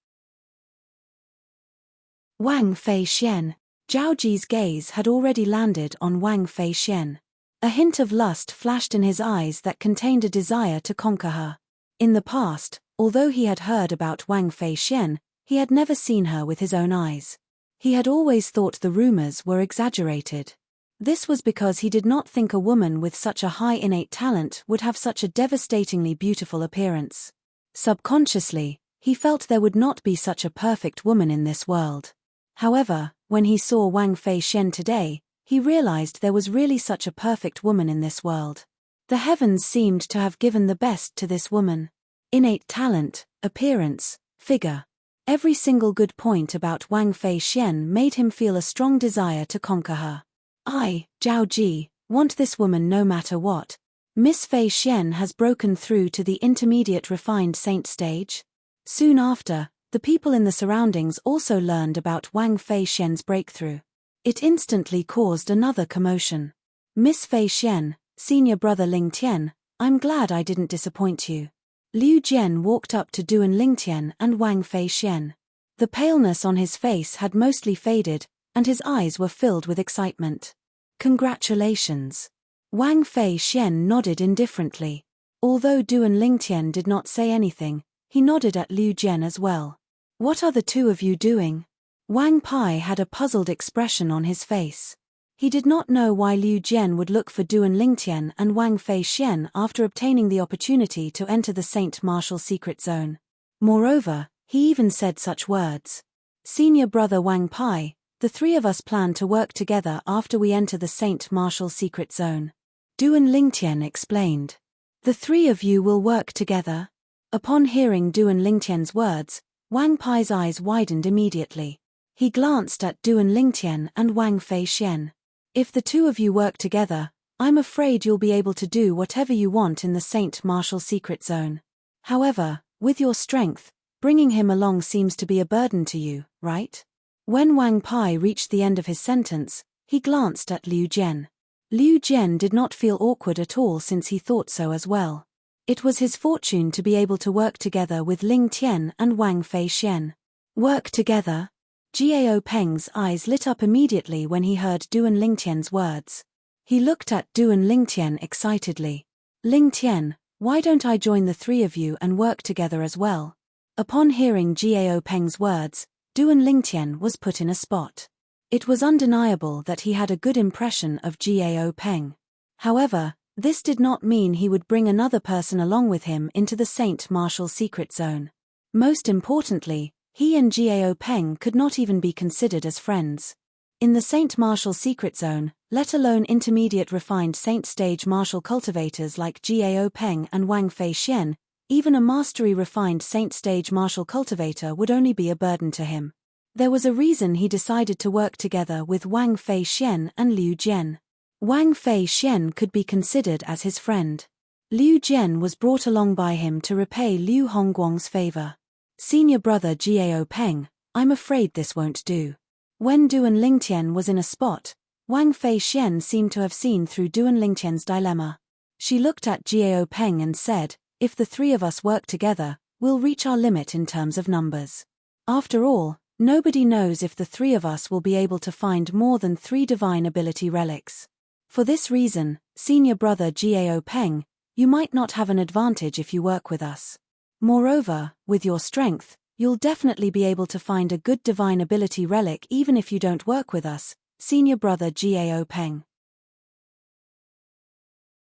Wang Fei Xian. Zhao Ji's gaze had already landed on Wang Fei Xian. A hint of lust flashed in his eyes that contained a desire to conquer her. In the past, although he had heard about Wang Fei Xian, he had never seen her with his own eyes. He had always thought the rumors were exaggerated. This was because he did not think a woman with such a high innate talent would have such a devastatingly beautiful appearance. Subconsciously, he felt there would not be such a perfect woman in this world. However, when he saw Wang Fei Xian today, he realized there was really such a perfect woman in this world. The heavens seemed to have given the best to this woman. innate talent, appearance, figure. Every single good point about Wang Feixian made him feel a strong desire to conquer her. I, Zhao Ji, want this woman no matter what. Miss Feixian has broken through to the intermediate refined saint stage. Soon after, the people in the surroundings also learned about Wang Feixian's breakthrough. It instantly caused another commotion. Miss Feixian, senior brother Ling Tian, I'm glad I didn't disappoint you. Liu Jian walked up to Duan Lingtian and Wang Feixian. The paleness on his face had mostly faded, and his eyes were filled with excitement. Congratulations. Wang Feixian nodded indifferently. Although Duan Lingtian did not say anything, he nodded at Liu Jian as well. What are the two of you doing? Wang Pai had a puzzled expression on his face. He did not know why Liu Jian would look for Duan Lingtian and Wang Feixian after obtaining the opportunity to enter the Saint Martial secret zone. Moreover, he even said such words. Senior brother Wang Pai, the three of us plan to work together after we enter the Saint Martial secret zone. Duan Lingtian explained. The three of you will work together? Upon hearing Duan Lingtian's words, Wang Pai's eyes widened immediately. He glanced at Duan Lingtian and Wang Feixian. If the two of you work together, I'm afraid you'll be able to do whatever you want in the Saint Martial secret zone. However, with your strength, bringing him along seems to be a burden to you, right? When Wang Pai reached the end of his sentence, he glanced at Liu Jian. Liu Jian did not feel awkward at all since he thought so as well. It was his fortune to be able to work together with Ling Tian and Wang Feixian. Work together? Jiao Peng's eyes lit up immediately when he heard Duan Lingtian's words. He looked at Duan Lingtian excitedly. Ling Tian, why don't I join the three of you and work together as well? Upon hearing Jiao Peng's words, Duan Lingtian was put in a spot. It was undeniable that he had a good impression of Jiao Peng. However, this did not mean he would bring another person along with him into the Saint Martial secret zone. Most importantly, he and Jiao Peng could not even be considered as friends. In the Saint Martial secret zone, let alone intermediate refined Saint stage martial cultivators like Jiao Peng and Wang Feixian, even a mastery refined Saint stage martial cultivator would only be a burden to him. There was a reason he decided to work together with Wang Feixian and Liu Jian. Wang Feixian could be considered as his friend. Liu Jian was brought along by him to repay Liu Hongguang's favor. Senior brother Jiao Peng, I'm afraid this won't do. When Duan Lingtian was in a spot, Wang Feixian seemed to have seen through Duan Lingtian's dilemma. She looked at Jiao Peng and said, if the three of us work together, we'll reach our limit in terms of numbers. After all, nobody knows if the three of us will be able to find more than 3 divine ability relics. For this reason, senior brother Jiao Peng, you might not have an advantage if you work with us. Moreover, with your strength, you'll definitely be able to find a good divine ability relic even if you don't work with us, senior brother Jiao Peng.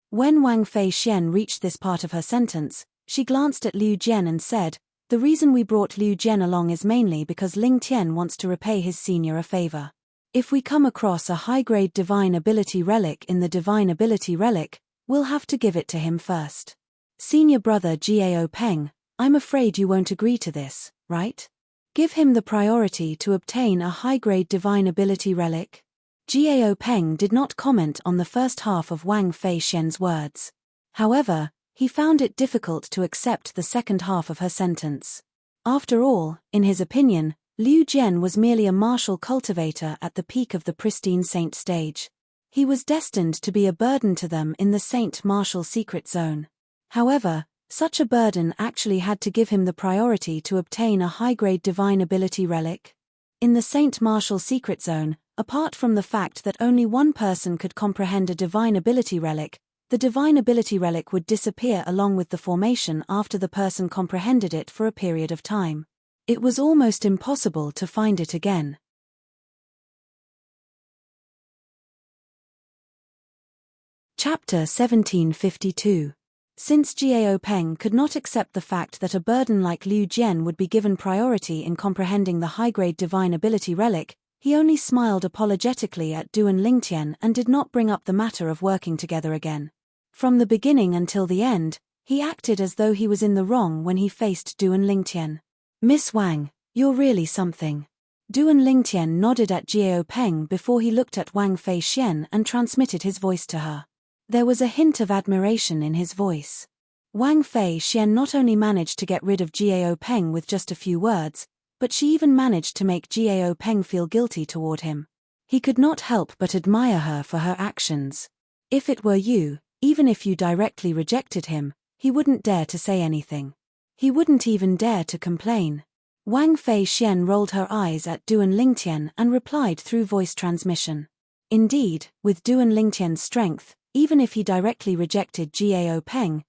When Wang Feixian reached this part of her sentence, she glanced at Liu Jian and said, the reason we brought Liu Jian along is mainly because Ling Tian wants to repay his senior a favor. If we come across a high-grade divine ability relic in the divine ability relic, we'll have to give it to him first. Senior brother Jiao Peng, I'm afraid you won't agree to this, right? Give him the priority to obtain a high-grade divine ability relic. Jiao Peng did not comment on the first half of Wang Feixian's words. However, he found it difficult to accept the second half of her sentence. After all, in his opinion, Liu Jian was merely a martial cultivator at the peak of the pristine saint stage. He was destined to be a burden to them in the Saint Martial secret zone. However, such a burden actually had to give him the priority to obtain a high-grade divine ability relic. In the Saint Martial secret zone, apart from the fact that only one person could comprehend a divine ability relic, the divine ability relic would disappear along with the formation after the person comprehended it for a period of time. It was almost impossible to find it again. Chapter 1752. Since Jiao Peng could not accept the fact that a burden like Liu Jian would be given priority in comprehending the high-grade divine ability relic, he only smiled apologetically at Duan Lingtian and did not bring up the matter of working together again. From the beginning until the end, He acted as though he was in the wrong when he faced Duan Lingtian. "Miss Wang, you're really something." Duan Lingtian nodded at Jiao Peng before he looked at Wang Feixian and transmitted his voice to her. There was a hint of admiration in his voice. Wang Feixian not only managed to get rid of Jiao Peng with just a few words, but she even managed to make Jiao Peng feel guilty toward him. He could not help but admire her for her actions. If it were you, even if you directly rejected him, he wouldn't dare to say anything. He wouldn't even dare to complain. Wang Feixian rolled her eyes at Duan Lingtian and replied through voice transmission. Indeed, with Duan Lingtian's strength, even if he directly rejected Jiao Peng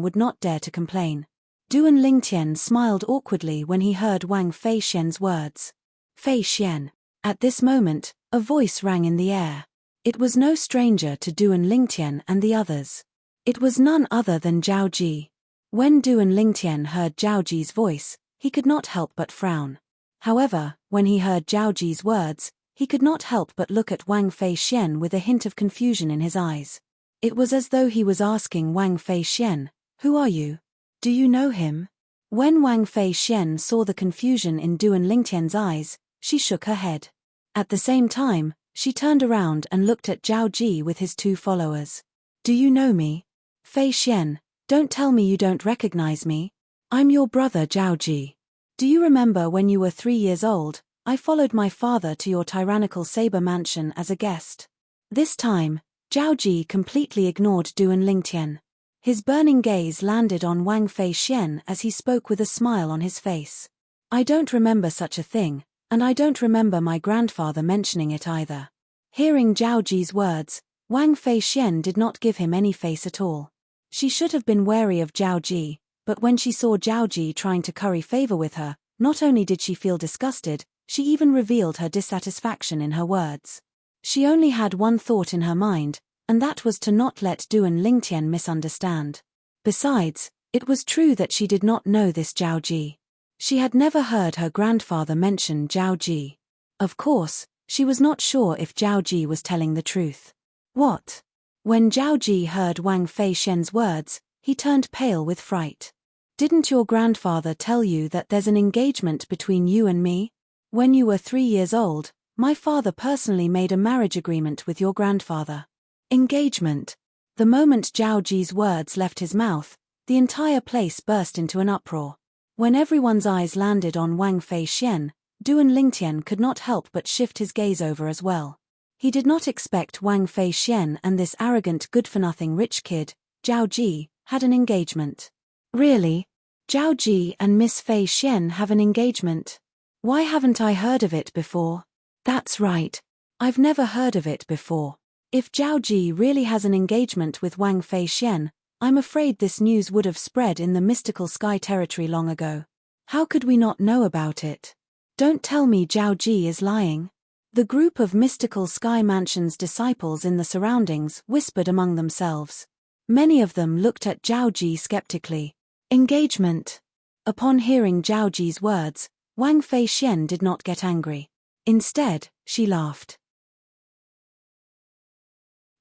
would not dare to complain. Duan Lingtian smiled awkwardly when he heard Wang Feixian's words. Feixian. At this moment, a voice rang in the air. It was no stranger to Duan Lingtian and the others. It was none other than Zhao Ji. When Duan Lingtian heard Zhao Ji's voice, he could not help but frown. However, when he heard Zhao Ji's words, he could not help but look at Wang Feixian with a hint of confusion in his eyes. It was as though he was asking Wang Feixian, "Who are you? Do you know him?" When Wang Feixian saw the confusion in Duan Lingtian's eyes, she shook her head. At the same time, she turned around and looked at Zhao Ji with his two followers. "Do you know me? Feixian, don't tell me you don't recognize me. I'm your brother Zhao Ji. Do you remember when you were 3 years old, I followed my father to your tyrannical saber mansion as a guest?" This time, Zhao Ji completely ignored Duan Lingtian. His burning gaze landed on Wang Feixian as he spoke with a smile on his face. "I don't remember such a thing, and I don't remember my grandfather mentioning it either." Hearing Zhao Ji's words, Wang Feixian did not give him any face at all. She should have been wary of Zhao Ji, but when she saw Zhao Ji trying to curry favor with her, not only did she feel disgusted, she even revealed her dissatisfaction in her words. She only had one thought in her mind, and that was to not let Duan Lingtian misunderstand. Besides, it was true that she did not know this Zhao Ji. She had never heard her grandfather mention Zhao Ji. Of course, she was not sure if Zhao Ji was telling the truth. "What?" When Zhao Ji heard Wang Feixian's words, he turned pale with fright. "Didn't your grandfather tell you that there's an engagement between you and me? When you were 3 years old, my father personally made a marriage agreement with your grandfather." Engagement. The moment Zhao Ji's words left his mouth, the entire place burst into an uproar. When everyone's eyes landed on Wang Feixian, Duan Lingtian could not help but shift his gaze over as well. He did not expect Wang Feixian and this arrogant good-for-nothing rich kid, Zhao Ji, had an engagement. Really? Zhao Ji and Miss Feixian have an engagement? Why haven't I heard of it before? That's right. I've never heard of it before. If Zhao Ji really has an engagement with Wang Feixian, I'm afraid this news would have spread in the mystical sky territory long ago. How could we not know about it? Don't tell me Zhao Ji is lying. The group of mystical sky mansion's disciples in the surroundings whispered among themselves. Many of them looked at Zhao Ji skeptically. Engagement. Upon hearing Zhao Ji's words, Wang Feixian did not get angry. Instead, she laughed.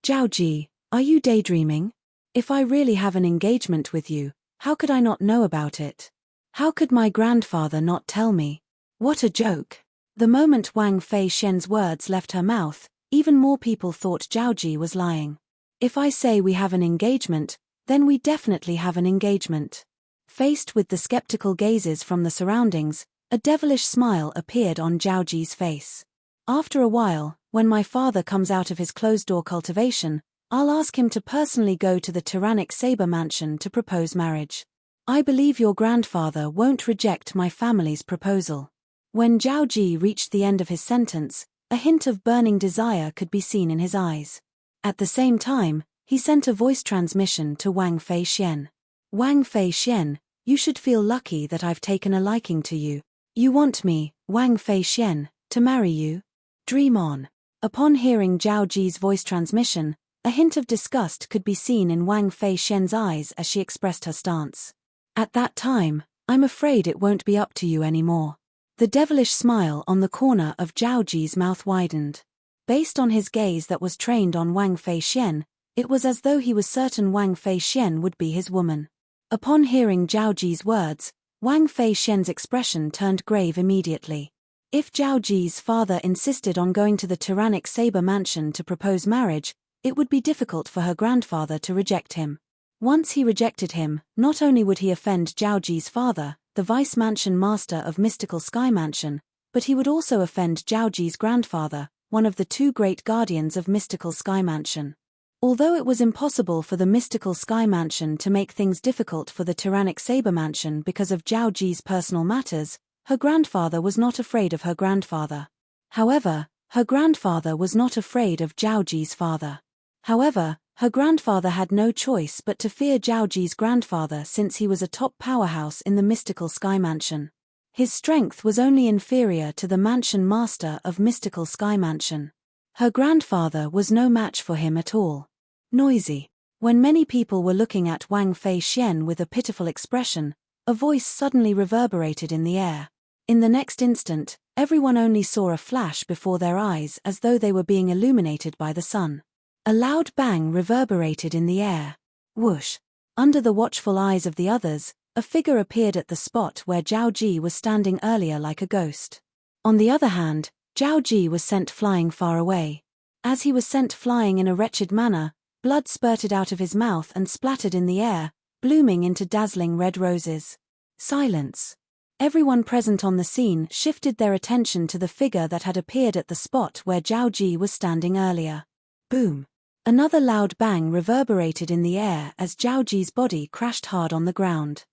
"Zhao Ji, are you daydreaming? If I really have an engagement with you, how could I not know about it? How could my grandfather not tell me? What a joke." The moment Wang Feixian's words left her mouth, even more people thought Zhao Ji was lying. "If I say we have an engagement, then we definitely have an engagement." Faced with the skeptical gazes from the surroundings, a devilish smile appeared on Zhao Ji's face. "After a while, when my father comes out of his closed-door cultivation, I'll ask him to personally go to the tyrannic saber mansion to propose marriage. I believe your grandfather won't reject my family's proposal." When Zhao Ji reached the end of his sentence, a hint of burning desire could be seen in his eyes. At the same time, he sent a voice transmission to Wang Feixian. "Wang Feixian, you should feel lucky that I've taken a liking to you. You want me, Wang Feixian, to marry you? Dream on." Upon hearing Zhao Ji's voice transmission, a hint of disgust could be seen in Wang Feixian's eyes as she expressed her stance. "At that time, I'm afraid it won't be up to you anymore." The devilish smile on the corner of Zhao Ji's mouth widened. Based on his gaze that was trained on Wang Feixian, It was as though he was certain Wang Feixian would be his woman. Upon hearing Zhao Ji's words, Wang Feixian's expression turned grave immediately. If Zhao Ji's father insisted on going to the tyrannic saber mansion to propose marriage, it would be difficult for her grandfather to reject him. Once he rejected him, not only would he offend Zhao Ji's father, the vice-mansion master of Mystical Sky Mansion, but he would also offend Zhao Ji's grandfather, one of the two great guardians of Mystical Sky Mansion. Although it was impossible for the Mystical Sky Mansion to make things difficult for the tyrannic Saber Mansion because of Zhao Ji's personal matters, her grandfather was not afraid of her grandfather. However, her grandfather was not afraid of Zhao Ji's father. However, her grandfather had no choice but to fear Zhao Ji's grandfather since he was a top powerhouse in the Mystical Sky Mansion. His strength was only inferior to the mansion master of Mystical Sky Mansion. Her grandfather was no match for him at all. Noisy. When many people were looking at Wang Feixian with a pitiful expression, a voice suddenly reverberated in the air. In the next instant, everyone only saw a flash before their eyes as though they were being illuminated by the sun. A loud bang reverberated in the air. Whoosh! Under the watchful eyes of the others, a figure appeared at the spot where Zhao Ji was standing earlier like a ghost. On the other hand, Zhao Ji was sent flying far away. As he was sent flying in a wretched manner, blood spurted out of his mouth and splattered in the air, blooming into dazzling red roses. Silence. Everyone present on the scene shifted their attention to the figure that had appeared at the spot where Zhao Ji was standing earlier. Boom. Another loud bang reverberated in the air as Zhao Ji's body crashed hard on the ground.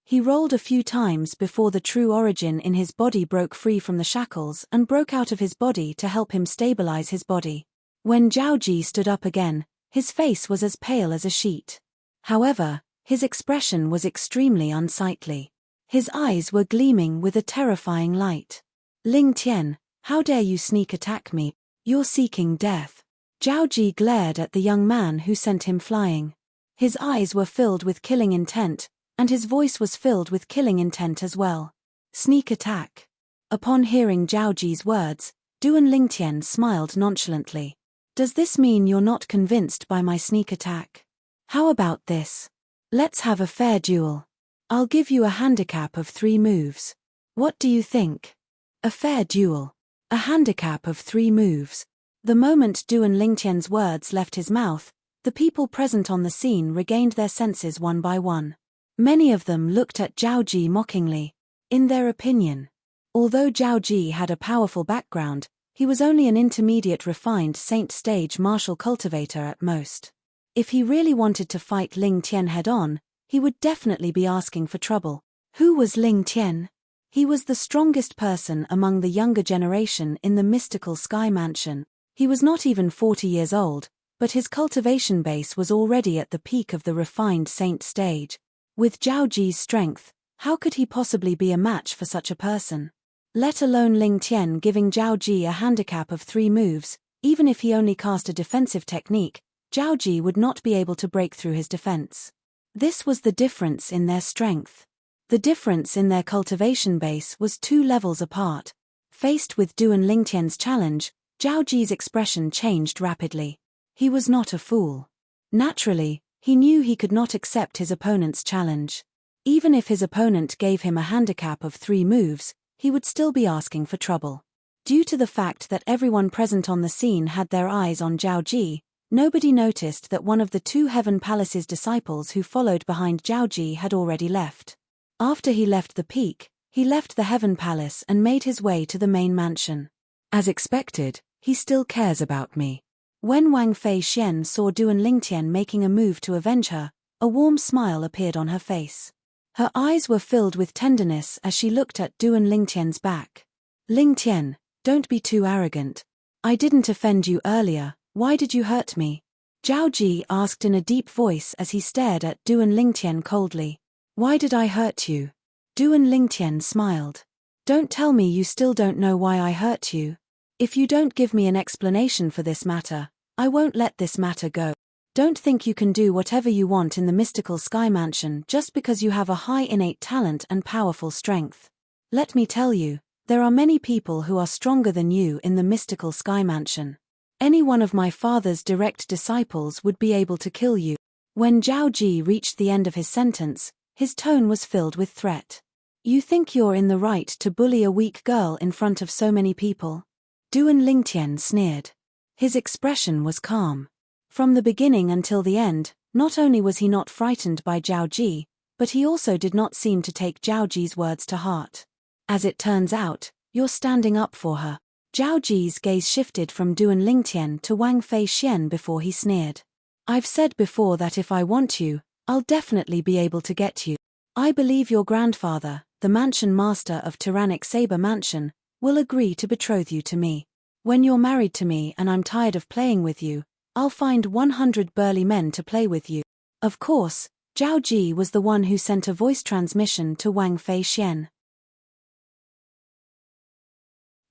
He rolled a few times before the true origin in his body broke free from the shackles and broke out of his body to help him stabilize his body. When Zhao Ji stood up again, his face was as pale as a sheet. However, his expression was extremely unsightly. His eyes were gleaming with a terrifying light. Ling Tian, how dare you sneak attack me? You're seeking death. Zhao Ji glared at the young man who sent him flying. His eyes were filled with killing intent, and his voice was filled with killing intent as well. Sneak attack. Upon hearing Zhao Ji's words, Duan Lingtian smiled nonchalantly. Does this mean you're not convinced by my sneak attack? How about this? Let's have a fair duel. I'll give you a handicap of 3 moves. What do you think? A fair duel. A handicap of 3 moves. The moment Duan Lingtian's words left his mouth, the people present on the scene regained their senses one by one. Many of them looked at Zhao Ji mockingly. In their opinion, although Zhao Ji had a powerful background, he was only an intermediate refined saint stage martial cultivator at most. If he really wanted to fight Ling Tian head-on, he would definitely be asking for trouble. Who was Ling Tian? He was the strongest person among the younger generation in the Mystical Sky Mansion. He was not even 40 years old, but his cultivation base was already at the peak of the refined saint stage. With Zhao Ji's strength, how could he possibly be a match for such a person? Let alone Ling Tian giving Zhao Ji a handicap of 3 moves, even if he only cast a defensive technique, Zhao Ji would not be able to break through his defense. This was the difference in their strength. The difference in their cultivation base was 2 levels apart. Faced with Duan Lingtian's challenge, Zhao Ji's expression changed rapidly. He was not a fool. Naturally, he knew he could not accept his opponent's challenge. Even if his opponent gave him a handicap of 3 moves, he would still be asking for trouble. Due to the fact that everyone present on the scene had their eyes on Zhao Ji, nobody noticed that one of the 2 Heaven Palace's disciples who followed behind Zhao Ji had already left. After he left the peak, he left the Heaven Palace and made his way to the main mansion. As expected, he still cares about me. When Wang Feixian saw Duan Lingtian making a move to avenge her, a warm smile appeared on her face. Her eyes were filled with tenderness as she looked at Duan Lingtian's back. Lingtian, don't be too arrogant. I didn't offend you earlier, why did you hurt me? Zhao Ji asked in a deep voice as he stared at Duan Lingtian coldly. Why did I hurt you? Duan Lingtian smiled. Don't tell me you still don't know why I hurt you. If you don't give me an explanation for this matter, I won't let this matter go. Don't think you can do whatever you want in the Mystical Sky Mansion just because you have a high innate talent and powerful strength. Let me tell you, there are many people who are stronger than you in the Mystical Sky Mansion. Any one of my father's direct disciples would be able to kill you. When Zhao Ji reached the end of his sentence, his tone was filled with threat. You think you're in the right to bully a weak girl in front of so many people? Duan Lingtian sneered. His expression was calm. From the beginning until the end, not only was he not frightened by Zhao Ji, but he also did not seem to take Zhao Ji's words to heart. As it turns out, you're standing up for her. Zhao Ji's gaze shifted from Duan Lingtian to Wang Fei Xian before he sneered. I've said before that if I want you, I'll definitely be able to get you. I believe your grandfather, the mansion master of Tyrannic Saber Mansion, will agree to betroth you to me. When you're married to me and I'm tired of playing with you, I'll find 100 burly men to play with you. Of course, Zhao Ji was the one who sent a voice transmission to Wang Fei Xian.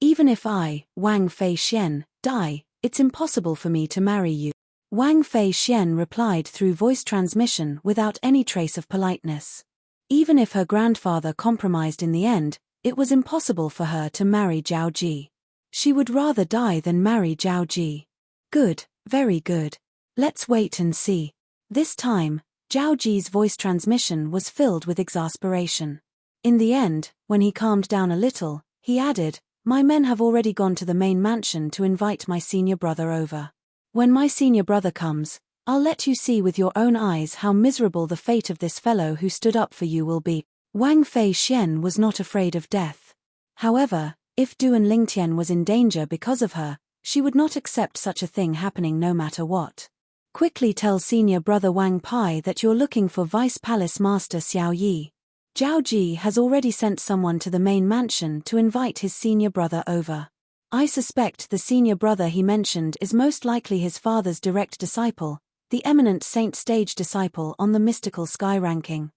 Even if I, Wang Fei Xian, die, it's impossible for me to marry you. Wang Fei Xian replied through voice transmission without any trace of politeness. Even if her grandfather compromised in the end, it was impossible for her to marry Zhao Ji. She would rather die than marry Zhao Ji. Good, very good. Let's wait and see. This time, Zhao Ji's voice transmission was filled with exasperation. In the end, when he calmed down a little, he added, my men have already gone to the main mansion to invite my senior brother over. When my senior brother comes, I'll let you see with your own eyes how miserable the fate of this fellow who stood up for you will be. Wang Fei Xian was not afraid of death. However, if Duan Lingtian was in danger because of her, she would not accept such a thing happening no matter what. Quickly tell senior brother Wang Pai that you're looking for Vice Palace Master Xiao Yi. Zhao Ji has already sent someone to the main mansion to invite his senior brother over. I suspect the senior brother he mentioned is most likely his father's direct disciple, the eminent saint stage disciple on the mystical sky ranking.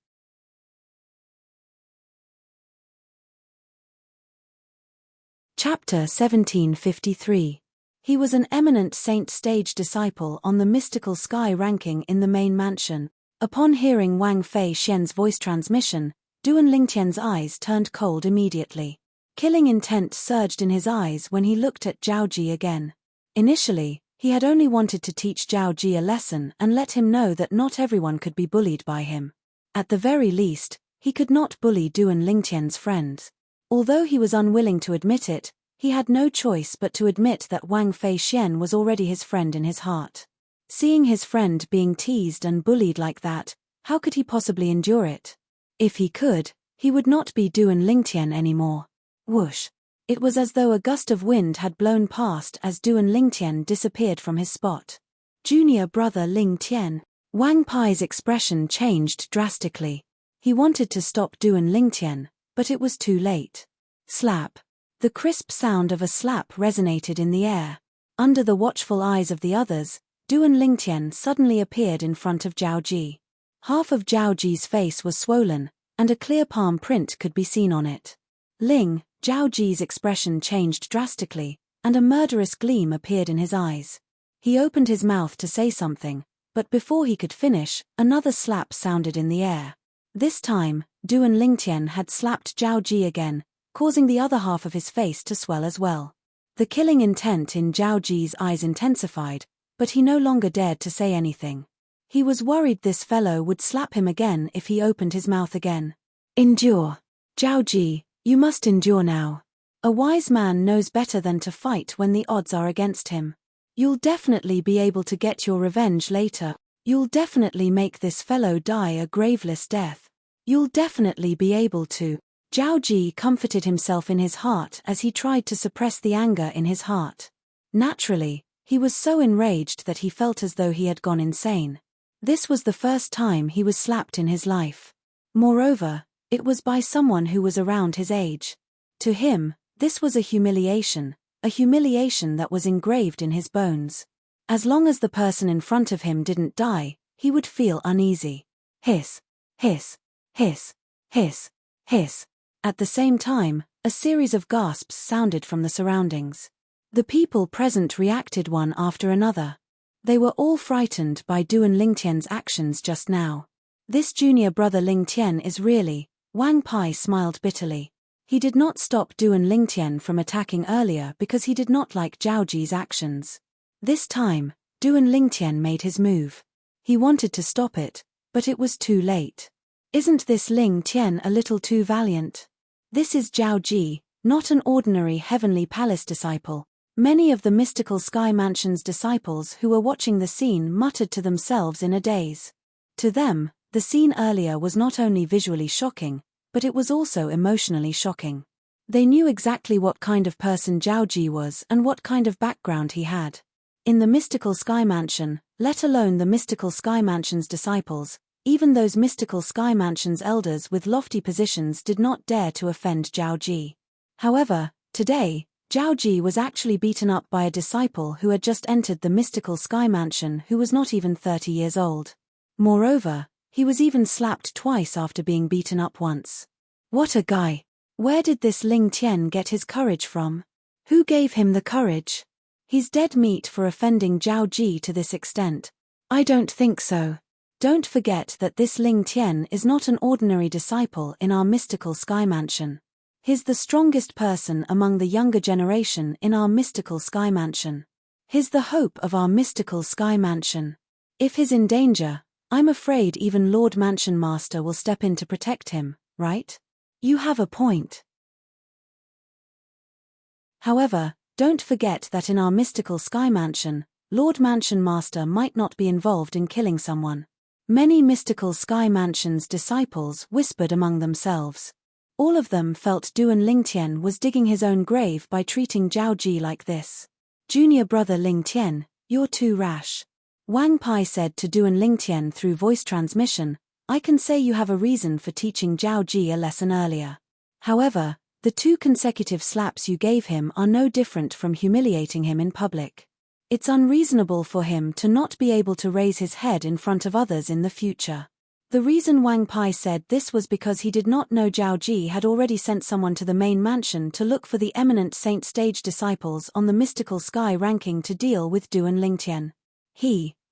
Chapter 1753. He was an eminent saint stage disciple on the mystical sky ranking in the main mansion. Upon hearing Wang Fei Xian's voice transmission, Duan Lingtian's eyes turned cold immediately. Killing intent surged in his eyes when he looked at Zhao Ji again. Initially, he had only wanted to teach Zhao Ji a lesson and let him know that not everyone could be bullied by him. At the very least, he could not bully Duan Lingtian's friends. Although he was unwilling to admit it, he had no choice but to admit that Wang Fei Xian was already his friend in his heart. Seeing his friend being teased and bullied like that, how could he possibly endure it? If he could, he would not be Duan Lingtian anymore. Whoosh! It was as though a gust of wind had blown past as Duan Lingtian disappeared from his spot. Junior brother Lingtian. Wang Pai's expression changed drastically. He wanted to stop Duan Lingtian, but it was too late. Slap. The crisp sound of a slap resonated in the air. Under the watchful eyes of the others, Duan Lingtian suddenly appeared in front of Zhao Ji. Half of Zhao Ji's face was swollen, and a clear palm print could be seen on it. Zhao Ji's expression changed drastically, and a murderous gleam appeared in his eyes. He opened his mouth to say something, but before he could finish, another slap sounded in the air. This time, Duan Lingtian had slapped Zhao Ji again, causing the other half of his face to swell as well. The killing intent in Zhao Ji's eyes intensified, but he no longer dared to say anything. He was worried this fellow would slap him again if he opened his mouth again. Endure. Zhao Ji, you must endure now. A wise man knows better than to fight when the odds are against him. You'll definitely be able to get your revenge later. You'll definitely make this fellow die a graveless death. You'll definitely be able to. Zhao Ji comforted himself in his heart as he tried to suppress the anger in his heart. Naturally, he was so enraged that he felt as though he had gone insane. This was the first time he was slapped in his life. Moreover, it was by someone who was around his age. To him, this was a humiliation that was engraved in his bones. As long as the person in front of him didn't die, he would feel uneasy. Hiss, hiss, hiss, hiss, hiss. At the same time, a series of gasps sounded from the surroundings. The people present reacted one after another. They were all frightened by Duan Lingtian's actions just now. This junior brother Lingtian is really. Wang Pai smiled bitterly. He did not stop Duan Lingtian from attacking earlier because he did not like Zhao Ji's actions. This time, Duan Lingtian made his move. He wanted to stop it, but it was too late. Isn't this Ling Tian a little too valiant? This is Zhao Ji, not an ordinary Heavenly Palace disciple. Many of the mystical Sky Mansion's disciples who were watching the scene muttered to themselves in a daze. To them, the scene earlier was not only visually shocking, but it was also emotionally shocking. They knew exactly what kind of person Zhao Ji was and what kind of background he had. In the mystical Sky Mansion, let alone the mystical Sky Mansion's disciples, even those mystical Sky Mansion's elders with lofty positions did not dare to offend Zhao Ji. However, today, Zhao Ji was actually beaten up by a disciple who had just entered the mystical Sky Mansion who was not even 30 years old. Moreover, he was even slapped twice after being beaten up once. What a guy! Where did this Ling Tian get his courage from? Who gave him the courage? He's dead meat for offending Zhao Ji to this extent. I don't think so. Don't forget that this Ling Tian is not an ordinary disciple in our mystical Sky Mansion. He's the strongest person among the younger generation in our mystical Sky Mansion. He's the hope of our mystical Sky Mansion. If he's in danger, I'm afraid even Lord Mansion Master will step in to protect him, right? You have a point. However, don't forget that in our mystical Sky Mansion, Lord Mansion Master might not be involved in killing someone. Many mystical Sky Mansion's disciples whispered among themselves. All of them felt Duan Lingtian was digging his own grave by treating Zhao Ji like this. Junior brother Lingtian, you're too rash. Wang Pai said to Duan Lingtian through voice transmission, I can say you have a reason for teaching Zhao Ji a lesson earlier. However, the 2 consecutive slaps you gave him are no different from humiliating him in public. It's unreasonable for him to not be able to raise his head in front of others in the future. The reason Wang Pai said this was because he did not know Zhao Ji had already sent someone to the main mansion to look for the eminent saint stage disciples on the mystical sky ranking to deal with Duan Lingtian.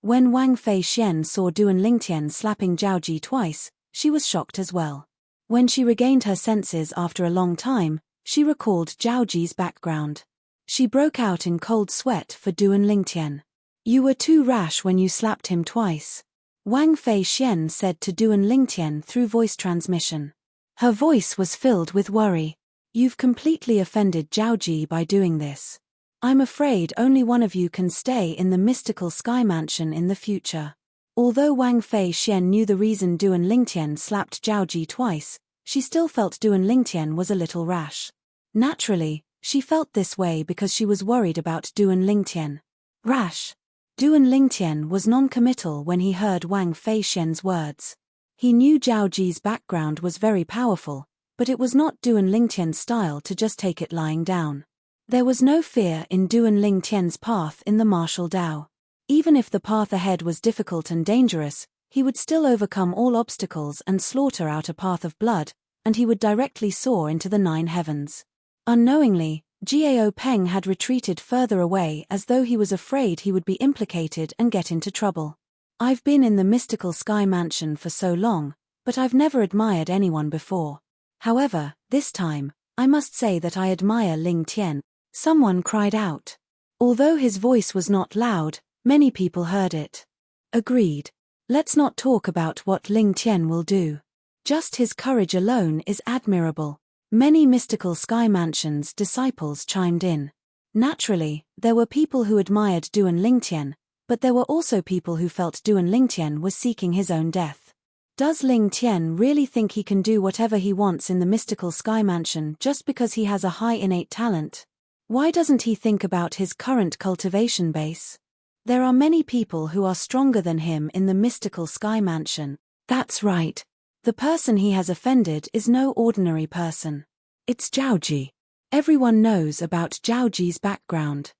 When Wang Fei Xian saw Duan Lingtian slapping Zhao Ji twice, she was shocked as well. When she regained her senses after a long time, she recalled Zhao Ji's background. She broke out in cold sweat for Duan Lingtian. You were too rash when you slapped him twice. Wang Fei Xian said to Duan Lingtian through voice transmission. Her voice was filled with worry. You've completely offended Zhao Ji by doing this. I'm afraid only one of you can stay in the mystical Sky Mansion in the future. Although Wang Fei Xian knew the reason Duan Lingtian slapped Zhao Ji twice, she still felt Duan Lingtian was a little rash. Naturally, she felt this way because she was worried about Duan Lingtian. Rash. Duan Lingtian was non-committal when he heard Wang Fei Xian's words. He knew Zhao Ji's background was very powerful, but it was not Duan Lingtian's style to just take it lying down. There was no fear in Duan Lingtian's path in the martial Dao. Even if the path ahead was difficult and dangerous, he would still overcome all obstacles and slaughter out a path of blood, and he would directly soar into the 9 heavens. Unknowingly, Jiao Peng had retreated further away as though he was afraid he would be implicated and get into trouble. I've been in the mystical Sky Mansion for so long, but I've never admired anyone before. However, this time, I must say that I admire Ling Tian. Someone cried out. Although his voice was not loud, many people heard it. Agreed. Let's not talk about what Ling Tian will do. Just his courage alone is admirable. Many mystical Sky Mansion's disciples chimed in. Naturally, there were people who admired Duan Lingtian, but there were also people who felt Duan Lingtian was seeking his own death. Does Ling Tian really think he can do whatever he wants in the mystical Sky Mansion just because he has a high innate talent? Why doesn't he think about his current cultivation base? There are many people who are stronger than him in the mystical Sky Mansion. That's right. The person he has offended is no ordinary person. It's Zhao Ji. Everyone knows about Zhao Ji's background.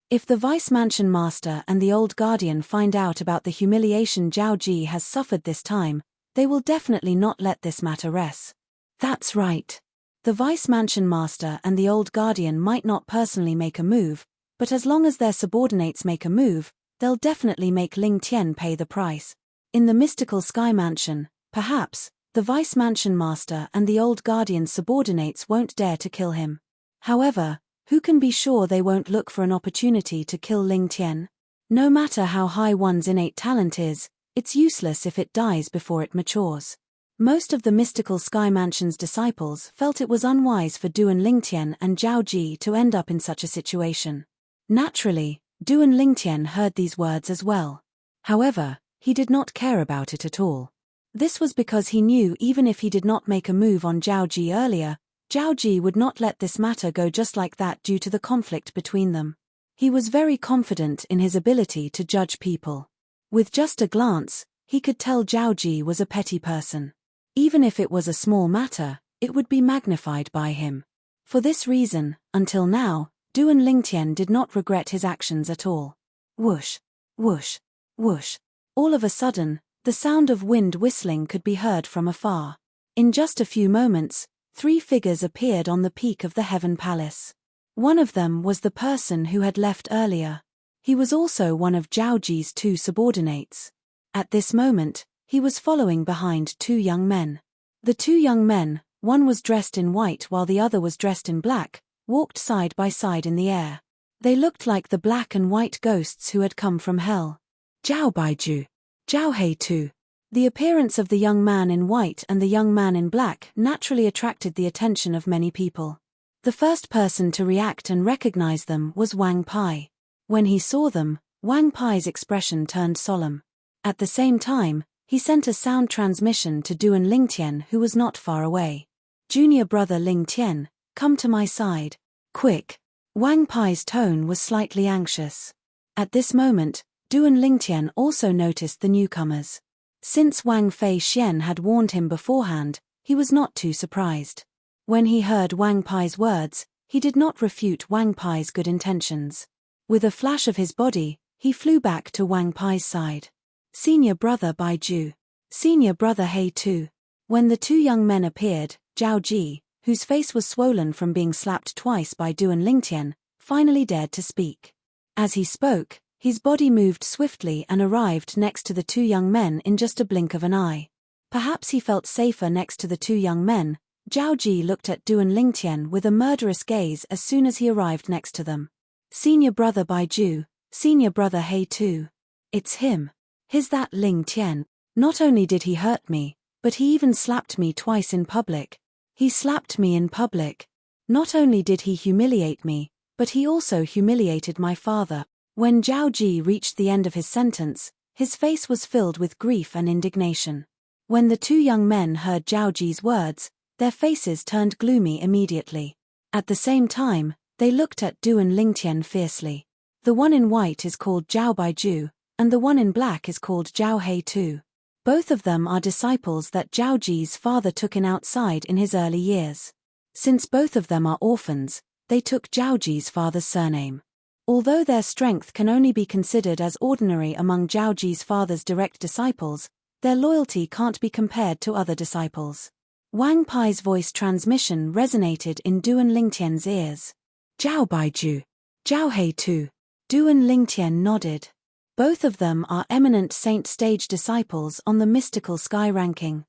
If the Vice Mansion Master and the Old Guardian find out about the humiliation Zhao Ji has suffered this time, they will definitely not let this matter rest. That's right. The Vice Mansion Master and the Old Guardian might not personally make a move, but as long as their subordinates make a move, they'll definitely make Ling Tian pay the price. In the mystical Sky Mansion, perhaps, the Vice Mansion Master and the Old Guardian's subordinates won't dare to kill him. However, Who can be sure they won't look for an opportunity to kill Ling Tian? No matter how high one's innate talent is, it's useless if it dies before it matures. Most of the mystical Sky Mansion's disciples felt it was unwise for Duan Lingtian and Zhao Ji to end up in such a situation. Naturally, Duan Lingtian heard these words as well. However, he did not care about it at all. This was because he knew even if he did not make a move on Zhao Ji earlier, Zhao Ji would not let this matter go just like that due to the conflict between them. He was very confident in his ability to judge people. With just a glance, he could tell Zhao Ji was a petty person. Even if it was a small matter, it would be magnified by him. For this reason, until now, Duan Lingtian did not regret his actions at all. Whoosh, whoosh, whoosh. All of a sudden, the sound of wind whistling could be heard from afar. In just a few moments, 3 figures appeared on the peak of the Heaven Palace. One of them was the person who had left earlier. He was also one of Zhao Ji's 2 subordinates. At this moment, he was following behind 2 young men. The 2 young men, one was dressed in white while the other was dressed in black, walked side by side in the air. They looked like the black and white ghosts who had come from hell. Zhao Baiju, Zhao Heitu. The appearance of the young man in white and the young man in black naturally attracted the attention of many people. The first person to react and recognize them was Wang Pai. When he saw them, Wang Pai's expression turned solemn. At the same time, he sent a sound transmission to Duan Lingtian who was not far away. Junior brother Ling Tian, come to my side. Quick. Wang Pai's tone was slightly anxious. At this moment, Duan Lingtian also noticed the newcomers. Since Wang Fei Xian had warned him beforehand, he was not too surprised. When he heard Wang Pai's words, he did not refute Wang Pai's good intentions. With a flash of his body, he flew back to Wang Pai's side. Senior brother Baiju. Senior brother He Tu. When the 2 young men appeared, Zhao Ji, whose face was swollen from being slapped twice by Duan Lingtian, finally dared to speak. As he spoke, his body moved swiftly and arrived next to the 2 young men in just a blink of an eye. Perhaps he felt safer next to the 2 young men. Zhao Ji looked at Duan Lingtian with a murderous gaze as soon as he arrived next to them. Senior brother Baiju, senior brother He Tu. It's him. He's that Ling Tian. Not only did he hurt me, but he even slapped me twice in public. He slapped me in public. Not only did he humiliate me, but he also humiliated my father. When Zhao Ji reached the end of his sentence, his face was filled with grief and indignation. When the 2 young men heard Zhao Ji's words, their faces turned gloomy immediately. At the same time, they looked at Duan Lingtian fiercely. The one in white is called Zhao Baiju, and the one in black is called Zhao He Tu. Both of them are disciples that Zhao Ji's father took in outside in his early years. Since both of them are orphans, they took Zhao Ji's father's surname. Although their strength can only be considered as ordinary among Zhao Ji's father's direct disciples, their loyalty can't be compared to other disciples. Wang Pai's voice transmission resonated in Duan Lingtian's ears. Zhao Baiju. Zhao He Tu. Duan Lingtian nodded. Both of them are eminent saint stage disciples on the mystical sky ranking.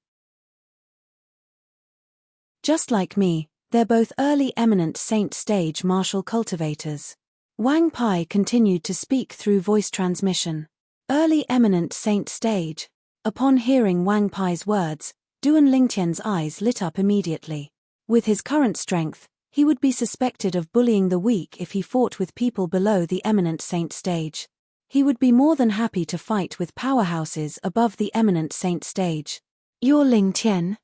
Just like me, they're both early eminent saint stage martial cultivators. Wang Pai continued to speak through voice transmission. Early eminent saint stage. Upon hearing Wang Pai's words, Duan Lingtian's eyes lit up immediately. With his current strength, he would be suspected of bullying the weak if he fought with people below the eminent saint stage. He would be more than happy to fight with powerhouses above the eminent saint stage. You're Ling Tian?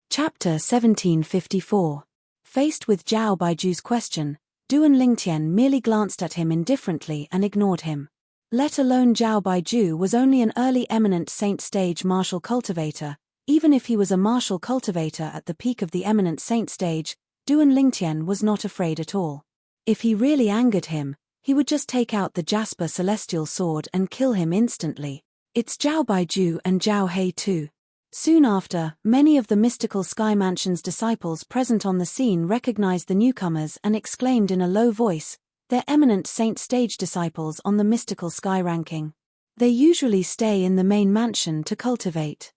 Chapter 1754. Faced with Zhao Baiju's question, Duan Lingtian merely glanced at him indifferently and ignored him. Let alone Zhao Baiju was only an early eminent saint stage martial cultivator. Even if he was a martial cultivator at the peak of the eminent saint stage, Duan Lingtian was not afraid at all. If he really angered him, he would just take out the Jasper celestial sword and kill him instantly. It's Zhao Baiju and Zhao He Tu. Soon after, many of the mystical Sky Mansion's disciples present on the scene recognized the newcomers and exclaimed in a low voice, they're eminent saint stage disciples on the mystical sky ranking. They usually stay in the main mansion to cultivate.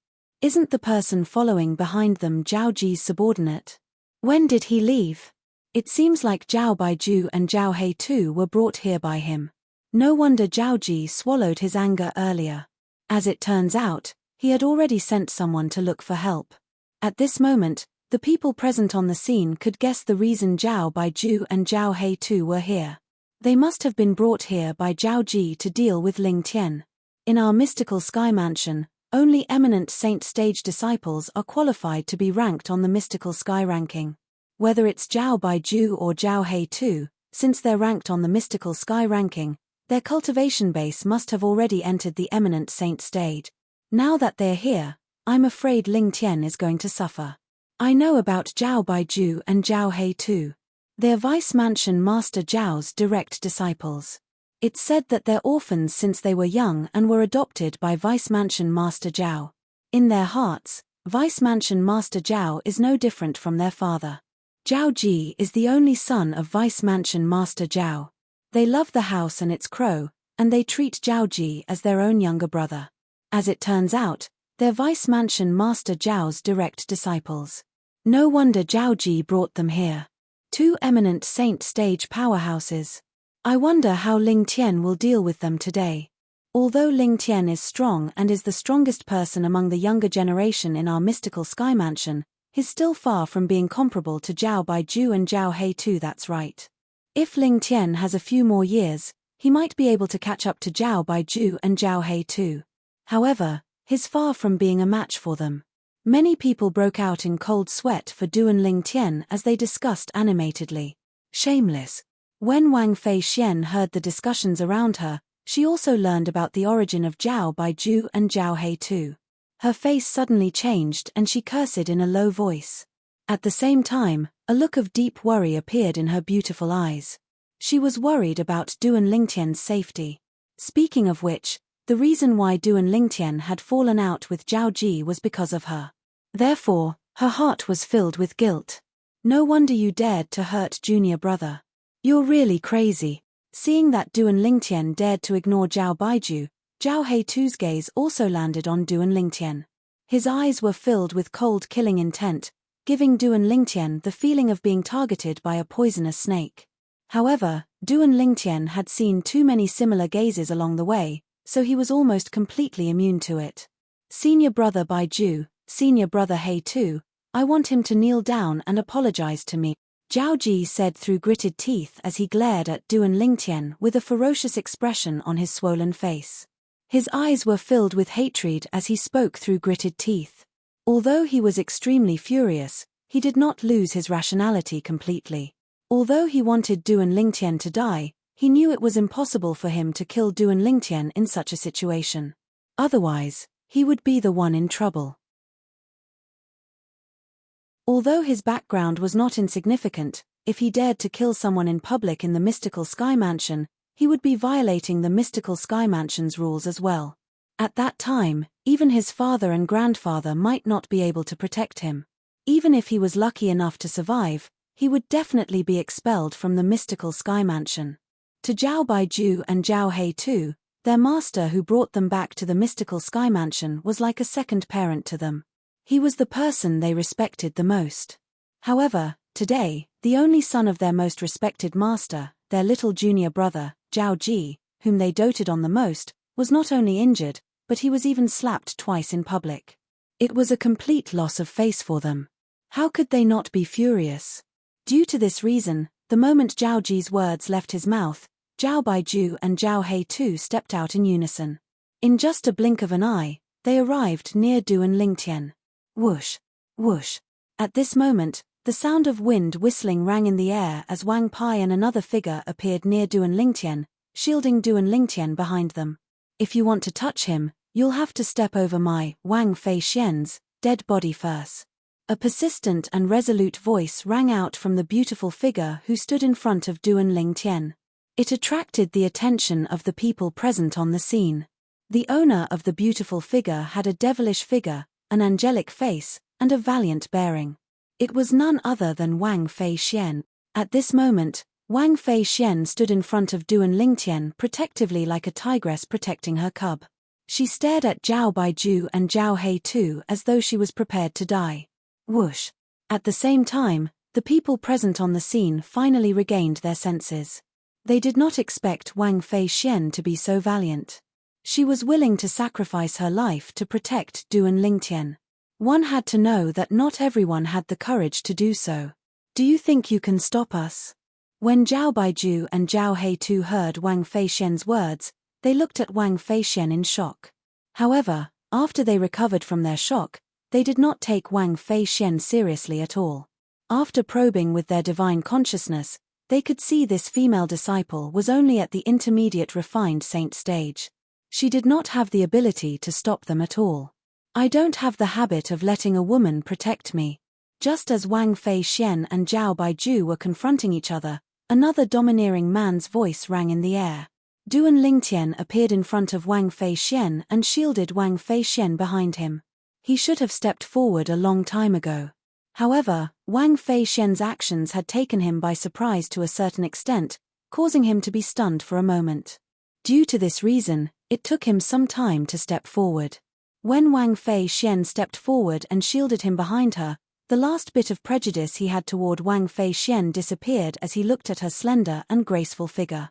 Isn't the person following behind them Zhao Ji's subordinate? When did he leave? It seems like Zhao Baiju and Zhao He too were brought here by him. No wonder Zhao Ji swallowed his anger earlier. As it turns out, he had already sent someone to look for help. At this moment, the people present on the scene could guess the reason Zhao Baiju and Zhao He too were here. They must have been brought here by Zhao Ji to deal with Ling Tian. In our mystical sky mansion, only eminent saint stage disciples are qualified to be ranked on the mystical sky ranking. Whether it's Zhao Baiju or Zhao He too, since they're ranked on the mystical sky ranking, their cultivation base must have already entered the eminent saint stage. Now that they're here, I'm afraid Ling Tian is going to suffer. I know about Zhao Baiju and Zhao He too. They're Vice Mansion Master Zhao's direct disciples. It's said that they're orphans since they were young and were adopted by Vice Mansion Master Zhao. In their hearts, Vice Mansion Master Zhao is no different from their father. Zhao Ji is the only son of Vice Mansion Master Zhao. They love the house and its crow, and they treat Zhao Ji as their own younger brother. As it turns out, they're Vice Mansion Master Zhao's direct disciples. No wonder Zhao Ji brought them here. Two eminent saint stage powerhouses. I wonder how Ling Tian will deal with them today. Although Ling Tian is strong and is the strongest person among the younger generation in our mystical sky mansion, he's still far from being comparable to Zhao Baiju and Zhao He too. That's right. If Ling Tian has a few more years, he might be able to catch up to Zhao Baiju and Zhao He too. However, he's far from being a match for them. Many people broke out in cold sweat for Du and Ling Tian as they discussed animatedly. Shameless. When Wang Fei Xian heard the discussions around her, she also learned about the origin of Zhao Baiju and Zhao He too. Her face suddenly changed and she cursed in a low voice. At the same time, a look of deep worry appeared in her beautiful eyes. She was worried about Du and Ling Tian's safety. Speaking of which, the reason why Du and Ling Tian had fallen out with Zhao Ji was because of her. Therefore, her heart was filled with guilt. No wonder you dared to hurt junior brother. You're really crazy. Seeing that Du and Ling Tian dared to ignore Zhao Baiju, Zhao He too's gaze also landed on Du and Ling Tian. His eyes were filled with cold killing intent, giving Du and Ling Tian the feeling of being targeted by a poisonous snake. However, Du and Ling Tian had seen too many similar gazes along the way, so he was almost completely immune to it. Senior brother Baiju, senior brother He too, I want him to kneel down and apologize to me, Zhao Ji said through gritted teeth as he glared at Du and Ling Tian with a ferocious expression on his swollen face. His eyes were filled with hatred as he spoke through gritted teeth. Although he was extremely furious, he did not lose his rationality completely. Although he wanted Du and Ling Tian to die, he knew it was impossible for him to kill Du and Ling Tian in such a situation. Otherwise, he would be the one in trouble. Although his background was not insignificant, if he dared to kill someone in public in the mystical sky mansion, he would be violating the mystical sky mansion's rules as well. At that time, even his father and grandfather might not be able to protect him. Even if he was lucky enough to survive, he would definitely be expelled from the mystical sky mansion. To Zhao Baiju and Zhao He too, their master who brought them back to the mystical sky mansion was like a second parent to them. He was the person they respected the most. However, today, the only son of their most respected master, their little junior brother, Zhao Ji, whom they doted on the most, was not only injured, but he was even slapped twice in public. It was a complete loss of face for them. How could they not be furious? Due to this reason, the moment Zhao Ji's words left his mouth, Zhao Baiju and Zhao He too stepped out in unison. In just a blink of an eye, they arrived near Du and Ling Tian. Whoosh! Whoosh! At this moment, the sound of wind whistling rang in the air as Wang Pai and another figure appeared near Du and Ling Tian, shielding Du and Ling Tian behind them. If you want to touch him, you'll have to step over my, Wang Fei Xian's, dead body first. A persistent and resolute voice rang out from the beautiful figure who stood in front of Du and Ling Tian. It attracted the attention of the people present on the scene. The owner of the beautiful figure had a devilish figure, an angelic face, and a valiant bearing. It was none other than Wang Fei Xian. At this moment, Wang Fei Xian stood in front of Du and Ling Tian protectively like a tigress protecting her cub. She stared at Zhao Baiju and Zhao He as though she was prepared to die. Whoosh! At the same time, the people present on the scene finally regained their senses. They did not expect Wang Feixian to be so valiant. She was willing to sacrifice her life to protect Duan Lingtian. One had to know that not everyone had the courage to do so. Do you think you can stop us? When Zhao Baiju and Zhao He heard Wang Feixian's words, they looked at Wang Feixian in shock. However, after they recovered from their shock, they did not take Wang Feixian seriously at all. After probing with their divine consciousness, they could see this female disciple was only at the intermediate refined saint stage. She did not have the ability to stop them at all. I don't have the habit of letting a woman protect me. Just as Wang Feixian and Zhao Baiju were confronting each other, another domineering man's voice rang in the air. Duan Lingtian appeared in front of Wang Feixian and shielded Wang Feixian behind him. He should have stepped forward a long time ago. However, Wang Feixian's actions had taken him by surprise to a certain extent, causing him to be stunned for a moment. Due to this reason, it took him some time to step forward. When Wang Feixian stepped forward and shielded him behind her, the last bit of prejudice he had toward Wang Feixian disappeared as he looked at her slender and graceful figure.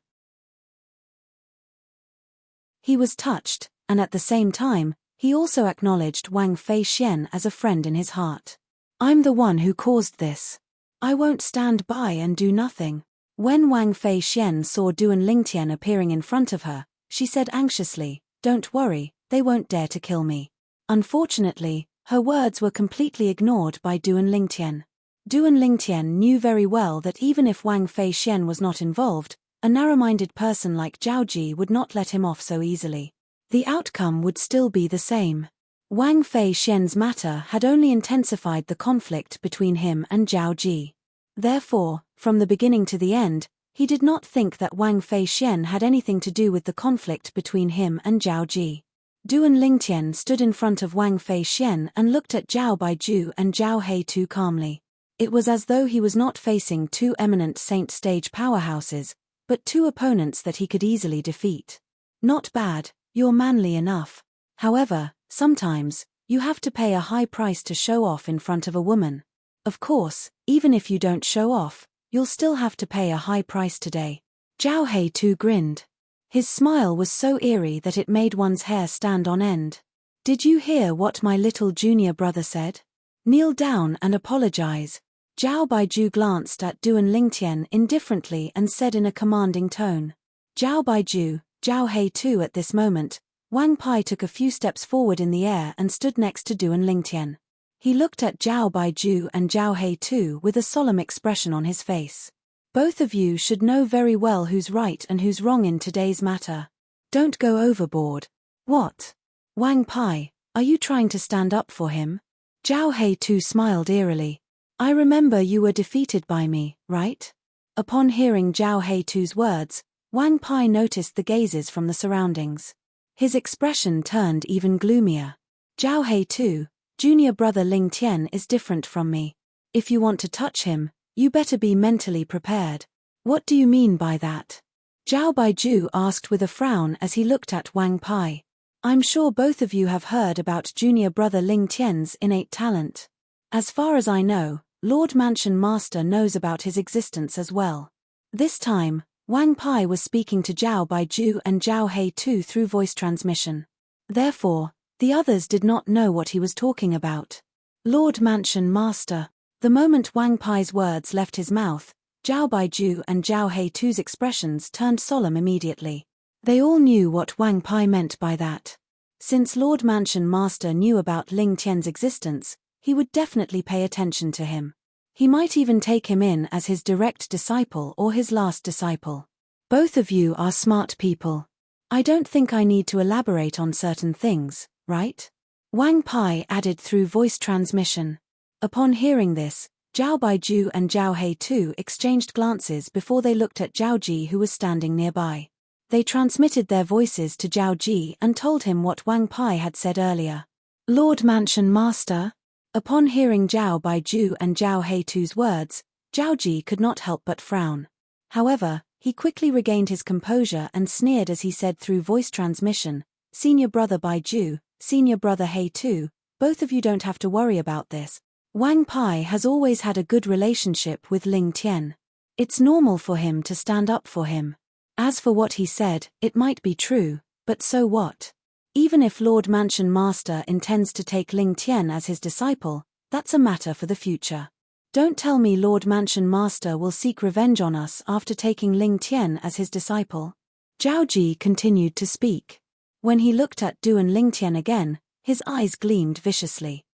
He was touched, and at the same time, he also acknowledged Wang Feixian as a friend in his heart. I'm the one who caused this. I won't stand by and do nothing. When Wang Feixian saw Duan Lingtian appearing in front of her, she said anxiously, "Don't worry, they won't dare to kill me." Unfortunately, her words were completely ignored by Duan Lingtian. Duan Lingtian knew very well that even if Wang Feixian was not involved, a narrow-minded person like Zhao Ji would not let him off so easily. The outcome would still be the same. Wang Feixian's matter had only intensified the conflict between him and Zhao Ji. Therefore, from the beginning to the end, he did not think that Wang Feixian had anything to do with the conflict between him and Zhao Ji. Duan Lingtian stood in front of Wang Feixian and looked at Zhao Baiju and Zhao He calmly. It was as though he was not facing two eminent saint stage powerhouses, but two opponents that he could easily defeat. Not bad, you're manly enough. However, sometimes, you have to pay a high price to show off in front of a woman. Of course, even if you don't show off, you'll still have to pay a high price today. Zhao He grinned. His smile was so eerie that it made one's hair stand on end. Did you hear what my little junior brother said? Kneel down and apologize. Zhao Baiju glanced at Duan Lingtian indifferently and said in a commanding tone. Zhao Baiju, Zhao He at this moment, Wang Pai took a few steps forward in the air and stood next to Duan Lingtian. He looked at Zhao Baiju and Zhao He with a solemn expression on his face. Both of you should know very well who's right and who's wrong in today's matter. Don't go overboard. What? Wang Pai, are you trying to stand up for him? Zhao He smiled eerily. I remember you were defeated by me, right? Upon hearing Zhao He's words, Wang Pai noticed the gazes from the surroundings. His expression turned even gloomier. Zhao He, junior brother Lingtian is different from me. If you want to touch him, you better be mentally prepared. What do you mean by that? Zhao Baiju asked with a frown as he looked at Wang Pai. I'm sure both of you have heard about junior brother Lingtian's innate talent. As far as I know, Lord Mansion Master knows about his existence as well. This time, Wang Pai was speaking to Zhao Baiju and Zhao He through voice transmission. Therefore, the others did not know what he was talking about. Lord Mansion Master. The moment Wang Pai's words left his mouth, Zhao Baiju and Zhao He's expressions turned solemn immediately. They all knew what Wang Pai meant by that. Since Lord Mansion Master knew about Ling Tian's existence, he would definitely pay attention to him. He might even take him in as his direct disciple or his last disciple. Both of you are smart people. I don't think I need to elaborate on certain things, right? Wang Pai added through voice transmission. Upon hearing this, Zhao Baiju and Zhao He exchanged glances before they looked at Zhao Ji who was standing nearby. They transmitted their voices to Zhao Ji and told him what Wang Pai had said earlier. Lord Mansion Master? Upon hearing Zhao Baiju and Zhao He's words, Zhao Ji could not help but frown. However, he quickly regained his composure and sneered as he said through voice transmission, Senior brother Baiju, senior brother Hei Tu, both of you don't have to worry about this. Wang Pai has always had a good relationship with Ling Tian. It's normal for him to stand up for him. As for what he said, it might be true, but so what? Even if Lord Mansion Master intends to take Ling Tian as his disciple, that's a matter for the future. Don't tell me Lord Mansion Master will seek revenge on us after taking Ling Tian as his disciple. Zhao Ji continued to speak. When he looked at Du and Ling Tian again, his eyes gleamed viciously.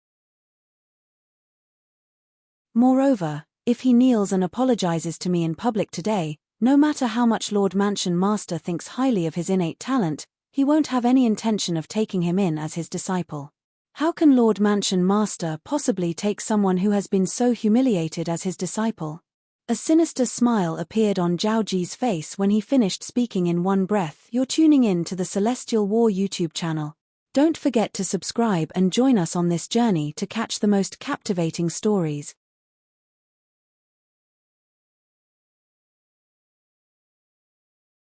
Moreover, if he kneels and apologizes to me in public today, no matter how much Lord Mansion Master thinks highly of his innate talent, he won't have any intention of taking him in as his disciple. How can Lord Mansion Master possibly take someone who has been so humiliated as his disciple? A sinister smile appeared on Zhao Ji's face when he finished speaking in one breath. You're tuning in to the Celestial War YouTube channel. Don't forget to subscribe and join us on this journey to catch the most captivating stories.